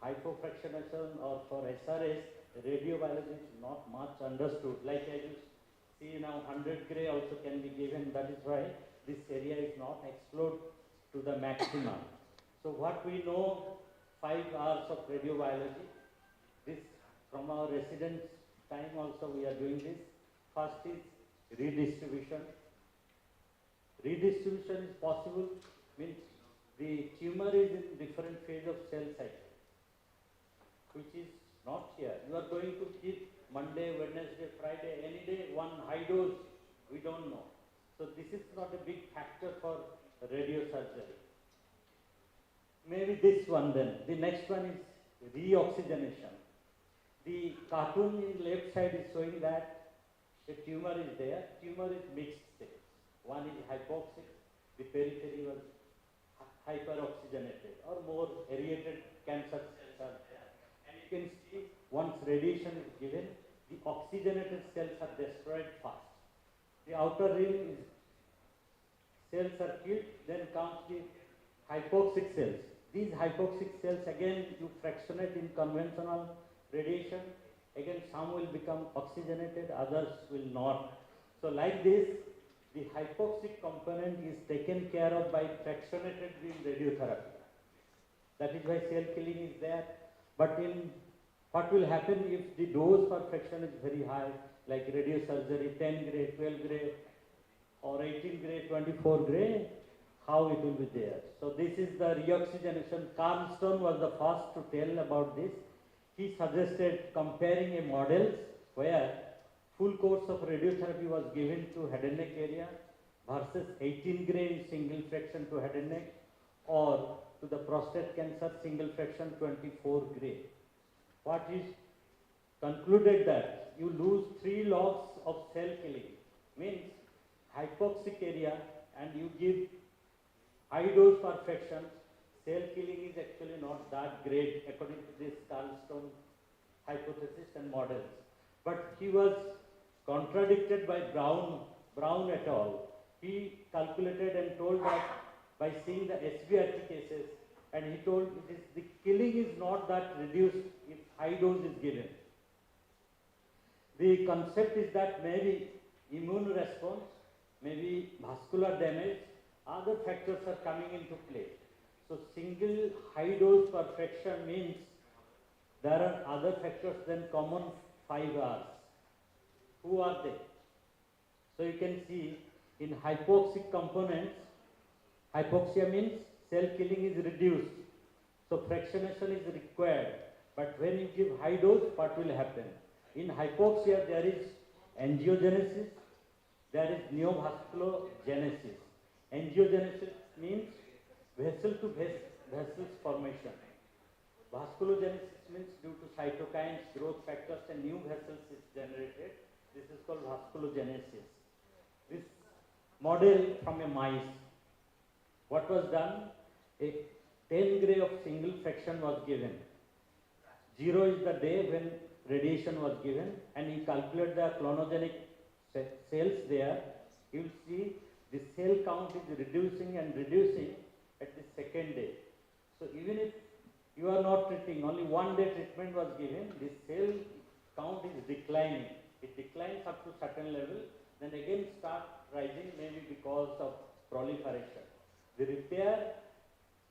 [SPEAKER 14] hypofractionation or for SRS, radiobiology is not much understood. Like as you see now, 100 gray also can be given. That is why this area is not explored to the maximum. So what we know, 5 hours of radiobiology. This from our residence time also we are doing this. First is redistribution. Redistribution is possible, means the tumor is in different phase of cell cycle, which is not here. You are going to give Monday, Wednesday, Friday, any day, one high dose, we don't know. So this is not a big factor for radiosurgery. Maybe this one then. The next one is reoxygenation. The cartoon in left side is showing that a tumor is there. Tumor is mixed state. One is hypoxic, the periphery was hyperoxygenated or more aerated cancer cells are there. And you can see once radiation is given, the oxygenated cells are destroyed fast. The outer ring is cells are killed, then comes the hypoxic cells. these hypoxic cells, again, you fractionate in conventional radiation. Again, some will become oxygenated, others will not. So like this, the hypoxic component is taken care of by fractionated beam radiotherapy. That is why cell killing is there. But in what will happen if the dose for fraction is very high, like radiosurgery, 10 gray, 12 gray, or 18 gray, 24 gray, how it will be there. So this is the reoxygenation. Carl Stone was the first to tell about this. He suggested comparing a models where full course of radiotherapy was given to head and neck area versus 18 gray single fraction to head and neck, or to the prostate cancer single fraction 24 gray. What is concluded that you lose 3 logs of cell killing, means hypoxic area, and you give high dose per fraction, cell killing is actually not that great according to this Carl Stone hypothesis and models. But he was contradicted by Brown et al. He calculated and told that by seeing the SBRT cases, and he told it is the killing is not that reduced if high dose is given. The concept is that maybe immune response, maybe vascular damage, other factors are coming into play. So single high dose per fraction means there are other factors than common 5 R's. Who are they? So you can see in hypoxic components, hypoxia means cell killing is reduced. So fractionation is required. But when you give high dose, what will happen? In hypoxia, there is angiogenesis, there is neovasculogenesis. Angiogenesis means vessel to vessels formation. Vasculogenesis means due to cytokines, growth factors, and new vessels is generated. This is called vasculogenesis. This model from a mice. What was done? A 10 gray of single fraction was given. 0 is the day when radiation was given, and you calculate the clonogenic cells there. You will see the cell count is reducing and reducing at the second day. So even if you are not treating, only 1 day treatment was given, the cell count is declining. It declines up to certain level, then again start rising, maybe because of proliferation. The repair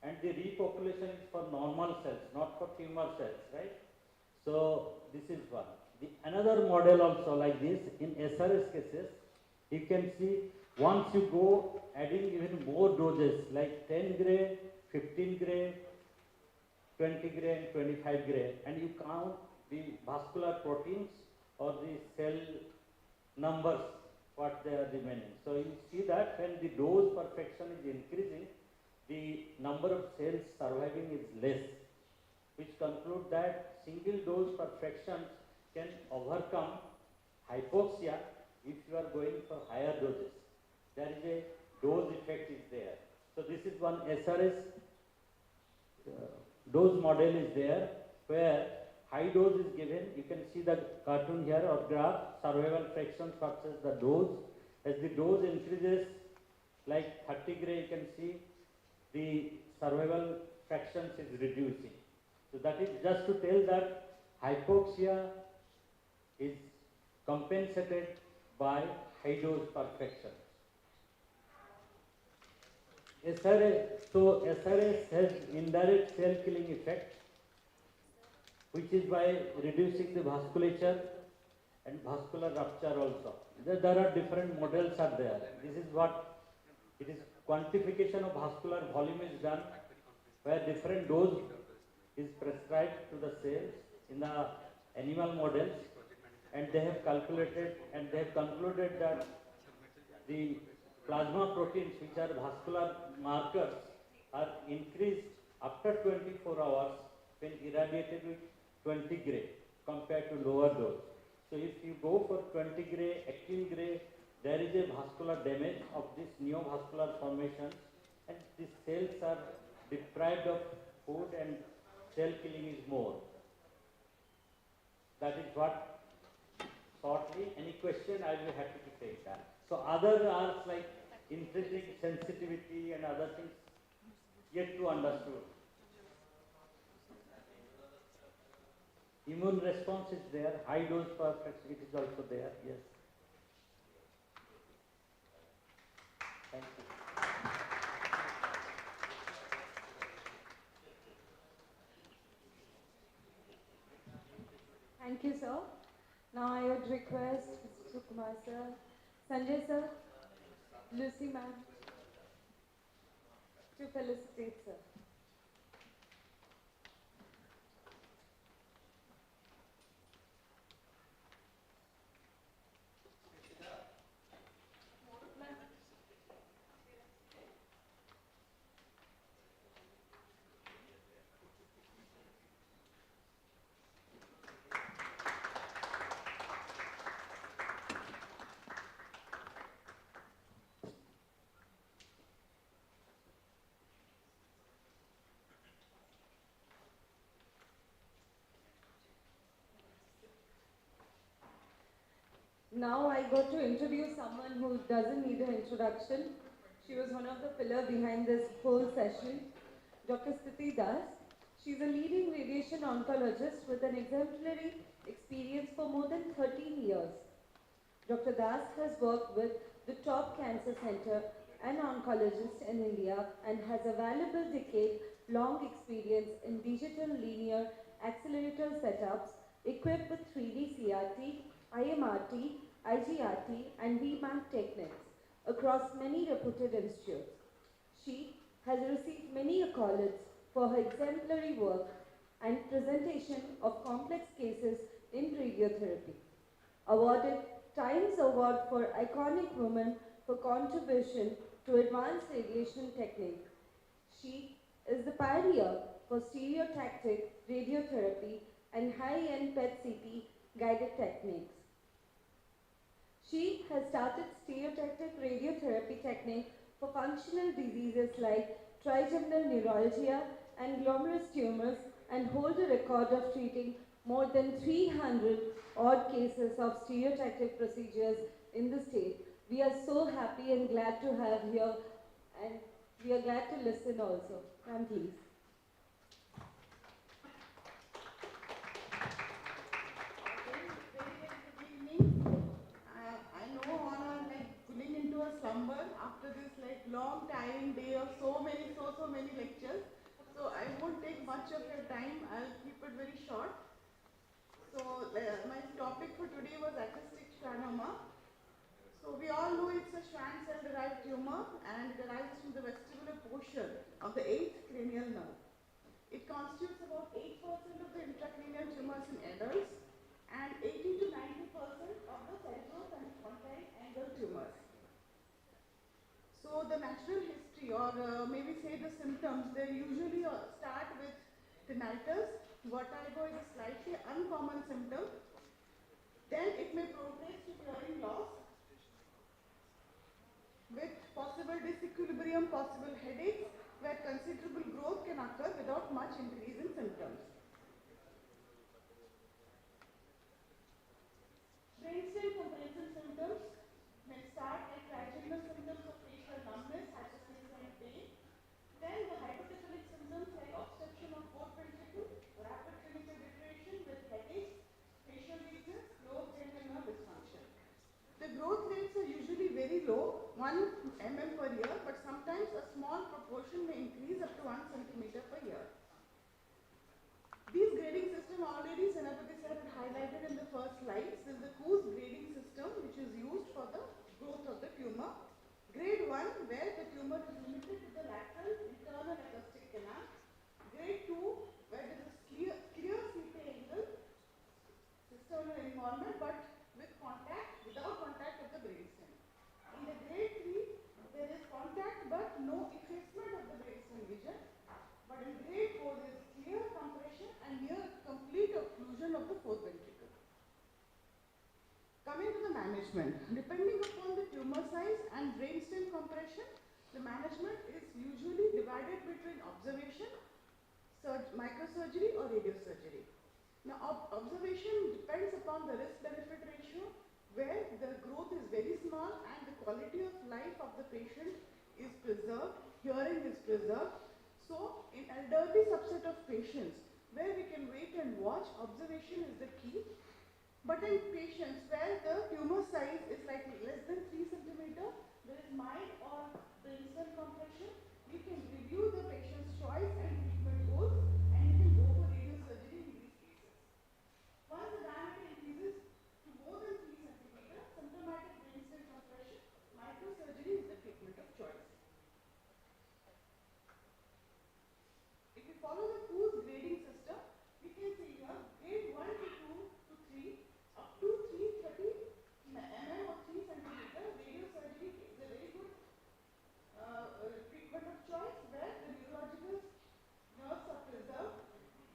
[SPEAKER 14] and the repopulation is for normal cells, not for tumor cells, right? So this is one. Another model also like this, in SRS cases, you can see once you go adding even more doses like 10 gray, 15 gray, 20 gray and 25 gray, and you count the vascular proteins or the cell numbers, what they are remaining. So you see that when the dose per fraction is increasing, the number of cells surviving is less, which conclude that single dose per fraction can overcome hypoxia if you are going for higher doses. There is a dose effect is there. So this is one SRS dose model is there, where high dose is given. You can see the cartoon here or graph, survival fractions versus the dose. As the dose increases, like 30 gray, you can see the survival fractions is reducing. So that is just to tell that hypoxia is compensated by high dose per fraction. SRS has indirect cell killing effect, which is by reducing the vasculature and vascular rupture also. There are different models are there. This is what it is. Quantification of vascular volume is done, where different dose is prescribed to the cells in the animal models, and they have calculated and they have concluded that the plasma proteins, which are vascular markers, are increased after 24 hours when irradiated with 20 gray compared to lower dose. So if you go for 20 gray, 18 gray, there is a vascular damage of this neovascular formation, and these cells are deprived of food and cell killing is more. That is what shortly. Any question, I will be happy to take that. So other are like intrinsic sensitivity and other things yet to understood. Immune response is there, high dose perfection, it is also there, yes. Thank you.
[SPEAKER 15] Thank you, sir. Now I would request Mr. Kumar sir, Sanjay sir, Lucy ma'am to felicitate sir. Now I got to introduce someone who doesn't need an introduction. She was one of the pillars behind this whole session, Dr. Sthiti Das. She's a leading radiation oncologist with an exemplary experience for more than 13 years. Dr. Das has worked with the top cancer center and oncologists in India and has a valuable decade-long experience in digital linear accelerator setups equipped with 3D CRT, IMRT, IGRT and VMAT techniques across many reputed institutes. She has received many accolades for her exemplary work and presentation of complex cases in radiotherapy. Awarded Times Award for Iconic Woman for contribution to advanced radiation technique. She is the pioneer for stereotactic radiotherapy and high-end PET-CT guided techniques. She has started stereotactic radiotherapy technique for functional diseases like trigeminal neuralgia and glomerulus tumors and hold a record of treating more than 300 odd cases of stereotactic procedures in the state. We are so happy and glad to have here, and we are glad to listen also. Ma'am, please.
[SPEAKER 9] I know all are like pulling into a slumber after this long tiring day of so many lectures. So I won't take much of your time. I'll keep it very short. So my topic for today was acoustic schwannoma. So we all know it's a Schwann cell-derived tumor and it arises from the vestibular portion of the 8th cranial nerve. It constitutes about 8% of the intracranial tumors in adults and 80 to 90% of the cerebropontine angle tumors. So the natural history, or maybe say the symptoms, they usually start with tinnitus. Vertigo is a slightly uncommon symptom. Then it may progress to hearing loss with possible disequilibrium, possible headaches, where considerable growth can occur without much increase in symptoms. Brainstem compression symptoms may start like trigeminal symptoms of facial numbness, hyperkinesia and pain. Then the hypothetical symptoms like obstruction of fourth ventricle, rapid clinical deterioration with headaches, facial weakness, low cranial nerve dysfunction. The growth rates are usually very low, 1 mm per year, but sometimes a small proportion may increase up to 1 centimeter per year. These grading system already Senapati sir had highlighted in the first slides. This is the Coos grading system which is used for the growth of the tumor. Grade 1 where the tumor is limited to the lateral internal acoustic canal. Grade 2 where there is clear CT angle, external involvement but with contact, without contact of the brainstem. In the grade 3 there is contact but no effacement of the brainstem region. But in grade 4 there is clear compression and near complete occlusion of the fourth ventricle. Coming to the management, depending upon the tumor size and brainstem compression, the management is usually divided between observation, microsurgery or radiosurgery. Now observation depends upon the risk-benefit ratio where the growth is very small and the quality of life of the patient is preserved, hearing is preserved. So in elderly subset of patients, where we can wait and watch. Observation is the key. But in patients where the tumor size is like less than 3 centimeter, there is mild or brainstem compression, we can review the patient's choice and treatment goals, and you can go for radiosurgery in these cases. Once the diameter increases to more than 3 centimeter, symptomatic brainstem compression, microsurgery is the treatment of choice. If we follow the Coos grading system, we can see here grade 1 to 2 to 3 up to 330 mm or 3 centimeter. Radiosurgery is a very good treatment of choice where the neurological nerves are preserved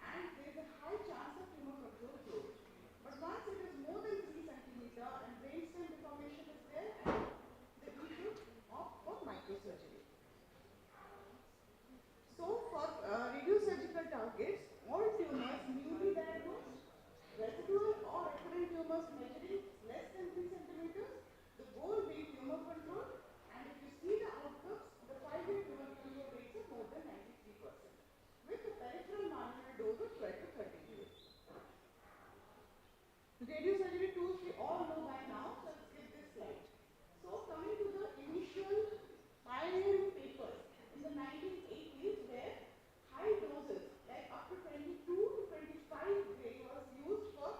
[SPEAKER 9] and there is a high chance of tumor control growth. But once it is more than 3 centimeter and brainstem deformation is there, then we should opt for microsurgery. So for radiosurgical targets, all tumors newly diagnosed, residual or recurrent tumors measuring less than 3 centimeters, the goal being tumor control, and if you see the outcomes, the 5-year tumor control rates are more than 93%, with a peripheral marginal dose of 12 to 13 days. Radiosurgery tools we all know by now, so let's skip this slide. So coming to the initial pioneering papers in the 1980s where high doses like up to 22 to 25 gray was used for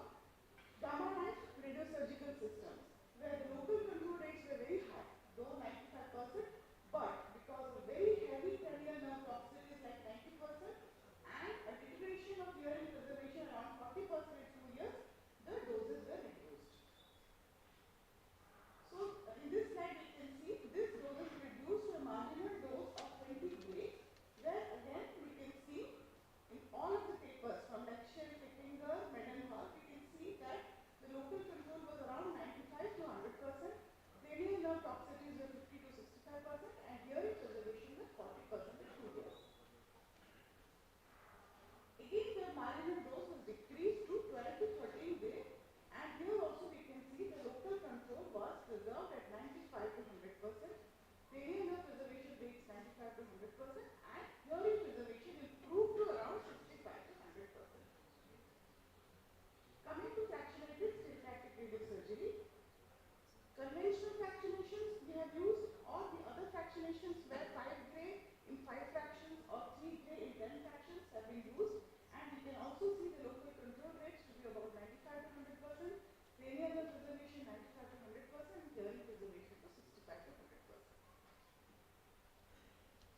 [SPEAKER 9] gamma knife radiosurgical systems where the local control rates were very high, though 95%, but because of very heavy cranial nerve toxicities like 90% and a deterioration of hearing preservation around 40% in 2 years, the doses were reduced. So in this slide we can see this dose is reduced to a marginal dose of 20 gray, where again we can see in all of the papers from Lecture, Kippinger, Medenhall, we can see that the local control was around 95 to 100%, cranial nerve toxicities were 50 to 65%, and hearing preservation was 40% in 2 years. Again, the marginal dose was decreased to 12 to 13 gray, and here also we can see the local control was preserved at 95 to 100%, cranial nerve preservation rates 95 to 100%, and hearing preservation improved to around 65 to 100%. Coming to fractionated stereotactic radiosurgery, conventional fractionations we have used, or the other fractionations where 5 gray in 5 fractions or 3 gray in 10 fractions have been used, and we can also see the local control rates to be about 95 to 100%, cranial nerve preservation 95 to 100%, and hearing preservation to 65 to 100%.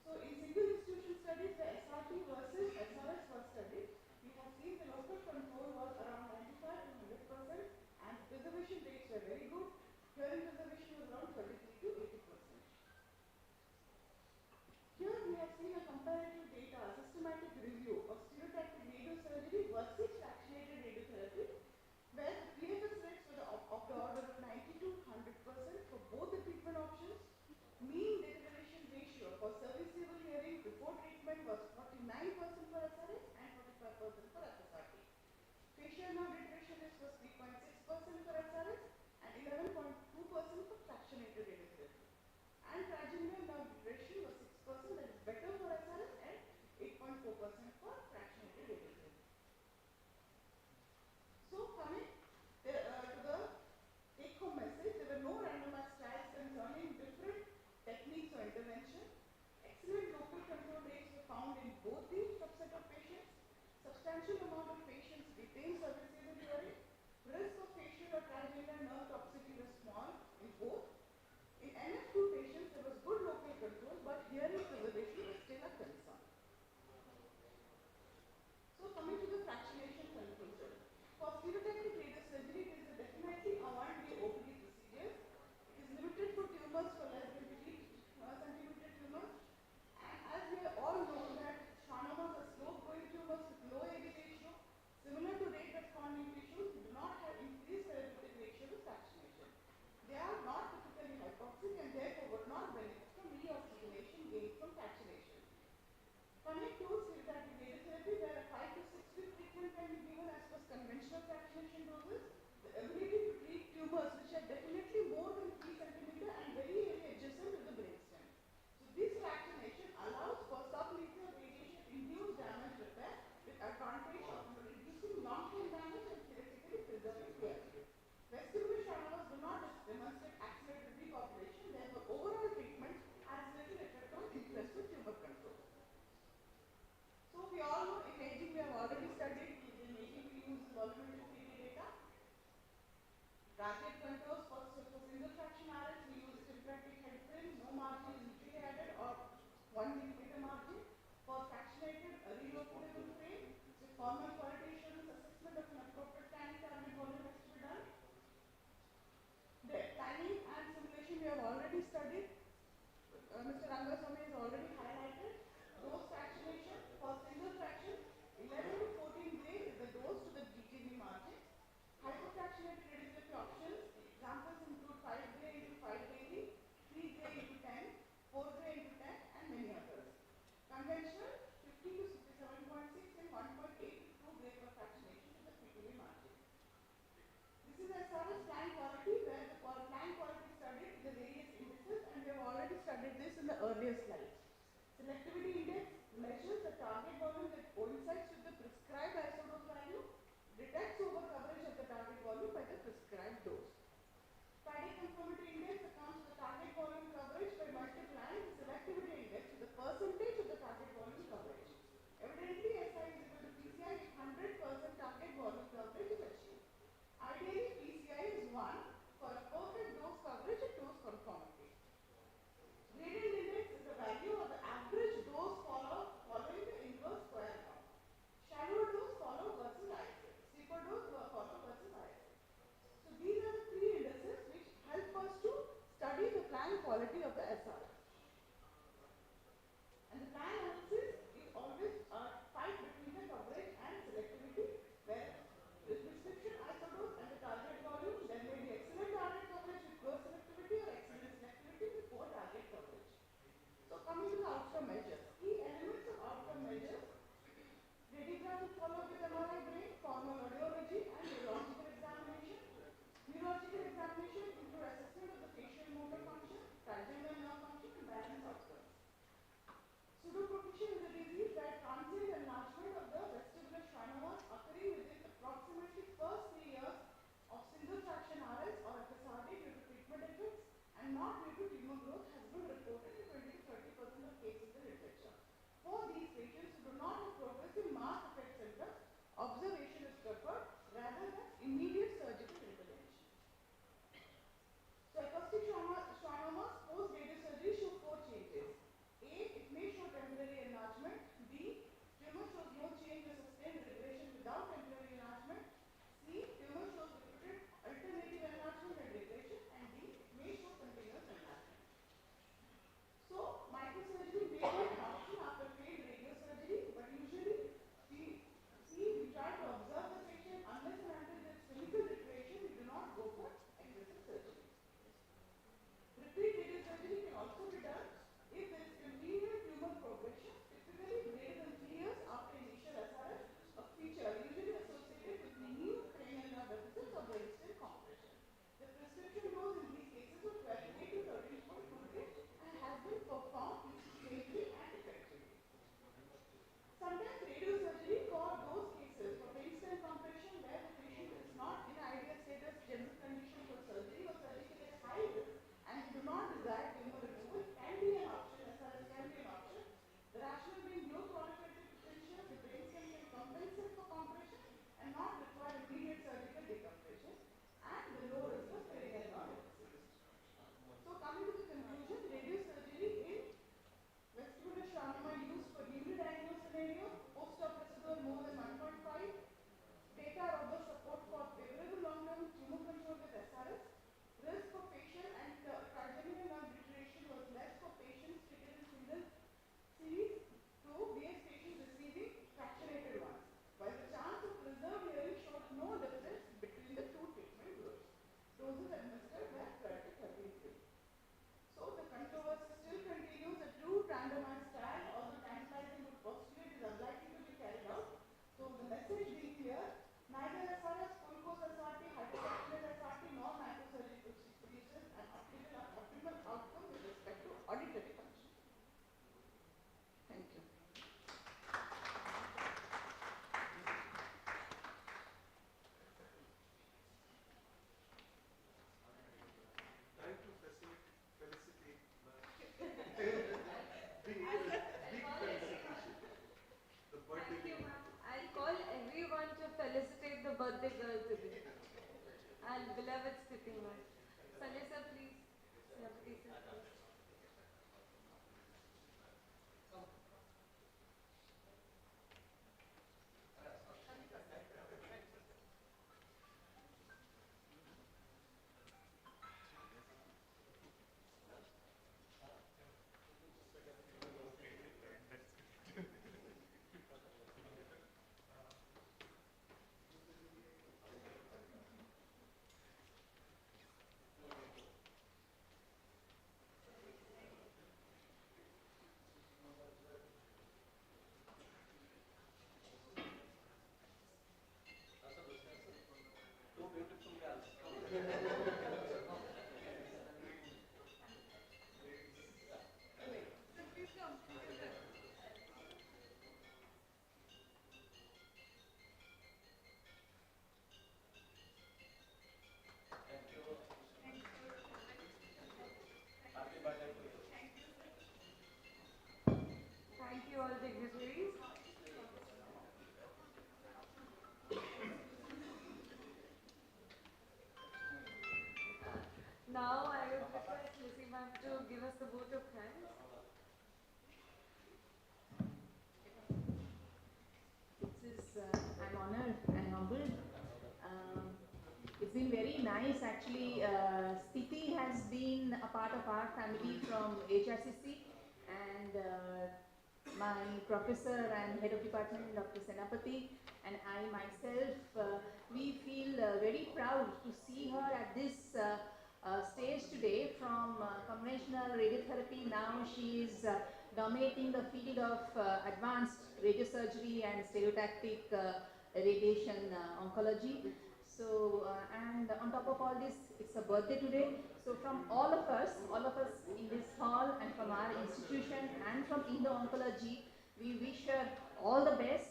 [SPEAKER 9] So in single institution studies, the SRT versus SRS was studied. We have seen the local control was around 95 to 100%, and preservation rates were very good. Hearing preservation was around 33 to 80%. Here we have seen a comparative data, systematic review of stereotactic radiosurgery versus fractionated radiotherapy, where the PFS rates were of the order of 90 to 100% for both the treatment options. Mean deterioration ratio for serviceable hearing before treatment was 49% for SRS and 45% for FSRT. Facial nerve deterioration rate was 3.6% for SRS and 11.2% for fractionated radiotherapy. And trigeminal nerve deterioration was 6%, that is better for SRS, and 8.4% for fractionated radiotherapy. So coming to the take-home message, there were no randomized trials concerning different techniques or intervention. Excellent local control rates were found in both the subset of patients. Substantial amount of patients retained serviceable hearing. Risk of facial or trigeminal nerve toxicity was small in both. In NF2 patients, there was good local control, but hearing preservation was still a concern. So coming to the fractionation conclusion. For stereotactic radiosurgery, it is definitely a one-day OPD procedure. It is limited for tumors for less than 3 centimeter tumors. And as we all know that schwannomas are slow-growing tumors with low AV ratio, similar to rate responding tissues, do not have increased therapeutic ratio with fractionation. They are not typically hypoxic and therefore would not benefit from reoxygenation gained from fractionation. Coming to stereotactic radiotherapy, where a 5 to 6 week treatment can be given as per conventional fractionation doses, the ability to treat tumors which are definitely more than 3 centimeter and very adjacent to the brainstem. So this fractionation allows for sublethal radiation-induced damage repair with advantage of intratracheal head frame, no margin is usually added or 1 millimeter margin. For fractionated relocatable frame, with formal quality assurance assessment of an appropriate tank target volume has to be done. The timing and simulation we have already studied. Mr. Rangaswamy has already highlighted. Dose fractionation for single fraction, 11 to 14 gray is the dose to the GTV margin. Hypofractionated radiography options, examples include 5 gray into 5 daily, 3 gray into 10, 4 gray into 10, and many others. Conventional, 50 to 67.6 and 1.8 to 2 gray per fractionation to the PTV margin. This is as far as plant quality, where the plant quality studied the various indices, and we have already studied this in the earlier slides. Selectivity index measures the target volume that coincides with the prescribed isodose value, detects over coverage of the target volume by the prescribed dose. Tidy conformity index accounts for the target volume coverage by multiplying the selectivity index with the percentage of the target volume coverage. Evidently, SI is equal to PCI if 100% target volume coverage is achieved. Ideally, PCI is 1 for a perfect dose coverage and dose conformity. Gradient index is the value of the average dose following the inverse square law. Shallow dose follow versus ISA. Steeper dose follow versus ISA. So these are the 3 indices which help us to study the plant quality of the SRS. And the plan analysis is always a fight between the coverage and selectivity, where the prescription isodose and the target volume, there may be excellent target coverage with poor selectivity or excellent selectivity with poor target coverage. So coming to the outcome measures. Key elements of outcome measures: radiographic follow-up with MRI brain, formal audiology, and neurological examination. Neurological examination include assessment of the facial motor function, trigeminal nerve function, and balance outcomes. Pseudoprotection is a disease where transient enlargement of the vestibular schwannomas occurring within approximately first 3 years of single fraction RS or FSRD due to treatment effects and not due to tumor growth has been reported in 20 to 30% of cases in literature. For these patients who do not have progressive mass effect symptoms, observation is preferred rather than immediate surgical intervention. So acoustic schwannomas post-radiosurgery show 4 changes. A, it may show temporary enlargement. B, tumor shows no change or sustained regression without temporary enlargement. C, tumor shows repeated alternative enlargement and regression. And D, it may show continuous enlargement. So microsurgery may be an option after failed radiosurgery, but usually we try to observe the patient unless and until there is clinical deterioration, we do not go for aggressive surgery. Repeat radiosurgery can also be done if there is continued tumor progression, typically greater than 3 years after initial SRS, a feature usually associated with new cranial nerve deficits or brainstem compression. The prescription dose in these cases was 12 to 13.2 days and has been performed safely and effectively. Sometimes radiosurgery for those cases for brainstem compression where the patient is not in ideal status, general condition for surgery or surgical at high risk and do not desire tumor removal can be an option, SRS can be an option. The rationale being low proliferative potential, the brainstem can compensate for compression and not require immediate surgical decompression, and the low risk of cranial nerve deficits. So coming to the conclusion, radiosurgery in vestibular schwannoma used for newly diagnosed scenario, post-op residual more than 1.5, data robust support for favorable long-term tumor control with SRS. Risk for facial and trigeminal nerve deterioration was less for patients treated in single series to VS patients receiving fractionated ones, while the chance of preserved hearing showed no difference between the 2 treatment groups. Doses administered were 12 to 13 days. So the controversy still continues. A true randomized trial, although tantalizing would postulate, is unlikely to be carried out. So the message being clear, neither SRS, full course SRT, hypofractionated SRT, nor microsurgery produces an optimal outcome with respect to auditory function. Thank you.
[SPEAKER 2] Trying to felicitate big felicitation. The birthday girl.
[SPEAKER 15] I'll call everyone to felicitate the birthday girl today. And beloved Stiti ma'am. Sanjay sir, please. Thank you all dignitaries. Now I would request Lizzie ma'am to give us the vote of thanks.
[SPEAKER 10] I'm honored and humbled. It's been very nice actually. Stiti has been a part of our family from HRCC, and my professor and head of department, Dr. Senapati, and I myself, we feel very proud to see her at this stage today. From conventional radiotherapy, now she is dominating the field of advanced radiosurgery and stereotactic radiation oncology. So, and on top of all this, it's a birthday today. So from all of us in this hall and from our institution and from Indo-Oncology, we wish her all the best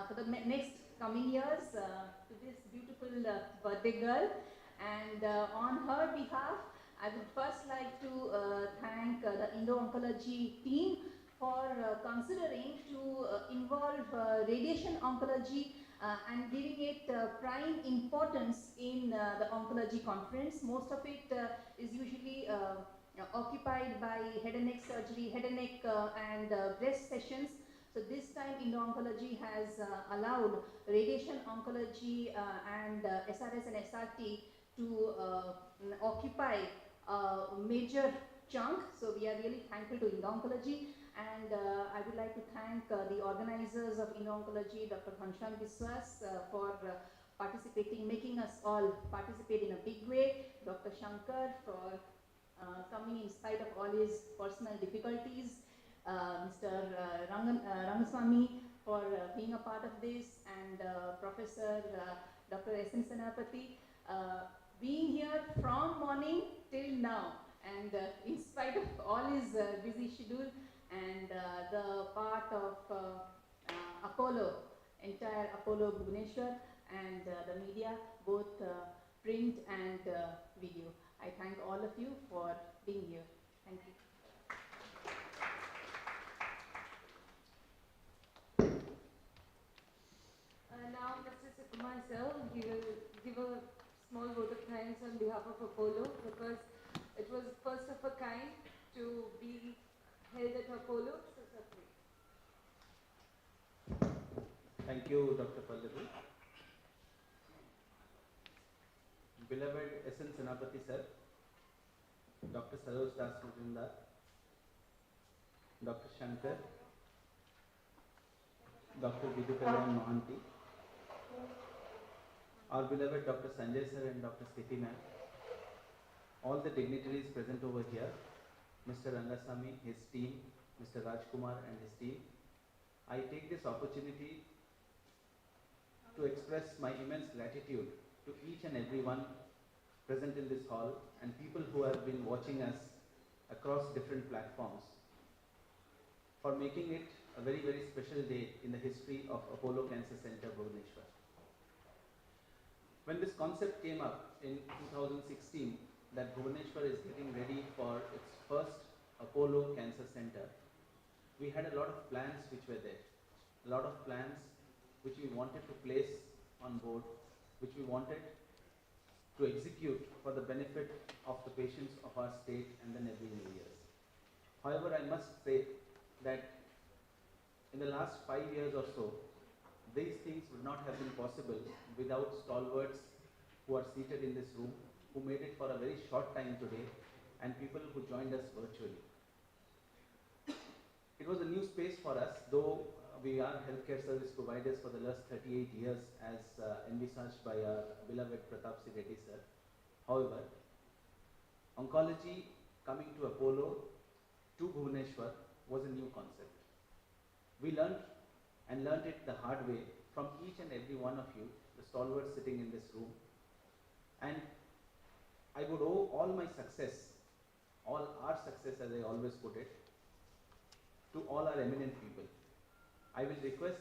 [SPEAKER 10] for the next coming years to this beautiful birthday girl. And on her behalf, I would first like to thank the Indo-Oncology team for considering to involve radiation oncology and giving it prime importance in the oncology conference. Most of it is usually occupied by head and neck surgery, head and neck and breast sessions. So this time Indo-Oncology has allowed radiation oncology and SRS and SRT to occupy a major chunk. So we are really thankful to Indo-Oncology. And I would like to thank the organizers of Indo-Oncology, Dr. Ghansham Biswas, for participating, making us all participate in a big way. Dr. Shankar for coming in spite of all his personal difficulties. Mr. Rangaswamy for being a part of this, and Professor Dr. S.N. Senapati being here from morning till now, and in spite of all his busy schedule, and the part of Apollo, entire Apollo Bhubaneswar, and the media, both print and video. I thank all of you for being here. Thank you.
[SPEAKER 15] Now Mr. Sukumar sir, he will give a small vote of thanks on behalf of Apollo, because it was first of a kind to be held at Apollo. So, sir, please.
[SPEAKER 3] Thank you, Dr. Pallavi. Beloved S.N. Senapati sir, Dr. Saroj Das Majumdar, Dr. Shankar, Dr. Vidukalayan Mohanty, our beloved Dr. Sanjay sir and Dr. Stiti ma'am, all the dignitaries present over here, Mr. Rangasamy, his team, Mr. Rajkumar and his team. I take this opportunity to express my immense gratitude to each and every one present in this hall and people who have been watching us across different platforms for making it a very, very special day in the history of Apollo Cancer Center, Bhubaneswar. When this concept came up in 2016 that Bhubaneswar is getting ready for its first Apollo Cancer Center, we had a lot of plans which were there. A lot of plans which we wanted to place on board, which we wanted to execute for for the benefit of the patients of our state and the neighboring areas. However, I must say that in the last 5 years or so, these things would not have been possible without stalwarts who are seated in this room, who made it for a very short time today, and people who joined us virtually. It was a new space for us, though we are healthcare service providers for the last 38 years as envisaged by our beloved Pratap C. Reddy sir. However, oncology coming to Apollo, to Bhubaneswar, was a new concept. We learned it the hard way from each and every one of you, the stalwarts sitting in this room. And I would owe all my success, all our success as I always put it, to all our eminent people. I will request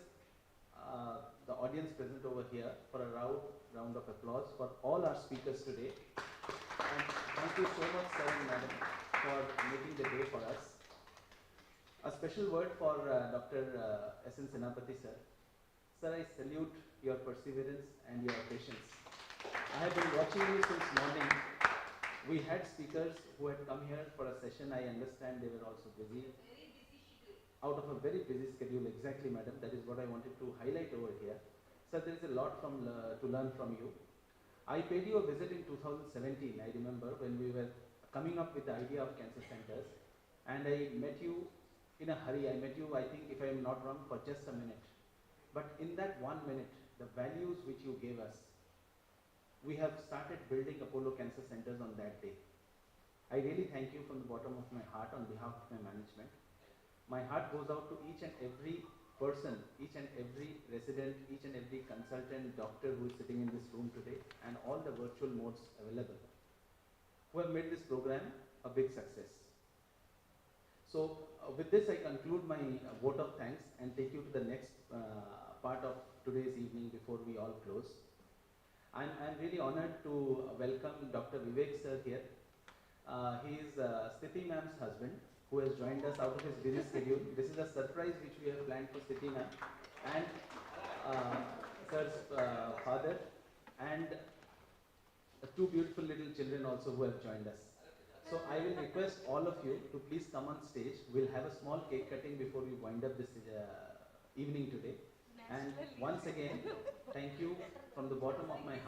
[SPEAKER 3] the audience present over here for a round of applause for all our speakers today. And thank you so much, sir and madam, for making the day for us. A special word for Dr. S.N. Senapati sir. Sir, I salute your perseverance and your patience. I have been watching you since morning. We had speakers who had come here for a session. I understand they were also busy. Out of a very busy schedule, exactly, madam. That is what I wanted to highlight over here. Sir, there is a lot to learn from you. I paid you a visit in 2017, I remember, when we were coming up with the idea of cancer centers. And I met you in a hurry. I met you, I think, if I am not wrong, for just a minute. But in that 1 minute, the values which you gave us, we have started building Apollo Cancer Centers on that day. I really thank you from the bottom of my heart on behalf of my management. My heart goes out to each and every person, each and every resident, each and every consultant, doctor who is sitting in this room today, and all the virtual modes available, who have made this program a big success. So with this, I conclude my vote of thanks and take you to the next part of today's evening before we all close. I'm really honored to welcome Dr. Vivek sir here. He is Sthiti ma'am's husband, who has joined us out of his busy schedule. This is a surprise which we have planned for Sthiti ma'am and sir's father, and two beautiful little children also who have joined us. So I will request all of you to please come on stage. We'll have a small cake cutting before we wind up this evening today. And once again, thank you from the bottom of my heart.